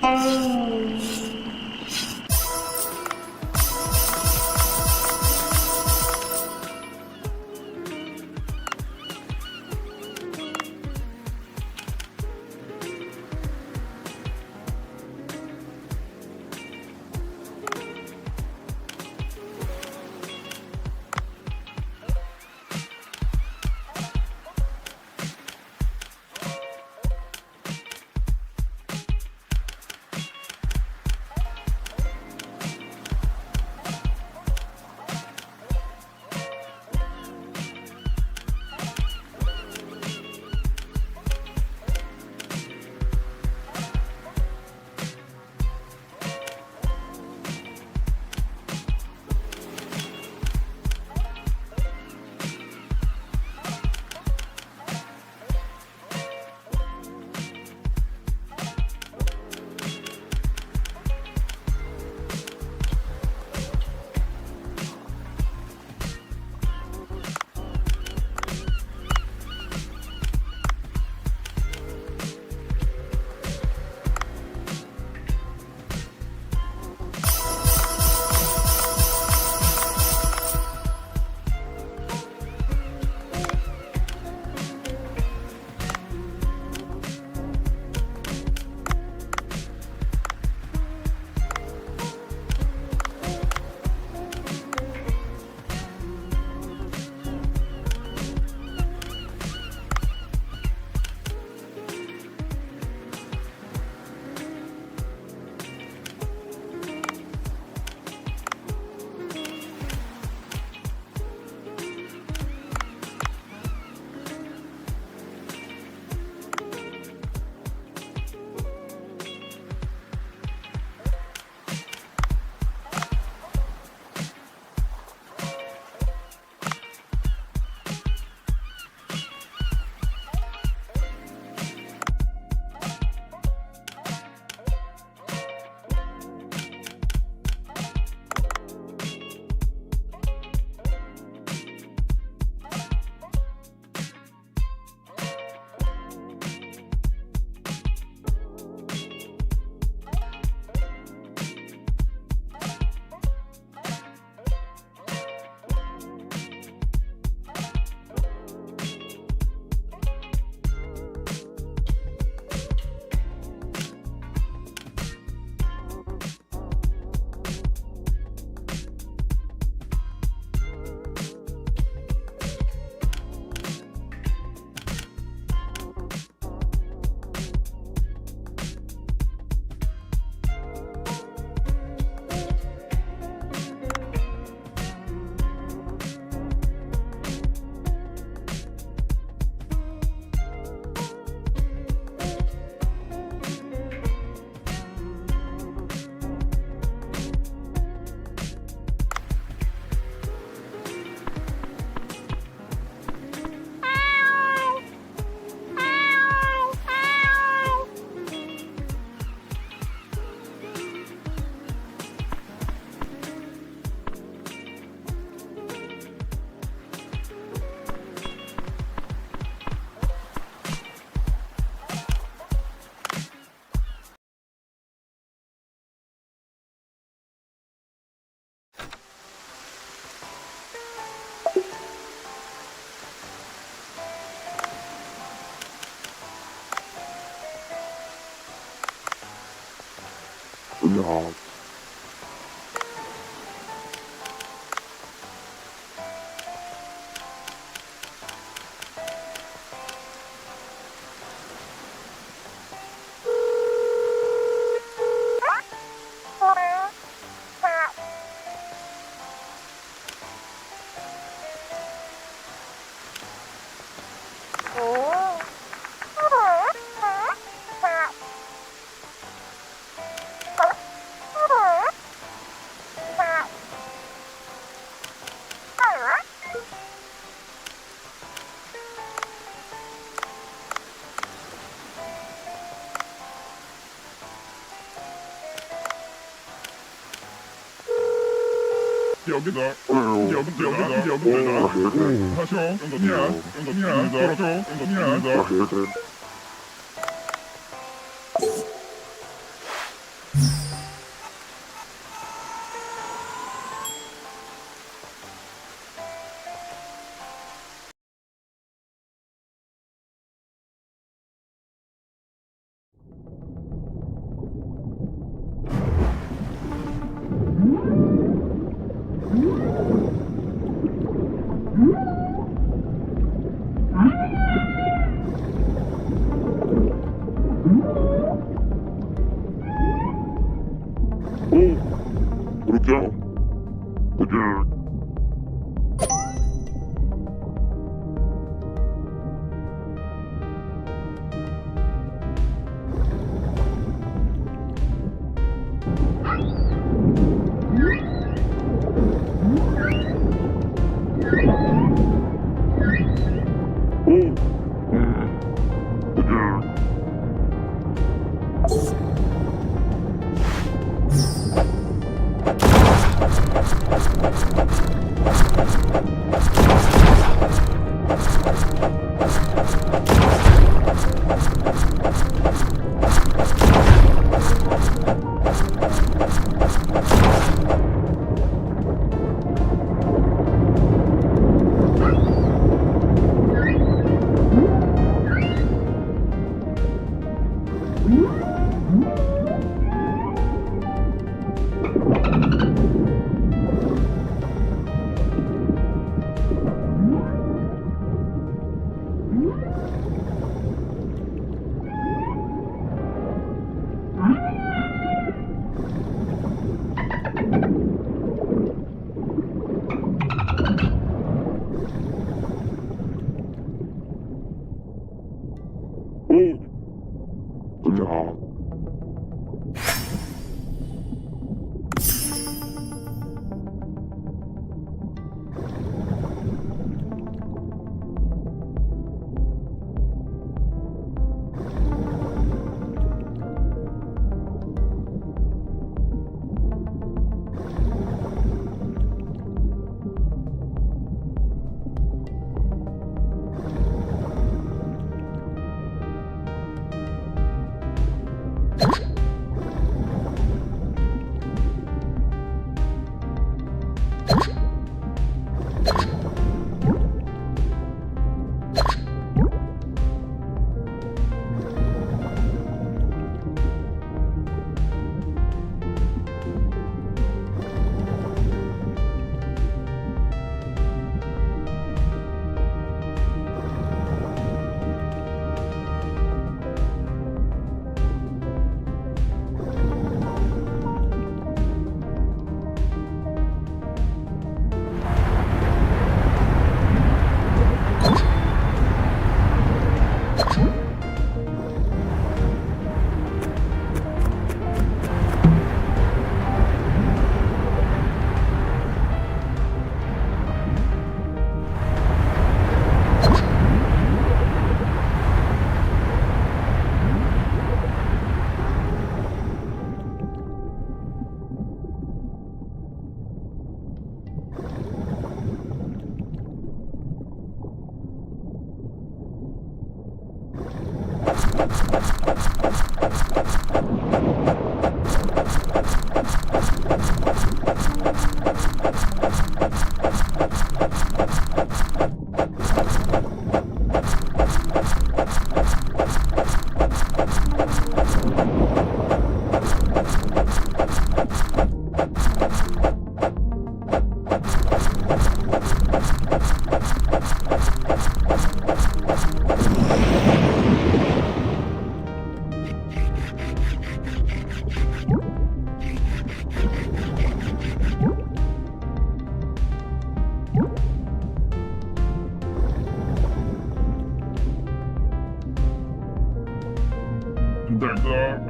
[SPEAKER 12] No.
[SPEAKER 9] 여기다 하쇼 영동이야 걸어줘 영동이야 들었죠? 그들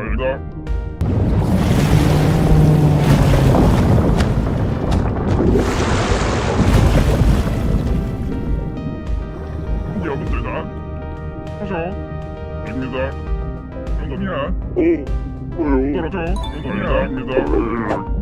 [SPEAKER 9] 알다. 여러분들 하셔. 입니다. 정답이야. 뭐요? 떨어져. 정답이야.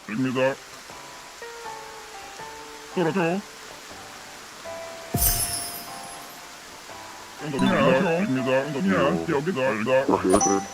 [SPEAKER 9] 입니다. 떨어져. 입니다. 여기다.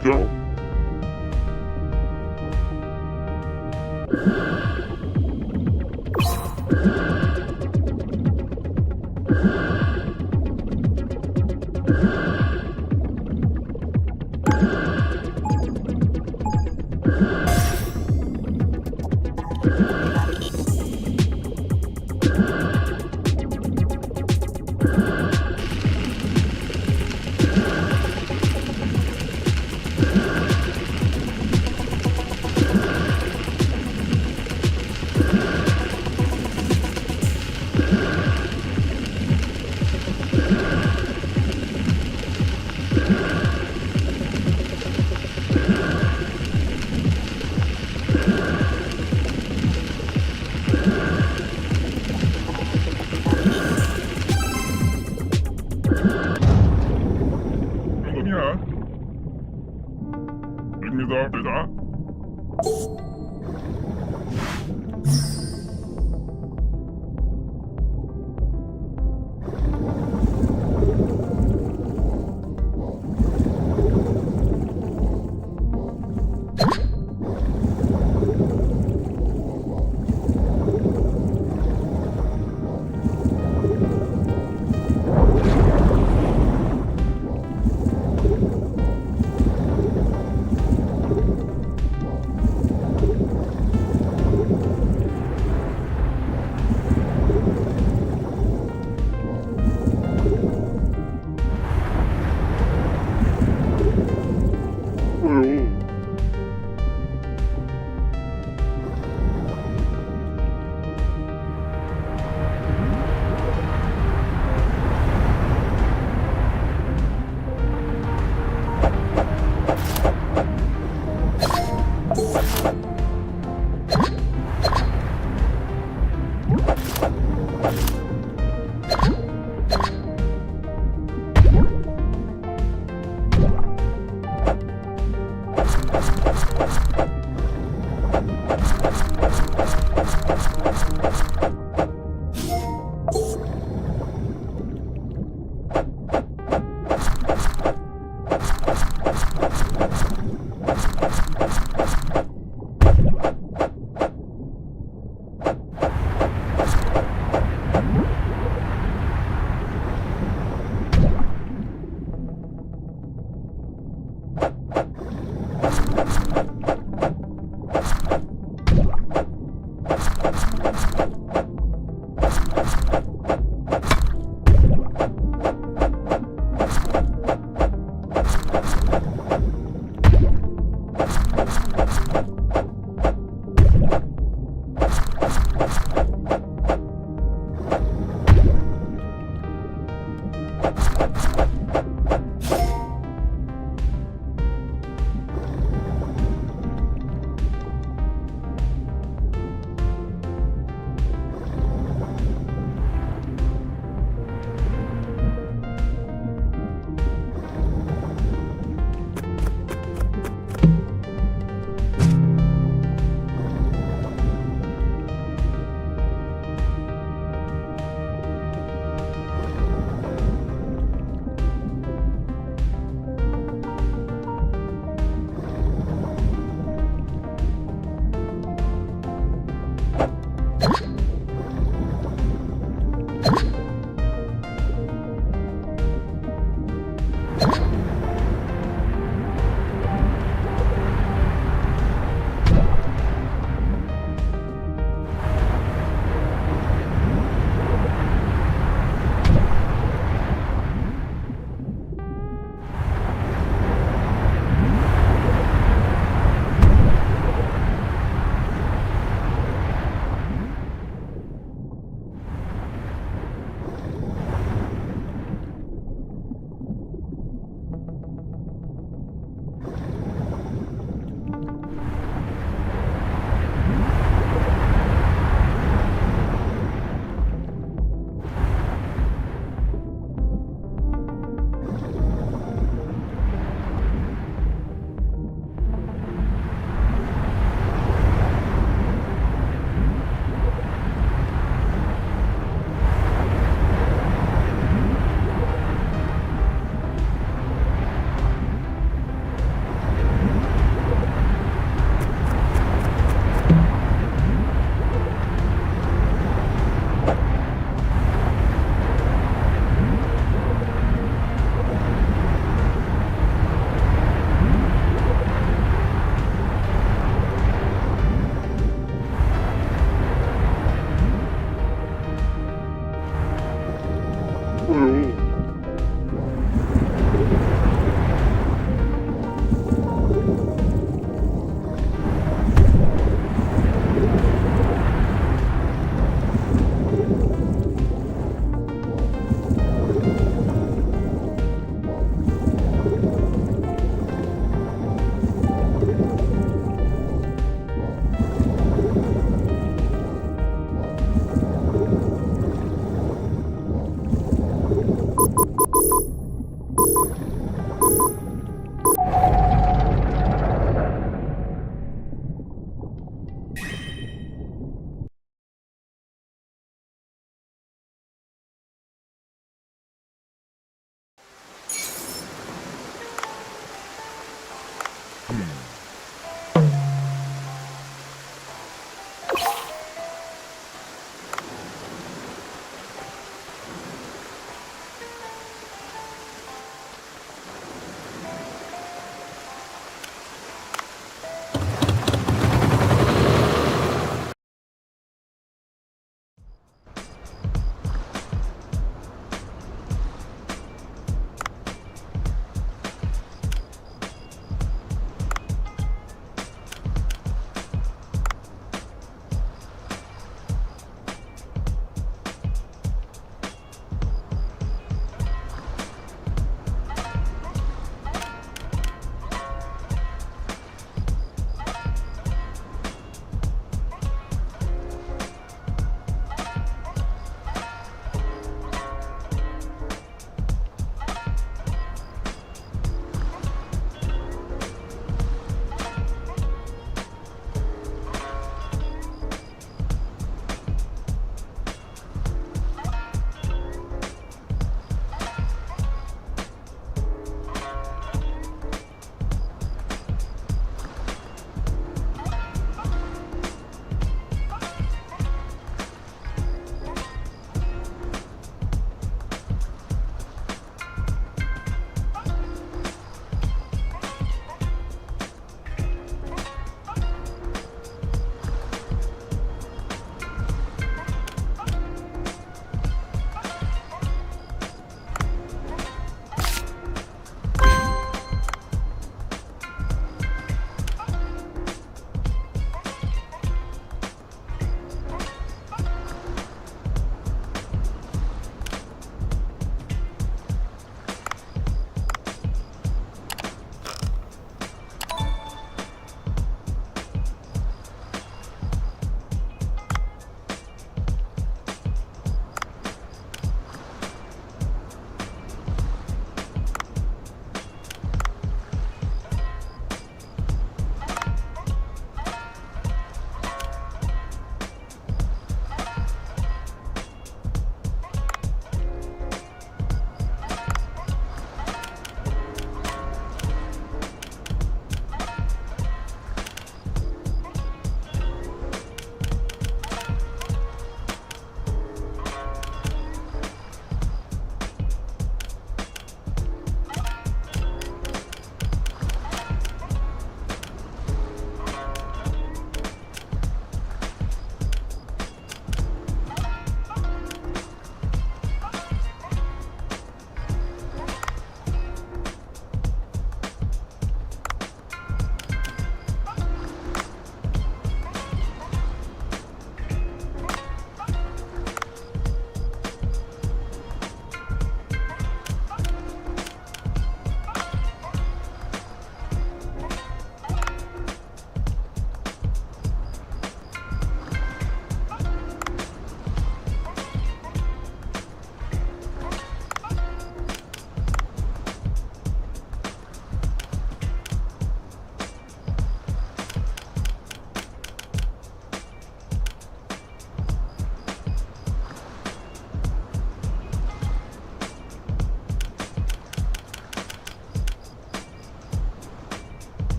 [SPEAKER 9] 그렇죠? 됩니다.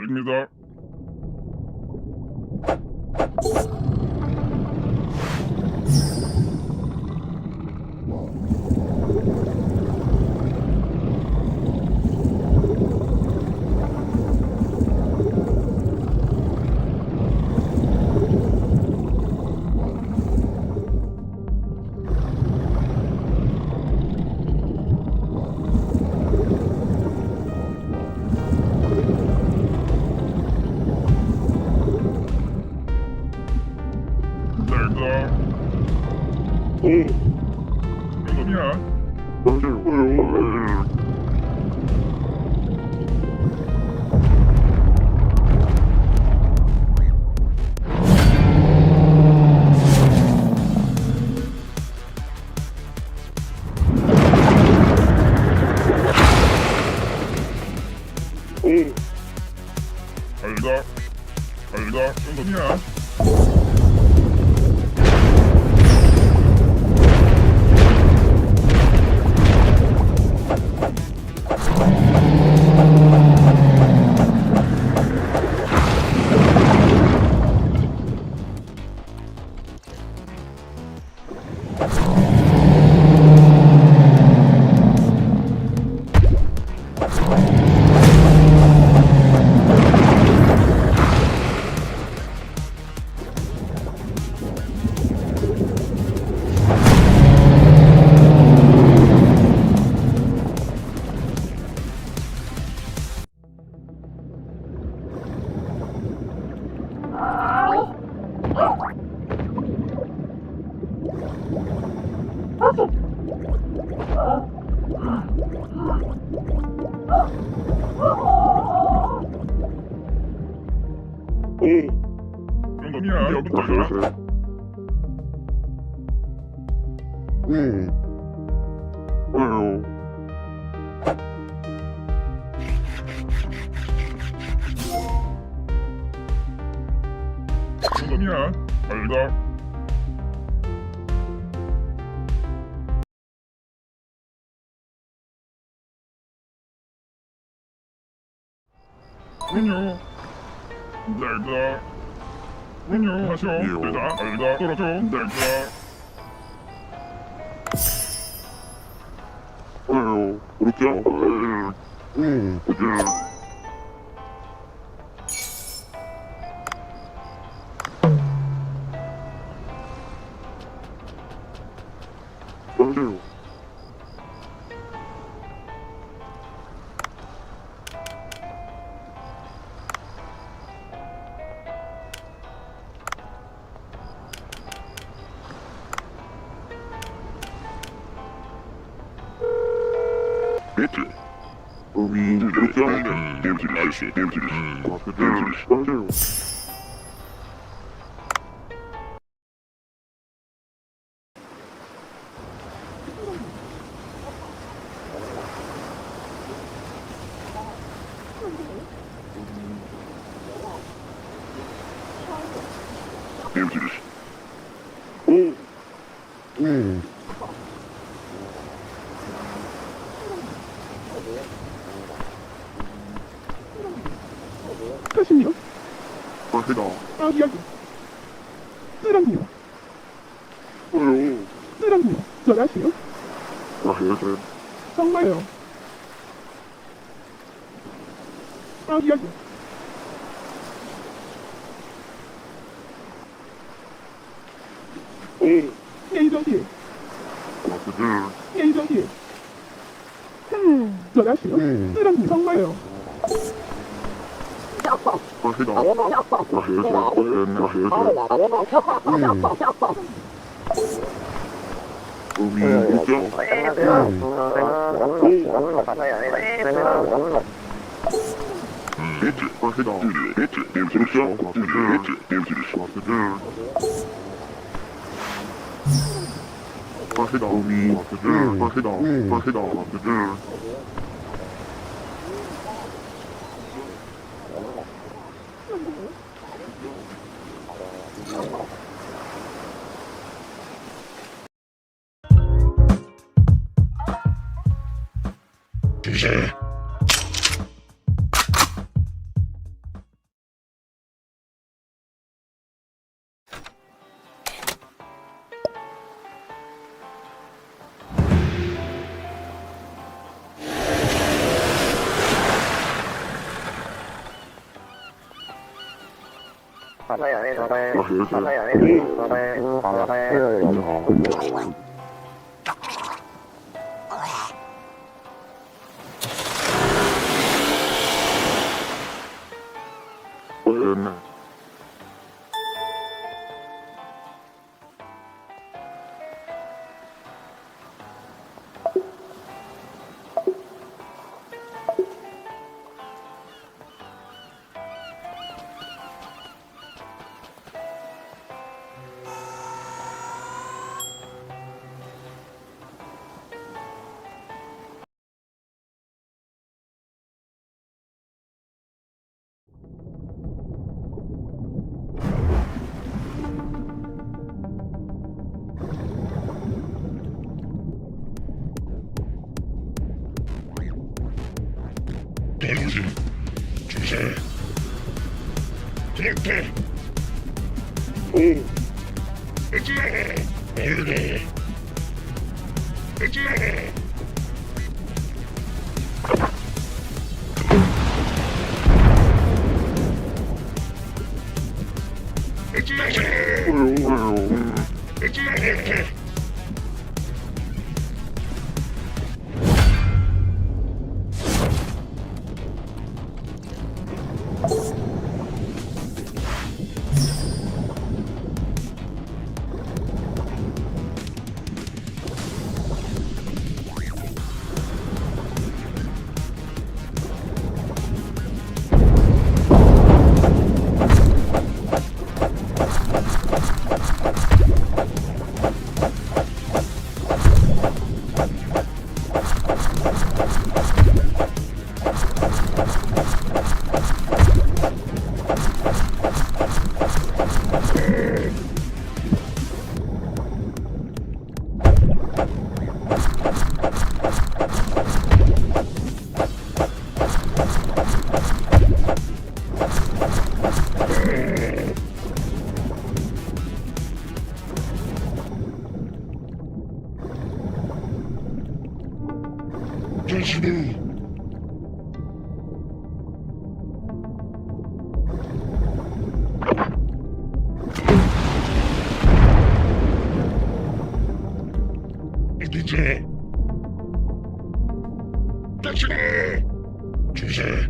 [SPEAKER 9] 입니다. 알다, 정도냐? 미안. 알다. 안녕. 알다. 안녕. 하셔. 알다. 알다. 떨어져. 알다. 그렇게.
[SPEAKER 12] 가시면 아기야기 쓰랑이요 쓰랑이요 잘하시요 정말요 아기야기 예의정기 예의정기 잘하시요 쓰랑이 정말요
[SPEAKER 9] 이제 대신에 주세.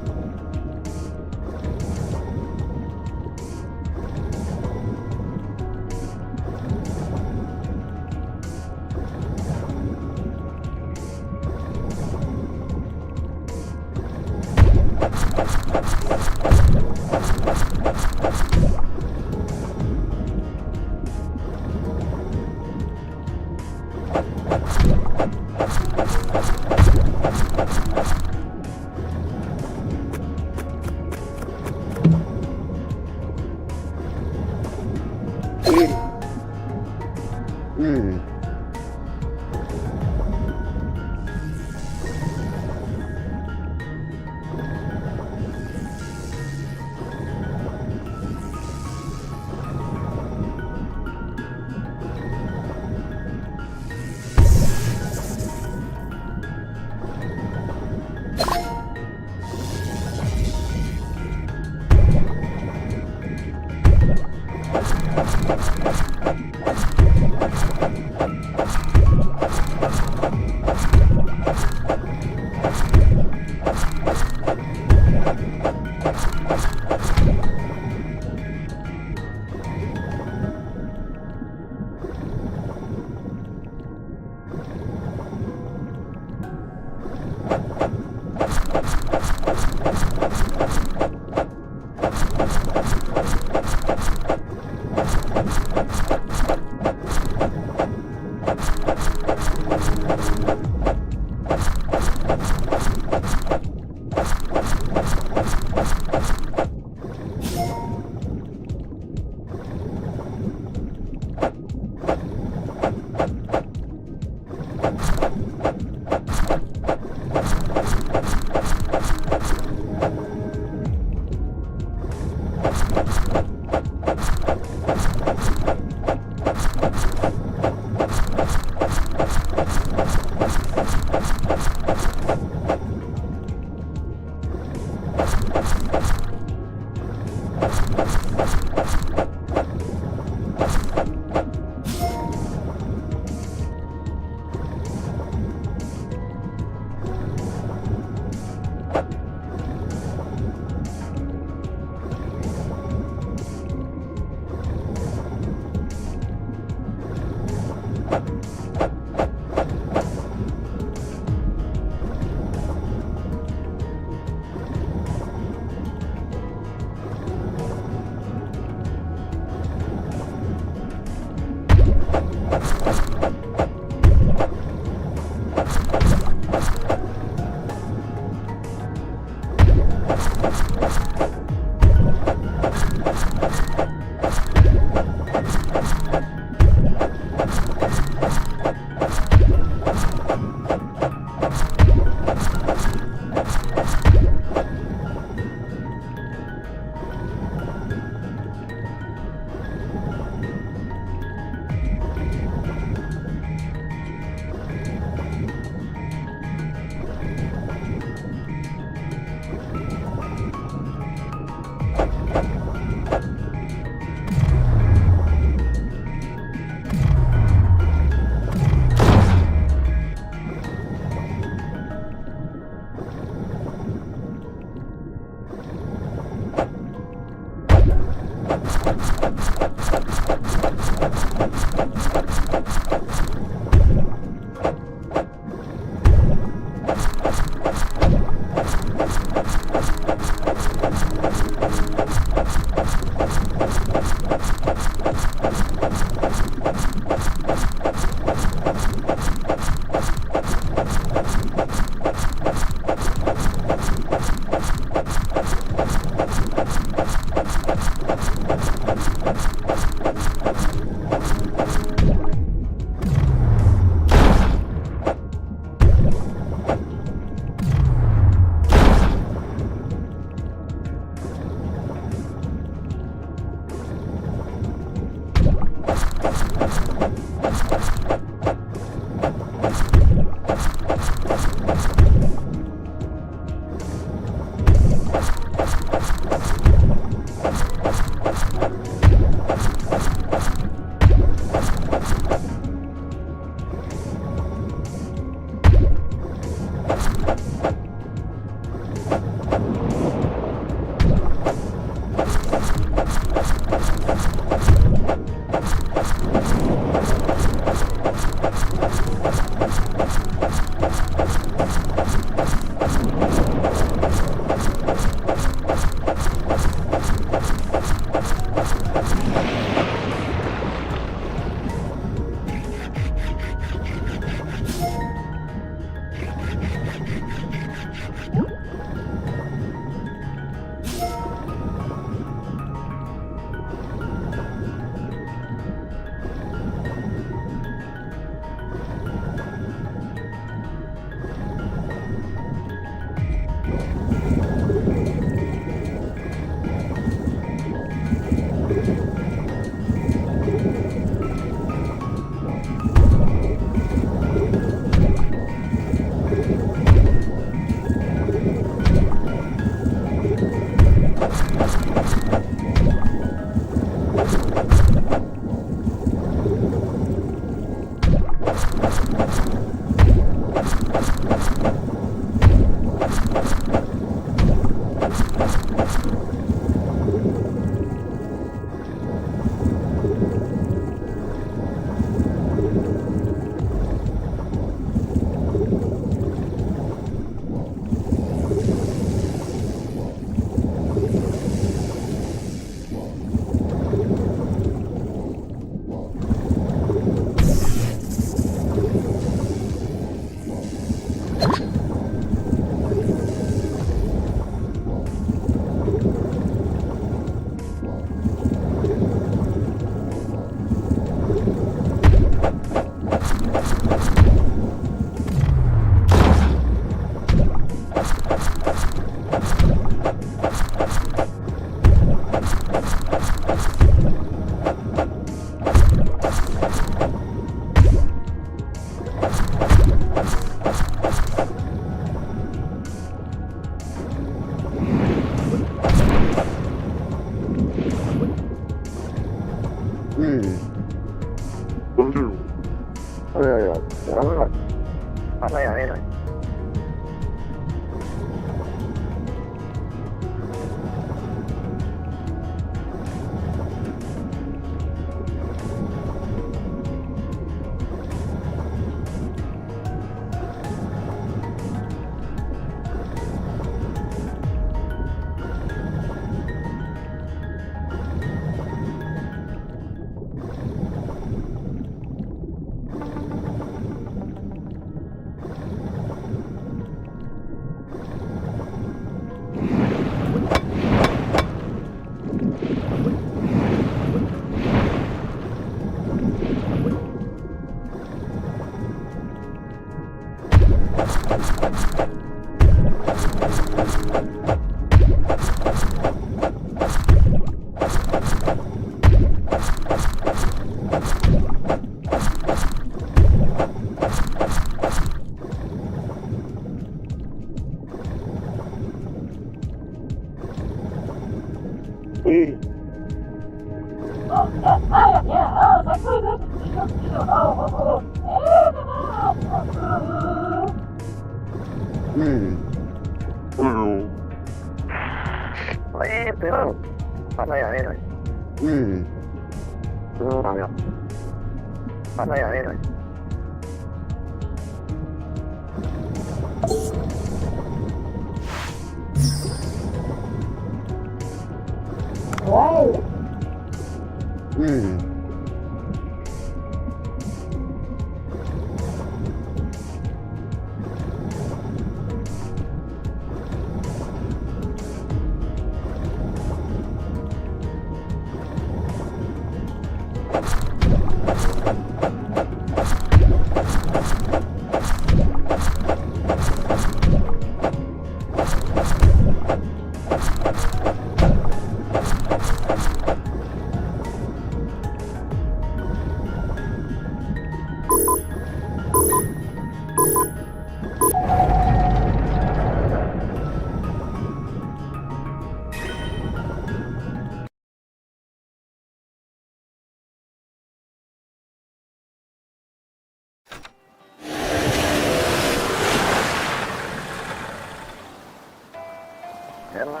[SPEAKER 9] 근데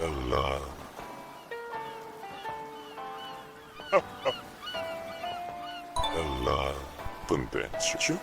[SPEAKER 9] 엘라 엘라 근데 슈슈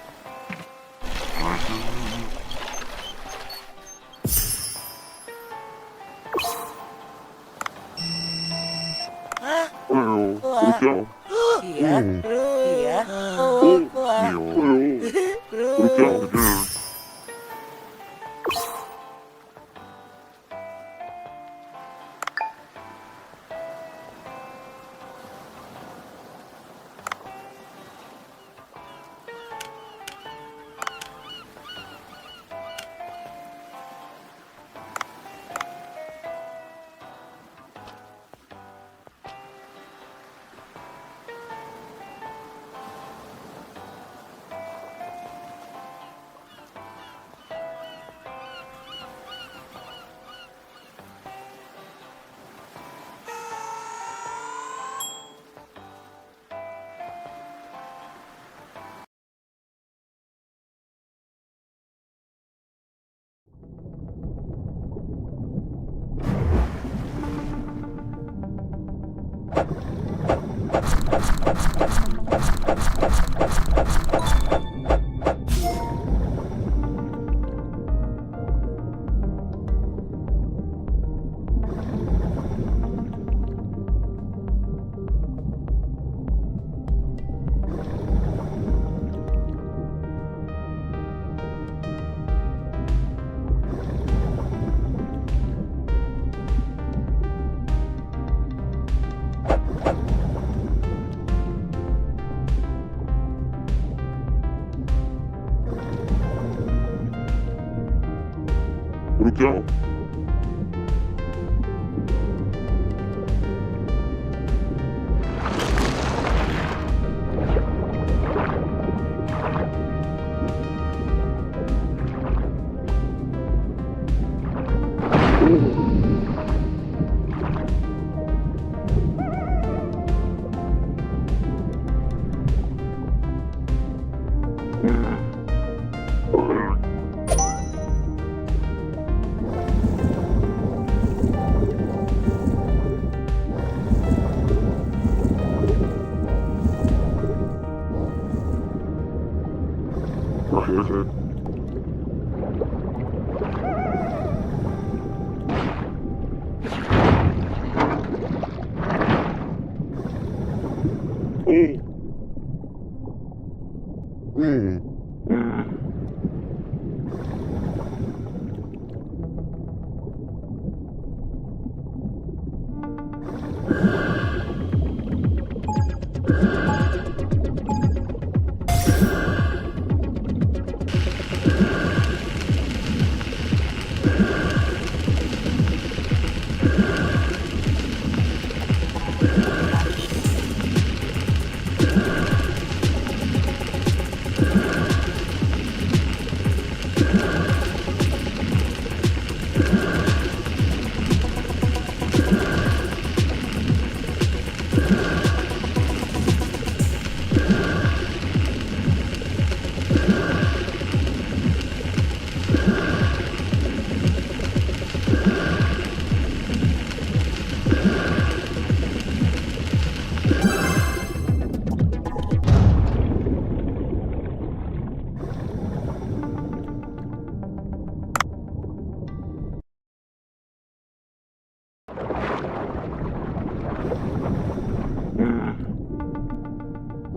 [SPEAKER 9] go.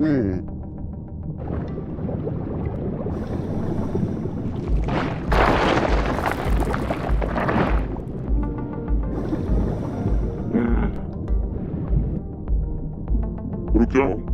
[SPEAKER 9] 그렇게 하고.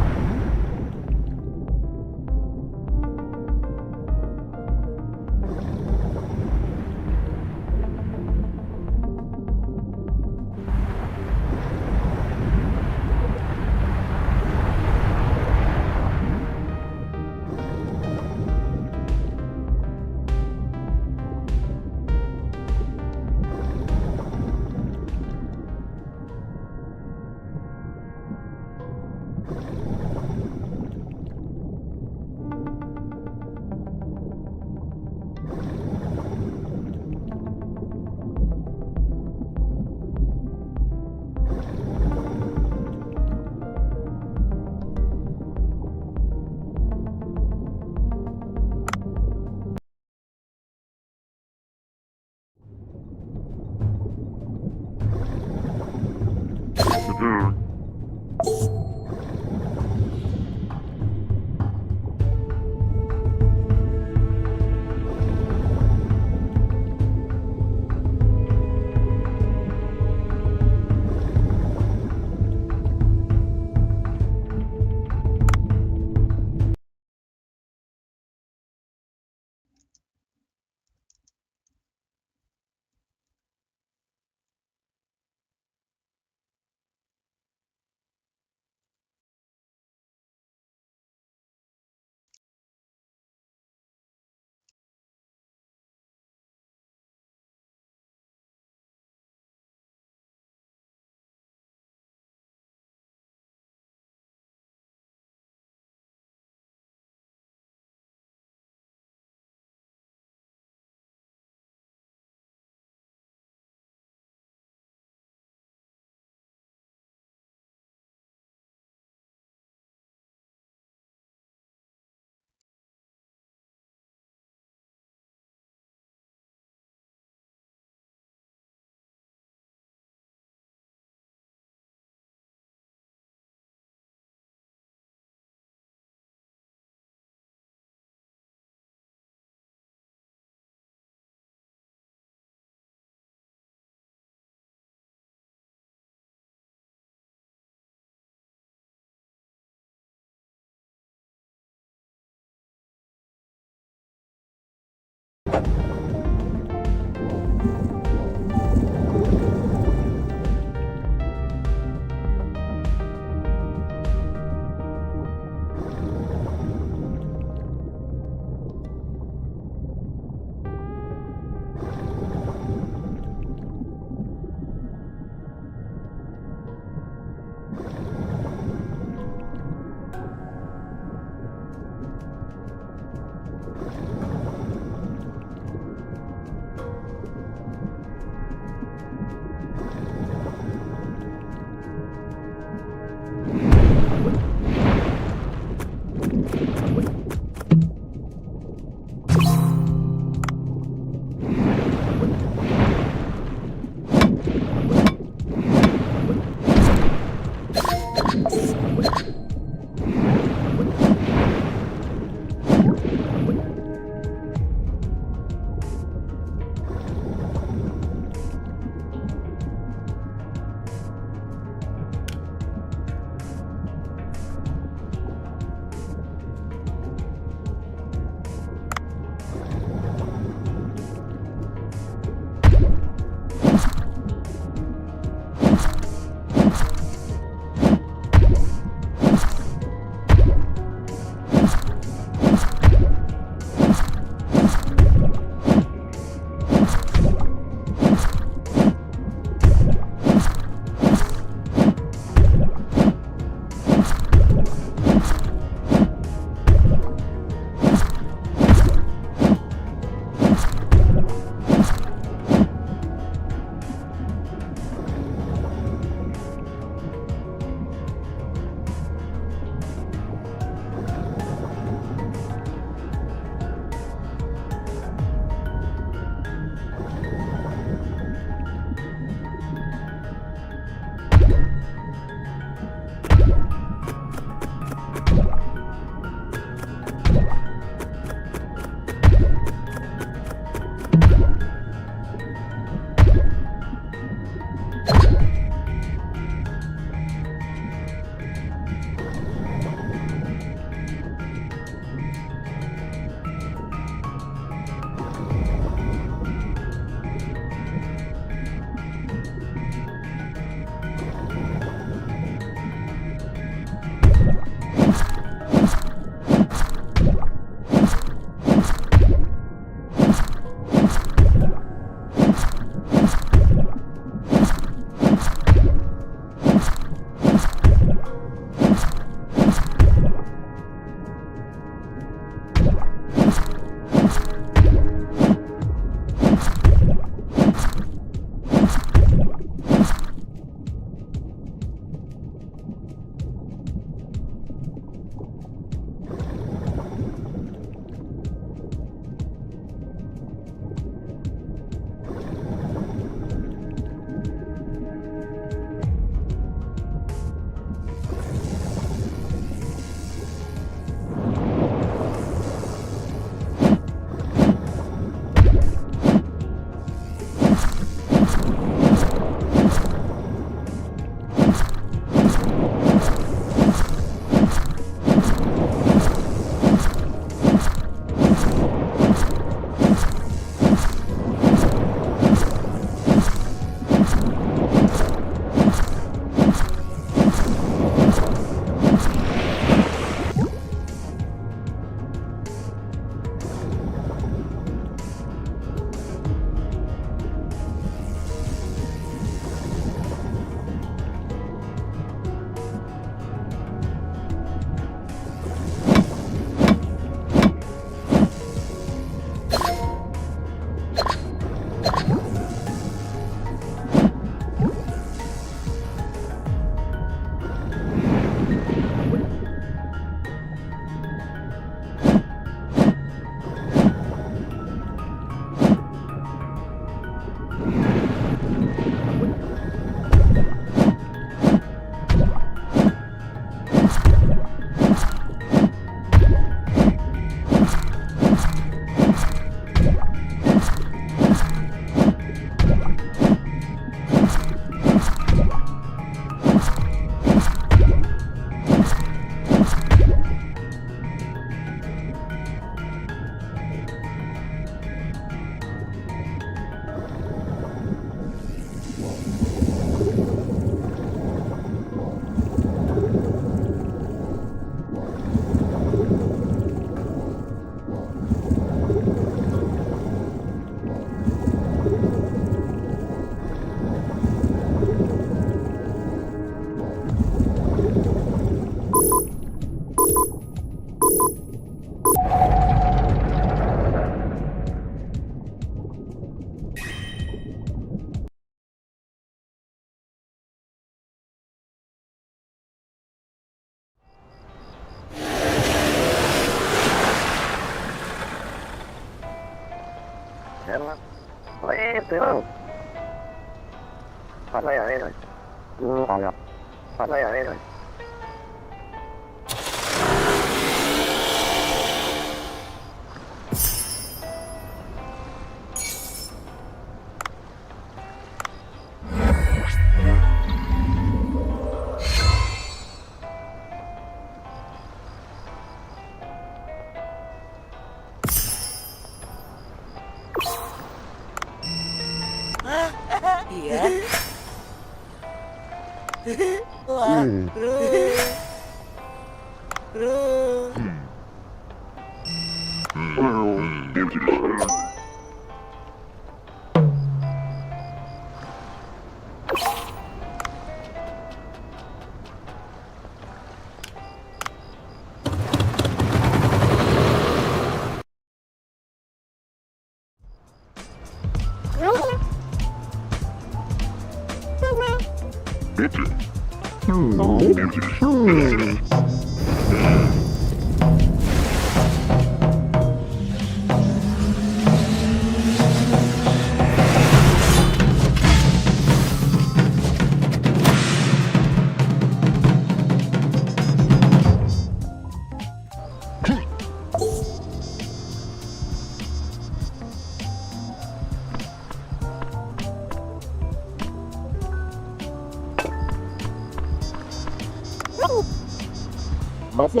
[SPEAKER 12] 맞어.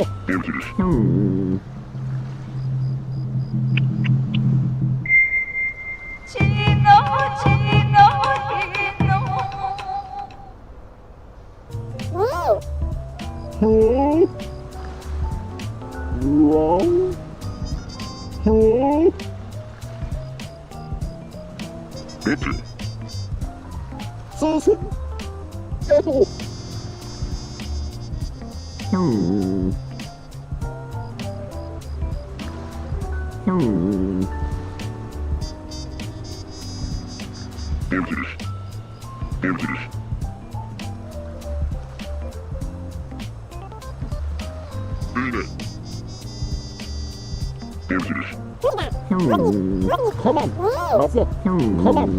[SPEAKER 12] Come on, 맞어. Come on,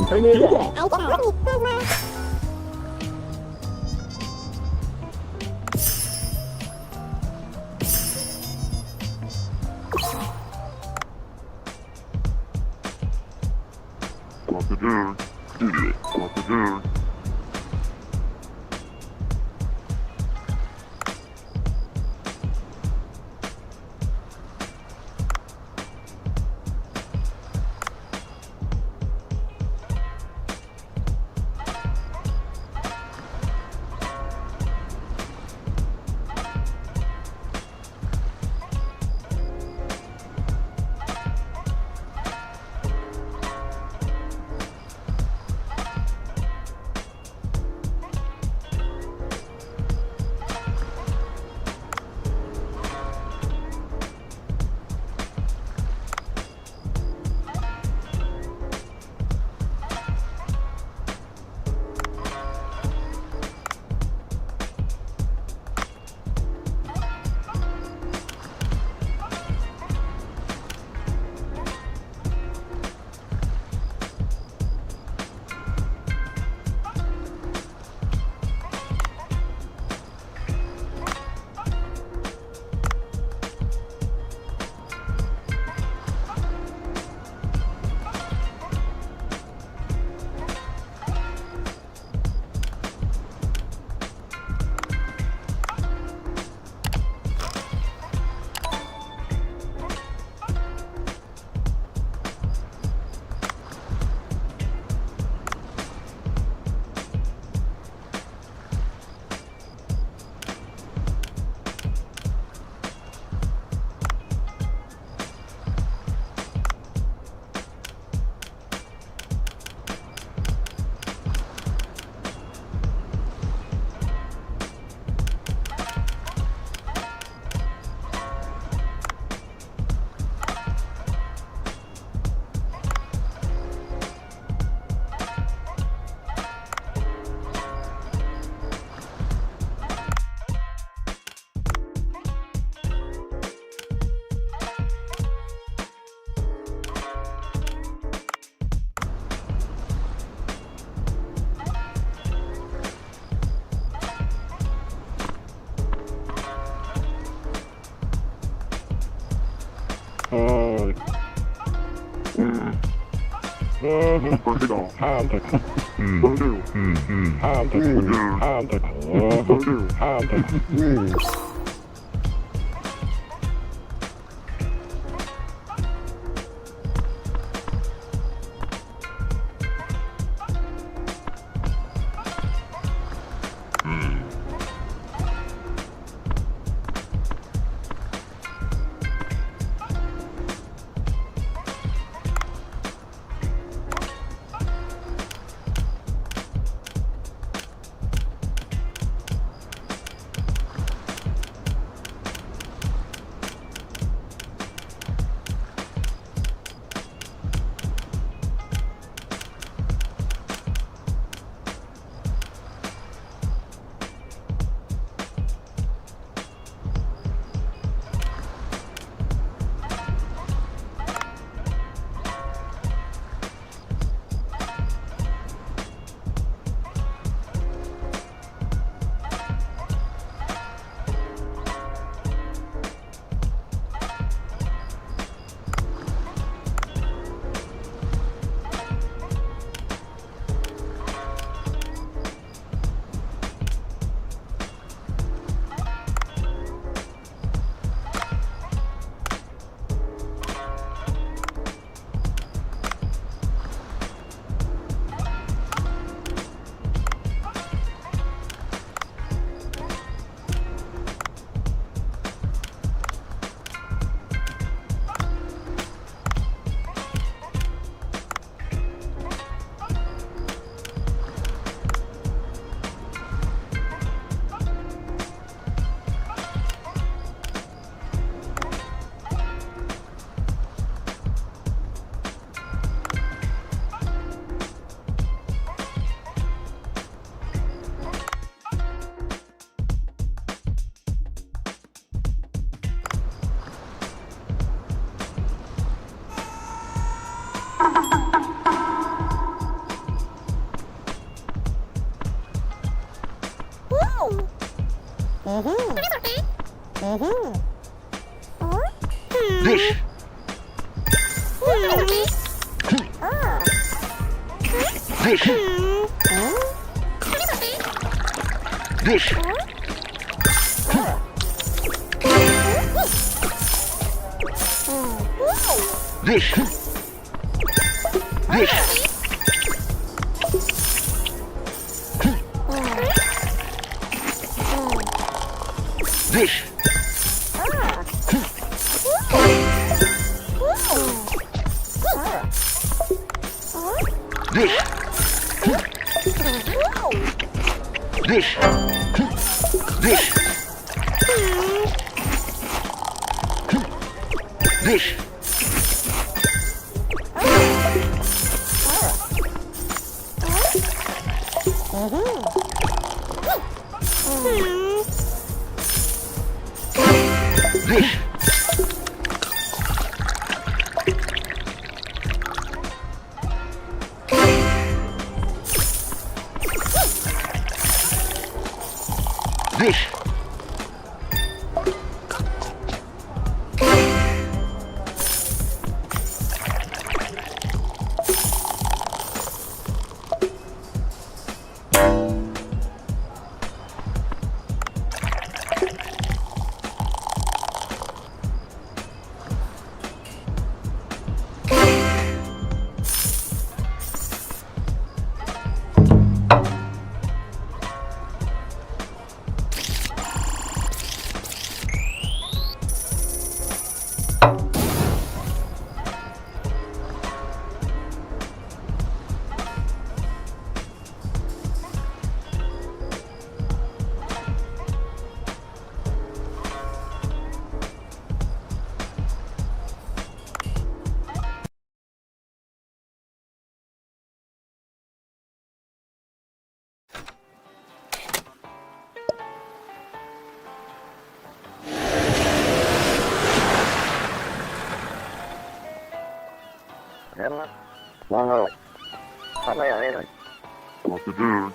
[SPEAKER 9] What to do?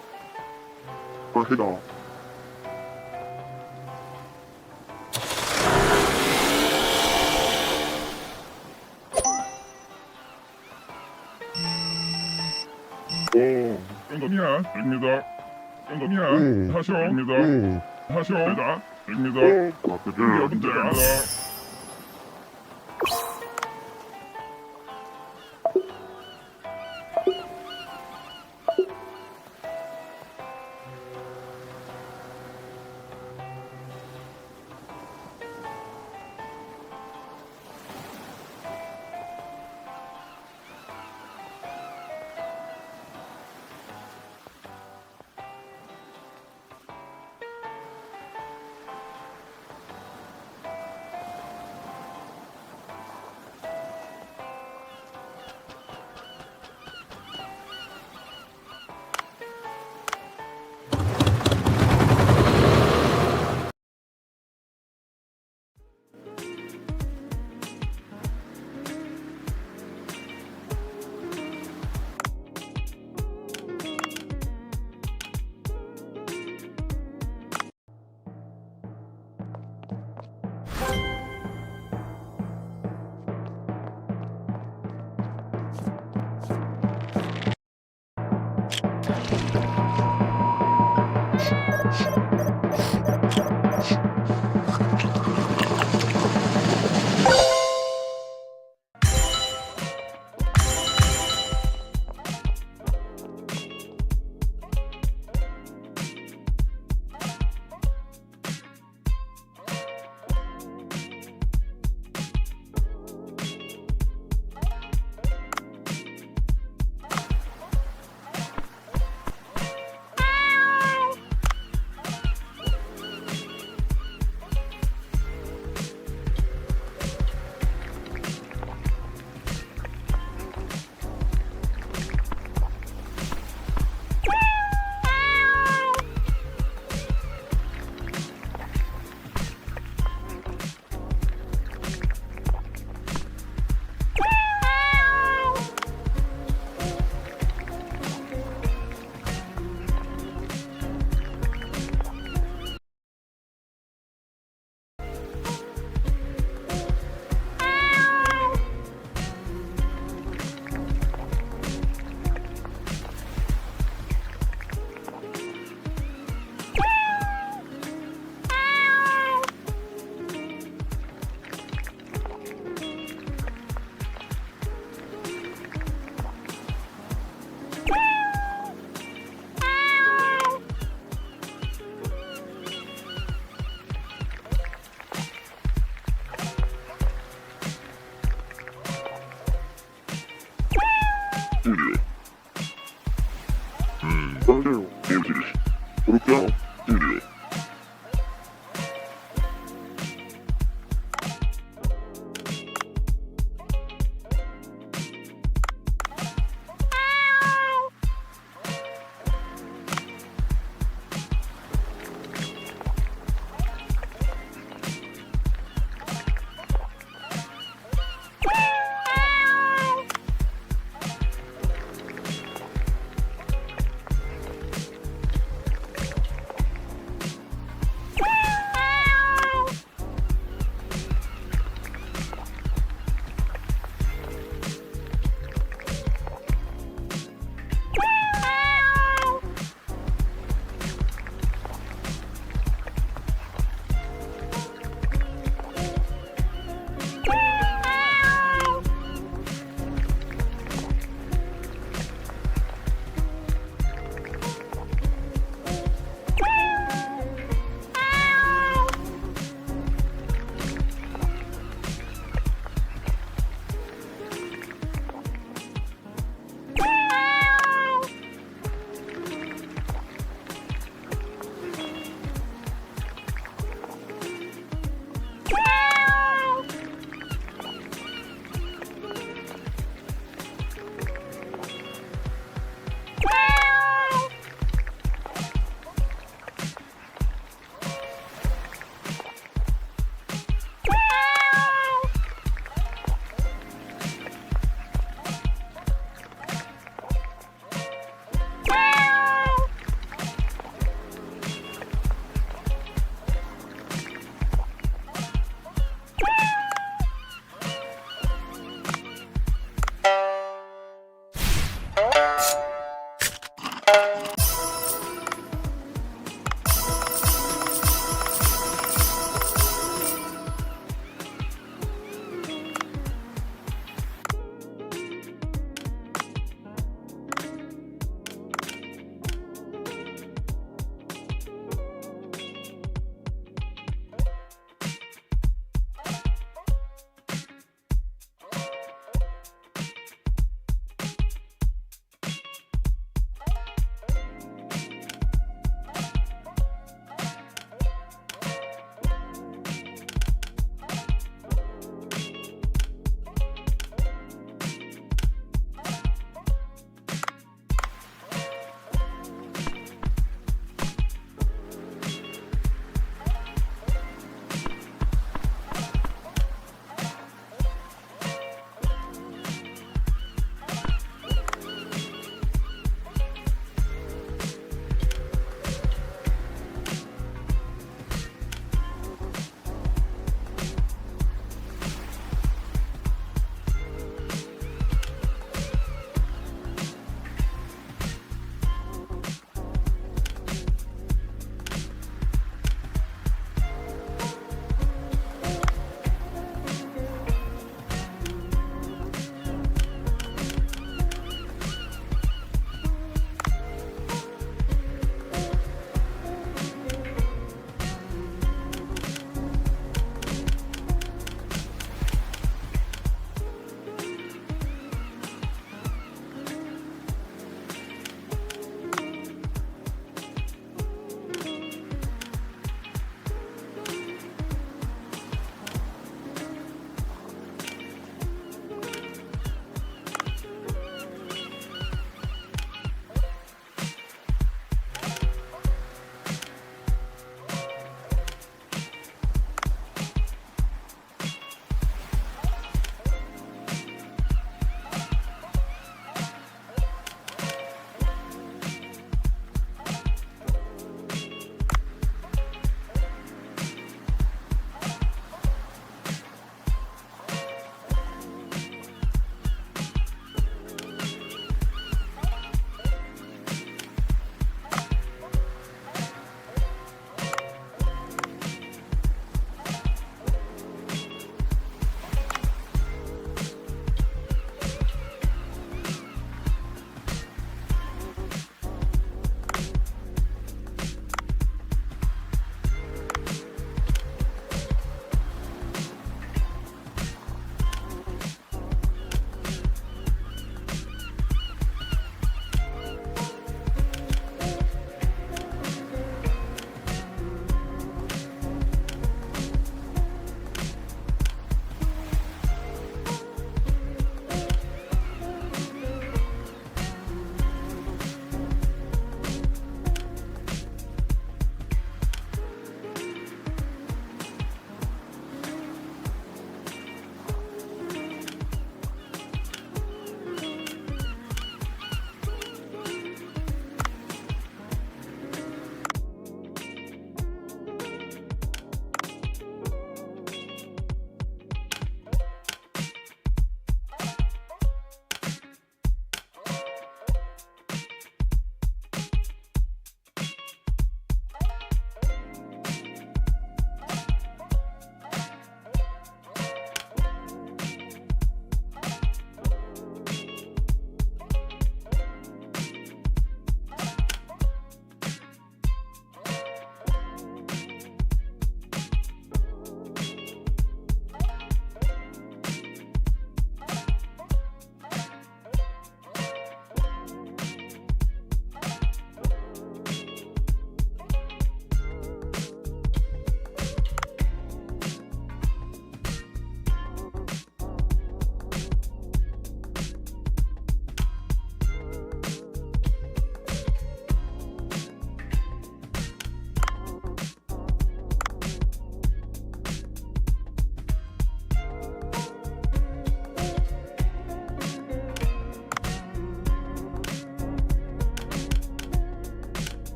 [SPEAKER 9] Push it off. 정도면 됩니다. 정도면 하셔옵니다. 하셔옵니다. 됩니다. 여분들아.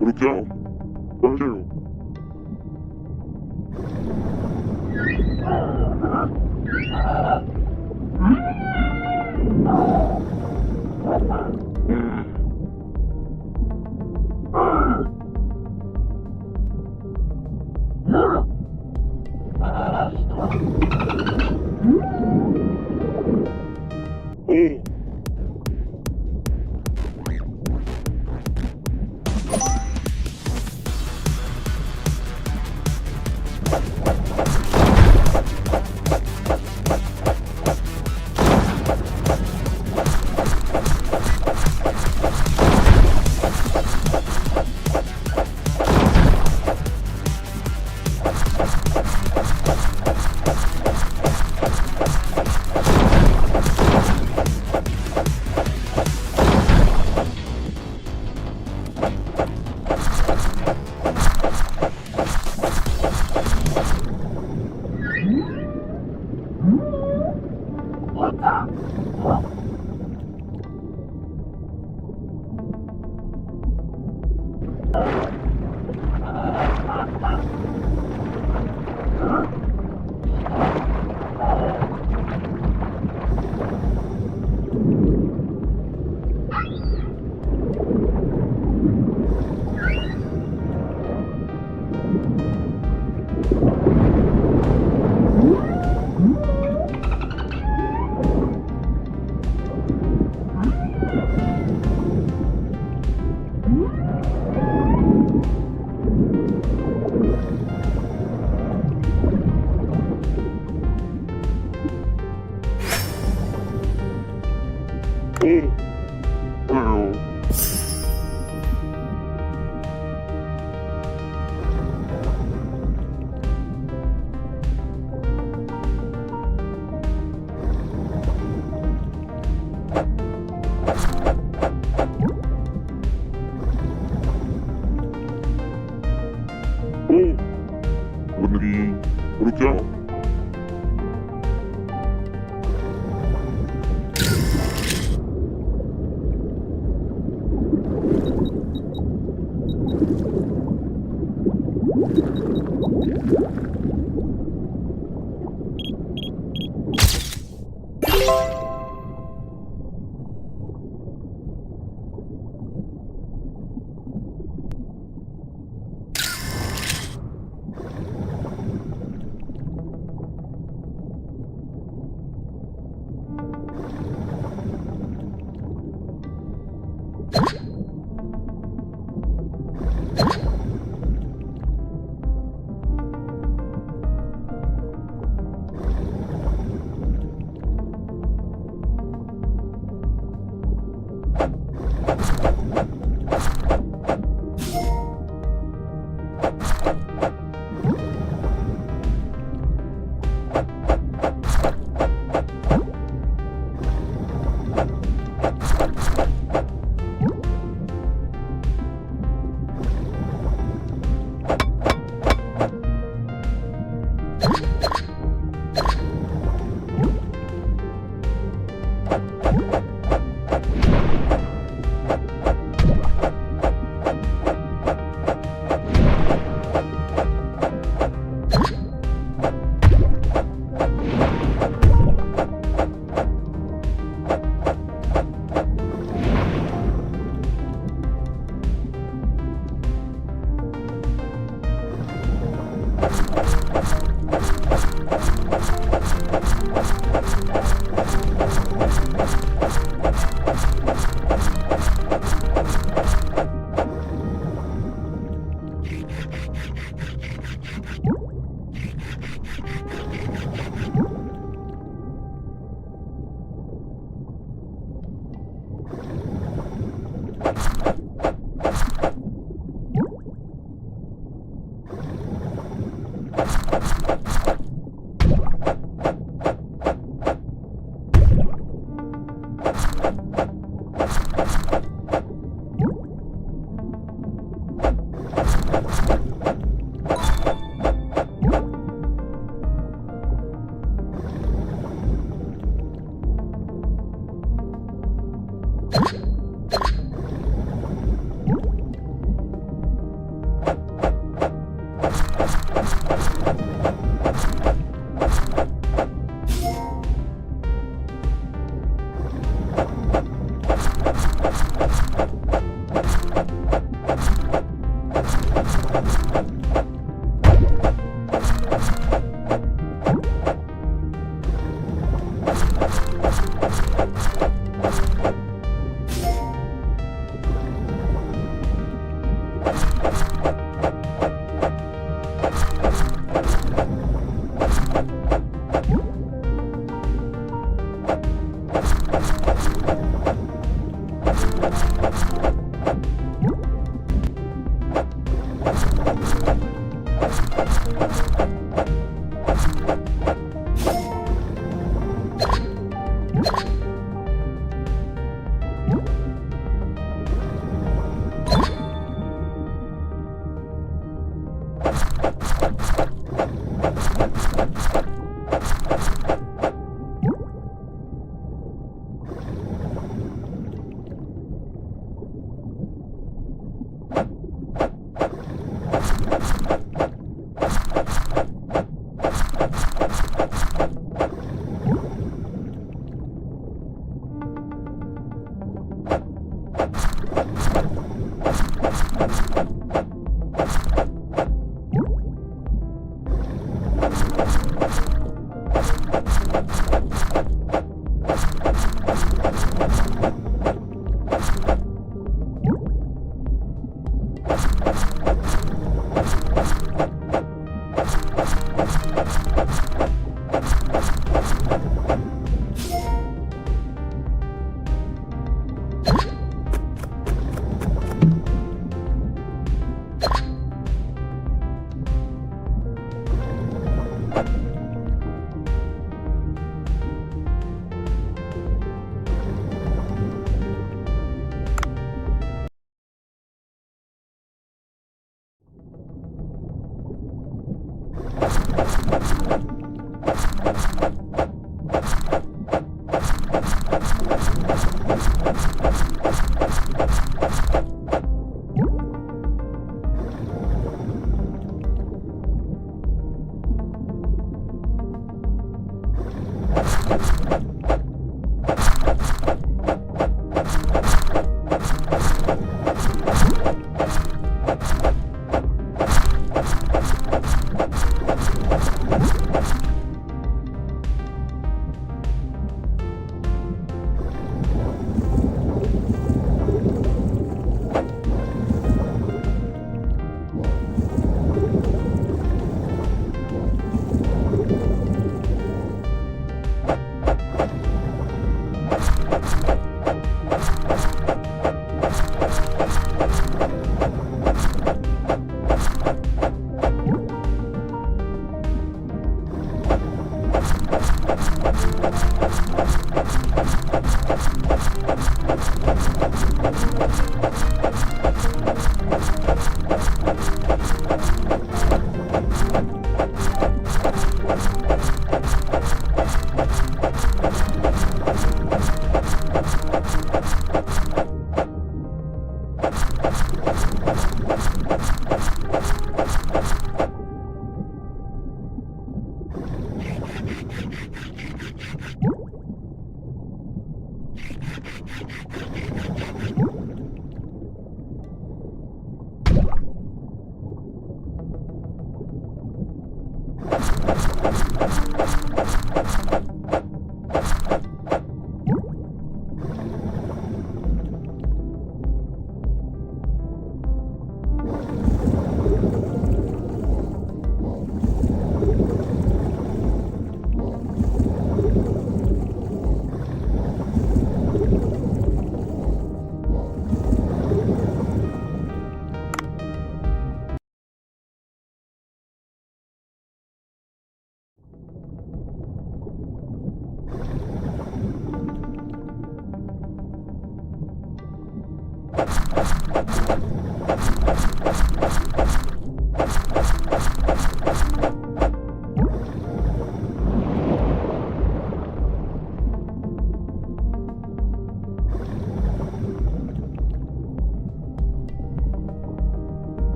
[SPEAKER 9] 그렇게 할게요. 오늘이 그렇게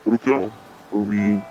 [SPEAKER 9] 그렇게 하고 우리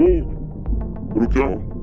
[SPEAKER 9] Rukiamo.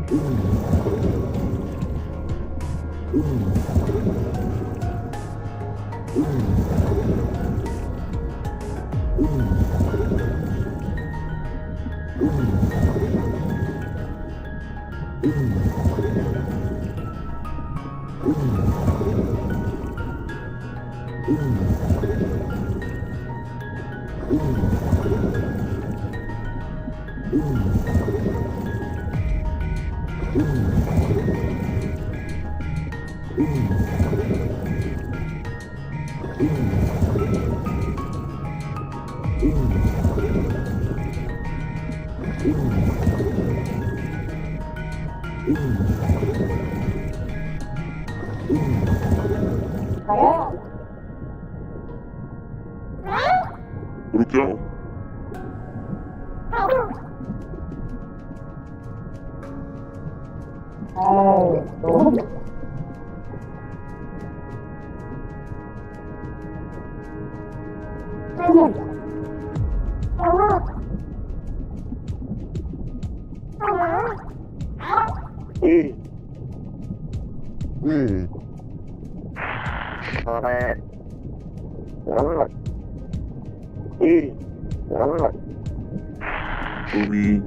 [SPEAKER 9] 그렇게 우리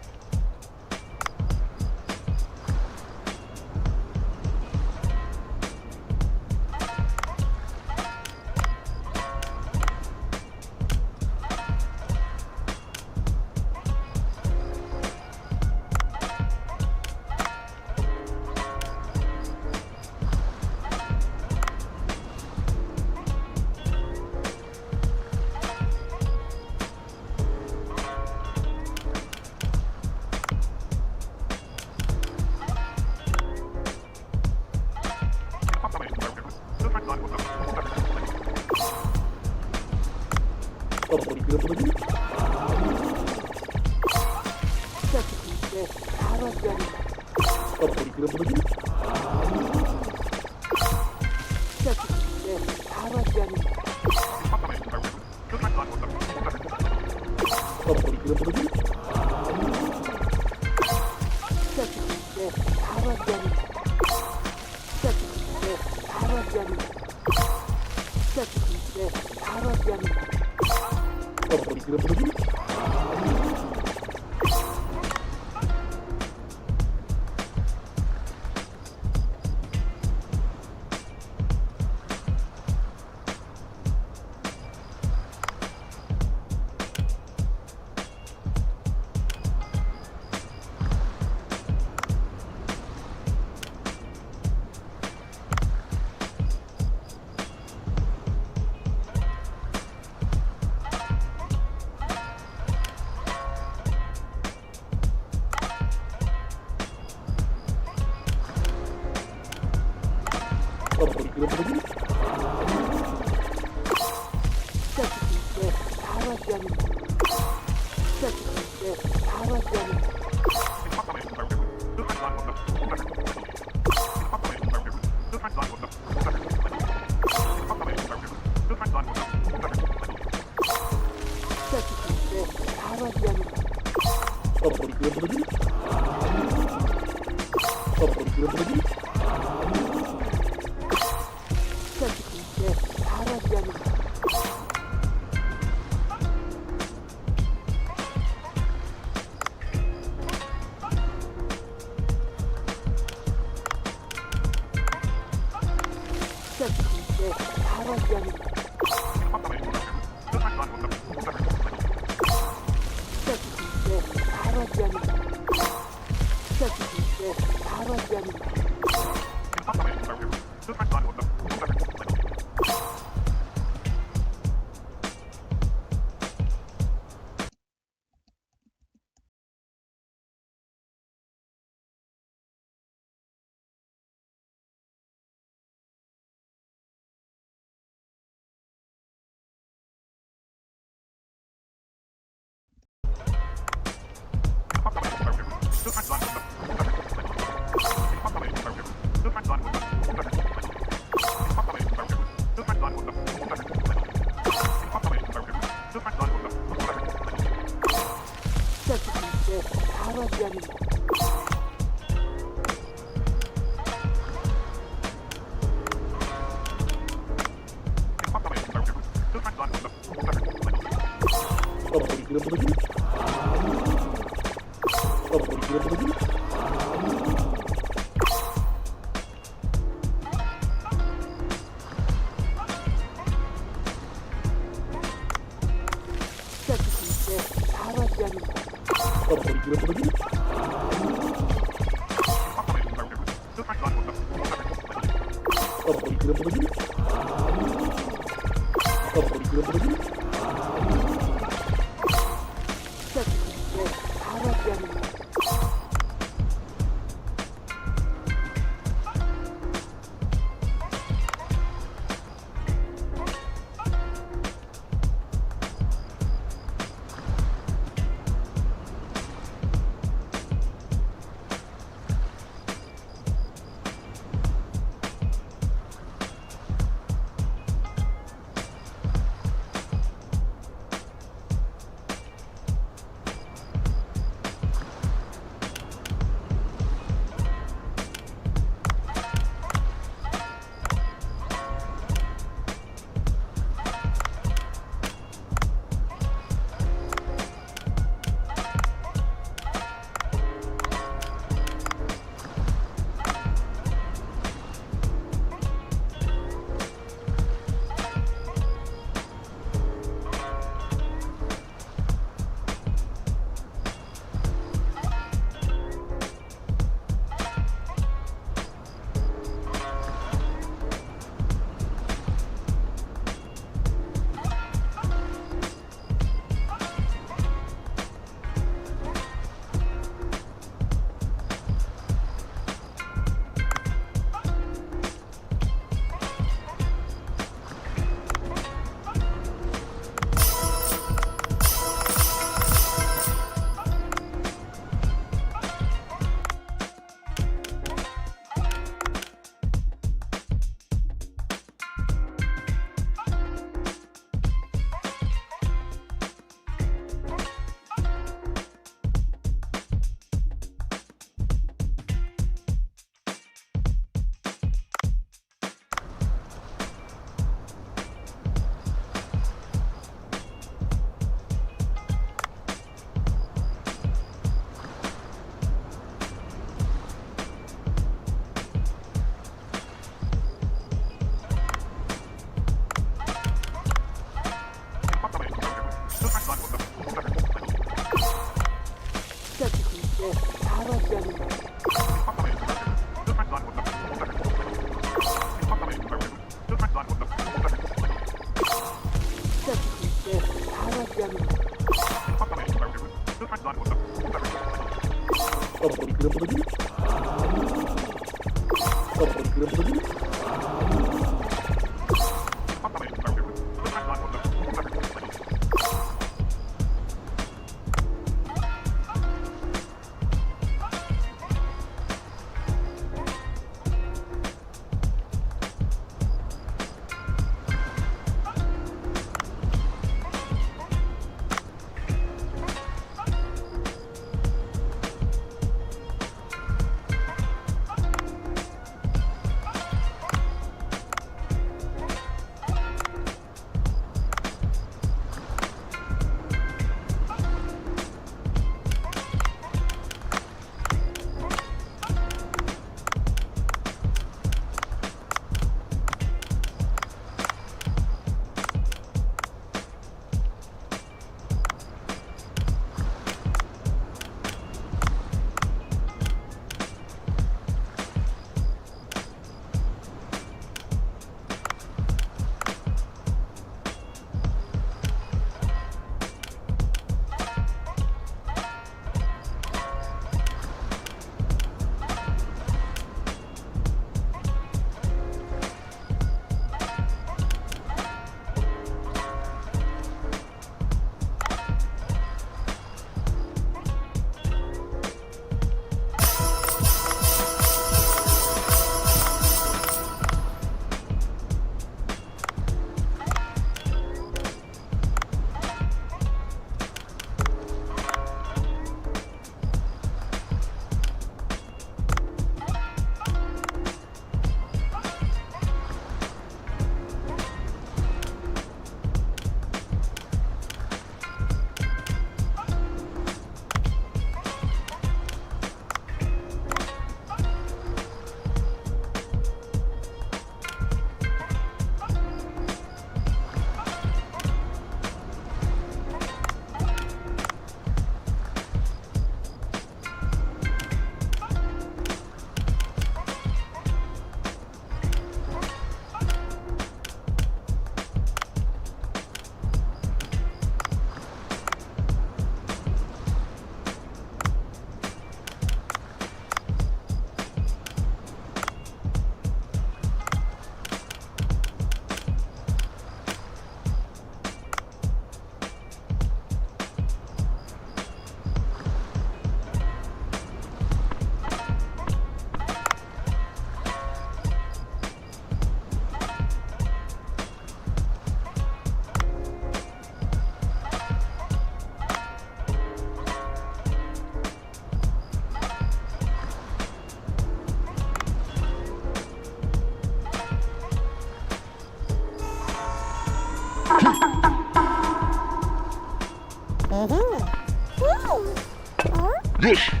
[SPEAKER 9] Yes.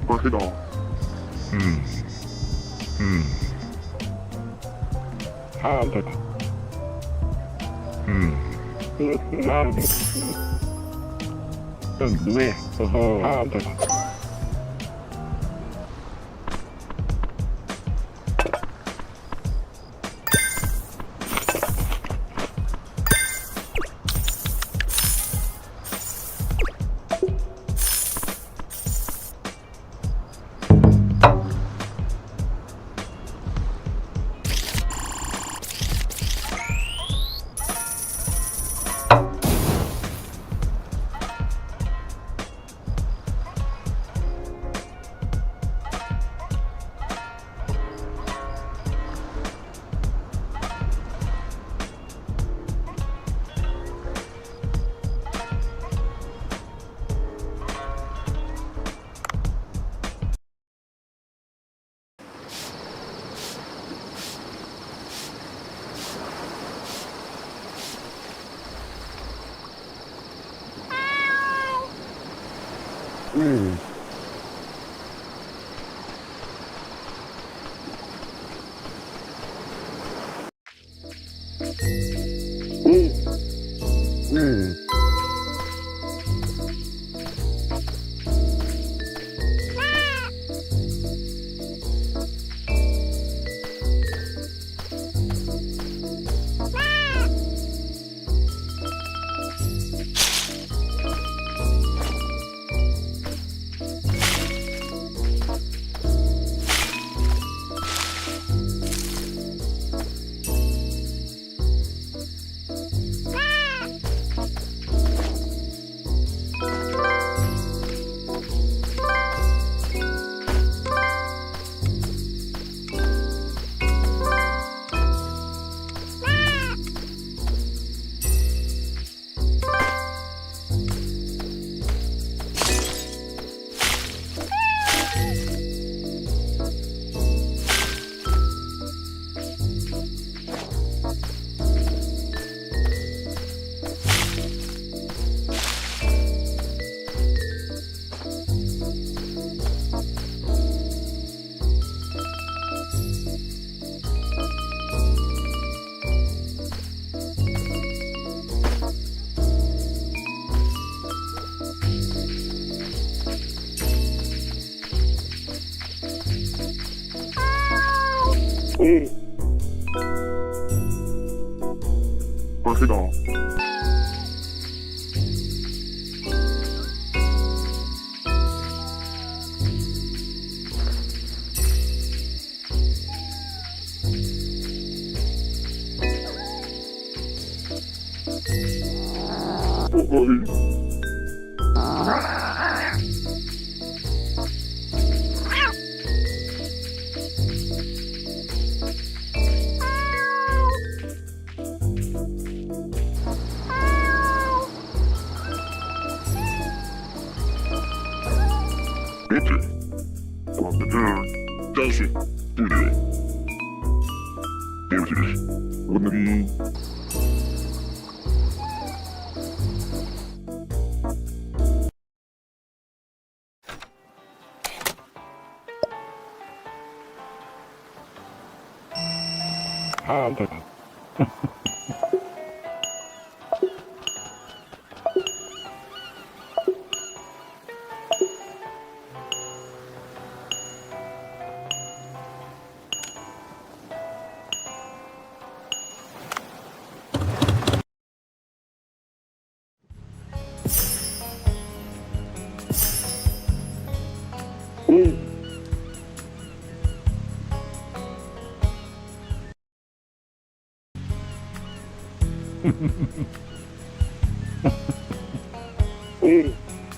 [SPEAKER 9] Crocodile. Handed. Handed. Handed. Crocodile.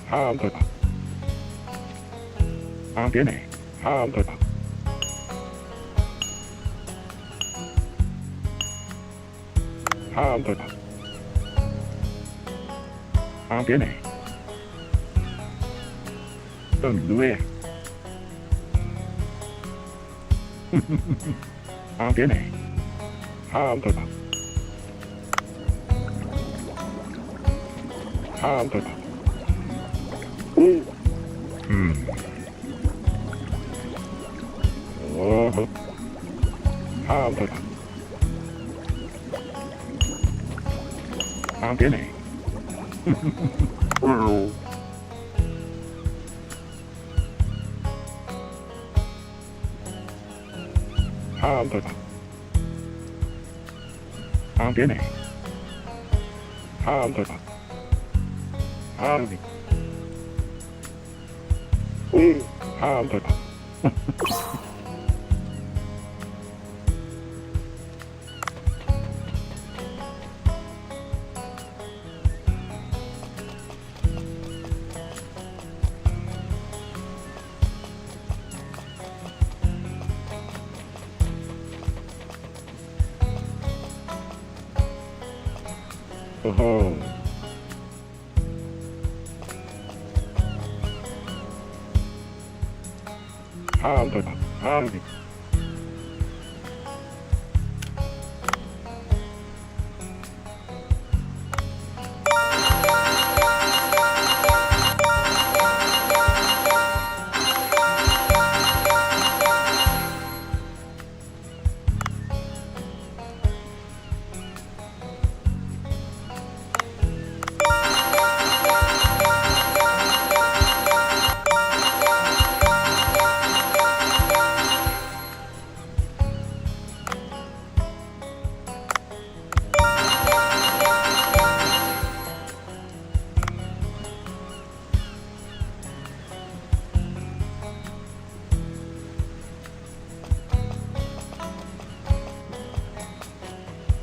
[SPEAKER 9] 다음 대박. 안되네. 다음 대박. 다음 대박. 안되네. 넌 누구야? 안되네. 다음 대박. 다음 대박. 어허. 다음 대박. 안되네. 다음 대박. 안되네. 다음 대박. 다음 대박. 다음 대박. 어허. 다음 대박. 다음 대박.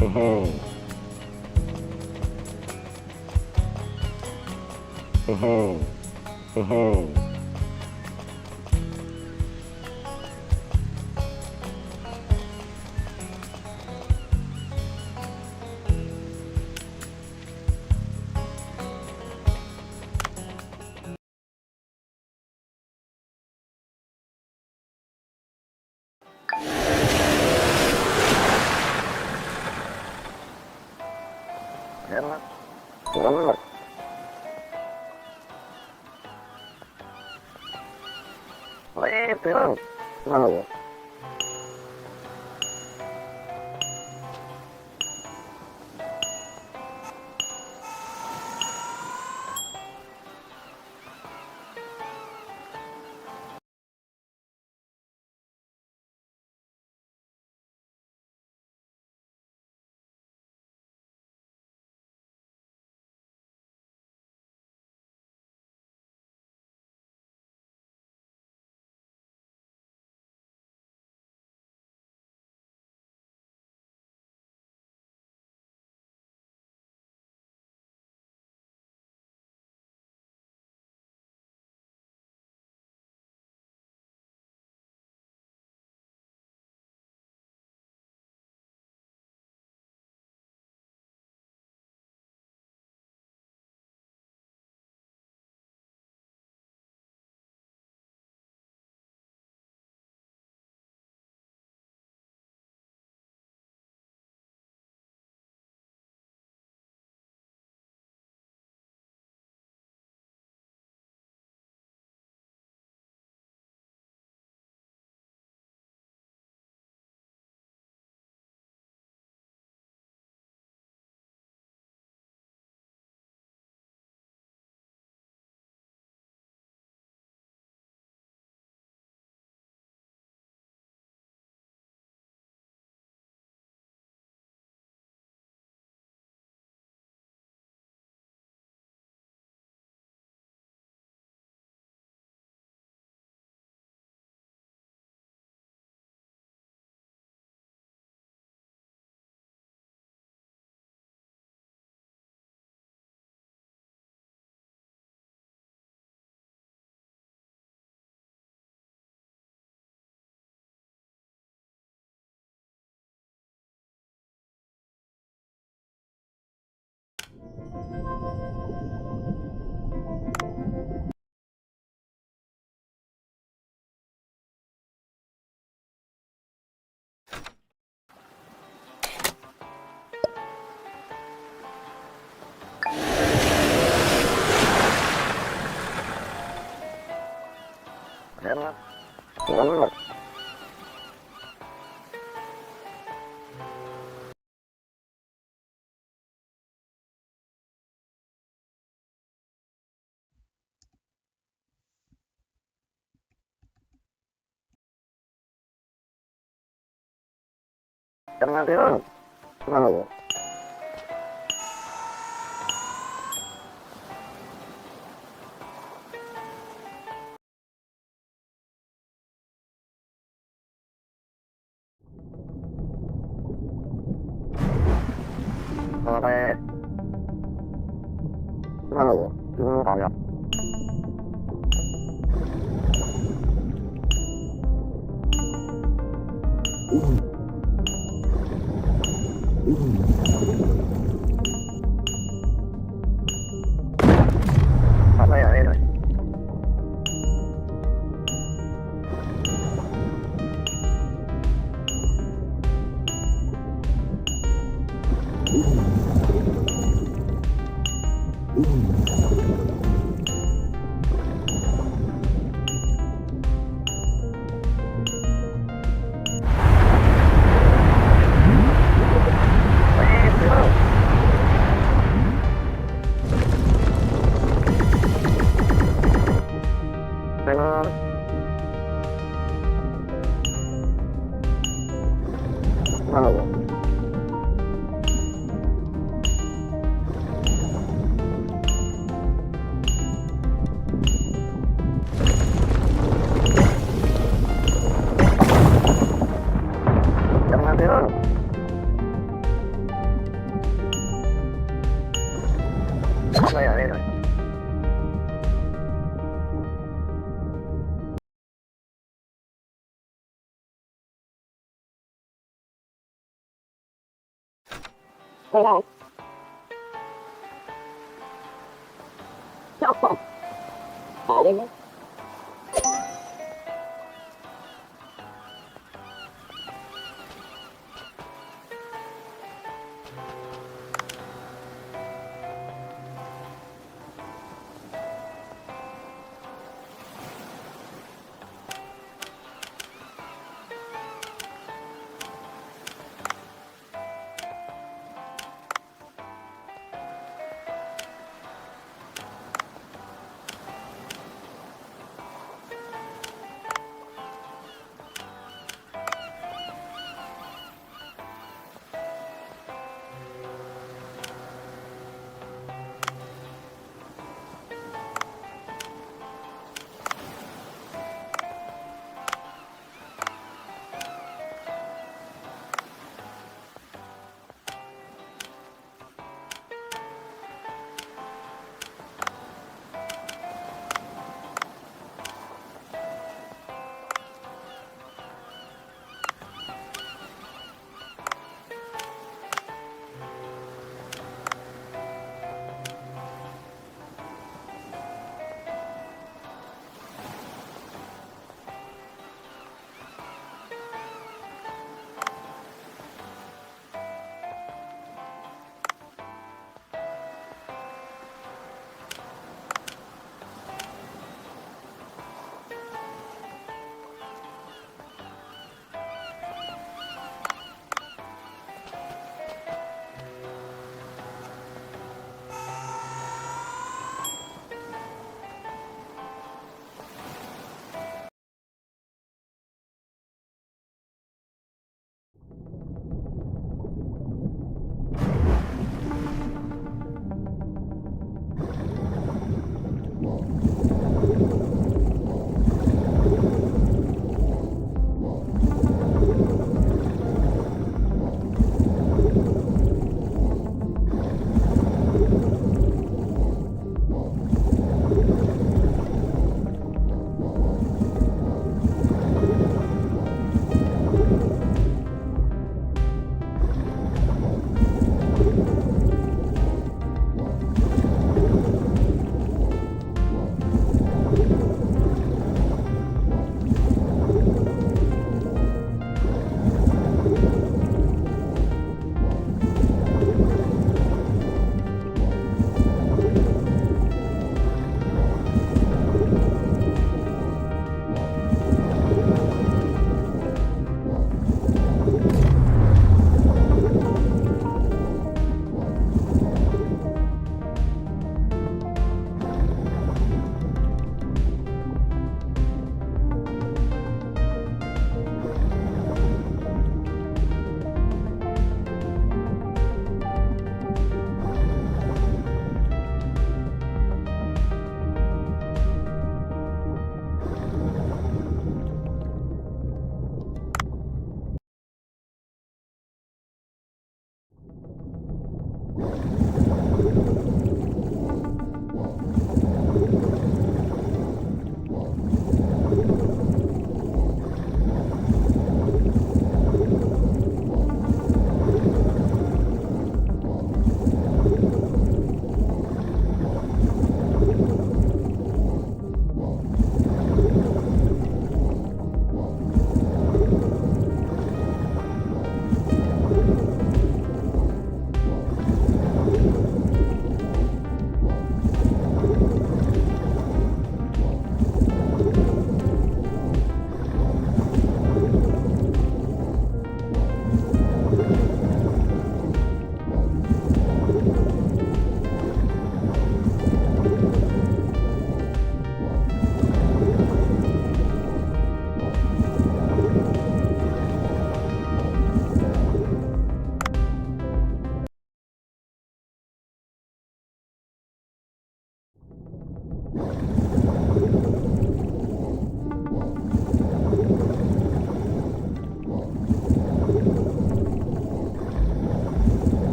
[SPEAKER 9] 어허. 어허. 어허. 왜